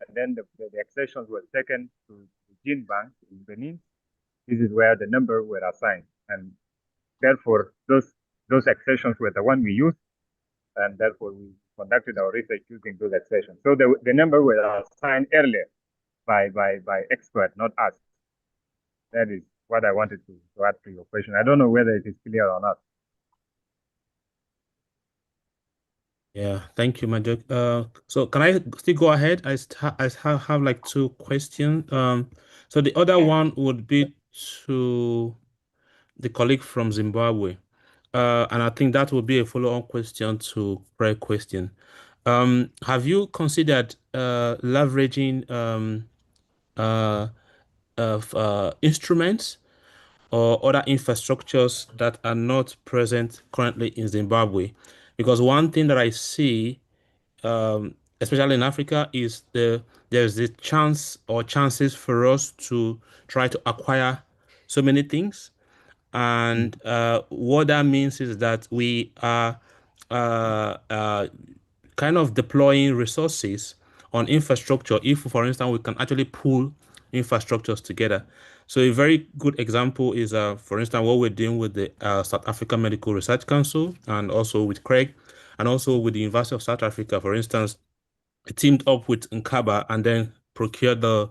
and then the accessions were taken to the gene bank in Benin, this is where the number were assigned, and therefore those accessions were the one we used, and therefore we conducted our research using those accessions. So the number were assigned earlier by expert, not us. That is what I wanted to add to your question. I don't know whether it is clear or not. Yeah, thank you, Majok. So can I still go ahead? I have like two questions. So the other one would be to the colleague from Zimbabwe. And I think that would be a follow-on question to prior question. Have you considered leveraging instruments or other infrastructures that are not present currently in Zimbabwe? Because one thing that I see, especially in Africa, is there's the chance or chances for us to try to acquire so many things. And what that means is that we are kind of deploying resources on infrastructure if, for instance, we can actually pool infrastructures together. So a very good example is, for instance, what we're doing with the South African Medical Research Council, and also with Craig, and also with the University of South Africa. For instance, teamed up with Nkaba and then procured the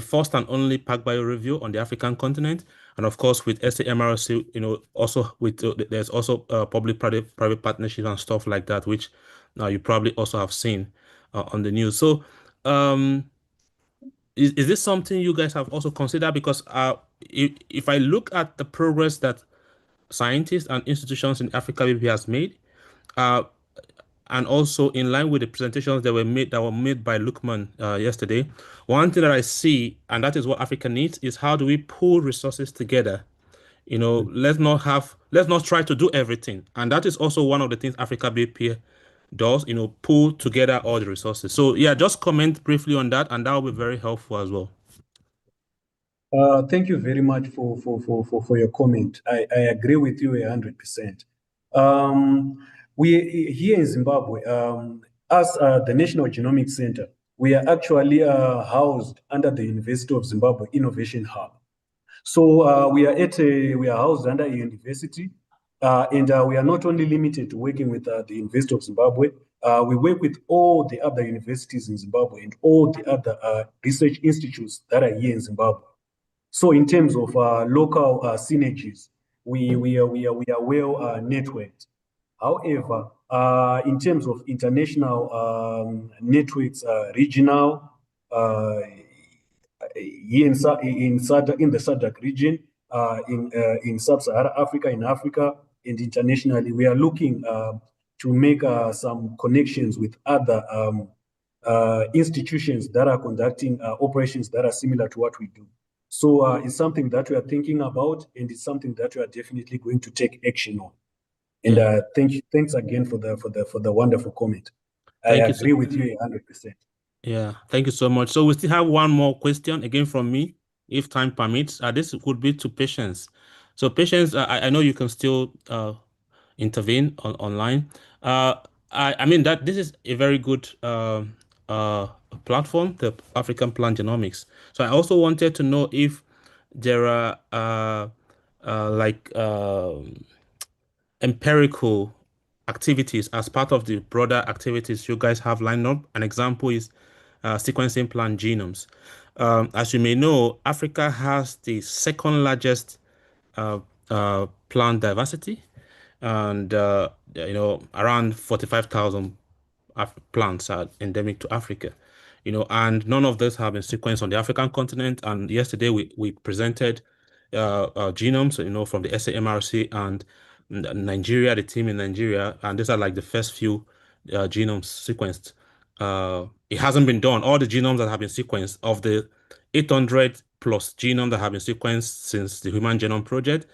first and only PacBio Revio on the African continent, and of course with SAMRC, also with there's also public-private partnerships and stuff like that, which you probably also have seen on the news. So, is this something you guys have also considered? Because if I look at the progress that scientists and institutions in AfricaBP has made, and also in line with the presentations that were made by Lukman yesterday, one thing that I see, and that is what Africa needs, is how do we pool resources together? Let's not try to do everything, and that is also one of the things AfricaBP does. Pool together all the resources. So yeah, just comment briefly on that, and that will be very helpful as well. Thank you very much for your comment. I agree with you 100%. We here in Zimbabwe, as the National Genomics Center, we are actually housed under the University of Zimbabwe Innovation Hub. So we are housed under a university, and we are not only limited to working with the University of Zimbabwe. We work with all the other universities in Zimbabwe and all the other research institutes that are here in Zimbabwe. So in terms of local synergies, we are well networked. However, in terms of international networks, regional, here in the SADC region, in Sub-Saharan Africa, in Africa, and internationally, we are looking to make some connections with other institutions that are conducting operations that are similar to what we do. So it's something that we are thinking about, and it's something that we are definitely going to take action on. And thanks again for the wonderful comment. I agree with you 100%. Yeah, thank you so much. So we still have one more question again from me, if time permits. This would be to Patience. So Patience, I know you can still intervene online. I mean that this is a very good platform, the African Plant Genomics. So I also wanted to know if there are empirical activities as part of the broader activities you guys have lined up. An example is sequencing plant genomes. As you may know, Africa has the second largest plant diversity, and around 45,000 plants are endemic to Africa. And none of those have been sequenced on the African continent. And yesterday we presented genomes, from the SAMRC and Nigeria, the team in Nigeria, and these are like the first few genomes sequenced. It hasn't been done. All the genomes that have been sequenced, of the 800 plus genomes that have been sequenced since the Human Genome Project,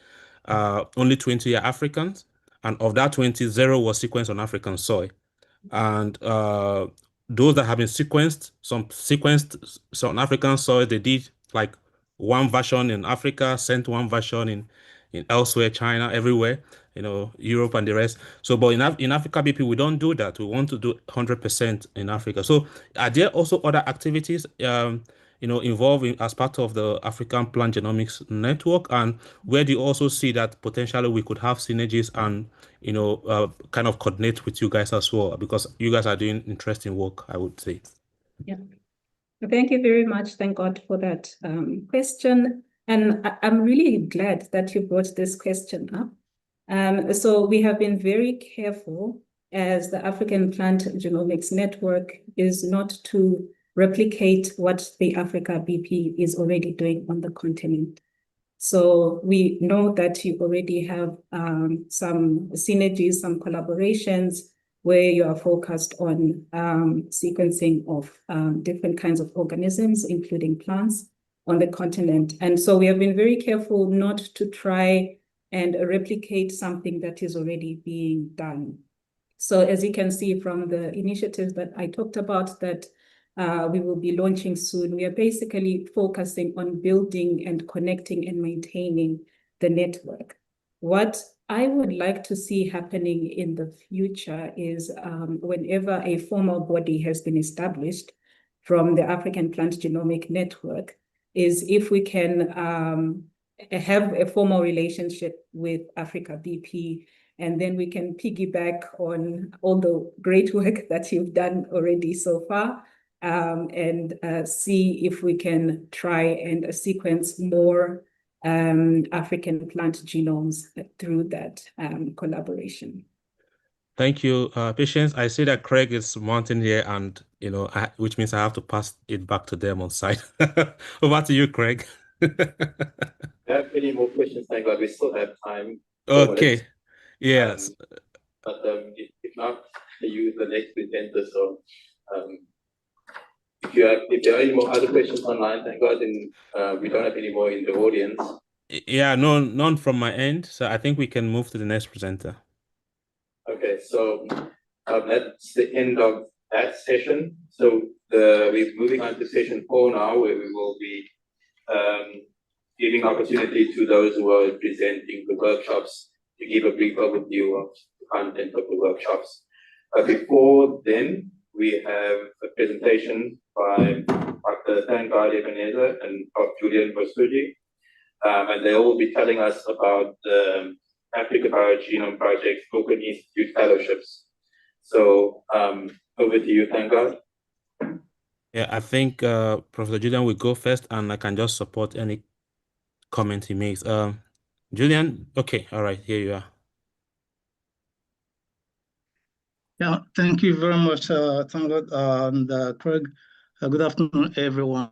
only 20 are Africans, and of that 20, 0 was sequenced on African soil. And those that have been sequenced, some on African soil, they did like one version in Africa, sent one version in elsewhere, China, everywhere, Europe and the rest. So, but in AfricaBP, we don't do that. We want to do 100% in Africa. So, are there also other activities, involving as part of the African Plant Genomics Network? And where do you also see that potentially we could have synergies and, kind of coordinate with you guys as well? Because you guys are doing interesting work, I would say. Yeah. Thank you very much. Thank God for that question. And I'm really glad that you brought this question up. So we have been very careful as the African Plant Genomics Network is not to replicate what the AfricaBP is already doing on the continent. So we know that you already have some synergies, some collaborations where you are focused on sequencing of different kinds of organisms, including plants on the continent. And so we have been very careful not to try and replicate something that is already being done. So as you can see from the initiatives that I talked about that we will be launching soon, we are basically focusing on building and connecting and maintaining the network. What I would like to see happening in the future is whenever a formal body has been established from the African Plant Genomic Network, is if we can have a formal relationship with AfricaBP, and then we can piggyback on all the great work that you've done already so far, and see if we can try and sequence more African plant genomes through that collaboration. Thank you, Patience. I see that Craig is mounting here, and which means I have to pass it back to them on site. Over to you, Craig. Do you have any more questions? Thank God, we still have time. Okay. Yes. But if not, use the next presenter. So if there are any more other questions online, thank God, and we don't have any more in the audience. Yeah, no, none from my end. So I think we can move to the next presenter. Okay, so that's the end of that session. So we're moving on to session 4 now, where we will be giving opportunity to those who are presenting the workshops to give a brief overview of the content of the workshops. Before then, we have a presentation by Dr. Thankar Ebenezer and Prof. Julian Bosuji, and they will be telling us about the Africa BioGenome Project Open Institute Fellowships. So over to you, Thankar. Yeah, I think Professor Julian will go first, and I can just support any comment he makes. Julian, okay, all right, here you are. Yeah, thank you very much, Thankar and Craig. Good afternoon, everyone.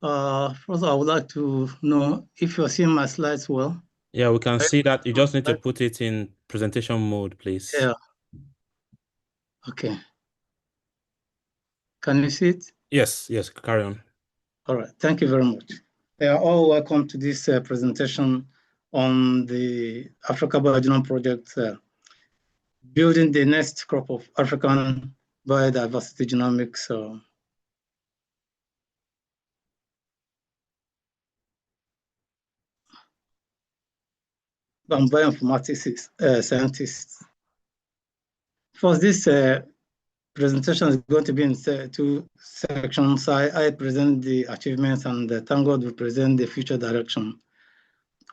First, I would like to know if you're seeing my slides well. Yeah, we can see that. You just need to put it in presentation mode, please. Yeah. Okay. Can you see it? Yes, carry on. All right, thank you very much. All welcome to this presentation on the Africa BioGenome Project, building the next crop of African biodiversity genomics. I'm bioinformatics scientist. First, this presentation is going to be in 2 sections. I present the achievements, and Thank God will present the future direction.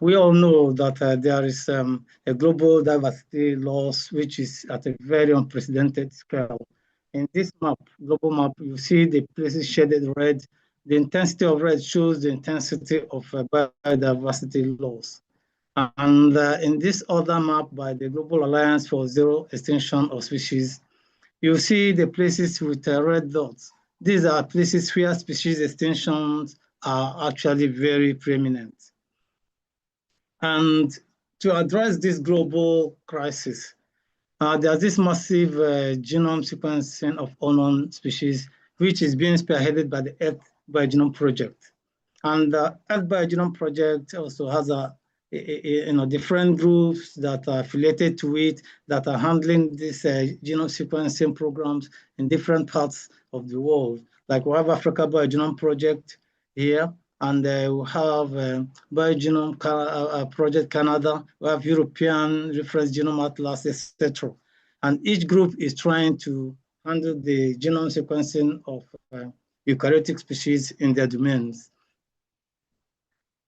we all know that there is a global diversity loss, which is at a very unprecedented scale. In this map, global map, you see the places shaded red. The intensity of red shows the intensity of biodiversity loss. And in this other map by the Global Alliance for Zero Extinction of Species, you see the places with red dots. These are places where species extinctions are actually very preeminent. And to address this global crisis, there's this massive genome sequencing of unknown species, which is being spearheaded by the Earth BioGenome Project. And the Earth BioGenome Project also has different groups that are affiliated to it that are handling these genome sequencing programs in different parts of the world. Like we have Africa BioGenome Project here, and we have BioGenome Project Canada, we have European Reference Genome Atlas, etc. And each group is trying to handle the genome sequencing of eukaryotic species in their domains.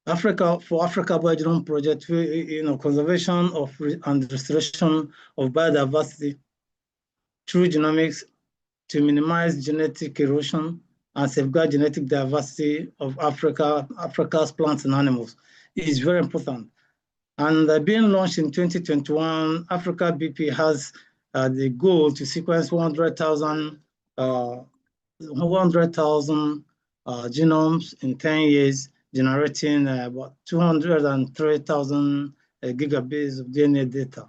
For Africa BioGenome Project, conservation and restoration of biodiversity through genomics to minimize genetic erosion and safeguard genetic diversity of Africa's plants and animals is very important. And being launched in 2021, AfricaBP has the goal to sequence 100,000 genomes in 10 years, generating about 203,000 gigabytes of DNA data.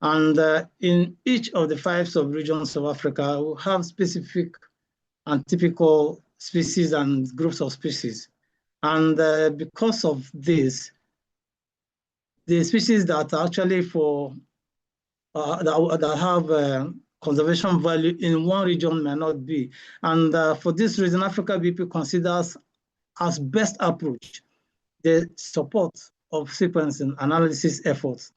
And in each of the 5 sub-regions of Africa, we have specific and typical species and groups of species. And because of this, the species that are actually that have conservation value in one region may not be. And for this reason, AfricaBP considers as best approach the support of sequencing analysis efforts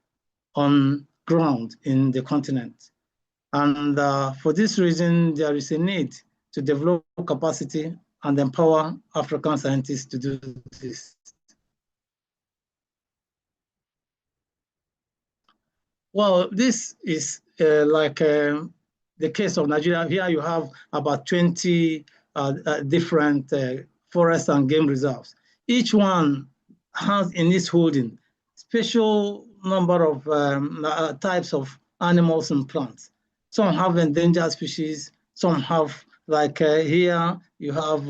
on ground in the continent. And for this reason, there is a need to develop capacity and empower African scientists to do this. Well, this is like the case of Nigeria. Here you have about 20 different forest and game reserves. Each one has in its holding special number of types of animals and plants. Some have endangered species, some have, like here, you have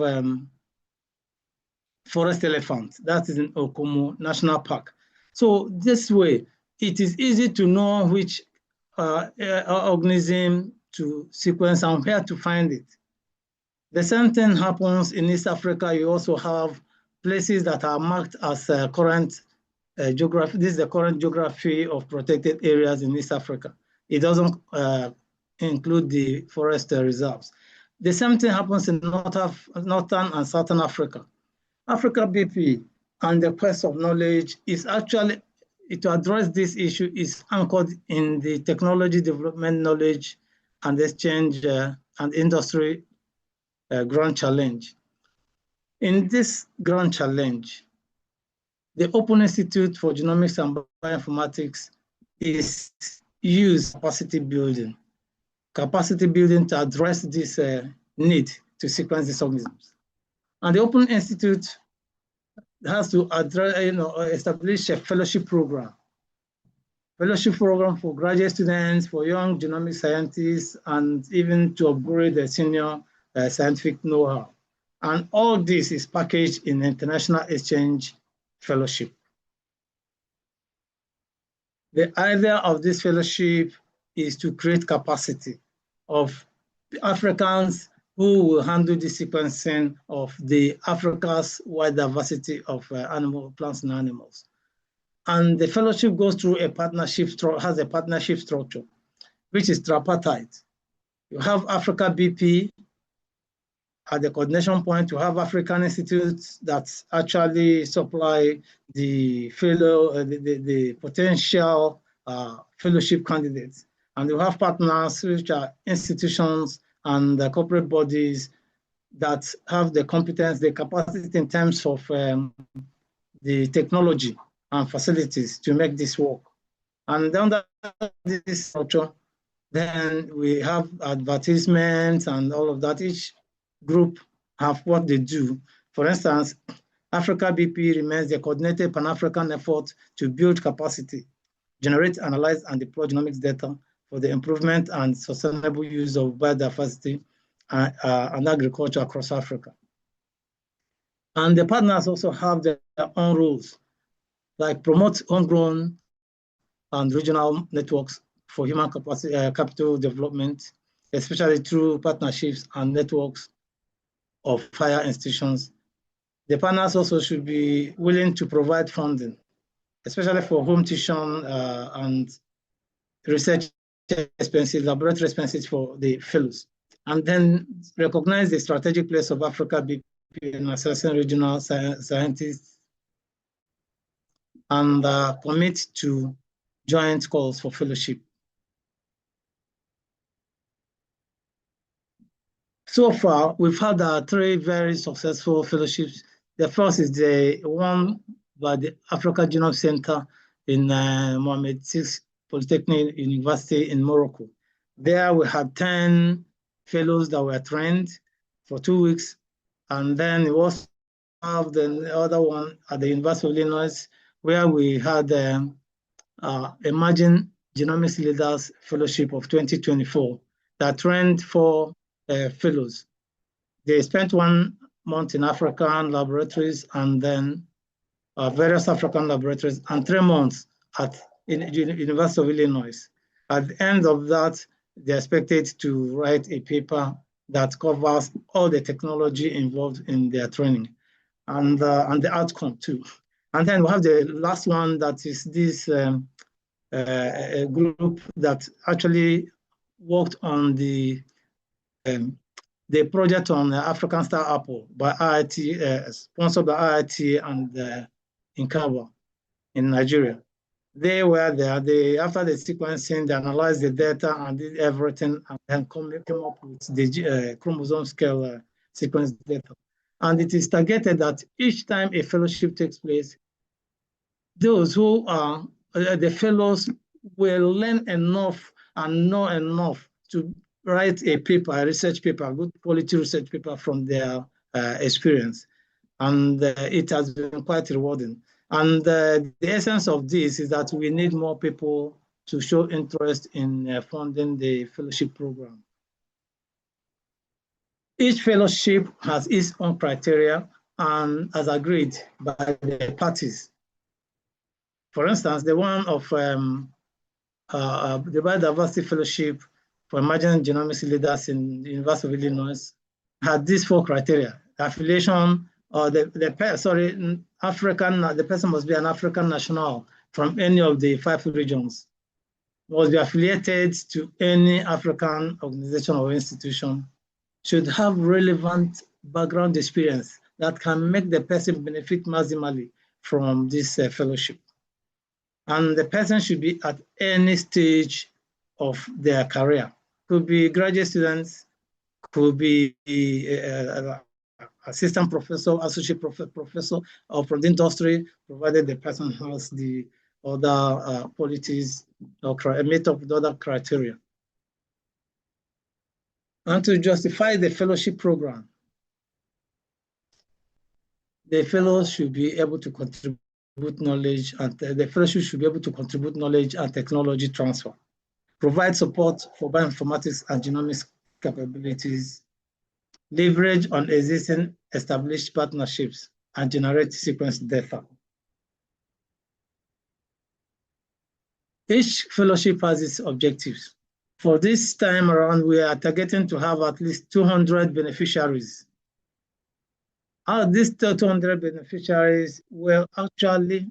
forest elephant, that is in Okomo National Park. So this way, it is easy to know which organism to sequence and where to find it. The same thing happens in East Africa. You also have places that are marked as current geography. This is the current geography of protected areas in East Africa. It doesn't include the forest reserves. The same thing happens in Northern and Southern Africa. AfricaBP and the quest of knowledge is actually, to address this issue, is anchored in the technology development knowledge and exchange and industry grand challenge. In this grand challenge, the Open Institute for Genomics and Bioinformatics is used capacity building to address this need to sequence these organisms. And the Open Institute has to address, establish a fellowship program for graduate students, for young genomic scientists, and even to upgrade the senior scientific know-how. And all this is packaged in international exchange fellowship. The idea of this fellowship is to create capacity of Africans who will handle the sequencing of the Africa's wide diversity of plants and animals. And the fellowship goes through has a partnership structure, which is tripartite. You have AfricaBP at the coordination point. You have African institutes that actually supply the potential fellowship candidates. And you have partners, which are institutions and the corporate bodies that have the competence, the capacity in terms of the technology and facilities to make this work. And under this structure, then we have advertisements and all of that. Each group have what they do. For instance, AfricaBP remains the coordinated Pan-African effort to build capacity, generate, analyze, and deploy genomics data for the improvement and sustainable use of biodiversity and agriculture across Africa. And the partners also have their own rules, like promote homegrown and regional networks for human capacity, capital development, especially through partnerships and networks of higher institutions. The partners also should be willing to provide funding, especially for home tuition and research expenses, laboratory expenses for the fellows. And then recognize the strategic place of AfricaBP in assessing regional scientists and commit to joint calls for fellowship. So far, we've had 3 very successful fellowships. The first is the one by the Africa Genome Center in Mohammed VI Polytechnic University in Morocco. There we had 10 fellows that were trained for 2 weeks. And then we also have the other one at the University of Illinois, where we had Emerging Genomics Leaders Fellowship of 2024 that trained 4 fellows. They spent 1 month in African laboratories and then various African laboratories and 3 months at University of Illinois. At the end of that, they're expected to write a paper that covers all the technology involved in their training and the outcome too. And then we have the last one that is this group that actually worked on the project on the African Star Apple by IIT, sponsored by IIT and Inkaba in Nigeria. They were there. After the sequencing, they analyzed the data and did everything, and then came up with the chromosome scale sequence data. And it is targeted that each time a fellowship takes place, those who are the fellows will learn enough and know enough to write a paper, a research paper, a good quality research paper from their experience. And it has been quite rewarding. And the essence of this is that we need more people to show interest in funding the fellowship program. Each fellowship has its own criteria and as agreed by the parties. For instance, the one of the Biodiversity Fellowship for Emerging Genomics Leaders in the University of Illinois had these 4 criteria: affiliation, or the person must be an African national from any of the 5 regions, must be affiliated to any African organization or institution, should have relevant background experience that can make the person benefit maximally from this fellowship. And the person should be at any stage of their career. Could be graduate students, could be assistant professor, associate professor, or from the industry, provided the person has the other qualities or meet up with other criteria. And to justify the fellowship program, the fellows should be able to contribute knowledge, and the fellowship should be able to contribute knowledge and technology transfer, provide support for bioinformatics and genomics capabilities, leverage on existing established partnerships, and generate sequence data. Each fellowship has its objectives. For this time around, we are targeting to have at least 200 beneficiaries. Out of these 200 beneficiaries will actually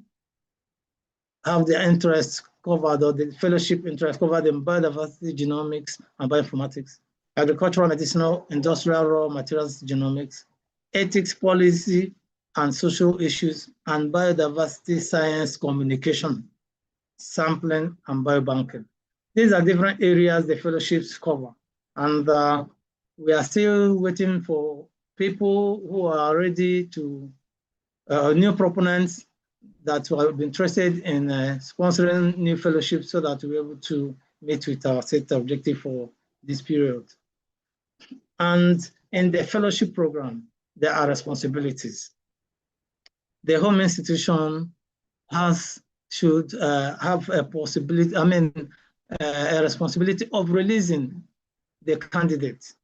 have their interests covered, or the fellowship interests covered in biodiversity, genomics, and bioinformatics, agricultural, medicinal, industrial, raw materials, genomics, ethics, policy, and social issues, and biodiversity science communication, sampling, and biobanking. These are different areas the fellowships cover. And we are still waiting for people who are ready to, new proponents that will be interested in sponsoring new fellowships so that we're able to meet with our set objective for this period. And in the fellowship program, there are responsibilities. The home institution should have a possibility, a responsibility of releasing the candidate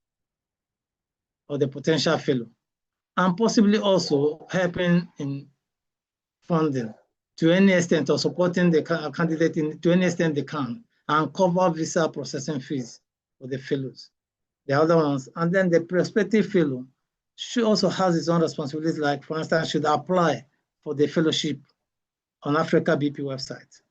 or the potential fellow, and possibly also helping in funding to any extent or supporting the candidate to any extent they can, and cover visa processing fees for the fellows, the other ones. And then the prospective fellow should also have his own responsibilities, like for instance, should apply for the fellowship on AfricaBP website,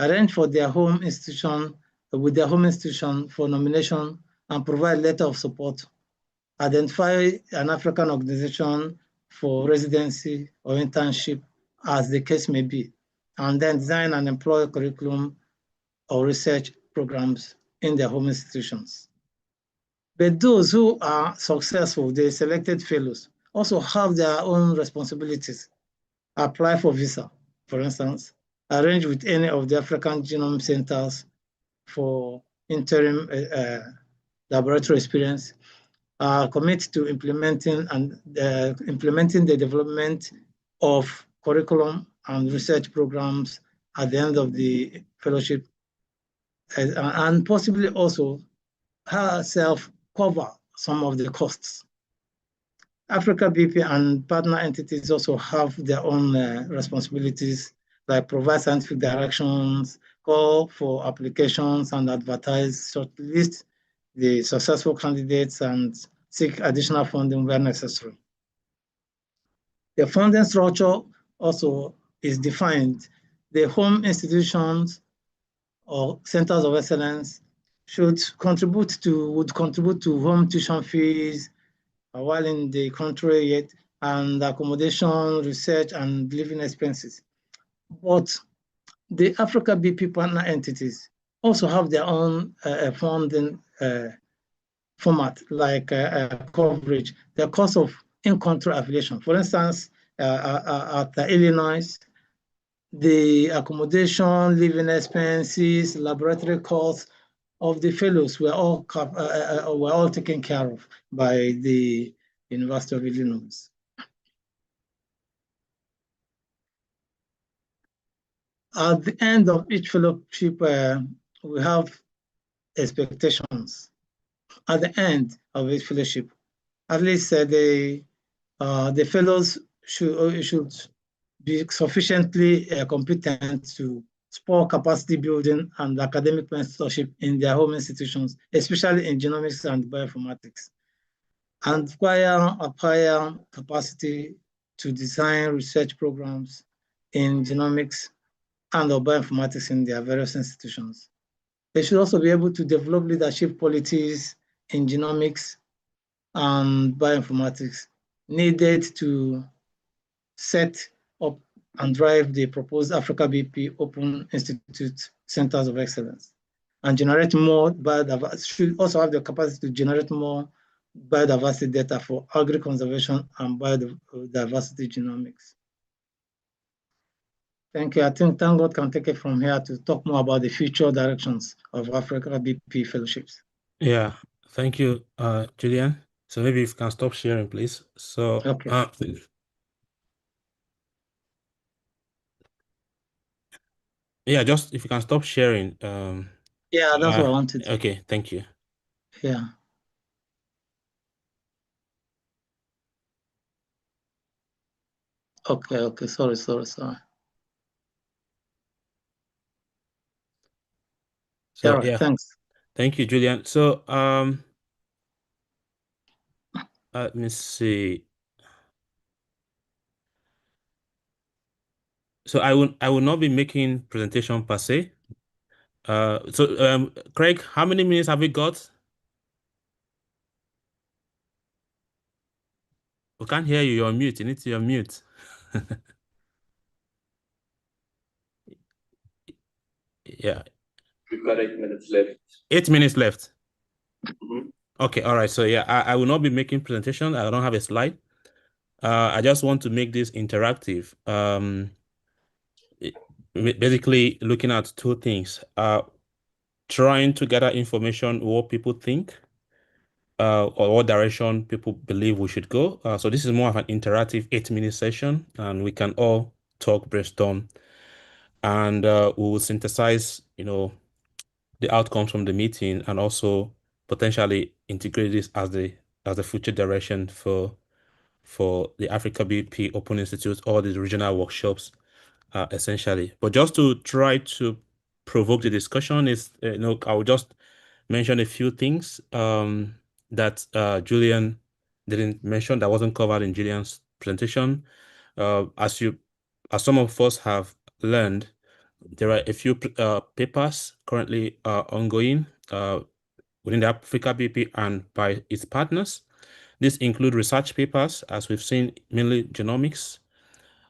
arrange for their home institution with their home institution for nomination and provide letter of support, identify an African organization for residency or internship as the case may be, and then design and employ curriculum or research programs in their home institutions. But those who are successful, the selected fellows, also have their own responsibilities. Apply for visa, for instance, arrange with any of the African genome centers for interim laboratory experience, commit to implementing the development of curriculum and research programs at the end of the fellowship, and possibly also herself cover some of the costs. AfricaBP and partner entities also have their own responsibilities, like provide scientific directions, call for applications and advertise, shortlist the successful candidates, and seek additional funding where necessary. The funding structure also is defined. The home institutions or centers of excellence would contribute to home tuition fees while in the country yet, and accommodation, research, and living expenses. But the AfricaBP partner entities also have their own funding format, like coverage, the cost of in-country affiliation. For instance, at Illinois, the accommodation, living expenses, laboratory costs of the fellows were all taken care of by the University of Illinois. At the end of each fellowship, we have expectations. At the end of each fellowship, at least the fellows should be sufficiently competent to support capacity building and academic mentorship in their home institutions, especially in genomics and bioinformatics, and acquire capacity to design research programs in genomics and bioinformatics in their various institutions. They should also be able to develop leadership qualities in genomics and bioinformatics needed to set up and drive the proposed AfricaBP Open Institute Centers of Excellence, and generate more biodiversity, should also have the capacity to generate more biodiversity data for agri-conservation and biodiversity genomics. Thank you. I think Tangot can take it from here to talk more about the future directions of AfricaBP fellowships. Yeah, thank you, Julian. So maybe if you can stop sharing, please. So, okay. Yeah, just if you can stop sharing. Yeah, that's what I wanted to. Okay, thank you. Yeah. Okay, sorry. So yeah, thanks. Thank you, Julian. So let me see. So I will not be making presentation per se. Craig, how many minutes have we got? We can't hear you. You're on mute. You need to unmute. Yeah. We've got 8 minutes left. 8 minutes left. Mm-hmm. Okay, all right. So yeah, I will not be making presentation. I don't have a slide. I just want to make this interactive. basically looking at two things. Trying to gather information, what people think, or what direction people believe we should go. So this is more of an interactive 8-minute session, and we can all talk, brainstorm, and we will synthesize, the outcomes from the meeting, and also potentially integrate this as the future direction for the AfricaBP Open Institute or the regional workshops, essentially. But just to try to provoke the discussion is, I will just mention a few things that Julian didn't mention, that wasn't covered in Julian's presentation. As some of us have learned, there are a few papers currently ongoing within the AfricaBP and by its partners. These include research papers, as we've seen, mainly genomics,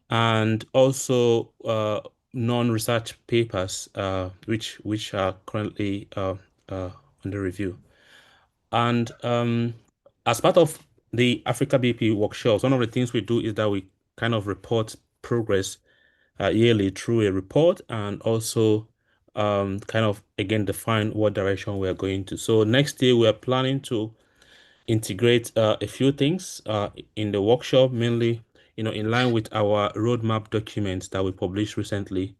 and also non-research papers, which are currently under review. And as part of the AfricaBP workshops, one of the things we do is that we kind of report progress yearly through a report, and also kind of, again, define what direction we are going to. So next year, we are planning to integrate a few things in the workshop, mainly, in line with our roadmap documents that we published recently.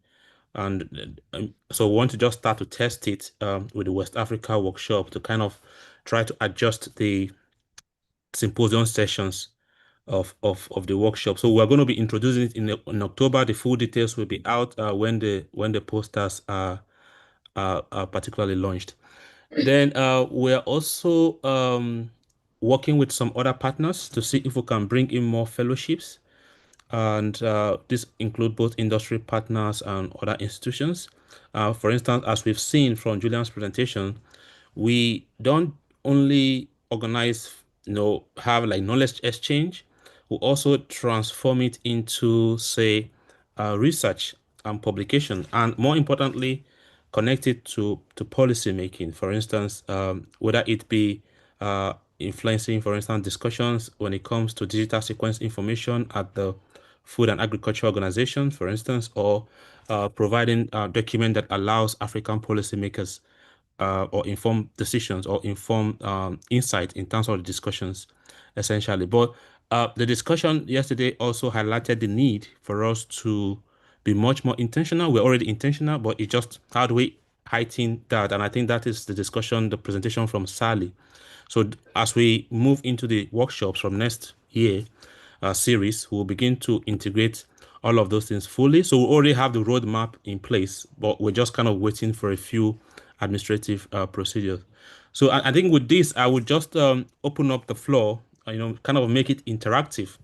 And so we want to just start to test it with the West Africa workshop to kind of try to adjust the symposium sessions of the workshop. So we're going to be introducing it in October. The full details will be out when the posters are particularly launched. Then we're also working with some other partners to see if we can bring in more fellowships, and this include both industry partners and other institutions. For instance, as we've seen from Julian's presentation, we don't only organize, have like knowledge exchange, we also transform it into, say, research and publication, and more importantly, connect it to policy making. For instance, whether it be influencing, for instance, discussions when it comes to digital sequence information at the Food and Agriculture Organization, for instance, or providing a document that allows African policymakers or inform decisions or inform insight in terms of the discussions, essentially. But the discussion yesterday also highlighted the need for us to be much more intentional. We're already intentional, but it's just how do we heighten that? And I think that is the presentation from Sally. So as we move into the workshops from next year series, we'll begin to integrate all of those things fully. So we already have the roadmap in place, but we're just kind of waiting for a few administrative procedures. So I think with this, I would just open up the floor, kind of make it interactive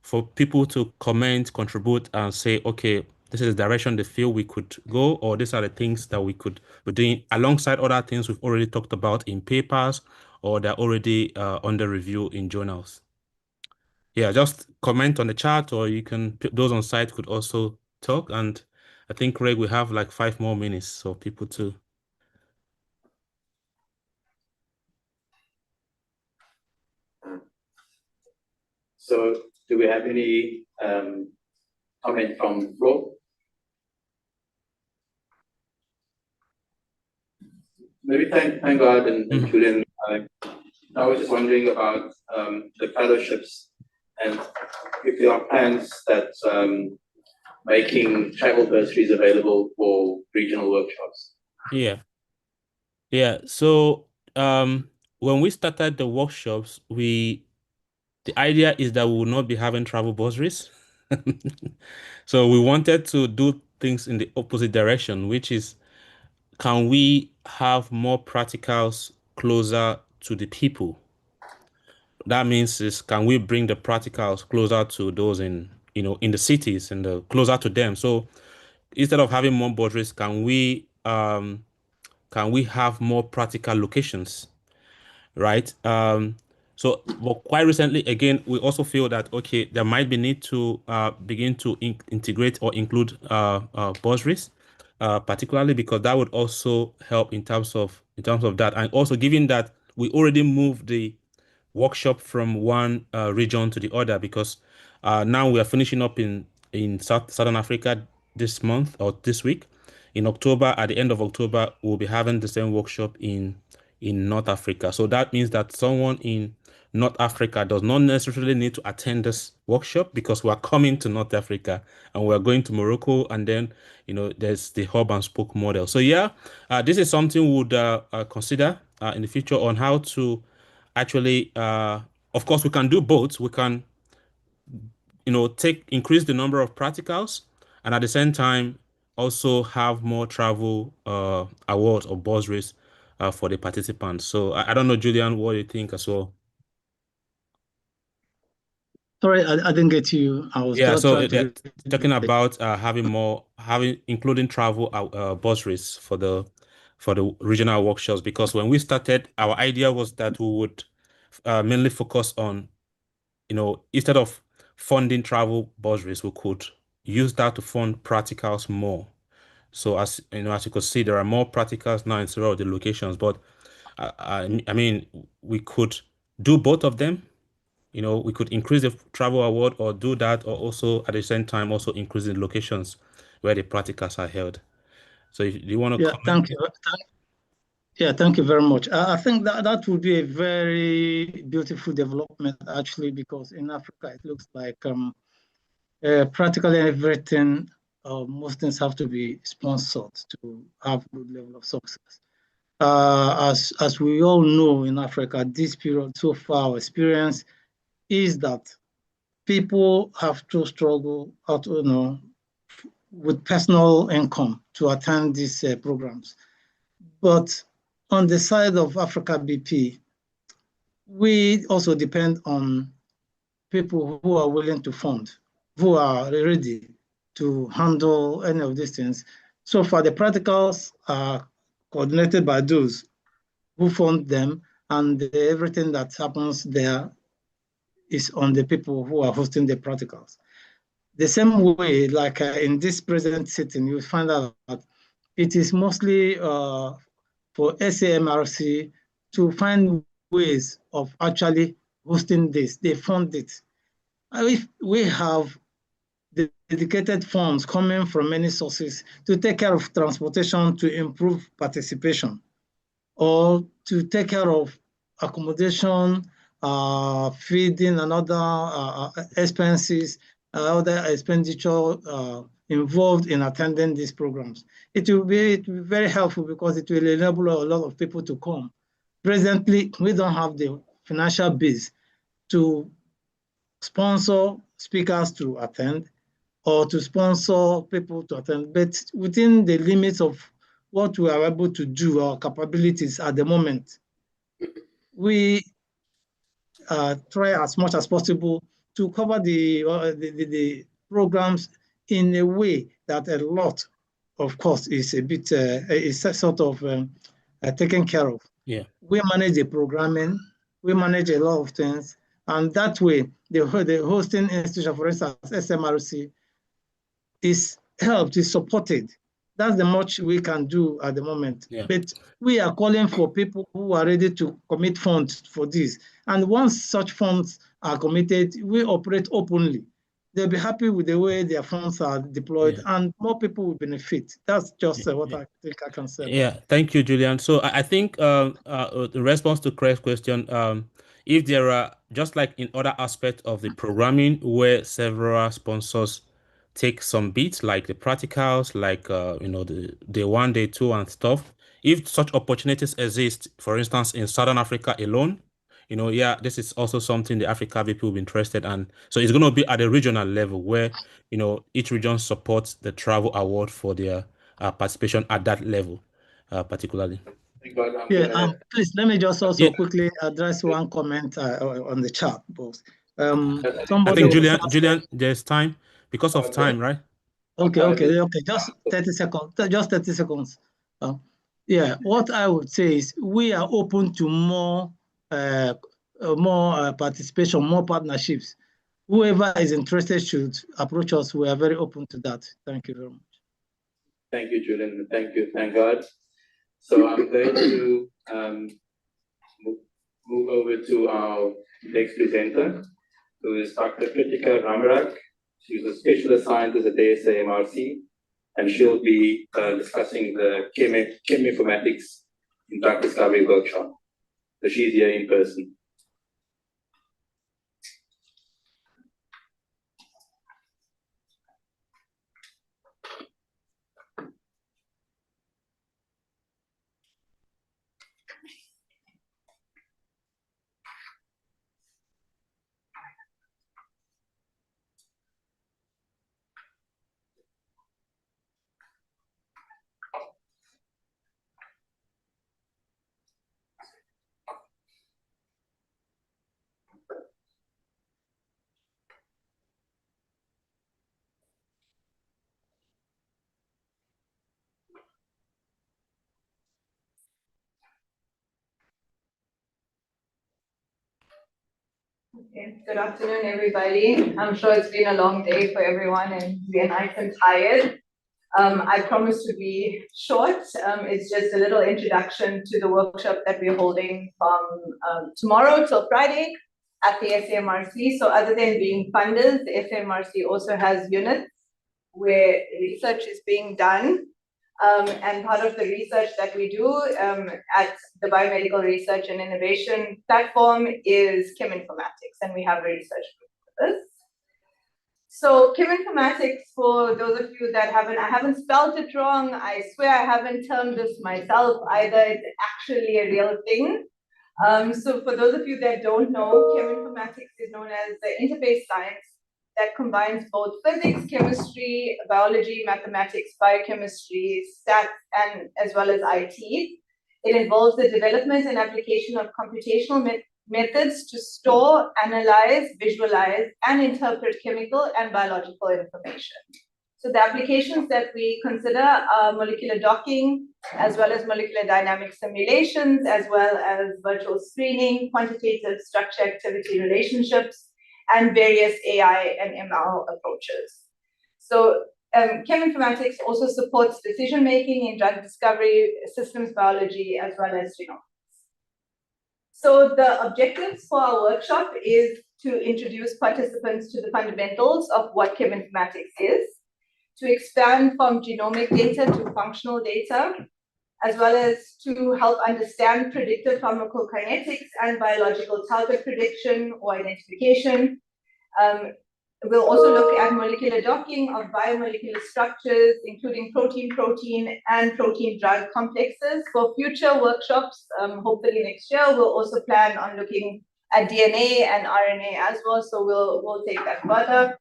for people to comment, contribute, and say, okay, this is the direction they feel we could go, or these are the things that we could be doing alongside other things we've already talked about in papers, or they're already under review in journals. Yeah, just comment on the chat, or you can, those on site could also talk. And I think, Craig, we have like 5 more minutes, so people to. So do we have any comment from the floor? Maybe thank God and Julian. I was just wondering about the fellowships, and if there are plans that making travel bursaries available for regional workshops. Yeah. So when we started the workshops, the idea is that we will not be having travel bursaries. So we wanted to do things in the opposite direction, which is, can we have more practicals closer to the people? That means is, can we bring the practicals closer to those in the cities and closer to them? So instead of having more bursaries, can we have more practical locations, right? So, but quite recently, again, we also feel that, okay, there might be need to begin to integrate or include bursaries, particularly because that would also help in terms of that, and also given that we already moved the workshop from one region to the other, because now we are finishing up in Southern Africa this month or this week. In October, at the end of October, we'll be having the same workshop in North Africa. So that means that someone in North Africa does not necessarily need to attend this workshop, because we are coming to North Africa and we are going to Morocco, and then there's the hub and spoke model. So yeah, this is something we would consider in the future on how to actually, of course, we can do both. We can increase the number of practicals, and at the same time also have more travel awards or bursaries for the participants. So I don't know, Julian, what do you think as well? Sorry, I didn't get you. I was just trying to talking about including travel bursaries for the regional workshops, because when we started, our idea was that we would mainly focus on, instead of funding travel bursaries, we could use that to fund practicals more. So as you could see, there are more practicals now in several of the locations, but I mean, we could do both of them. We could increase the travel award or do that, or also at the same time also increase the locations where the practicals are held. So if you want to comment? Thank you. Thank you very much. I think that would be a very beautiful development, actually, because in Africa it looks like practically everything, most things have to be sponsored to have good level of success. As we all know, in Africa, this period so far, our experience is that people have to struggle out, with personal income to attend these programs. But on the side of AfricaBP, we also depend on people who are willing to fund, who are ready to handle any of these things. So far, the practicals are coordinated by those who fund them, and everything that happens there is on the people who are hosting the practicals. The same way, like in this present sitting, you find out that it is mostly for SAMRC to find ways of actually hosting this. They fund it. If we have the dedicated funds coming from many sources to take care of transportation to improve participation, or to take care of accommodation, feeding, and other expenses, other expenditure involved in attending these programs. It will be very helpful, because it will enable a lot of people to come. Presently, we don't have the financial base to sponsor speakers to attend, or to sponsor people to attend, but within the limits of what we are able to do, our capabilities at the moment, we try as much as possible to cover the programs in a way that a lot, of course, is a bit is sort of taken care of. Yeah, we manage the programming, we manage a lot of things, and that way the hosting institution, for instance, SMRC, is helped, is supported. That's the much we can do at the moment. Yeah. But we are calling for people who are ready to commit funds for this. And once such funds are committed, we operate openly. They'll be happy with the way their funds are deployed, and more people will benefit. That's just what I think I can say. Yeah, thank you, Julian. So I think in response to Craig's question, if there are, just like in other aspects of the programming where several sponsors take some bits, like the practicals, like the day 1, day 2 and stuff, if such opportunities exist, for instance, in Southern Africa alone, this is also something the AfricaBP will be interested in. So it's going to be at a regional level where, each region supports the travel award for their participation at that level, particularly. Please, let me just also quickly address one comment on the chat box. I think Julian, there's time because of time, right? Okay. Just 30 seconds. Just 30 seconds. What I would say is we are open to more participation, more partnerships. Whoever is interested should approach us. We are very open to that. Thank you very much. Thank you, Julian. Thank you. Thank God. So I'm going to move over to our next presenter, who is Dr. Kritika Ramarak. She's a specialist scientist at the SAMRC, and she'll be discussing the cheminformatics in drug discovery workshop. So she's here in person. Okay. Good afternoon, everybody. I'm sure it's been a long day for everyone and we're nice and tired. I promise to be short. It's just a little introduction to the workshop that we're holding from tomorrow till Friday at the SAMRC. So other than being funders, the SAMRC also has units where research is being done. And part of the research that we do at the Biomedical Research and Innovation Platform is cheminformatics, and we have a research group for this. So cheminformatics, for those of you that I haven't spelled it wrong, I swear I haven't termed this myself either, it's actually a real thing. So for those of you that don't know, cheminformatics is known as the interface science that combines both physics, chemistry, biology, mathematics, biochemistry, stats, and as well as IT. It involves the development and application of computational methods to store, analyze, visualize, and interpret chemical and biological information. So the applications that we consider are molecular docking, as well as molecular dynamic simulations, as well as virtual screening, quantitative structure-activity relationships, and various AI and ML approaches. So cheminformatics also supports decision-making in drug discovery, systems biology, as well as genomics. So the objectives for our workshop is to introduce participants to the fundamentals of what cheminformatics is, to expand from genomic data to functional data, as well as to help understand predictive pharmacokinetics and biological target prediction or identification. We'll also look at molecular docking of biomolecular structures, including protein-protein and protein-drug complexes. For future workshops, hopefully next year, we'll also plan on looking at DNA and RNA as well, so we'll take that further.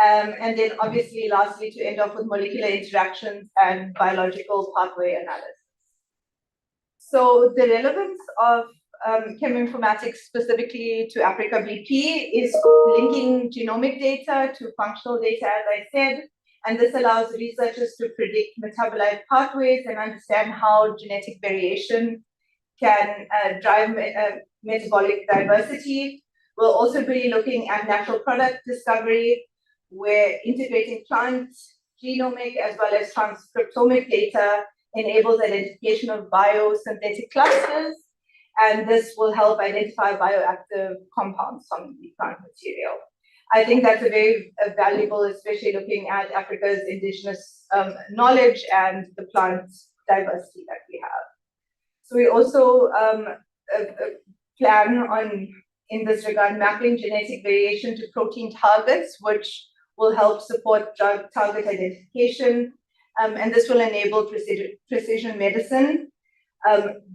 And then obviously, lastly, to end off with molecular interactions and biological pathway analysis. So the relevance of cheminformatics specifically to AfricaBP is linking genomic data to functional data, as I said, and this allows researchers to predict metabolite pathways and understand how genetic variation can drive metabolic diversity. We'll also be looking at natural product discovery, where integrating plant genomic as well as transcriptomic data enables identification of biosynthetic clusters, and this will help identify bioactive compounds from the plant material. I think that's a very valuable, especially looking at Africa's indigenous knowledge and the plant diversity that we have. So we also plan on, in this regard, mapping genetic variation to protein targets, which will help support drug target identification. And this will enable precision medicine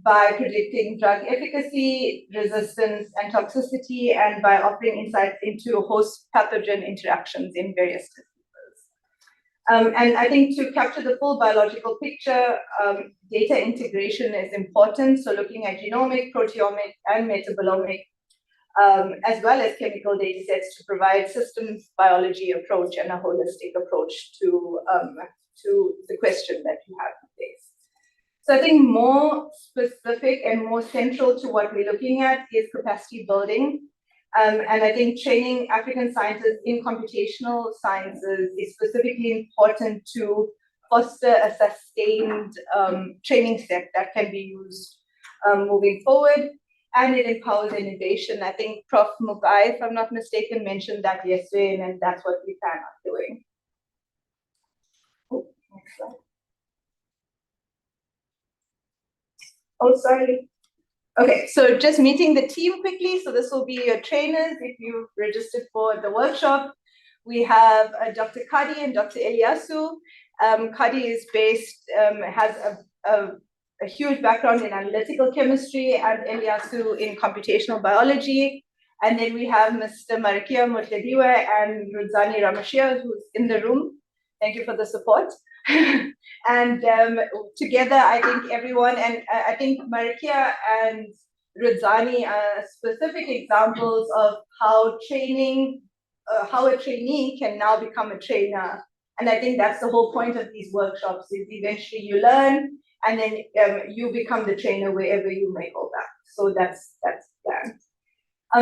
by predicting drug efficacy, resistance, and toxicity, and by offering insights into host pathogen interactions in various diseases. And I think to capture the full biological picture, data integration is important. So looking at genomic, proteomic, and metabolomic, as well as chemical data sets to provide systems biology approach and a holistic approach to the question that you have faced. So I think more specific and more central to what we're looking at is capacity building. And I think training African scientists in computational sciences is specifically important to foster a sustained training set that can be used moving forward. And it empowers innovation. I think Prof. Mugai, if I'm not mistaken, mentioned that yesterday, and that's what we plan on doing. Next slide. Oh, sorry. Okay, so just meeting the team quickly. So this will be your trainers if you registered for the workshop. We have Dr. Kadi and Dr. Eliasu. Kadi is has a huge background in analytical chemistry, and Eliasu in computational biology. And then we have Mr. Marikia Mutlediwe and Rudzani Ramashia, who's in the room. Thank you for the support. And together, I think everyone, and I think Marikia and Rudzani are specific examples of how how a trainee can now become a trainer. And I think that's the whole point of these workshops, is eventually you learn and then you become the trainer wherever you may go back. So that's the plan.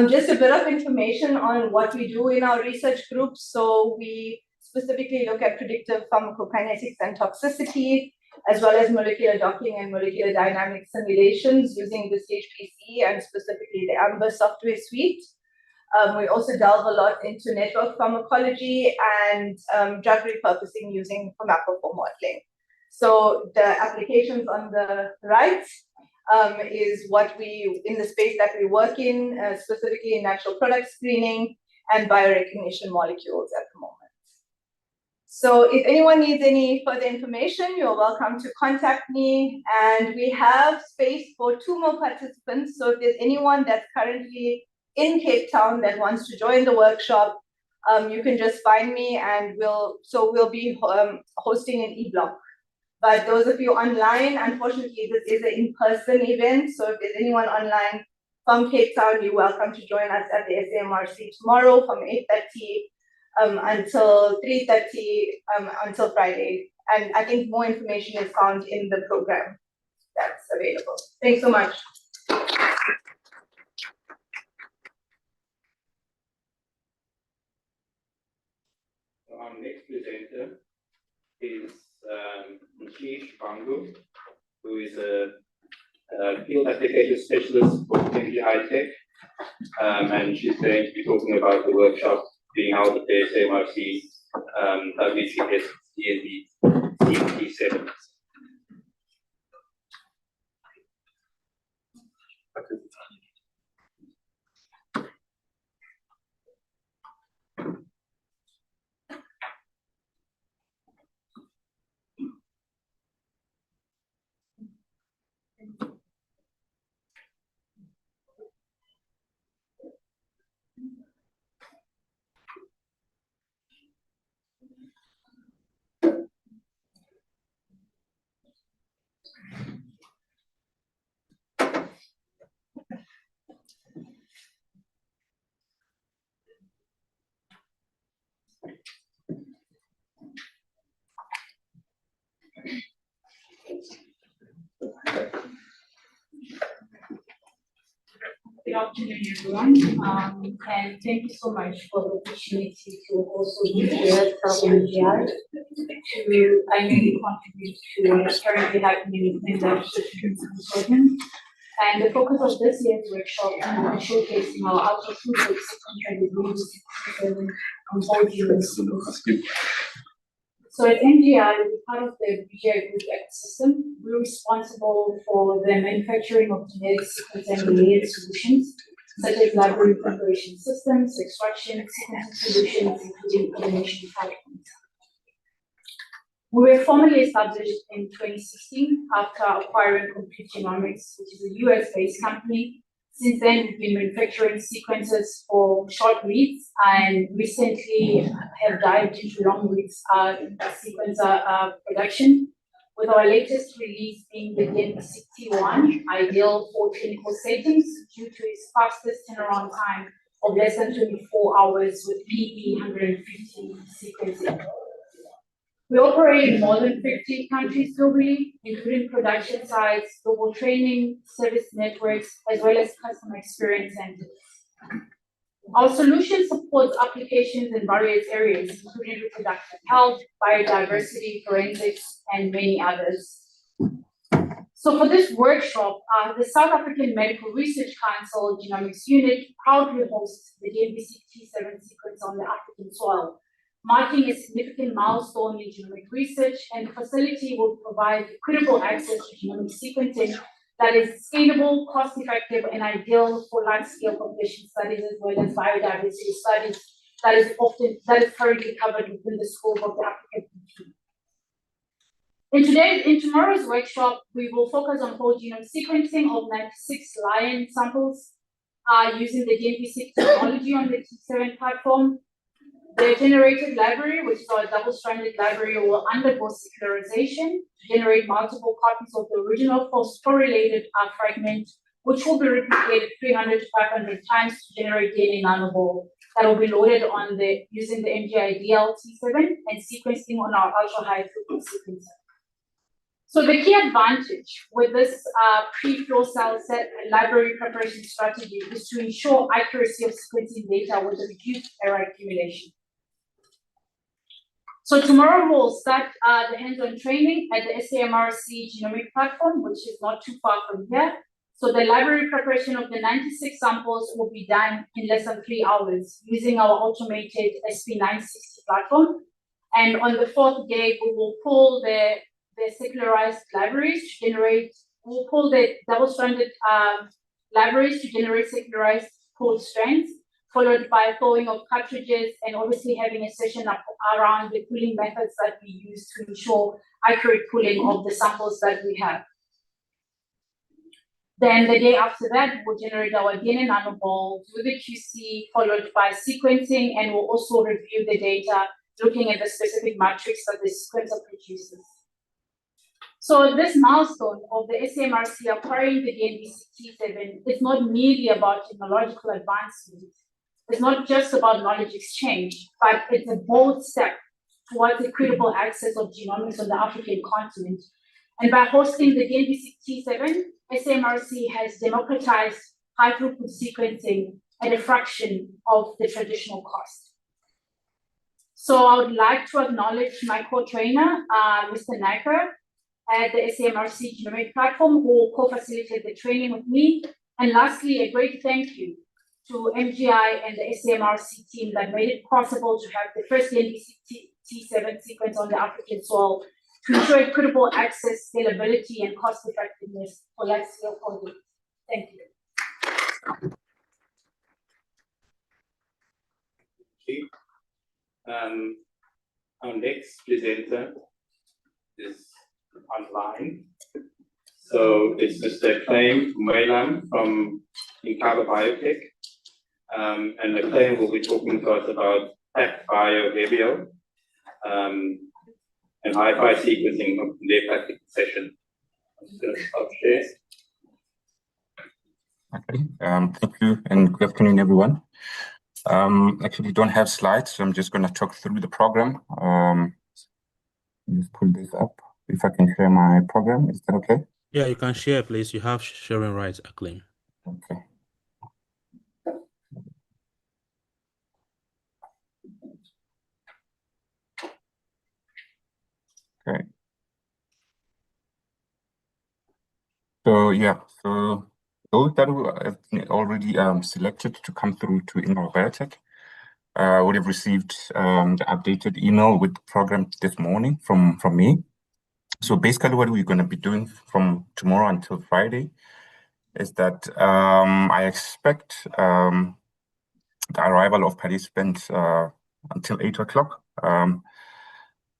Just a bit of information on what we do in our research group. So we specifically look at predictive pharmacokinetics and toxicity, as well as molecular docking and molecular dynamic simulations using the HPC and specifically the AMBER software suite. We also delve a lot into network pharmacology and drug repurposing using pharmacophore modeling. So the applications on the right is what in the space that we work in, specifically in natural product screening and biorecognition molecules at the moment. So if anyone needs any further information, you're welcome to contact me. And we have space for 2 more participants. So if there's anyone that's currently in Cape Town that wants to join the workshop, you can just find me, and we'll be hosting an e-block. But those of you online, unfortunately, this is an in-person event. So if there's anyone online from Cape Town, you're welcome to join us at the SAMRC tomorrow from 8:30 until 3:30 until Friday. And I think more information is found in the program that's available. Thanks so much. Our next presenter is Nishish Bangu, who is a field application specialist for MGI-Tech, and she's going to be talking about the workshop being held at the SAMRC WCS DND CMT7. Good afternoon, everyone, and thank you so much for the opportunity to also be here from MGI to annually contribute to what's currently happening in the African Symposium. And the focus of this year's workshop is showcasing our out-of-food on board units. So at MGI, we're part of the BGI group ecosystem. We're responsible for the manufacturing of genetic sequence and related solutions, such as library preparation systems, extraction, sequencing solutions, including automation platforms. We were formally established in 2016 after acquiring Complete Genomics, which is a US-based company. Since then, we've been manufacturing sequences for short reads, and recently have dived into long reads sequencer production, with our latest release being the DNP61, ideal for clinical settings due to its fastest turnaround time of less than 24 hours with PE150 sequencing. We operate in more than 50 countries globally, including production sites, global training, service networks, as well as customer experience centers. Our solution supports applications in various areas, including reproductive health, biodiversity, forensics, and many others. So for this workshop, the South African Medical Research Council Genomics Unit proudly hosts the DNP67 sequence on the African soil. marking a significant milestone in genomic research, and the facility will provide equitable access to genomic sequencing that is scalable, cost-effective, and ideal for large-scale population studies as well as biodiversity studies that is currently covered within the scope of the AfricaBP. In tomorrow's workshop, we will focus on whole genome sequencing of 96 lion samples using the DNP-seq technology on the T7 platform. The generated library, which is our double-stranded library, will undergo secularization to generate multiple copies of the original phosphorylated fragment, which will be replicated 300 to 500 times to generate DNA nanoball that will be loaded on using the MGI-DL T7 and sequencing on our ultra-high throughput sequencer. So the key advantage with this pre-flow cell set library preparation strategy is to ensure accuracy of sequencing data with reduced error accumulation. So tomorrow we'll start the hands-on training at the SAMRC genomic platform, which is not too far from here. So the library preparation of the 96 samples will be done in less than 3 hours using our automated SP960 platform. And on the 4th day, we will pull the secularized libraries to generate, we'll pull the double-stranded libraries to generate secularized code strands, followed by thawing of cartridges, and obviously having a session around the pooling methods that we use to ensure accurate pooling of the samples that we have. Then the day after that, we'll generate our DNA nanoball, do the QC, followed by sequencing, and we'll also review the data, looking at the specific matrix that the sequencer produces. So this milestone of the SAMRC acquiring the DNP-seq T7 is not merely about technological advancement. It's not just about knowledge exchange, but it's a bold step towards equitable access of genomics on the African continent. And by hosting the DNP-seq T7, SAMRC has democratized high-throughput sequencing at a fraction of the traditional cost. So I would like to acknowledge my co-trainer, Mr. Naker, at the SAMRC genomic platform, who will co-facilitate the training with me. And lastly, a great thank you to MGI and the SAMRC team that made it possible to have the first DNP-seq T7 sequence on the African soil to ensure equitable access, scalability, and cost effectiveness for large-scale projects. Thank you. Okay. Our next presenter is online. So it's Mr. Claim Mailam from AfricaBP BioTech. And the claim will be talking to us about PacBio Revio and hi-fi sequencing of their practical session. I'm just going to stop share. Okay, thank you and good afternoon, everyone. Actually, we don't have slides, so I'm just going to talk through the program. Just pull this up. If I can share my program, is that okay? Yeah, you can share, please. You have sharing rights, Acclaim. Okay. Okay. So yeah, so those that have been already selected to come through to AfricaBP BioTech would have received the updated email with the program this morning from me. So basically what we're going to be doing from tomorrow until Friday is that I expect the arrival of participants until 8 o'clock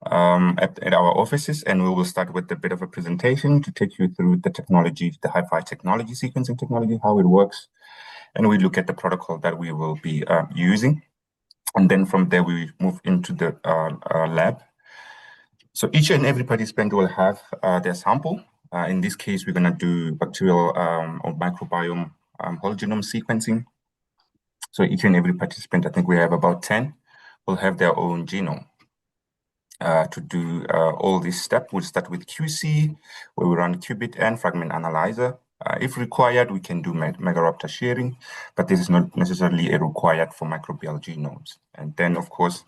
at our offices, and we will start with a bit of a presentation to take you through the technology, the hi-fi technology, sequencing technology, how it works, and we look at the protocol that we will be using. And then from there, we move into the lab. So each and every participant will have their sample. In this case, we're going to do bacterial or microbiome whole genome sequencing. So each and every participant, I think we have about 10, will have their own genome. To do all this step, we'll start with QC, where we run qubit and fragment analyzer. If required, we can do megaraptor sharing, but this is not necessarily a required for microbial genomes. And then, of course,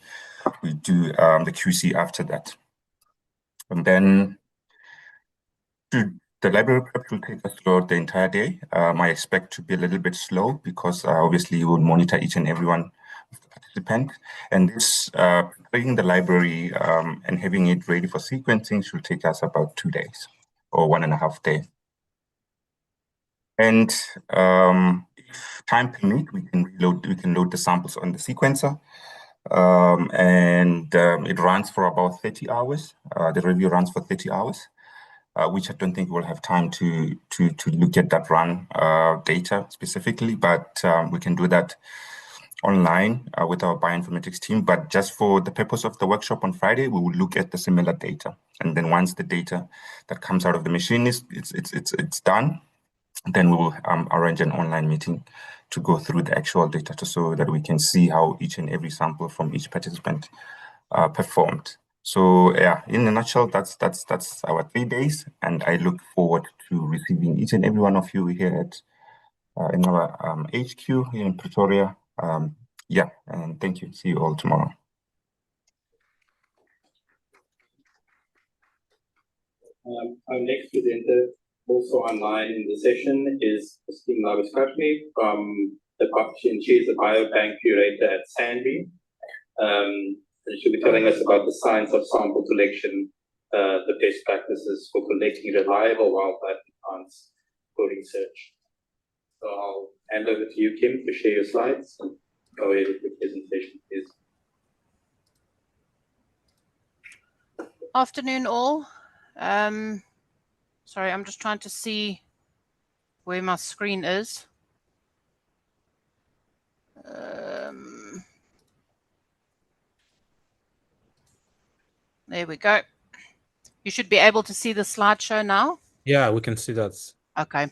we do the QC after that. And then the library prep will take us throughout the entire day. I expect to be a little bit slow because obviously you will monitor each and every one participant. And this creating the library and having it ready for sequencing should take us about 2 days or 1.5 days. And if time permit, we can load the samples on the sequencer. It runs for about 30 hours. The review runs for 30 hours, which I don't think we'll have time to look at that run data specifically, but we can do that online with our bioinformatics team. But just for the purpose of the workshop on Friday, we will look at the similar data. And then once the data that comes out of the machine it's done, then we will arrange an online meeting to go through the actual data so that we can see how each and every sample from each participant performed. So yeah, in a nutshell, that's our 3 days, and I look forward to receiving each and every one of you here at in our HQ here in Pretoria. Yeah, and thank you. See you all tomorrow. Our next presenter, also online in the session, is Christine Laviskashmi from the Coction. She is a biobank curator at SANBI. She'll be telling us about the science of sample collection, the best practices for collecting reliable wildlife plants for research. So I'll hand over to you, Kim, to share your slides and go ahead with the presentation, please. Afternoon, all. Sorry, I'm just trying to see where my screen is. There we go. You should be able to see the slideshow now. Yeah, we can see that. Okay.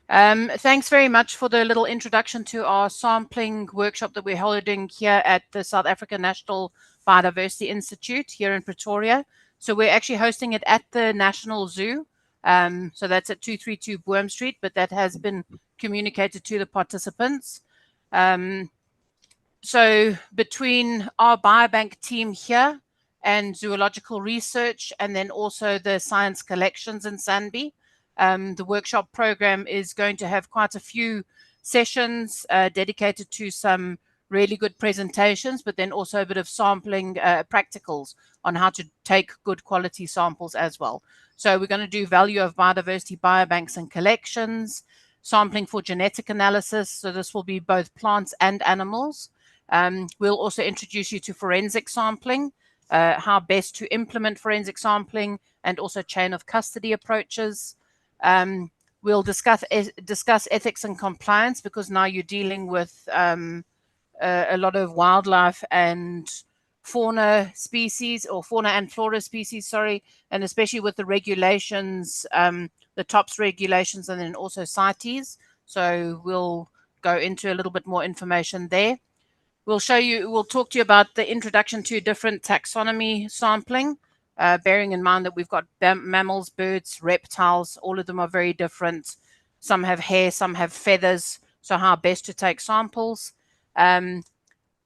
Thanks very much for the little introduction to our sampling workshop that we're holding here at the South African National Biodiversity Institute here in Pretoria. So we're actually hosting it at the National Zoo. So that's at 232 Boom Street, but that has been communicated to the participants. So between our biobank team here and zoological research, and then also the science collections in SANBI, the workshop program is going to have quite a few sessions dedicated to some really good presentations, but then also a bit of sampling practicals on how to take good quality samples as well. So we're going to do value of biodiversity biobanks and collections, sampling for genetic analysis. So this will be both plants and animals. We'll also introduce you to forensic sampling, how best to implement forensic sampling, and also chain of custody approaches. We'll discuss ethics and compliance, because now you're dealing with a lot of wildlife and fauna species, or fauna and flora species, sorry, and especially with the regulations, the TOPS regulations, and then also CITES. So we'll go into a little bit more information there. We'll talk to you about the introduction to different taxonomy sampling, bearing in mind that we've got mammals, birds, reptiles, all of them are very different. Some have hair, some have feathers, so how best to take samples.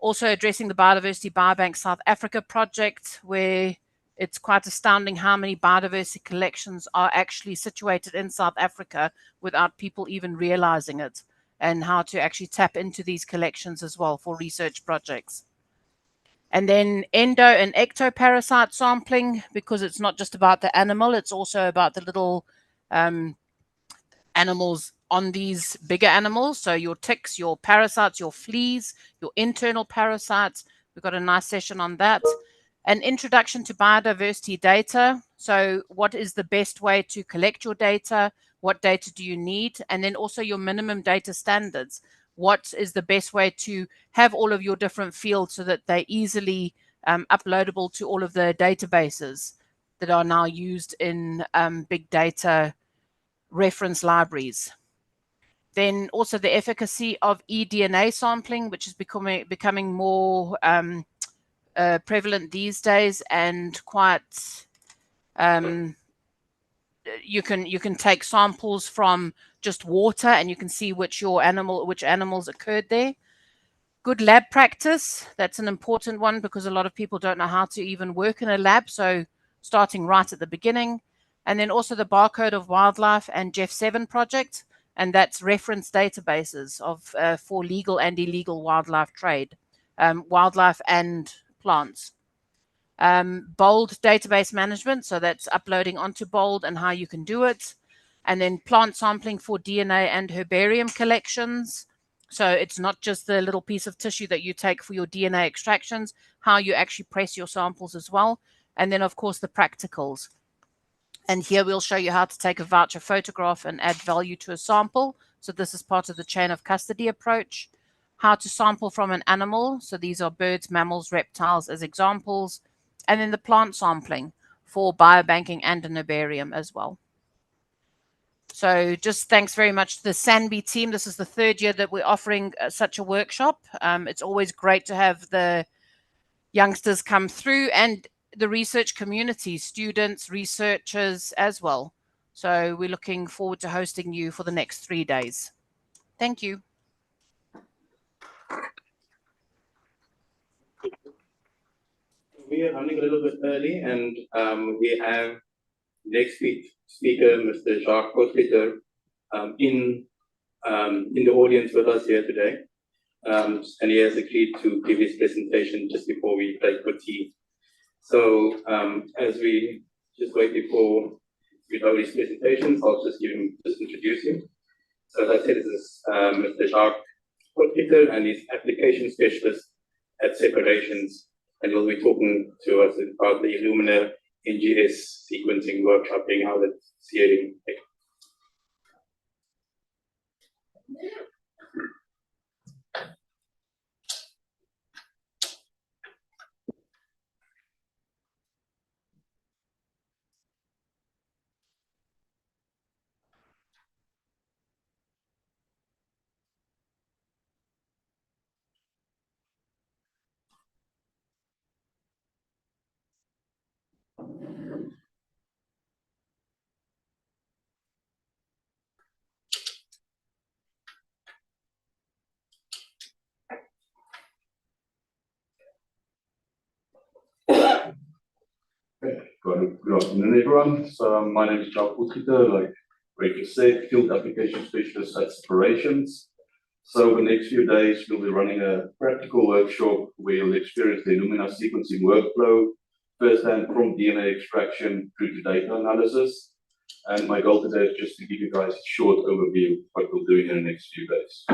Also addressing the Biodiversity Biobank South Africa project, where it's quite astounding how many biodiversity collections are actually situated in South Africa without people even realizing it, and how to actually tap into these collections as well for research projects. And then endo and ectoparasite sampling, because it's not just about the animal, it's also about the little animals on these bigger animals. So your ticks, your parasites, your fleas, your internal parasites. We've got a nice session on that. An introduction to biodiversity data. So what is the best way to collect your data? What data do you need? And then also your minimum data standards. What is the best way to have all of your different fields so that they're easily uploadable to all of the databases that are now used in big data reference libraries. Then also the efficacy of eDNA sampling, which is becoming more prevalent these days, and quite you can take samples from just water and you can see which animals occurred there. Good lab practice, that's an important one, because a lot of people don't know how to even work in a lab, so starting right at the beginning. And then also the Barcode of Wildlife and Jeff7 project, and that's reference databases of for legal and illegal wildlife trade. wildlife and plants. Bold database management, so that's uploading onto Bold and how you can do it. And then plant sampling for DNA and herbarium collections. So it's not just the little piece of tissue that you take for your DNA extractions, how you actually press your samples as well. And then, of course, the practicals. And here we'll show you how to take a voucher photograph and add value to a sample. So this is part of the chain of custody approach. How to sample from an animal. So these are birds, mammals, reptiles as examples. And then the plant sampling for biobanking and an herbarium as well. So just thanks very much to the SANBI team. This is the third year that we're offering such a workshop. It's always great to have the youngsters come through and the research community, students, researchers as well. So we're looking forward to hosting you for the next 3 days. Thank you. We are running a little bit early, and we have next speaker, Mr. Jacques Potgieter, in the audience with us here today. And he has agreed to give his presentation just before we break for tea. So as we just wait before we know his presentations, I'll just introduce him. So as I said, this is Mr. Jacques Potgieter, and he's application specialist at Separations, and he'll be talking to us about the Illumina NGS sequencing workshop, being how that's hearing. Good afternoon, everyone. So my name is Jacques Potgieter, like Rachel said, field application specialist at Separations. So the next few days, we'll be running a practical workshop where you'll experience the Illumina sequencing workflow, firsthand from DNA extraction through to data analysis. And my goal today is just to give you guys a short overview of what we'll do in the next few days.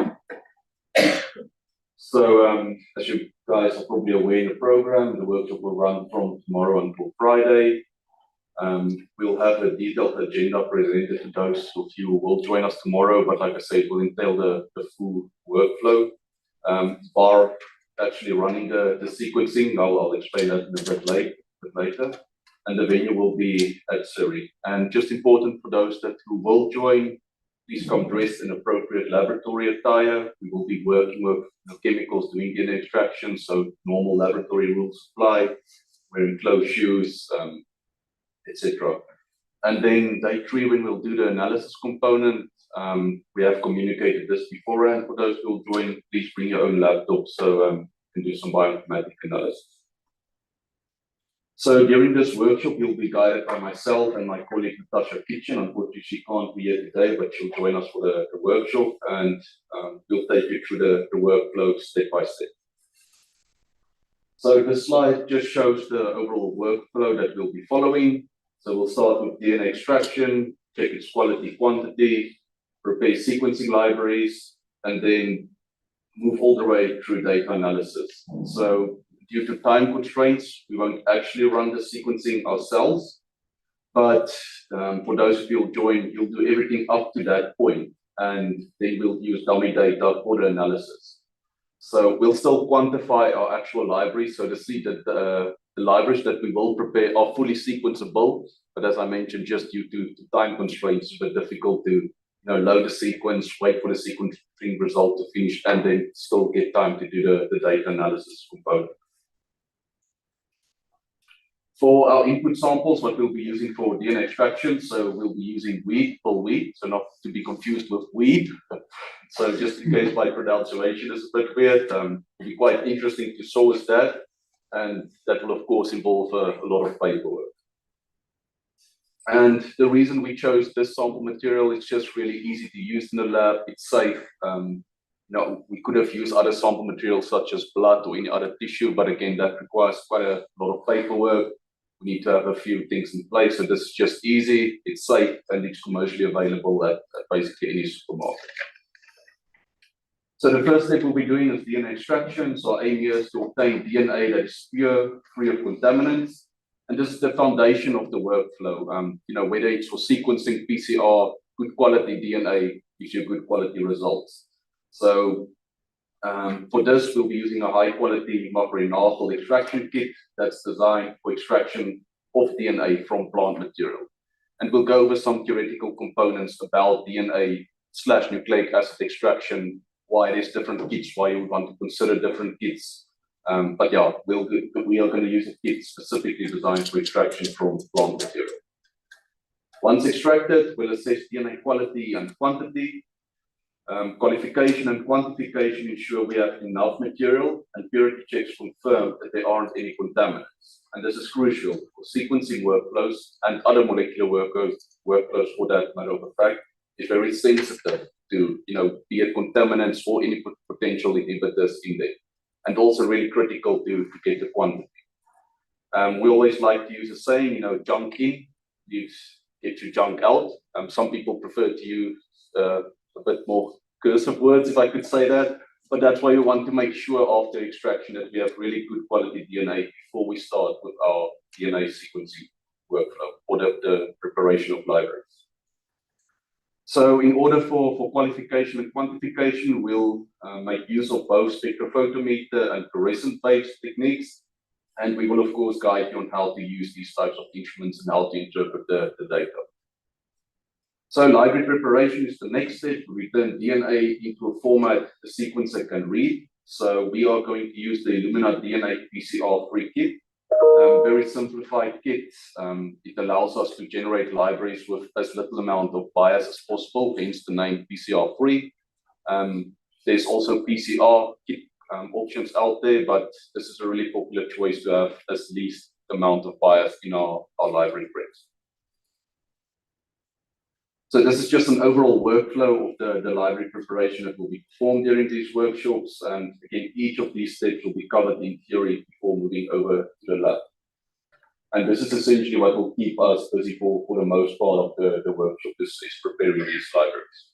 So as you guys are probably aware in the program, the workshop will run from tomorrow until Friday. We'll have a detailed agenda presented to those of you who will join us tomorrow, but like I said, it will entail the full workflow. Bar actually running the sequencing, I'll explain that a bit later. And the venue will be at Surrey. And just important for those who will join, please come dressed in appropriate laboratory attire. We will be working with chemicals doing DNA extraction, so normal laboratory rules apply, wearing closed shoes, etc. And then day 3, when we'll do the analysis component, we have communicated this beforehand. For those who will join, please bring your own laptop so you can do some bioinformatics analysis. So during this workshop, you'll be guided by myself and my colleague Natasha Kitchen. Unfortunately, she can't be here today, but she'll join us for the workshop, and we'll take you through the workflow step by step. So this slide just shows the overall workflow that we'll be following. So we'll start with DNA extraction, check its quality, quantity, prepare sequencing libraries, and then move all the way through data analysis. So due to time constraints, we won't actually run the sequencing ourselves, but for those of you who join, you'll do everything up to that point, and then we'll use dummy data for the analysis. So we'll still quantify our actual library, so to see that the libraries that we will prepare are fully sequenceable, but as I mentioned, just due to time constraints, it's a bit difficult to load the sequence, wait for the sequencing result to finish, and then still get time to do the data analysis component. For our input samples, what we'll be using for DNA extraction, so we'll be using whole wheat, so not to be confused with weed. So just in case my pronunciation is a bit weird, it'll be quite interesting to source that, and that will of course involve a lot of paperwork. And the reason we chose this sample material is just really easy to use in the lab. It's safe. we could have used other sample materials such as blood or any other tissue, but again, that requires quite a lot of paperwork. We need to have a few things in place. So this is just easy, it's safe, and it's commercially available at basically any supermarket. So the first step we'll be doing is DNA extraction. So our aim here is to obtain DNA that is pure, free of contaminants. And this is the foundation of the workflow. Whether it's for sequencing, PCR, good quality DNA gives you good quality results. So for this, we'll be using a high quality microrenatal extraction kit that's designed for extraction of DNA from plant material. And we'll go over some theoretical components about DNA/nucleic acid extraction, why there's different kits, why you would want to consider different kits. But yeah, we are going to use a kit specifically designed for extraction from plant material. Once extracted, we'll assess DNA quality and quantity. Qualification and quantification ensure we have enough material, and purity checks confirm that there aren't any contaminants. And this is crucial for sequencing workflows and other molecular workflows for that matter of fact. It's very sensitive to, be it contaminants or any potential inhibitors in there. And also really critical to get the quantity. We always like to use a saying, junk in, get your junk out. Some people prefer to use a bit more cursive words, if I could say that. But that's why we want to make sure after extraction that we have really good quality DNA before we start with our DNA sequencing workflow or the preparation of libraries. So in order for qualification and quantification, we'll make use of both spectrophotometer and fluorescent-based techniques. And we will, of course, guide you on how to use these types of instruments and how to interpret the data. So library preparation is the next step. We turn DNA into a format the sequencer can read. So we are going to use the Illumina DNA PCR-free kit. Very simplified kit. It allows us to generate libraries with as little amount of bias as possible, hence the name PCR-free. There's also PCR kit options out there, but this is a really popular choice to have as least amount of bias in our library preps. So this is just an overall workflow of the library preparation that will be performed during these workshops. And again, each of these steps will be covered in theory before moving over to the lab. And this is essentially what will keep us busy for the most part of the workshop, is preparing these libraries.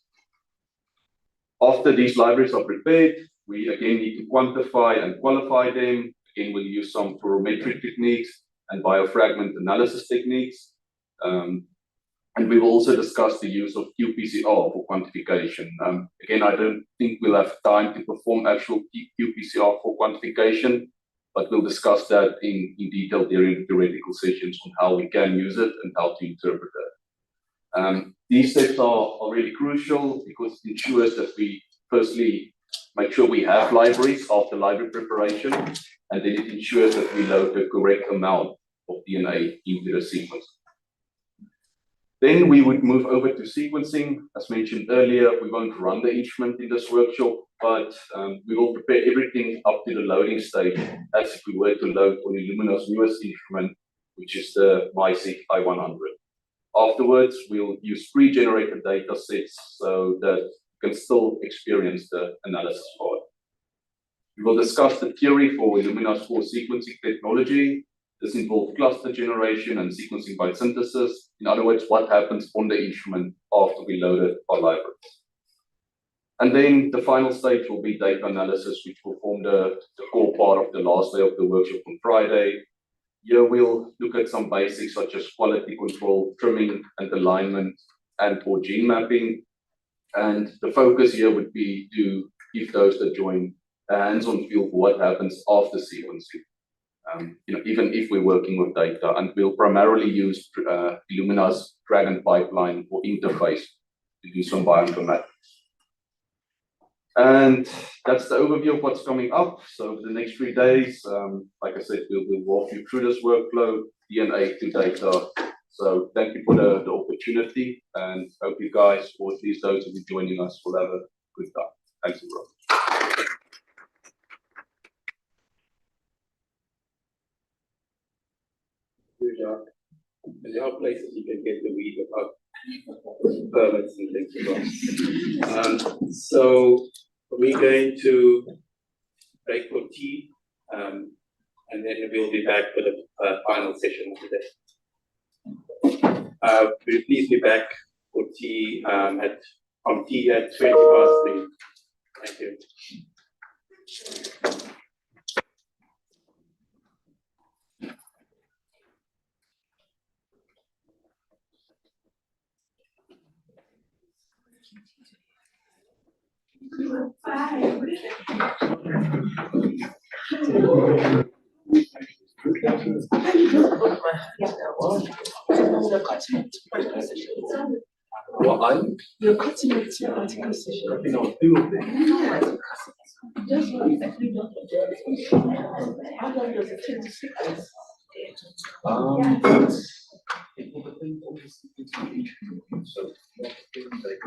After these libraries are prepared, we again need to quantify and qualify them. Again, we'll use some fluorometric techniques and biofragment analysis techniques. And we will also discuss the use of qPCR for quantification. Again, I don't think we'll have time to perform actual qPCR for quantification, but we'll discuss that in detail during the theoretical sessions on how we can use it and how to interpret that. These steps are really crucial because it ensures that we firstly make sure we have libraries after library preparation, and then it ensures that we load the correct amount of DNA into the sequence. Then we would move over to sequencing. As mentioned earlier, we won't run the instrument in this workshop, but we will prepare everything up to the loading stage as if we were to load on Illumina's newest instrument, which is the MiSeq i100. Afterwards, we'll use pre-generated data sets so that you can still experience the analysis part. We will discuss the theory for Illumina's core sequencing technology. This involves cluster generation and sequencing by synthesis. In other words, what happens on the instrument after we loaded our libraries. And then the final stage will be data analysis, which will form the core part of the last day of the workshop on Friday. Here we'll look at some basics such as quality control, trimming and alignment, and or gene mapping. And the focus here would be to give those that join a hands-on feel for what happens after sequencing. Even if we're working with data, and we'll primarily use Illumina's Dragon pipeline or interface to do some bioinformatics. And that's the overview of what's coming up. So over the next 3 days, like I said, we'll walk you through this workflow, DNA to data. So thank you for the opportunity, and hope you guys, or at least those who will be joining us, will have a good time. Thanks, everyone. There are places you can get the read about permits and things as well. So We're going to break for tea, and then we'll be back for the final session of the day. We'll please be back for tea from tea at 3:20. Thank you. You're cutting out two article sessions. Cutting out two of them. Just one exactly. How long does it take to sequence? It will depend on the sequence. So, things like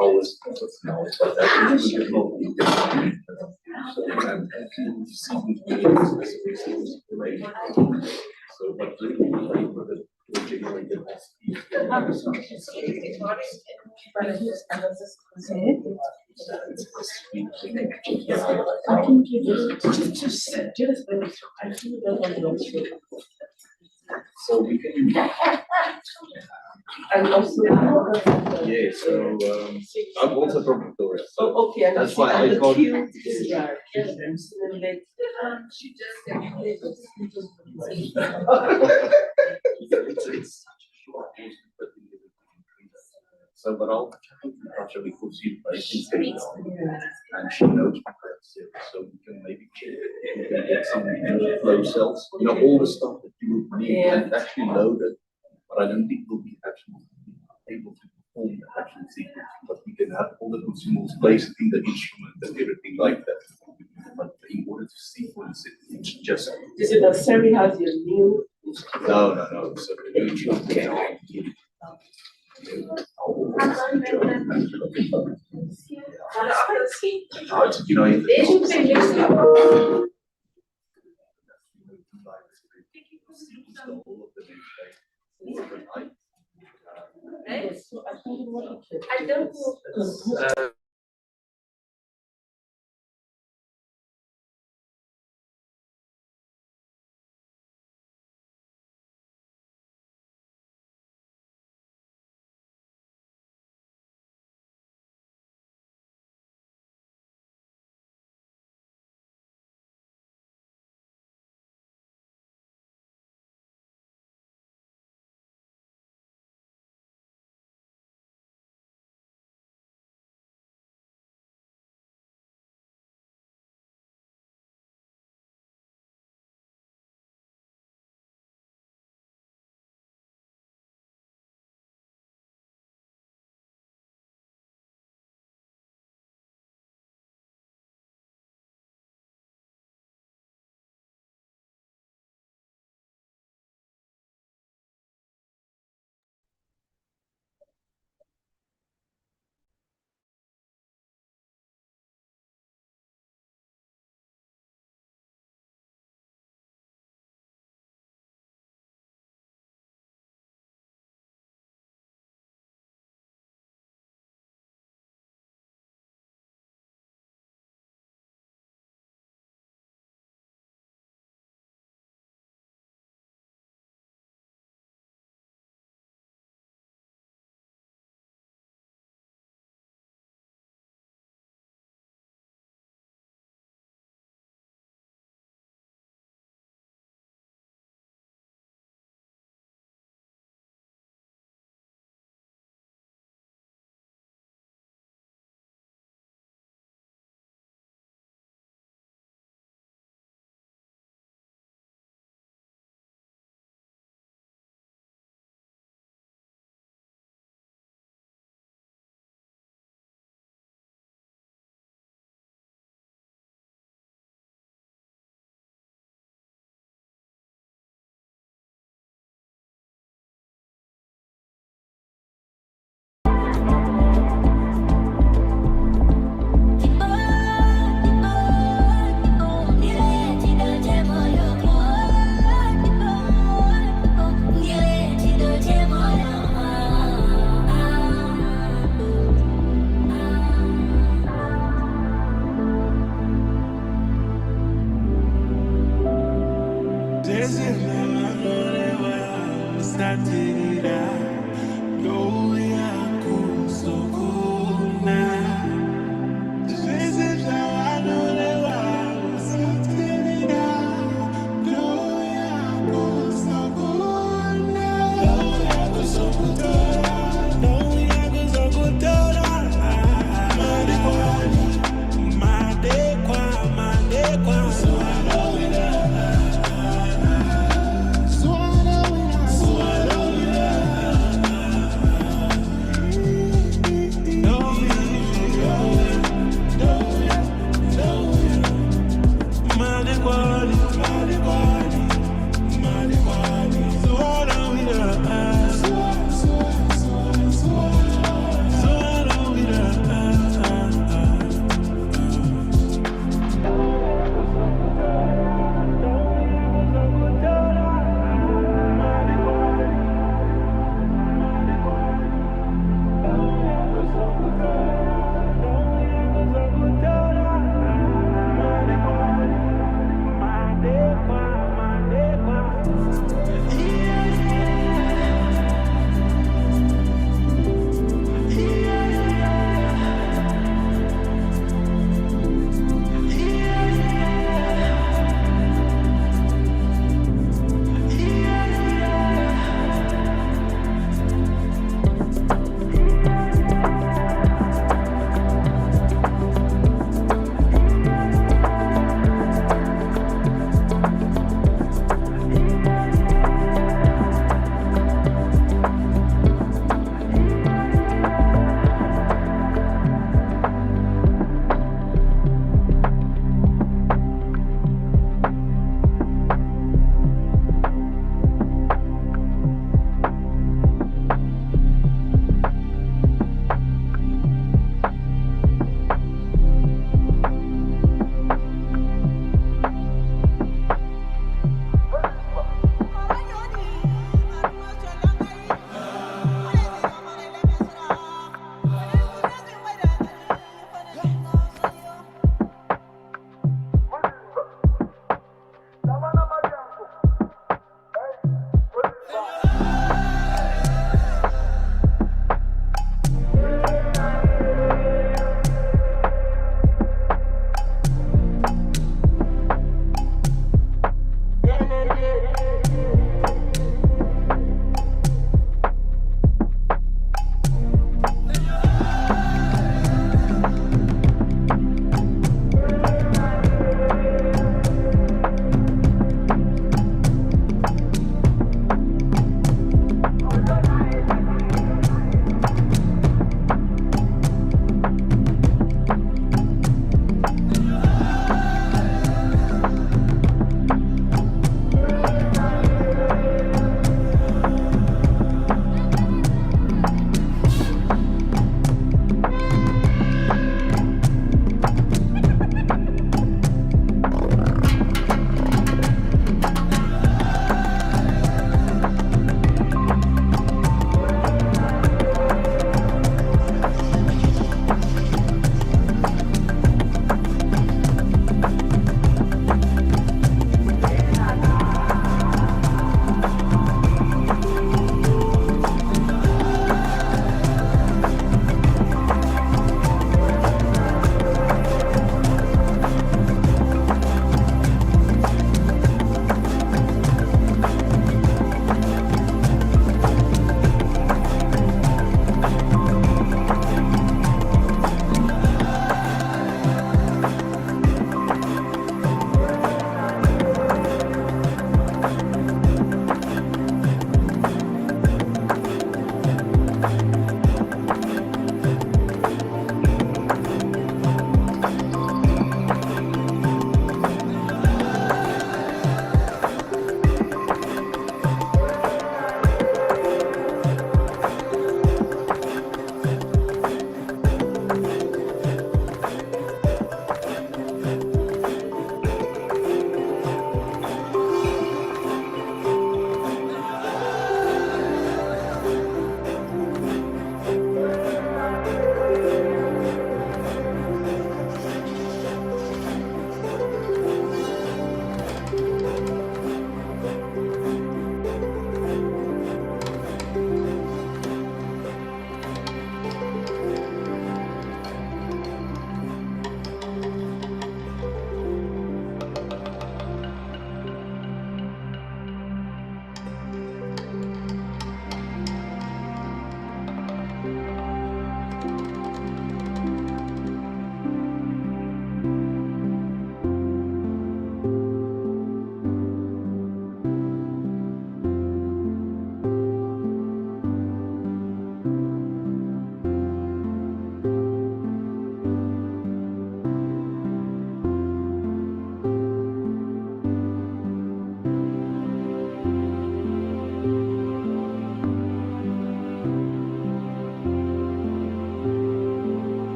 hours, but that is so, but so we can. And also, yeah, so I'm also from Victoria. So okay, and that's why I called. called. She just said it's so, but I'll actually foresee and she knows my so we can maybe get some flow cells, all the stuff that you would need and actually load it. But I don't think we'll be actually able to perform the actual sequence, but we can have all the consumables placed in the instrument and everything like that. But in order to sequence it, it's just. Is it that Siri has your new? No. So the new instrument I don't know.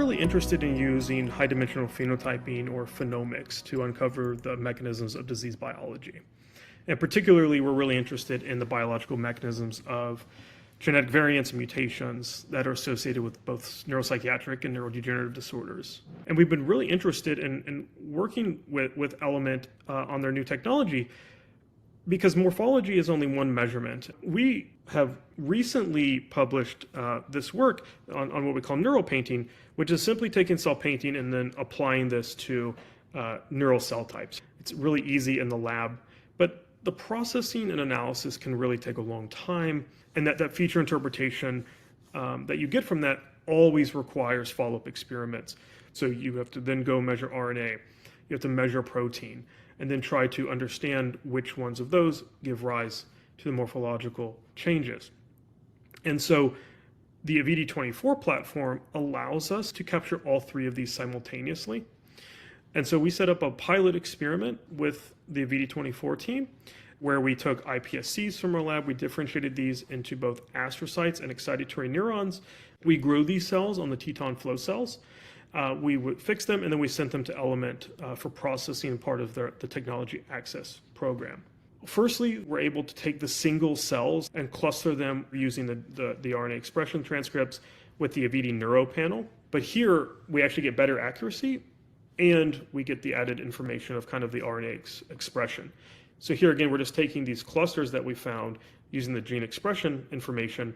really interested in using high-dimensional phenotyping or phenomics to uncover the mechanisms of disease biology. And particularly, we're really interested in the biological mechanisms of genetic variants and mutations that are associated with both neuropsychiatric and neurodegenerative disorders. And we've been really interested in working with Element on their new technology because morphology is only one measurement. We have recently published this work on what we call neural painting, which is simply taking cell painting and then applying this to neural cell types. It's really easy in the lab, but the processing and analysis can really take a long time, and that feature interpretation that you get from that always requires follow-up experiments. So you have to then go measure RNA, you have to measure protein, and then try to understand which ones of those give rise to the morphological changes. And so the AVD24 platform allows us to capture all three of these simultaneously. And so we set up a pilot experiment with the AVD24 team where we took iPSCs from our lab, we differentiated these into both astrocytes and excitatory neurons. We grew these cells on the Teton flow cells. We would fix them, and then we sent them to Element for processing, part of the technology access program. Firstly, we're able to take the single cells and cluster them using the RNA expression transcripts with the AVD Neuro panel. But here, we actually get better accuracy, and we get the added information of kind of the RNA expression. So here again, we're just taking these clusters that we found using the gene expression information,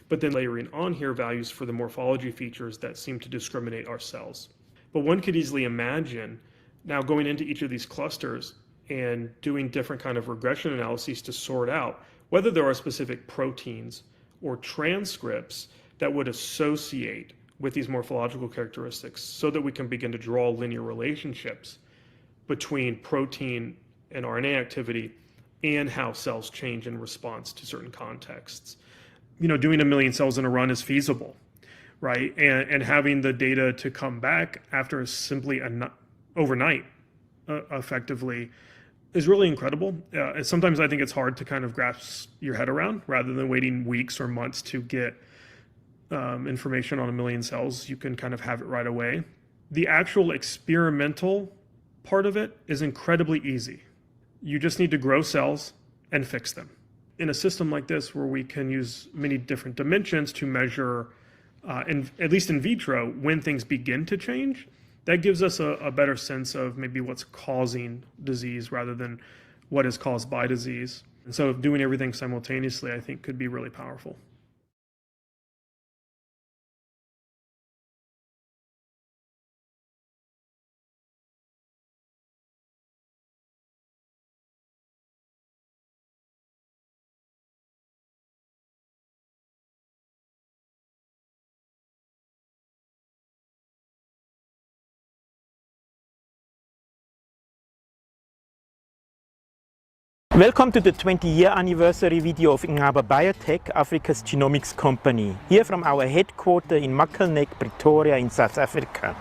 but then layering on here values for the morphology features that seem to discriminate our cells. But one could easily imagine now going into each of these clusters and doing different kind of regression analyses to sort out whether there are specific proteins or transcripts that would associate with these morphological characteristics so that we can begin to draw linear relationships between protein and RNA activity and how cells change in response to certain contexts. You know, doing 1 million cells in a run is feasible, right? And having the data to come back after simply overnight, effectively, is really incredible. Sometimes I think it's hard to kind of grasp your head around rather than waiting weeks or months to get information on 1 million cells. You can kind of have it right away. The actual experimental part of it is incredibly easy. You just need to grow cells and fix them. In a system like this, where we can use many different dimensions to measure, at least in vitro, when things begin to change, that gives us a better sense of maybe what's causing disease rather than what is caused by disease. And so doing everything simultaneously, I think, could be really powerful. Welcome to the 20-year anniversary video of AfricaBP, Africa's genomics company, here from our headquarters in Makelnek, Pretoria in South Africa.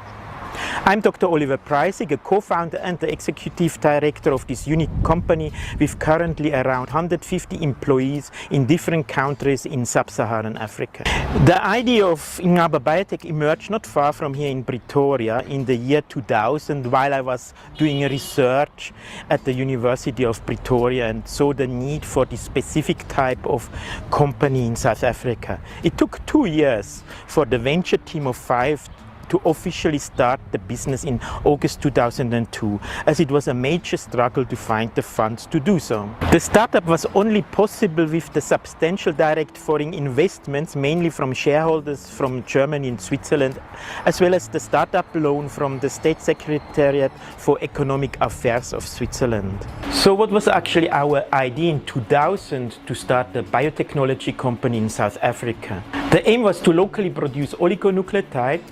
I'm Dr. Oliver Preissig, a co-founder and the executive director of this unique company with currently around 150 employees in different countries in sub-Saharan Africa. The idea of AfricaBP emerged not far from here in Pretoria in the year 2000 while I was doing research at the University of Pretoria and saw the need for this specific type of company in South Africa. It took 2 years for the venture team of 5 to officially start the business in August 2002, as it was a major struggle to find the funds to do so. The startup was only possible with the substantial direct foreign investments, mainly from shareholders from Germany and Switzerland, as well as the startup loan from the State Secretariat for Economic Affairs of Switzerland. So what was actually our idea in 2000 to start a biotechnology company in South Africa? The aim was to locally produce oligonucleotides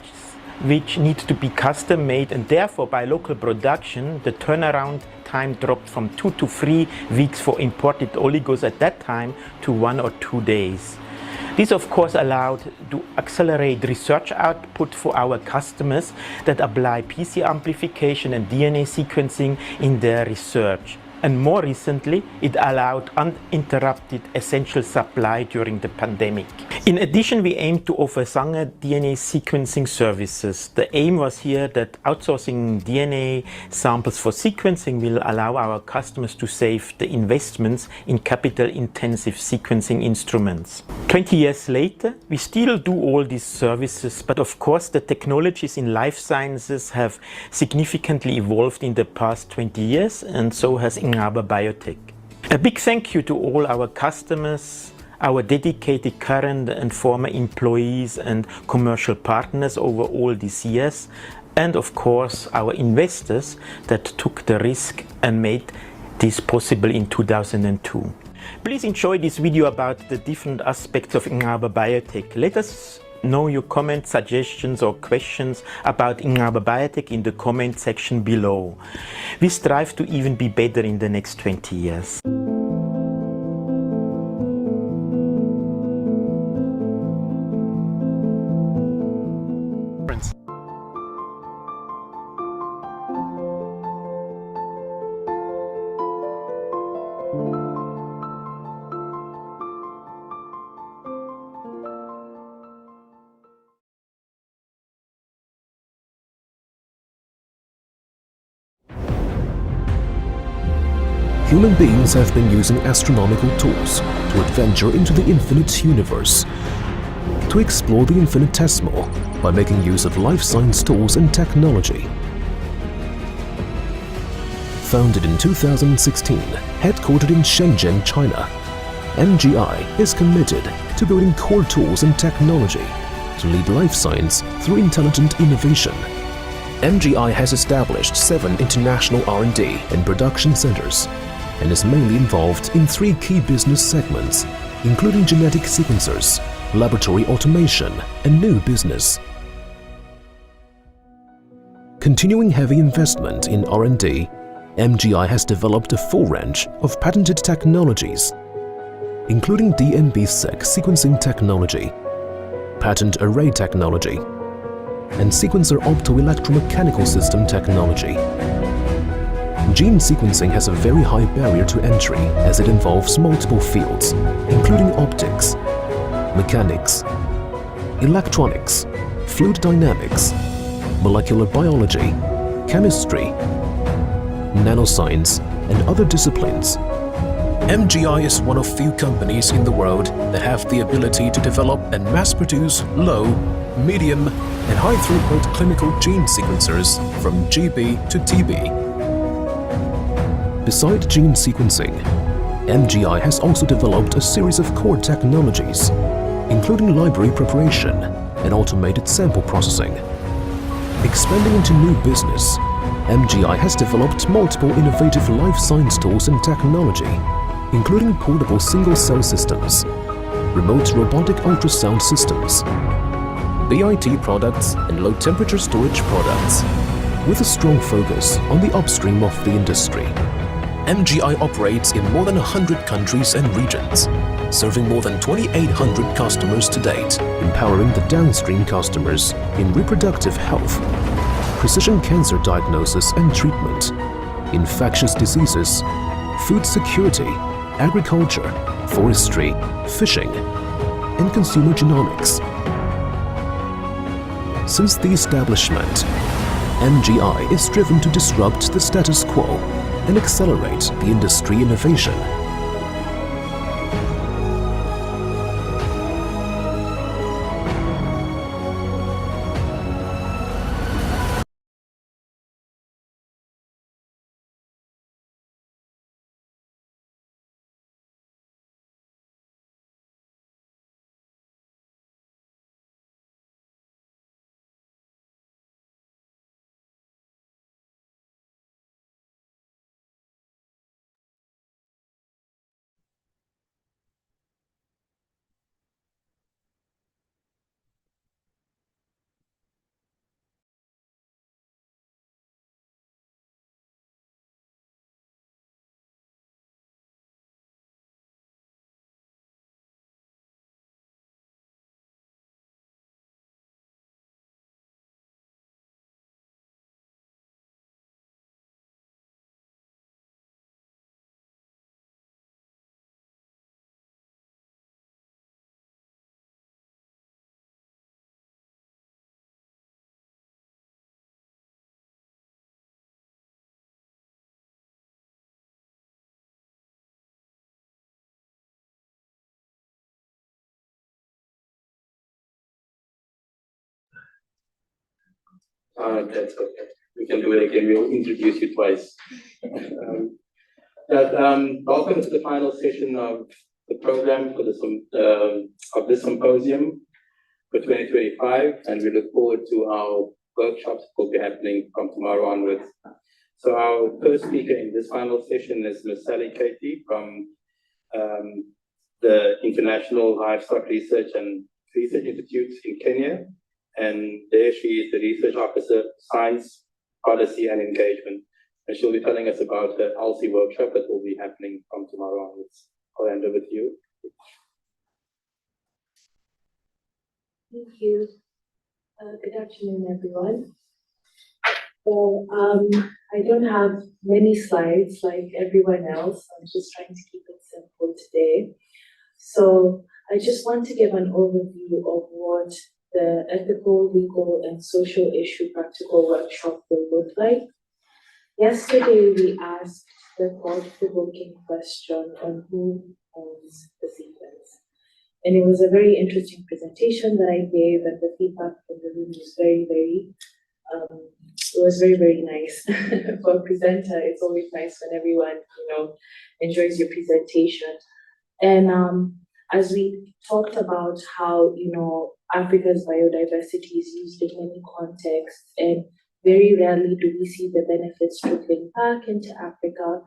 which need to be custom made, and therefore by local production the turnaround time dropped from 2 to 3 weeks for imported oligos at that time to 1 or 2 days. This of course allowed to accelerate research output for our customers that apply PCR amplification and DNA sequencing in their research. and more recently, it allowed uninterrupted essential supply during the pandemic. In addition, we aim to offer Sanger DNA sequencing services. The aim was here that outsourcing DNA samples for sequencing will allow our customers to save the investments in capital-intensive sequencing instruments. 20 years later, we still do all these services, but of course the technologies in life sciences have significantly evolved in the past 20 years, and so has AfricaBP. A big thank you to all our customers, our dedicated current and former employees and commercial partners over all these years, and of course our investors that took the risk and made this possible in 2002. Please enjoy this video about the different aspects of AfricaBP. Let us know your comments, suggestions or questions about AfricaBP in the comment section below. We strive to even be better in the next 20 years. Human beings have been using astronomical tools to adventure into the infinite universe, to explore the infinitesimal by making use of life science tools and technology. Founded in 2016, headquartered in Shenzhen, China, MGI is committed to building core tools and technology to lead life science through intelligent innovation. MGI has established 7 international R&D and production centers and is mainly involved in 3 key business segments, including genetic sequencers, laboratory automation, and new business. Continuing heavy investment in R&D, MGI has developed a full range of patented technologies, including DNB-seq sequencing technology, patent array technology, and sequencer optoelectromechanical system technology. Gene sequencing has a very high barrier to entry as it involves multiple fields, including optics, mechanics, electronics, fluid dynamics, molecular biology, chemistry, nanoscience, and other disciplines. MGI is one of few companies in the world that have the ability to develop and mass-produce low, medium, and high-throughput clinical gene sequencers from GB to TB. Besides gene sequencing, MGI has also developed a series of core technologies, including library preparation and automated sample processing. Expanding into new business, MGI has developed multiple innovative life science tools and technology, including portable single-cell systems, remote robotic ultrasound systems, BIT products, and low-temperature storage products, with a strong focus on the upstream of the industry. MGI operates in more than 100 countries and regions, serving more than 2,800 customers to date, empowering the downstream customers in reproductive health, precision cancer diagnosis and treatment, infectious diseases, food security, agriculture, forestry, fishing, and consumer genomics. Since the establishment, MGI is driven to disrupt the status quo and accelerate the industry innovation That's okay. We can do it again. We'll introduce you twice. Welcome to the final session of the program for of this symposium for 2025, and we look forward to our workshops that will be happening from tomorrow onwards. So our first speaker in this final session is Ms. Sally Katie from the International Livestock Research Institute in Kenya, and there she is the Research Officer, Science, Policy and Engagement, and she'll be telling us about the ALSI workshop that will be happening from tomorrow onwards. I'll hand over to you. Thank you. Good afternoon, everyone. So I don't have many slides like everyone else. I'm just trying to keep it simple today. So I just want to give an overview of what the ethical, legal, and social issue practical workshop will look like. Yesterday, we asked the thought-provoking question on who owns the sequence. And it was a very interesting presentation that I gave, and the feedback from the room was very, very nice. For a presenter, it's always nice when everyone, enjoys your presentation. And as we talked about how, Africa's biodiversity is used in many contexts, and very rarely do we see the benefits trickling back into Africa.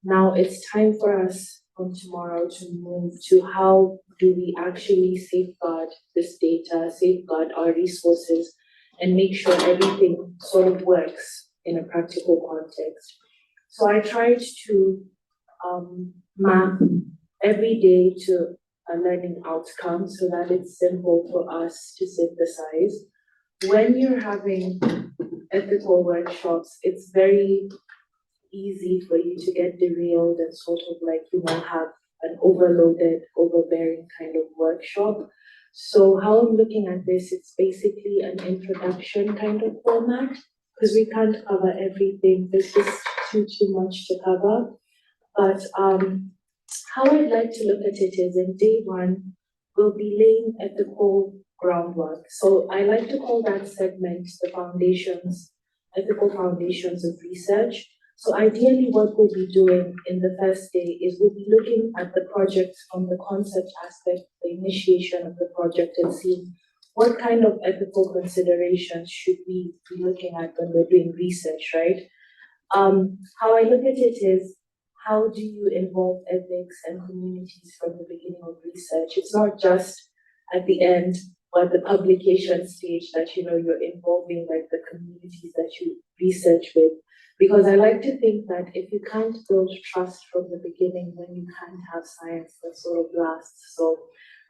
Now it's time for us from tomorrow to move to how do we actually safeguard this data, safeguard our resources, and make sure everything sort of works in a practical context. So I tried to map every day to a learning outcome so that it's simple for us to synthesize. When you're having ethical workshops, it's very easy for you to get derailed and sort of have an overloaded, overbearing kind of workshop. So how I'm looking at this, it's basically an introduction kind of format, because we can't cover everything. There's just too much to cover. But how I'd like to look at it is in day one, we'll be laying ethical groundwork. So I like to call that segment the foundations, ethical foundations of research. So ideally what we'll be doing in the first day is we'll be looking at the project from the concept aspect, the initiation of the project, and seeing what kind of ethical considerations should we be looking at when we're doing research, right? How I look at it is, how do you involve ethics and communities from the beginning of research? It's not just at the end or at the publication stage that you're involving the communities that you research with. Because I like to think that if you can't build trust from the beginning, then you can't have science that sort of lasts. So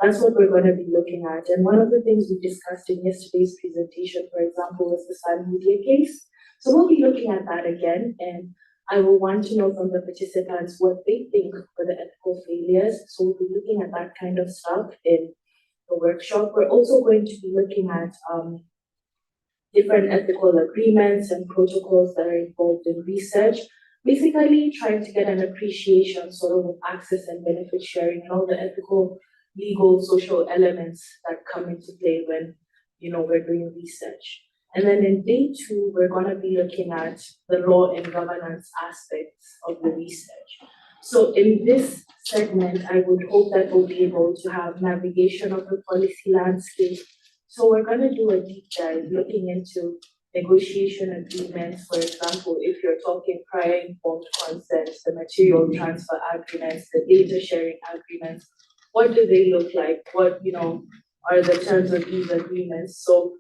that's what we're going to be looking at. And one of the things we discussed in yesterday's presentation, for example, was the Sun Media case. So we'll be looking at that again, and I will want to know from the participants what they think were the ethical failures. So we'll be looking at that kind of stuff in the workshop. We're also going to be looking at different ethical agreements and protocols that are involved in research, basically trying to get an appreciation sort of access and benefit sharing and all the ethical, legal, social elements that come into play when we're doing research. And then in day two, we're going to be looking at the law and governance aspects of the research. So in this segment, I would hope that we'll be able to have navigation of the policy landscape. So we're going to do a deep dive looking into negotiation agreements. For example, if you're talking prior informed consent, the material transfer agreements, the data sharing agreements, what do they look like? What, are the terms of these agreements? So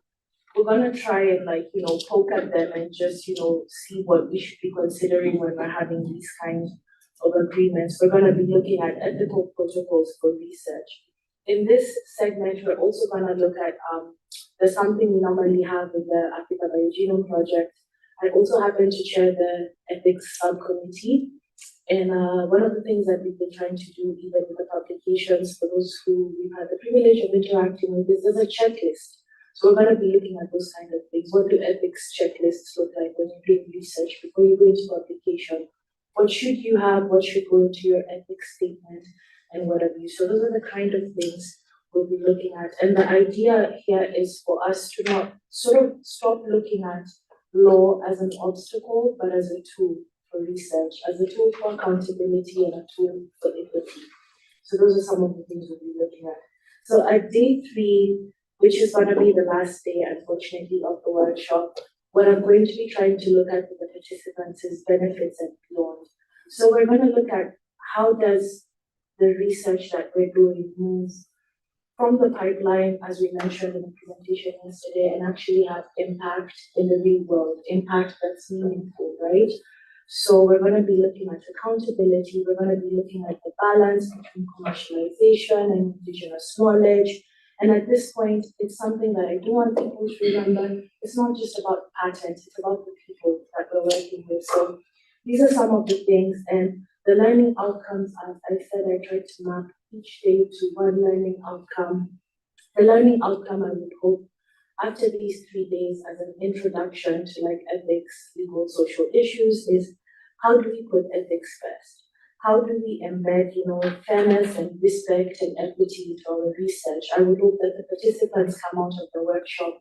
we're going to try and poke at them and just, see what we should be considering when we're having these kinds of agreements. We're going to be looking at ethical protocols for research. In this segment, we're also going to look at there's something we normally have with the Africa BioGenome Project. I also happen to chair the ethics subcommittee. And one of the things that we've been trying to do, even with the publications, for those who we've had the privilege of interacting with, is there's a checklist. So we're going to be looking at those kind of things. What do ethics checklists look like when you're doing research before you go into publication? What should you have? What should go into your ethics statement? And what have you? So those are the kind of things we'll be looking at. And the idea here is for us to not sort of stop looking at law as an obstacle, but as a tool for research, as a tool for accountability and a tool for equity. So those are some of the things we'll be looking at. So at day 3, which is going to be the last day, unfortunately, of the workshop, what I'm going to be trying to look at with the participants is benefits and beyond. So we're going to look at how does the research that we're doing move from the pipeline, as we mentioned in the presentation yesterday, and actually have impact in the real world, impact that's meaningful, right? So we're going to be looking at accountability, we're going to be looking at the balance between commercialization and indigenous knowledge. And at this point, it's something that I do want people to remember. It's not just about patents, it's about the people that we're working with. So these are some of the things, and the learning outcomes, as I said, I tried to map each day to one learning outcome. The learning outcome, I would hope, after these 3 days as an introduction to like ethics, legal, social issues, is how do we put ethics first? How do we embed, fairness and respect and equity into our research? I would hope that the participants come out of the workshop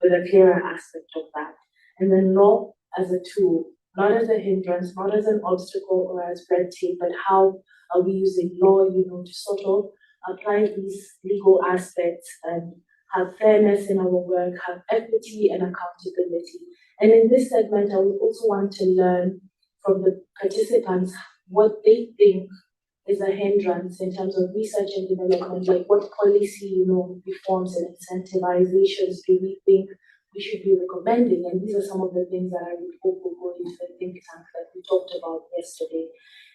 with a clearer aspect of that. And then law as a tool, not as a hindrance, not as an obstacle or as red tape, but how are we using law, to sort of apply these legal aspects and have fairness in our work, have equity and accountability. And in this segment, I would also want to learn from the participants what they think is a hindrance in terms of research and development, like what policy, reforms and incentivizations do we think we should be recommending. And these are some of the things that I would hope will go into the think tank that we talked about yesterday.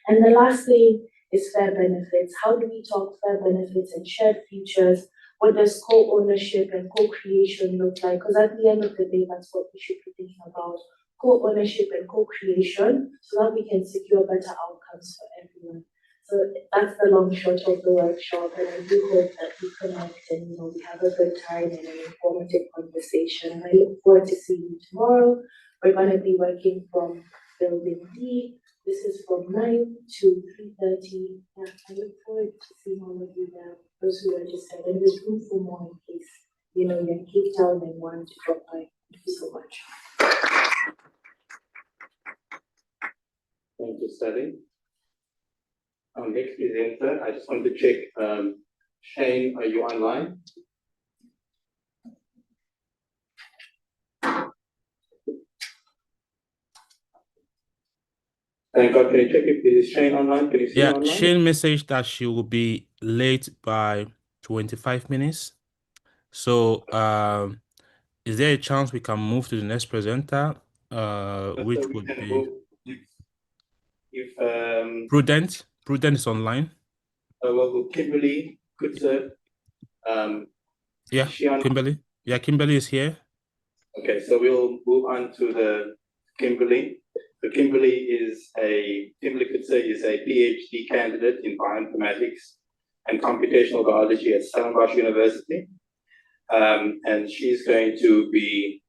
And the last thing is fair benefits. How do we talk fair benefits and shared futures? What does co-ownership and co-creation look like? Because at the end of the day, that's what we should be thinking about. Co-ownership and co-creation, so that we can secure better outcomes for everyone. So that's the long short of the workshop, and I do hope that we connect and we have a good time and an informative conversation. And I look forward to seeing you tomorrow. We're going to be working from building D. This is from 9 to 3:30. Yeah, I look forward to seeing all of you there, those who registered. And there's room for more in case you're in Cape Town and want to drop by. Thank you so much. Thank you, Sally. Our next presenter, I just want to check, Shane, are you online? Thank God, can you check if this is Shane online? Can you see Yeah, online? Shane messaged that she will be late by 25 minutes. So is there a chance we can move to the next presenter, which So would be move if Prudent? Prudent is online. well, Kimberly could serve. Yeah, Kimberly. Yeah, Kimberly is here. Okay, so we'll move on to the Kimberly. So Kimberly Kutzer is a PhD candidate in bioinformatics and computational biology at Stellenbosch University. And she's going to be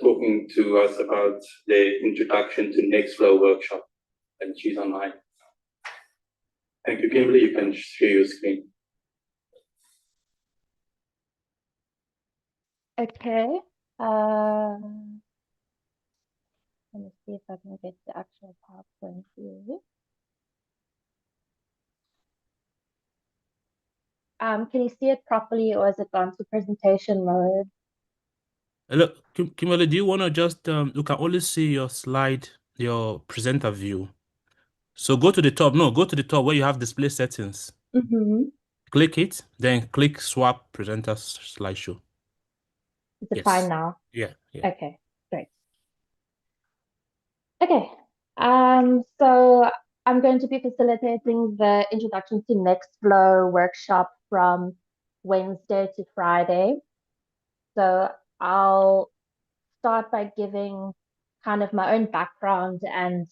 talking to us about the introduction to Nextflow workshop. And she's online. Thank you, Kimberly. You can share your screen. Okay. Let me see if I can get the actual PowerPoint here. Can you see it properly, or is it gone to presentation mode? Look, Kimberly, do you want to just, you can only see your slide, your presenter view. So go to the top. No, go to the top where you have display settings. Click it, then click swap presenter slideshow. Is it fine now? Yeah. Okay, great. Okay, so I'm going to be facilitating the Introduction to Nextflow workshop from Wednesday to Friday. So I'll start by giving kind of my own background and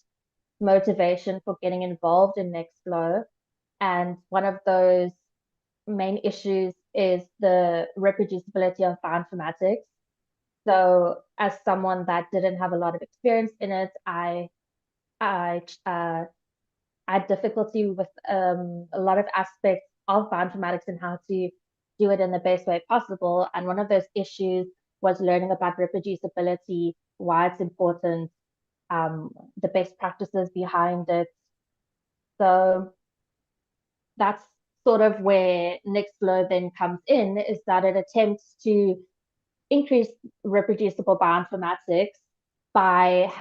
motivation for getting involved in Nextflow. And one of those main issues is the reproducibility of bioinformatics. So as someone that didn't have a lot of experience in it, I had difficulty with a lot of aspects of bioinformatics and how to do it in the best way possible. And one of those issues was learning about reproducibility, why it's important, the best practices behind it. So that's sort of where Nextflow then comes in, is that it attempts to increase reproducible bioinformatics by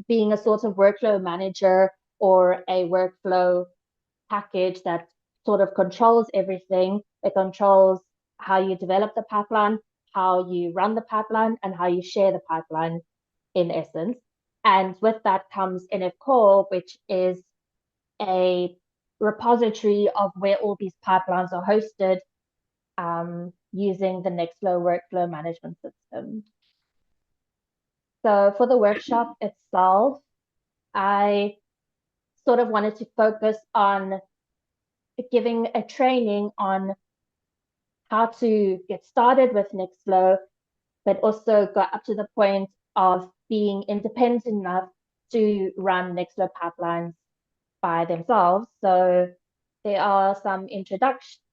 being a sort of workflow manager or a workflow package that sort of controls everything. It controls how you develop the pipeline, how you run the pipeline, and how you share the pipeline in essence. And with that comes NF Core, which is a repository of where all these pipelines are hosted using the Nextflow workflow management system. So for the workshop itself, I sort of wanted to focus on giving a training on how to get started with Nextflow, but also got up to the point of being independent enough to run Nextflow pipelines by themselves. So there are some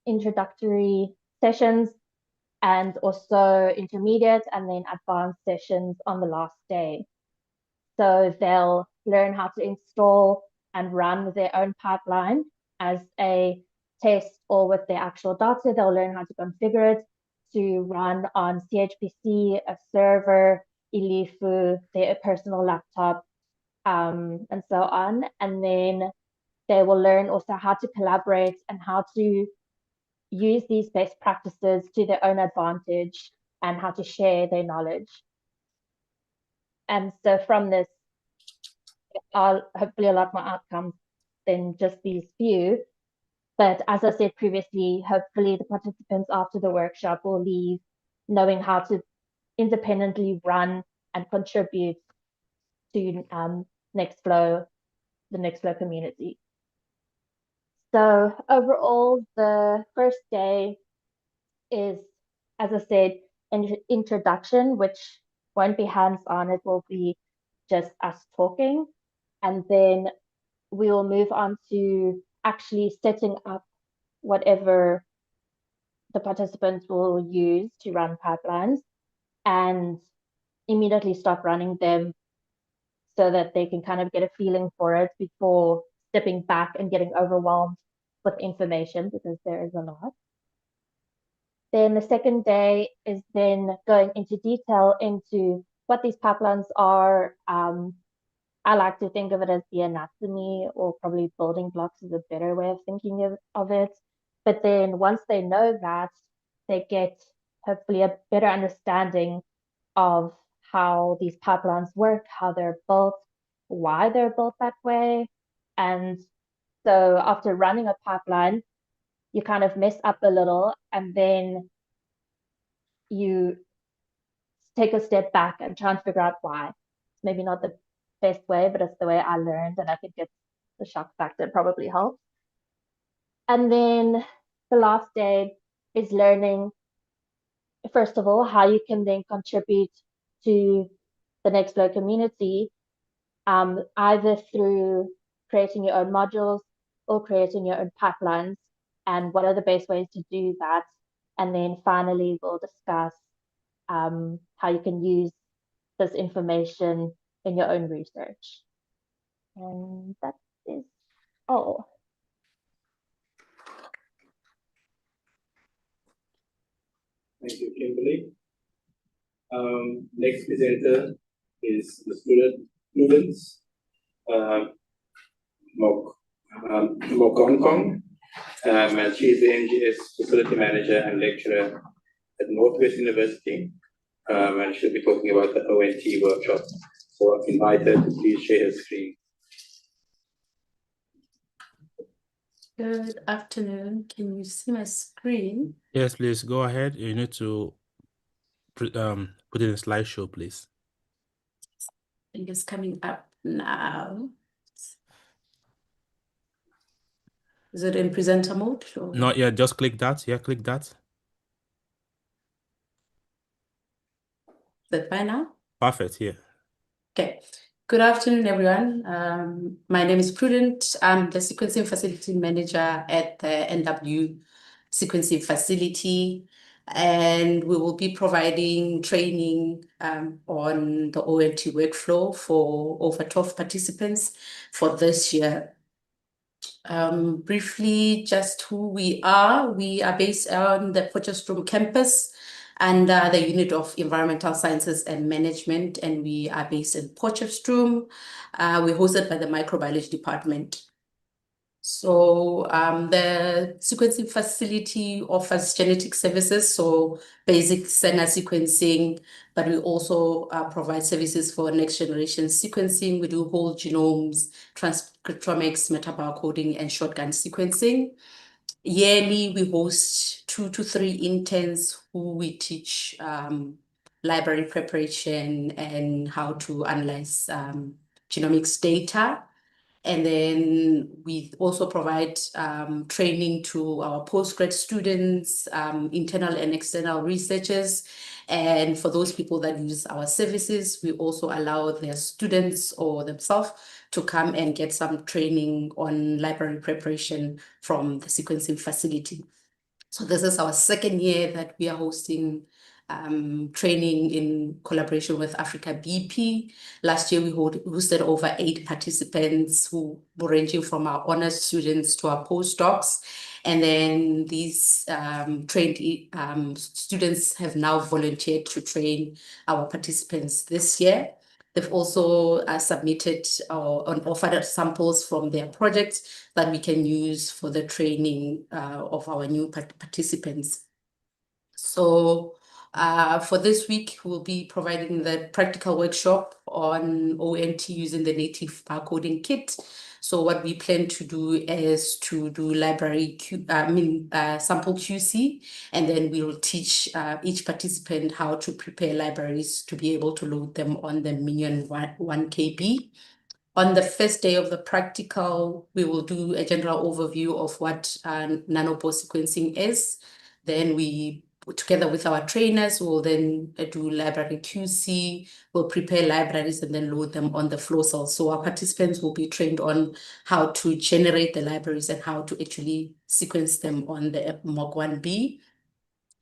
introductory sessions and also intermediate and then advanced sessions on the last day. So they'll learn how to install and run their own pipeline as a test, or with their actual data, they'll learn how to configure it to run on CHPC, a server, Ilifu, their personal laptop, and so on. And then they will learn also how to collaborate and how to use these best practices to their own advantage and how to share their knowledge. And so from this, hopefully a lot more outcomes than just these few. But as I said previously, hopefully the participants after the workshop will leave knowing how to independently run and contribute to Nextflow, the Nextflow community. So overall, the first day is, as I said, an introduction, which won't be hands-on, it will be just us talking. And then we will move on to actually setting up whatever the participants will use to run pipelines and immediately start running them so that they can kind of get a feeling for it before stepping back and getting overwhelmed with information, because there is a lot. Then the second day is then going into detail into what these pipelines are. I like to think of it as the anatomy, or probably building blocks is a better way of thinking of it. But then once they know that, they get hopefully a better understanding of how these pipelines work, how they're built, why they're built that way. And so after running a pipeline, you kind of mess up a little, and then you take a step back and try and figure out why. It's maybe not the best way, but it's the way I learned, and I think it's the shock factor probably helps. And then the last day is learning, first of all, how you can then contribute to the Nextflow community, either through creating your own modules or creating your own pipelines, and what are the best ways to do that. And then finally, we'll discuss how you can use this information in your own research. And that is all. Thank you, Kimberly. Next presenter is the students, Mok and she's the NGS facility manager and lecturer at Northwest University, and she'll be talking about the ONT workshop. So I invite her to please share her screen. Good afternoon. Can you see my screen? Yes, please go ahead. You need to put it in a slideshow, please. I think it's coming up now. Is it in presenter mode? Or? Not yet. Just click that. Yeah, click that. Is that by now? Perfect. Yeah. Okay. Good afternoon, everyone. My name is Prudent. I'm the sequencing facility manager at the NW sequencing facility. And we will be providing training on the ONT workflow for over 12 participants for this year. Briefly, just who we are. We are based on the Potchefstroom campus and the Unit of Environmental Sciences and Management, and we are based in Potchefstroom. We're hosted by the Microbiology Department. So the sequencing facility offers genetic services, so basic Sanger sequencing, but we also provide services for next generation sequencing. We do whole genomes, transcriptomics, metabarcoding, and shotgun sequencing. Yearly, we host 2 to 3 interns who we teach library preparation and how to analyze genomics data. And then we also provide training to our postgrad students, internal and external researchers. And for those people that use our services, we also allow their students or themselves to come and get some training on library preparation from the sequencing facility. So this is our second year that we are hosting training in collaboration with AfricaBP. Last year, we hosted over 8 participants who were ranging from our honors students to our postdocs. And then these trained students have now volunteered to train our participants this year. They've also submitted and offered samples from their projects that we can use for the training of our new participants. So for this week, we'll be providing the practical workshop on ONT using the native barcoding kit. So what we plan to do is to do sample QC, and then we will teach each participant how to prepare libraries to be able to load them on the Minion 1 KB. On the first day of the practical, we will do a general overview of what nanopore sequencing is. Then we, together with our trainers, will then do library QC, we'll prepare libraries and then load them on the flow cell. So our participants will be trained on how to generate the libraries and how to actually sequence them on the MOG1B.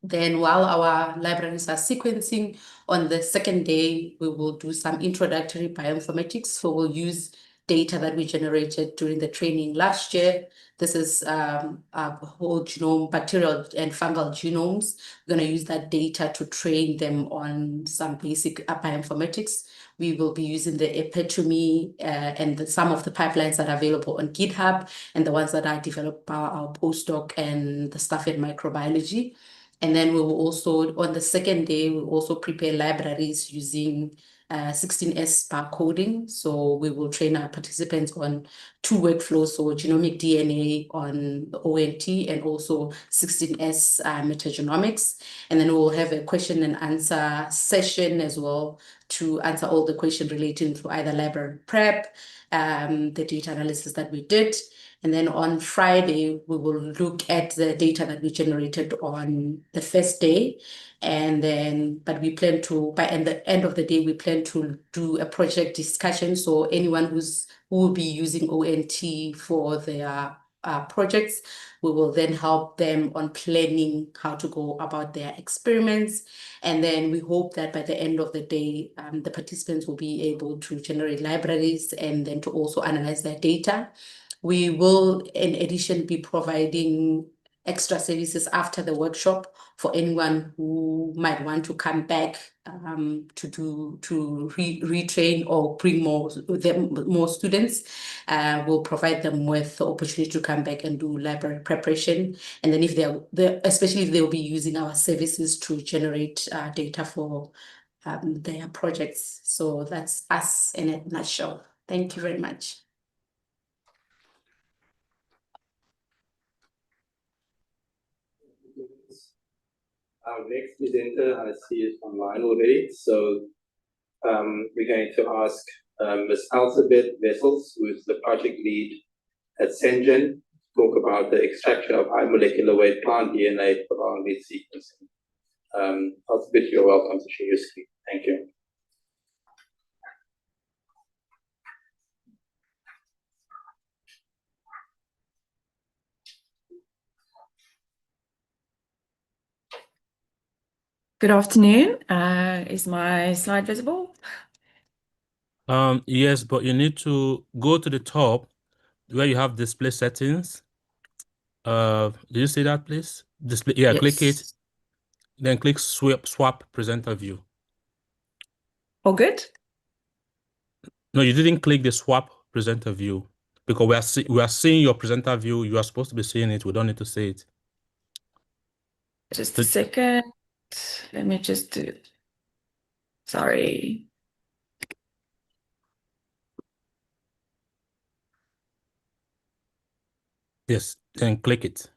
Then while our libraries are sequencing, on the second day, we will do some introductory bioinformatics. So we'll use data that we generated during the training last year. This is whole genome, bacterial and fungal genomes. We're going to use that data to train them on some basic bioinformatics. We will be using the epitome and some of the pipelines that are available on GitHub and the ones that are developed by our postdoc and the staff in microbiology. And then we will also, on the second day, we'll also prepare libraries using 16S barcoding. So we will train our participants on 2 workflows, so genomic DNA on the ONT and also 16S metagenomics. And then we'll have a question and answer session as well to answer all the questions relating to either library prep, the data analysis that we did. And then on Friday, we will look at the data that we generated on the first day. And then, but we plan to, by the end of the day, we plan to do a project discussion. So anyone who will be using ONT for their projects, we will then help them on planning how to go about their experiments. And then we hope that by the end of the day, the participants will be able to generate libraries and then to also analyze their data. We will, in addition, be providing extra services after the workshop for anyone who might want to come back to retrain or bring more students. We'll provide them with the opportunity to come back and do library preparation. And then if especially if they'll be using our services to generate data for their projects. So that's us in a nutshell. Thank you very much. Our next presenter, I see it online already. So we're going to ask Ms. Elizabeth Wessels, who is the project lead at Sengen, to talk about the extraction of high molecular weight plant DNA for RNA sequencing. Elizabeth, you're welcome to share your screen. Thank you. Good afternoon. Is my slide visible? Yes, but you need to go to the top where you have display settings. Do you see that, please? Display, yeah, Yes. click it. Then click swap presenter view. All good? No, you didn't click the swap presenter view because we are seeing your presenter view. You are supposed to be seeing it. We don't need to see it. Just a second. Let me just do it. Sorry. Yes, then click it.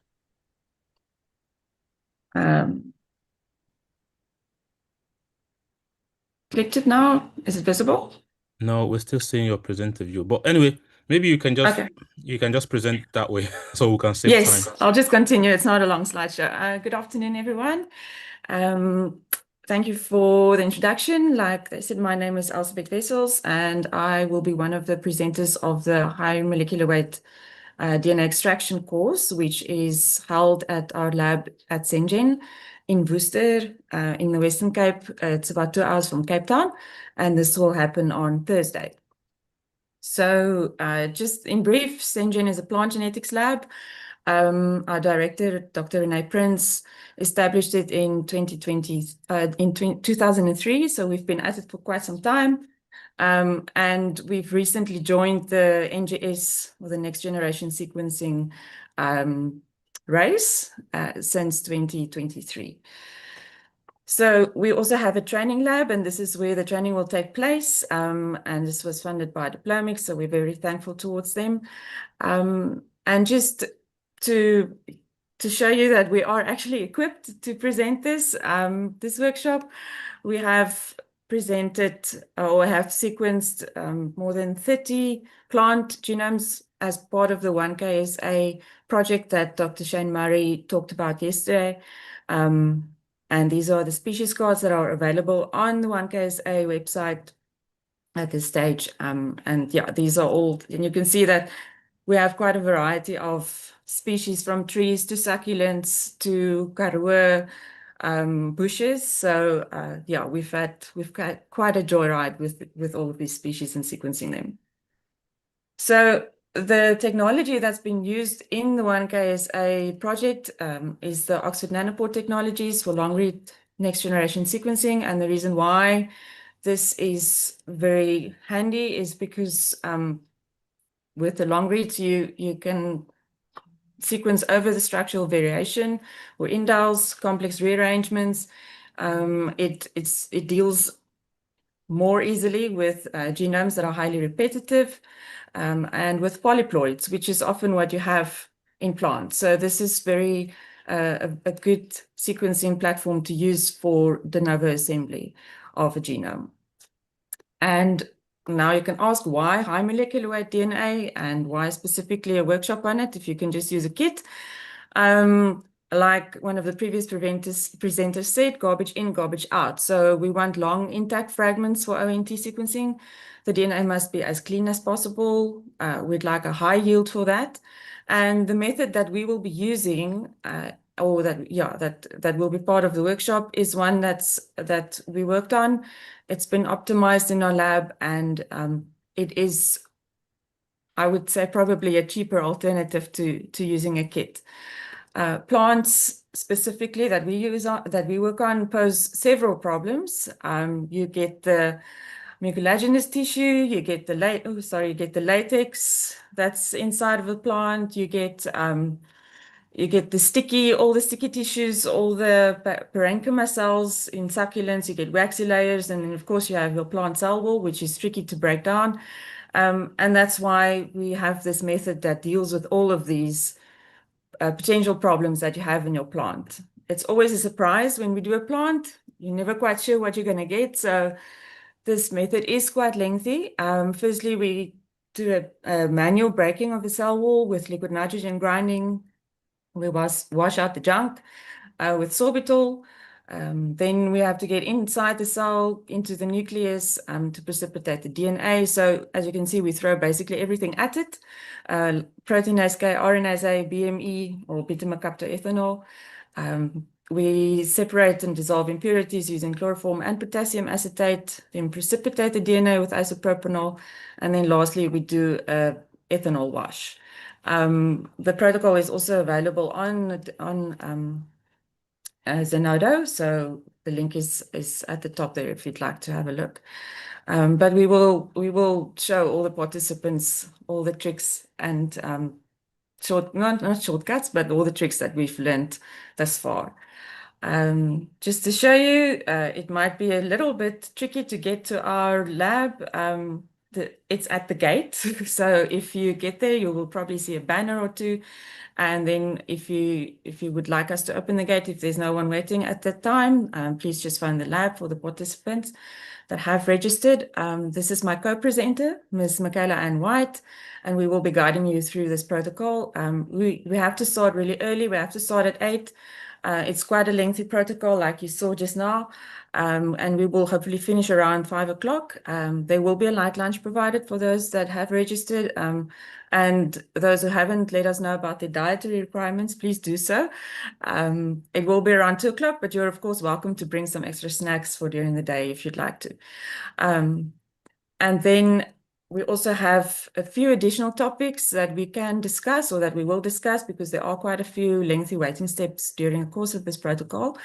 Clicked it now. Is it visible? No, we're still seeing your presenter view. But anyway, maybe you can just present that way so we can save Yes, time. I'll just continue. It's not a long slideshow. Good afternoon, everyone. Thank you for the introduction. Like they said, my name is Elspeth Wessels, and I will be one of the presenters of the high molecular weight DNA extraction course, which is held at our lab at Sengen in Worcester, in the Western Cape. It's about 2 hours from Cape Town, and this will happen on Thursday. So just in brief, Sengen is a plant genetics lab. Our director, Dr. Renee Prince, established it in 2003, so we've been at it for quite some time. And we've recently joined the NGS, or the Next Generation Sequencing race, since 2023. So we also have a training lab, and this is where the training will take place. And this was funded by Diplomics, so we're very thankful towards them. And just to show you that we are actually equipped to present this workshop, we have presented or have sequenced more than 30 plant genomes as part of the 1KSA project that Dr. Shane Murray talked about yesterday. And these are the species cards that are available on the 1KSA website at this stage. And yeah, these are all, and you can see that we have quite a variety of species, from trees to succulents to karoo bushes. So yeah, we've got quite a joyride with all of these species and sequencing them. So the technology that's been used in the 1KSA project is the Oxford Nanopore Technologies for long-read next-generation sequencing. And the reason why this is very handy is because with the long reads, you can sequence over the structural variation or indels, complex rearrangements. It deals more easily with genomes that are highly repetitive, and with polyploids, which is often what you have in plants. So this is very a good sequencing platform to use for de novo assembly of a genome. And now you can ask, why high molecular weight DNA, and why specifically a workshop on it if you can just use a kit? Like one of the previous presenters said, garbage in, garbage out. So we want long intact fragments for ONT sequencing. The DNA must be as clean as possible. We'd like a high yield for that. And the method that we will be using, or that will be part of the workshop, is one that we worked on. It's been optimized in our lab, and it is, I would say, probably a cheaper alternative to using a kit. Plants specifically that we work on pose several problems. You get the mucilaginous tissue, you get the latex that's inside of the plant, you get the sticky tissues, all the parenchyma cells in succulents, you get waxy layers, and then of course you have your plant cell wall, which is tricky to break down. And that's why we have this method that deals with all of these potential problems that you have in your plant. It's always a surprise when we do a plant. You're never quite sure what you're going to get. So this method is quite lengthy. Firstly, we do a manual breaking of the cell wall with liquid nitrogen grinding. We wash out the junk with sorbitol. Then we have to get inside the cell, into the nucleus, to precipitate the DNA. So as you can see, we throw basically everything at it. Proteinase K, RNase A, BME, or beta-mercaptoethanol. we separate and dissolve impurities using chloroform and potassium acetate, then precipitate the DNA with isopropanol, and then lastly, we do a ethanol wash. The protocol is also available on Zenodo, so the link is at the top there if you'd like to have a look. But we will show all the participants all the tricks and not shortcuts, but all the tricks that we've learned thus far. Just to show you, it might be a little bit tricky to get to our lab. It's at the gate, so if you get there, you will probably see a banner or two. And then if you would like us to open the gate, if there's no one waiting at that time, please just find the lab for the participants that have registered. This is my co-presenter, Ms. Michaela Ann White, and we will be guiding you through this protocol. We have to start really early. We have to start at 8. It's quite a lengthy protocol, like you saw just now, and we will hopefully finish around 5 o'clock. There will be a light lunch provided for those that have registered, and those who haven't, let us know about their dietary requirements, please do so. It will be around 2 o'clock, but you're of course welcome to bring some extra snacks for during the day if you'd like to. And then we also have a few additional topics that we can discuss or that we will discuss because there are quite a few lengthy waiting steps during the course of this protocol.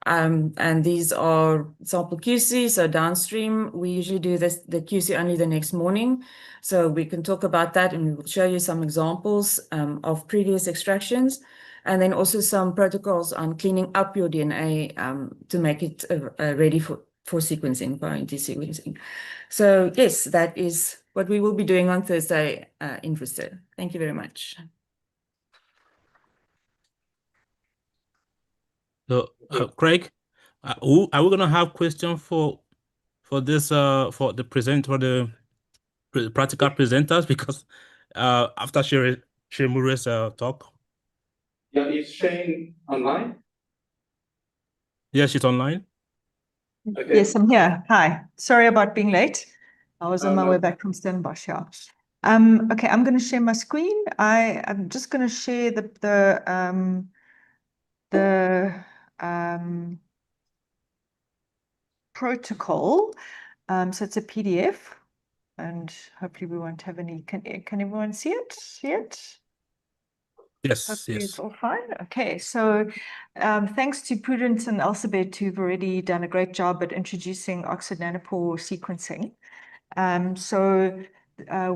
And these are sample QC, so downstream, we usually do the QC only the next morning. So we can talk about that and we will show you some examples of previous extractions. And then also some protocols on cleaning up your DNA to make it ready for sequencing, bioINT sequencing. So yes, that is what we will be doing on Thursday in Worcester. Thank you very much. So, Craig, are we gonna have questions for this for the practical presenters? Because after Shemura's talk. Yeah, is Shane online? Yeah, she's online. Okay. Yes, I'm here. Hi. Sorry about being late. I was on my way back from Stellenbosch. Yeah. Okay, I'm going to share my screen. I'm just going to share the protocol. So it's a PDF, and hopefully we won't have any. Can everyone see it? See it? Yes, hopefully yes. it's all fine. Okay, so thanks to Prudence and Elsabet, who've already done a great job at introducing Oxford Nanopore sequencing.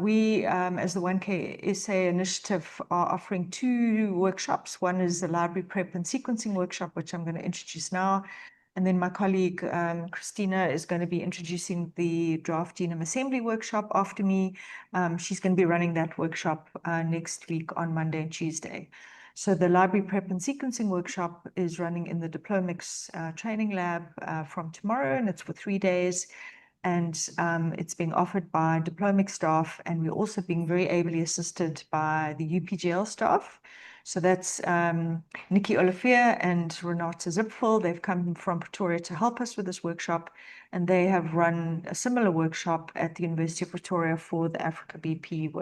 We, as the 1K SA initiative, are offering 2 workshops. One is the library prep and sequencing workshop, which I'm going to introduce now. And then my colleague, Christina, is going to be introducing the draft genome assembly workshop after me. She's going to be running that workshop next week on Monday and Tuesday. So the library prep and sequencing workshop is running in the Diplomics training lab from tomorrow, and it's for 3 days. And it's being offered by Diplomics staff, and we're also being very ably assisted by the UPGL staff. So that's Nikki Olivier and Renata Zipfel. They've come from Pretoria to help us with this workshop, and they have run a similar workshop at the University of Pretoria for the AfricaBP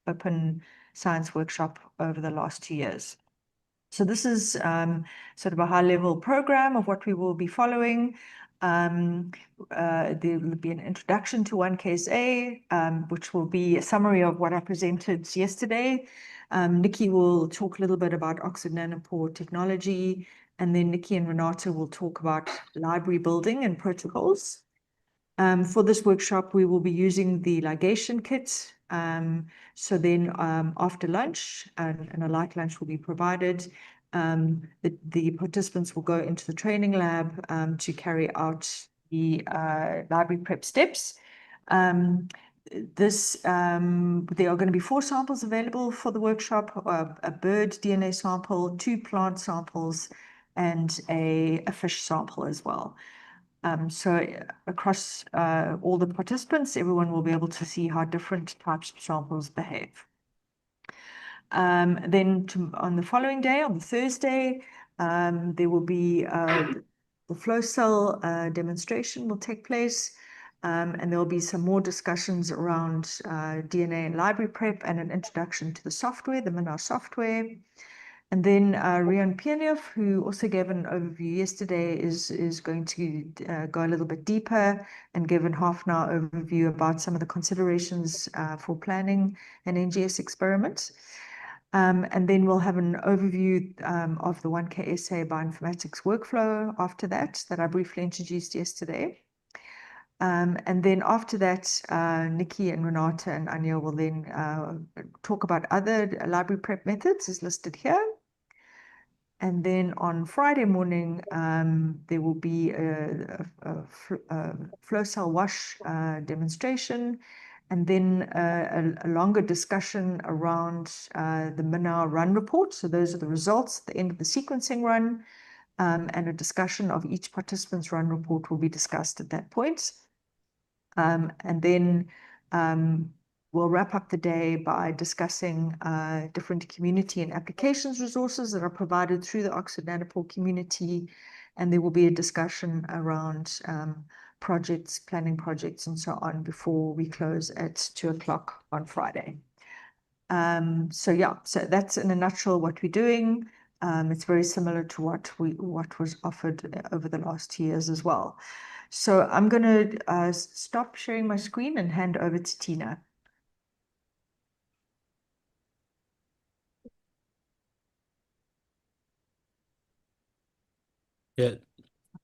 Open Science Workshop over the last 2 years. So this is sort of a high-level program of what we will be following. There will be an introduction to 1KSA, which will be a summary of what I presented yesterday. Nikki will talk a little bit about Oxford Nanopore Technology, and then Nikki and Renata will talk about library building and protocols. For this workshop, we will be using the ligation kit. So then after lunch, and a light lunch will be provided, the participants will go into the training lab to carry out the library prep steps. There are going to be 4 samples available for the workshop, a bird DNA sample, 2 plant samples, and a fish sample as well. So across all the participants, everyone will be able to see how different types of samples behave. Then on the following day, on the Thursday, there will be the flow cell demonstration will take place, and there will be some more discussions around DNA and library prep and an introduction to the software, the MinR software. And then Rian Pierneef, who also gave an overview yesterday, is going to go a little bit deeper and give a half-an-hour overview about some of the considerations for planning an NGS experiment. And then we'll have an overview of the 1KSA bioinformatics workflow after that I briefly introduced yesterday. And then after that, Nikki and Renata and Anya will then talk about other library prep methods as listed here. And then on Friday morning, there will be a flow cell wash demonstration, and then a longer discussion around the MINA run report. So those are the results at the end of the sequencing run, and a discussion of each participant's run report will be discussed at that point. And then we'll wrap up the day by discussing different community and applications resources that are provided through the Oxford Nanopore community. And there will be a discussion around projects, planning projects, and so on before we close at 2 o'clock on Friday. So that's in a nutshell what we're doing. It's very similar to what was offered over the last years as well. So I'm going to stop sharing my screen and hand over to Tina. Yeah.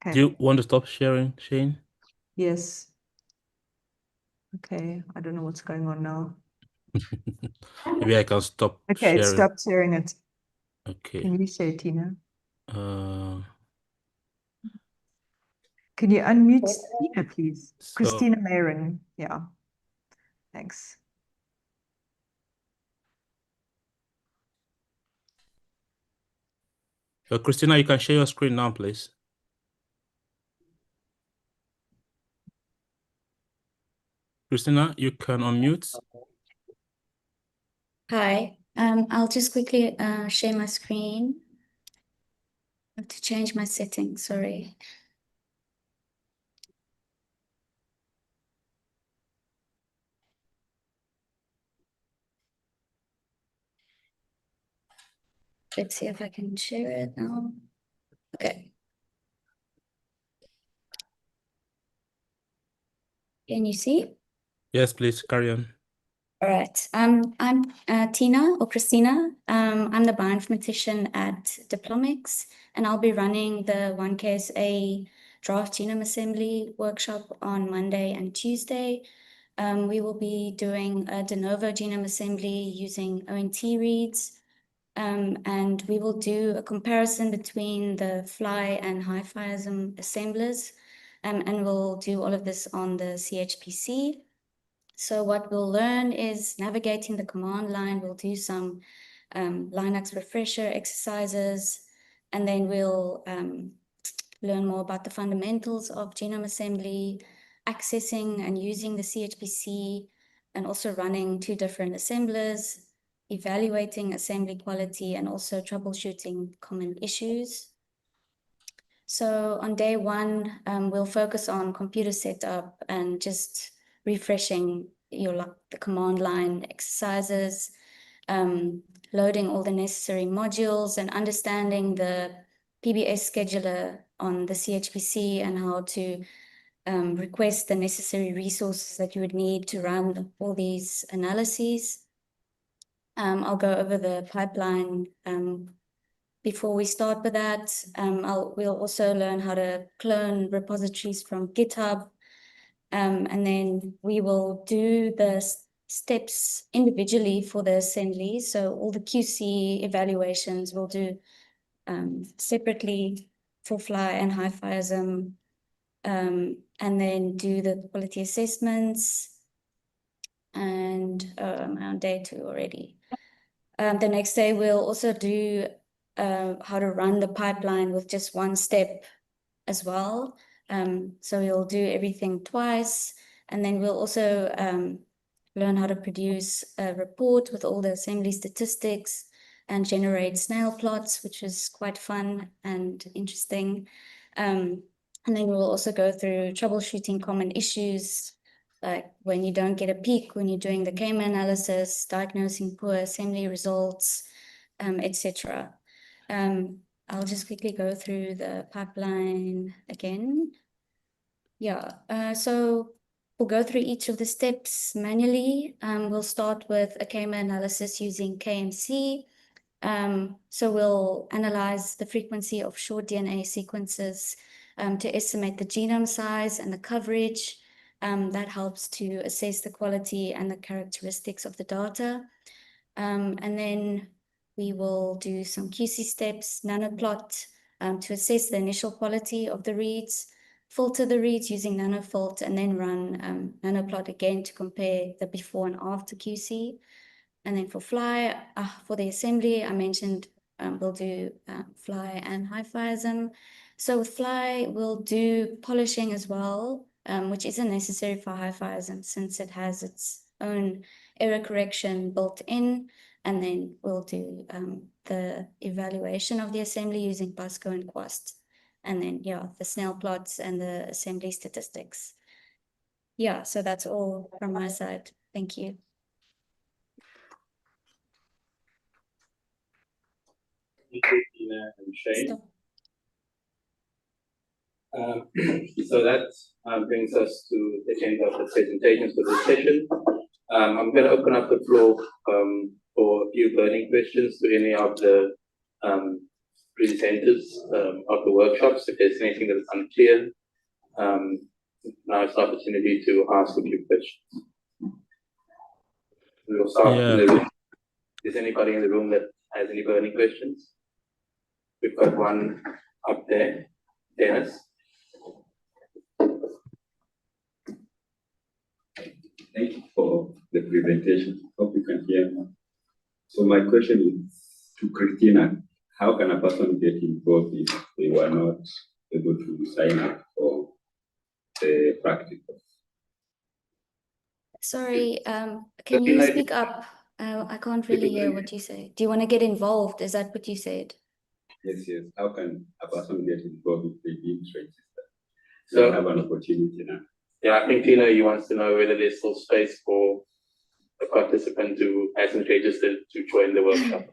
Okay. Do you want to stop sharing, Shane? Yes. Okay. I don't know what's going on now. Maybe I can stop Okay, sharing. it stopped sharing it. Okay. Can you share, Tina? Uh, Can you unmute Tina, please? So- Christina Mayring. Yeah. Thanks. Christina, you can share your screen now, please. Christina, you can unmute. Hi, I'll just quickly share my screen. I have to change my settings, sorry. Let's see if I can share it now. Okay. Can you see? Yes, please carry on. All right. I'm Tina or Christina. I'm the bioinformatician at Diplomics, and I'll be running the 1KSA draft genome assembly workshop on Monday and Tuesday. We will be doing a de novo genome assembly using ONT reads, and we will do a comparison between the fly and HiFiism assemblers, and we'll do all of this on the CHPC. So what we'll learn is navigating the command line. We'll do some Linux refresher exercises, and then we'll learn more about the fundamentals of genome assembly, accessing and using the CHPC, and also running 2 different assemblers, evaluating assembly quality, and also troubleshooting common issues. So on day 1, we'll focus on computer setup and just refreshing the command line exercises, loading all the necessary modules, and understanding the PBS scheduler on the CHPC and how to request the necessary resources that you would need to run all these analyses. I'll go over the pipeline before we start with that. We'll also learn how to clone repositories from GitHub, and then we will do the steps individually for the assembly. So all the QC evaluations we'll do separately for fly and HiFiism, and then do the quality assessments. And I'm on day 2 already. The next day we'll also do how to run the pipeline with just 1 step as well. So we'll do everything twice, and then we'll also learn how to produce a report with all the assembly statistics and generate snail plots, which is quite fun and interesting. And then we'll also go through troubleshooting common issues, like when you don't get a peak, when you're doing the K-mean analysis, diagnosing poor assembly results, etc. I'll just quickly go through the pipeline again. Yeah, so we'll go through each of the steps manually. We'll start with a KMA analysis using KMC. So we'll analyze the frequency of short DNA sequences to estimate the genome size and the coverage. That helps to assess the quality and the characteristics of the data. And then we will do some QC steps, nanoplot to assess the initial quality of the reads, filter the reads using nanofilt, and then run nanoplot again to compare the before and after QC. And then for fly, for the assembly, I mentioned we'll do fly and HiFiism. So with fly, we'll do polishing as well, which isn't necessary for HiFiism since it has its own error correction built in. And then we'll do the evaluation of the assembly using Pasco and Quast. And then, yeah, the Snell plots and the assembly statistics. Yeah, so that's all from my side. Thank you. Thank you, Tina and Shane. So that brings us to the end of the presentations for this session. I'm going to open up the floor for a few burning questions to any of the presenters of the workshops. If there's anything that is unclear, now it's the opportunity to ask a few questions. We will start in the room. Is anybody in the room that has any burning questions? We've got one up there. Dennis. Thank you for the presentation. Hope you can hear me. So my question is to Christina. How can a person get involved if they were not able to sign up for the practical? Sorry, can you speak up? I can't really hear what you say. Do you want to get involved? Is that what you said? Yes, yes. How can a person get involved if they didn't register? So have an opportunity now. Yeah, I think Tina, you wants to know whether there's still space for a participant who hasn't registered to join the workshop.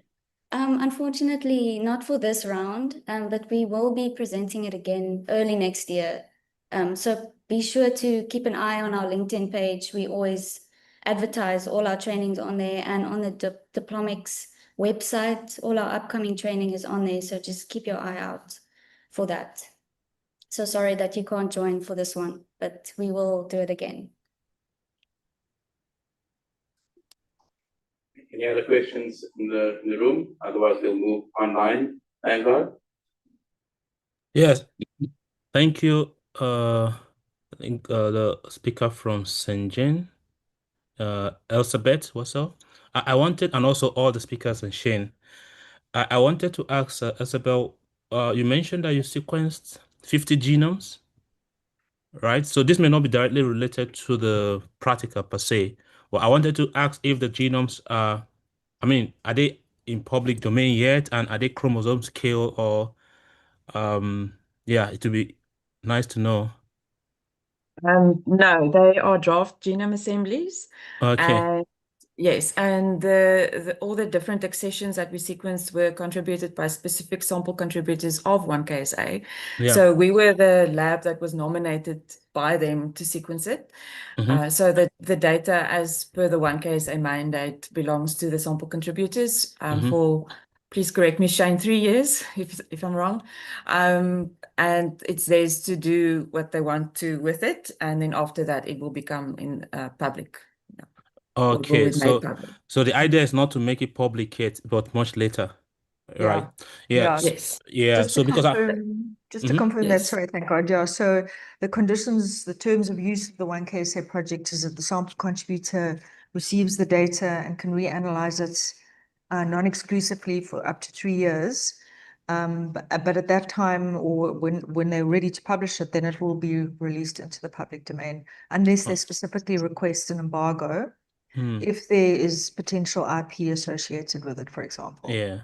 Unfortunately, not for this round, but we will be presenting it again early next year. So be sure to keep an eye on our LinkedIn page. We always advertise all our trainings on there, and on the Diplomics website, all our upcoming training is on there. So just keep your eye out for that. So sorry that you can't join for this one, but we will do it again. Any other questions in the room? Otherwise, we'll move online. Vanguard? Yes, thank you. I think the speaker from Shenzhen, Elizabeth, what's up? I wanted, and also all the speakers and Shane, I wanted to ask Isabel, you mentioned that you sequenced 50 genomes, right? So this may not be directly related to the practical per se. Well, I wanted to ask if the genomes are, are they in public domain yet, and are they chromosome scale, or yeah, it would be nice to know. No, they are draft genome assemblies. Okay. Yes, and all the different accessions that we sequenced were contributed by specific sample contributors of 1KSA. Yeah. So we were the lab that was nominated by them to sequence it. So the data, as per the 1KSA mandate, belongs to the sample contributors for, please correct me, Shane, 3 years, if I'm wrong. And it's theirs to do what they want to with it. And then after that, it will become in public. Okay, so the idea is not to make it public yet, but much later, right? Yeah, Yes. yeah. Just So to because confirm, just to confirm that, sorry, thank God. Yeah. So the conditions, the terms of use of the 1KSA project is that the sample contributor receives the data and can reanalyze it non-exclusively for up to 3 years. But at that time, or when they're ready to publish it, then it will be released into the public domain, unless they specifically request an embargo. If there is potential IP associated with it, for example. Yeah.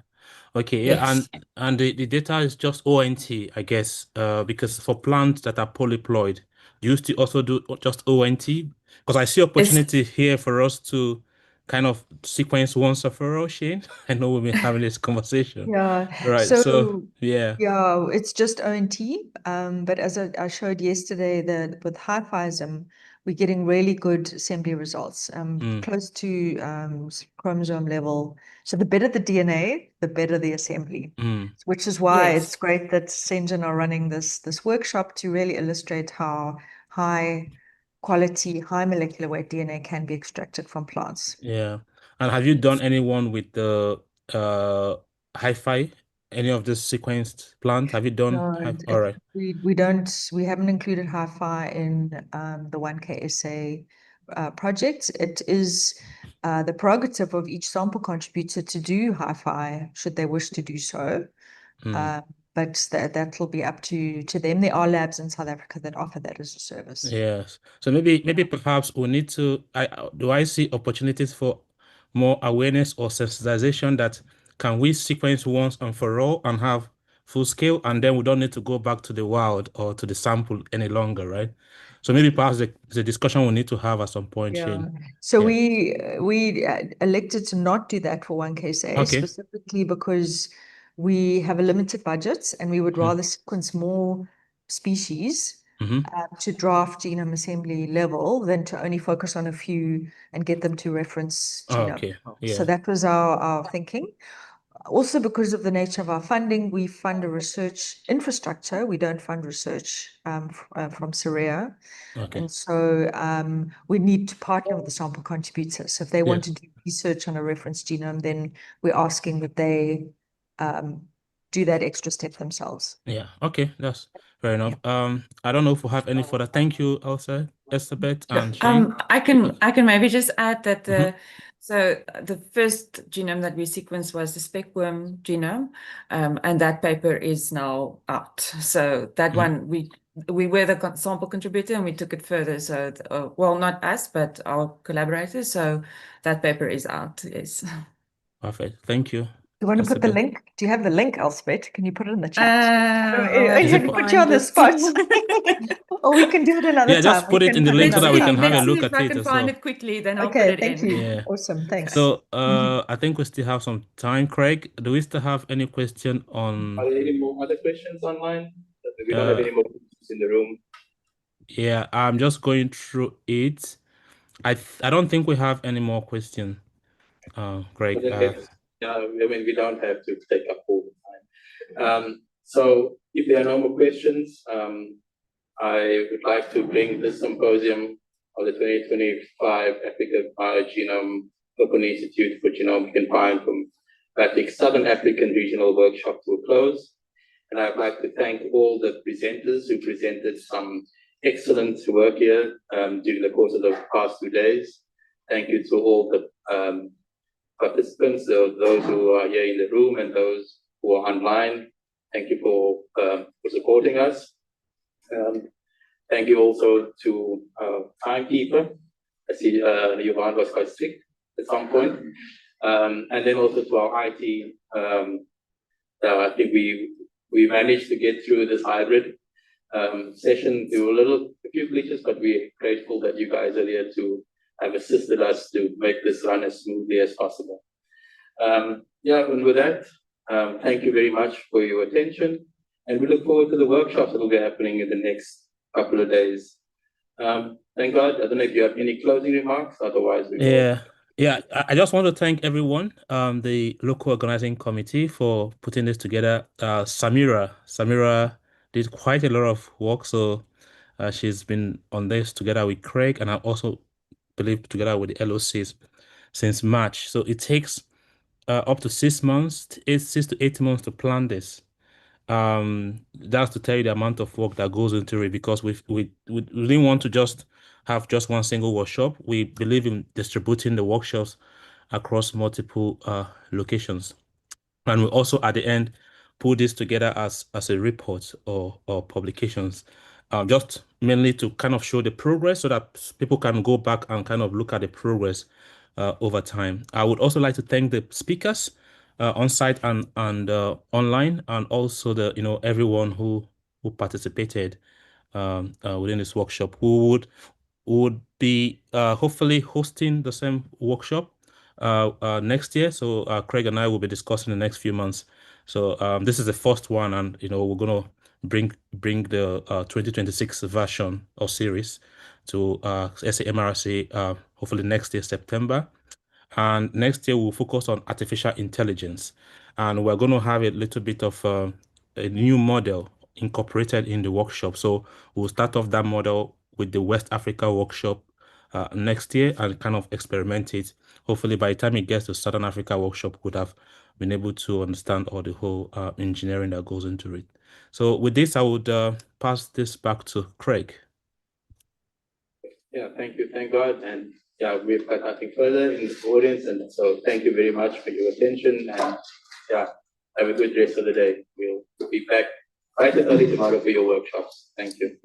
Okay. Yeah. Yes. And the data is just ONT, I guess, because for plants that are polyploid, do you still also do just ONT? Because I see opportunity here for us to kind of sequence once and for all, Shane? I know we've been having this conversation. Yeah. Right. So yeah. Yeah, it's just ONT. But as I showed yesterday, that with HiFiSm, we're getting really good assembly results, close to chromosome level. So the better the DNA, the better the assembly. Which is why Yes. it's great that Sengen are running this workshop to really illustrate how high quality, high molecular weight DNA can be extracted from plants. Yeah. And have you done anyone with the hi-fi? Any of this sequenced plant? Have you done? No, All right. we haven't included hi-fi in the 1K essay project. It is the prerogative of each sample contributor to do hi-fi should they wish to do so. But that will be up to them. There are labs in South Africa that offer that as a service. Yes. So maybe perhaps we need to. I see opportunities for more awareness or sensitization that can we sequence once and for all and have full scale, and then we don't need to go back to the wild or to the sample any longer, right? So maybe perhaps the discussion we need to have at some point. Yeah. Shane. So we elected to not do that for 1KSA Okay. specifically because we have a limited budget and we would rather sequence more species to draft genome assembly level than to only focus on a few and get them to reference genome. Okay. So Yeah. that was our thinking. Also, because of the nature of our funding, we fund a research infrastructure. We don't fund research from Syria. Okay. And so we need to partner with the sample contributors. So if they want to do research on a reference genome, then we're asking that they do that extra step themselves. Yeah. Okay. That's fair enough. I don't know if we have any further. Thank you, Elsa, Elizabeth, and Shane. I can maybe just add that the first genome that we sequenced was the speckworm genome, and that paper is now out. So that one we were the sample contributor and we took it further. So well, not us, but our collaborators. So that paper is out. Yes. Perfect. Thank you. You want to put the link? Do you have the link, Elspeth? Can you put it in the chat? I can put you on the spot. Or we can do it another time. Just put it in the link so that we can have a look at it. If I can find it quickly, then I'll okay, put it in. Thank you. Yeah. Awesome. Thanks. So I think we still have some time. Craig, do we still have any question on? Are there any more other questions online? We don't have any more questions in the room. Yeah, I'm just going through it. I don't think we have any more questions. Craig. Yeah, I mean, we don't have to take up all the time. So if there are no more questions, I would like to bring this symposium of the 2025 Africa BioGenome Open Institute for Genomic and Bioinformatics Southern African Regional Workshop to a close. And I'd like to thank all the presenters who presented some excellent work here during the course of the past 2 days. Thank you to all the participants, those who are here in the room and those who are online. Thank you for supporting us. Thank you also to timekeeper. I see Johan was quite sick at some point. And then also to our IT. I think we managed to get through this hybrid session. There were a few glitches, but we're grateful that you guys are here to have assisted us to make this run as smoothly as possible. Yeah, and with that, thank you very much for your attention, and we look forward to the workshops that will be happening in the next couple of days. Thank God. I don't know if you have any closing remarks, otherwise we will. Yeah, I just want to thank everyone, the local organizing committee for putting this together. Samira did quite a lot of work, so she's been on this together with Craig, and I also believe together with the LOCs since March. So it takes up to 6 months, 6 to 8 months to plan this. That's to tell you the amount of work that goes into it, because we didn't want to just have just one single workshop. We believe in distributing the workshops across multiple locations, and we also at the end put this together as a report or publications, just mainly to kind of show the progress so that people can go back and kind of look at the progress over time. I would also like to thank the speakers on site and online, and also the everyone who participated within this workshop. We would be hopefully hosting the same workshop next year. So Craig and I will be discussing the next few months. So this is the first one, and we're gonna bring the 2026 version or series to SAMRC hopefully next year, September. And next year we'll focus on artificial intelligence, and we're going to have a little bit of a new model incorporated in the workshop. So we'll start off that model with the West Africa workshop next year and kind of experiment it. Hopefully by the time it gets to Southern Africa workshop, we'd have been able to understand all the whole engineering that goes into it. So with this, I would pass this back to Craig. Yeah, thank you. Thank God. And yeah, we've got nothing further in the audience. And so thank you very much for your attention. And yeah, have a good rest of the day. We'll be back right early tomorrow for your workshops. Thank you.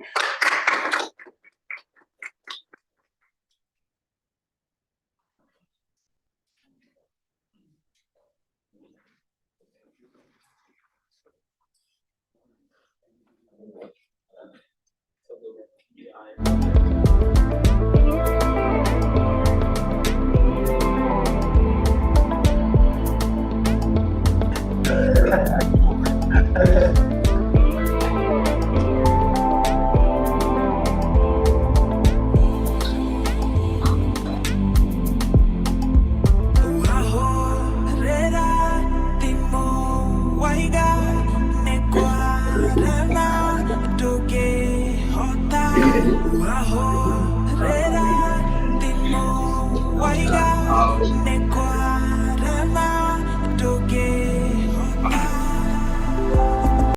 Wow.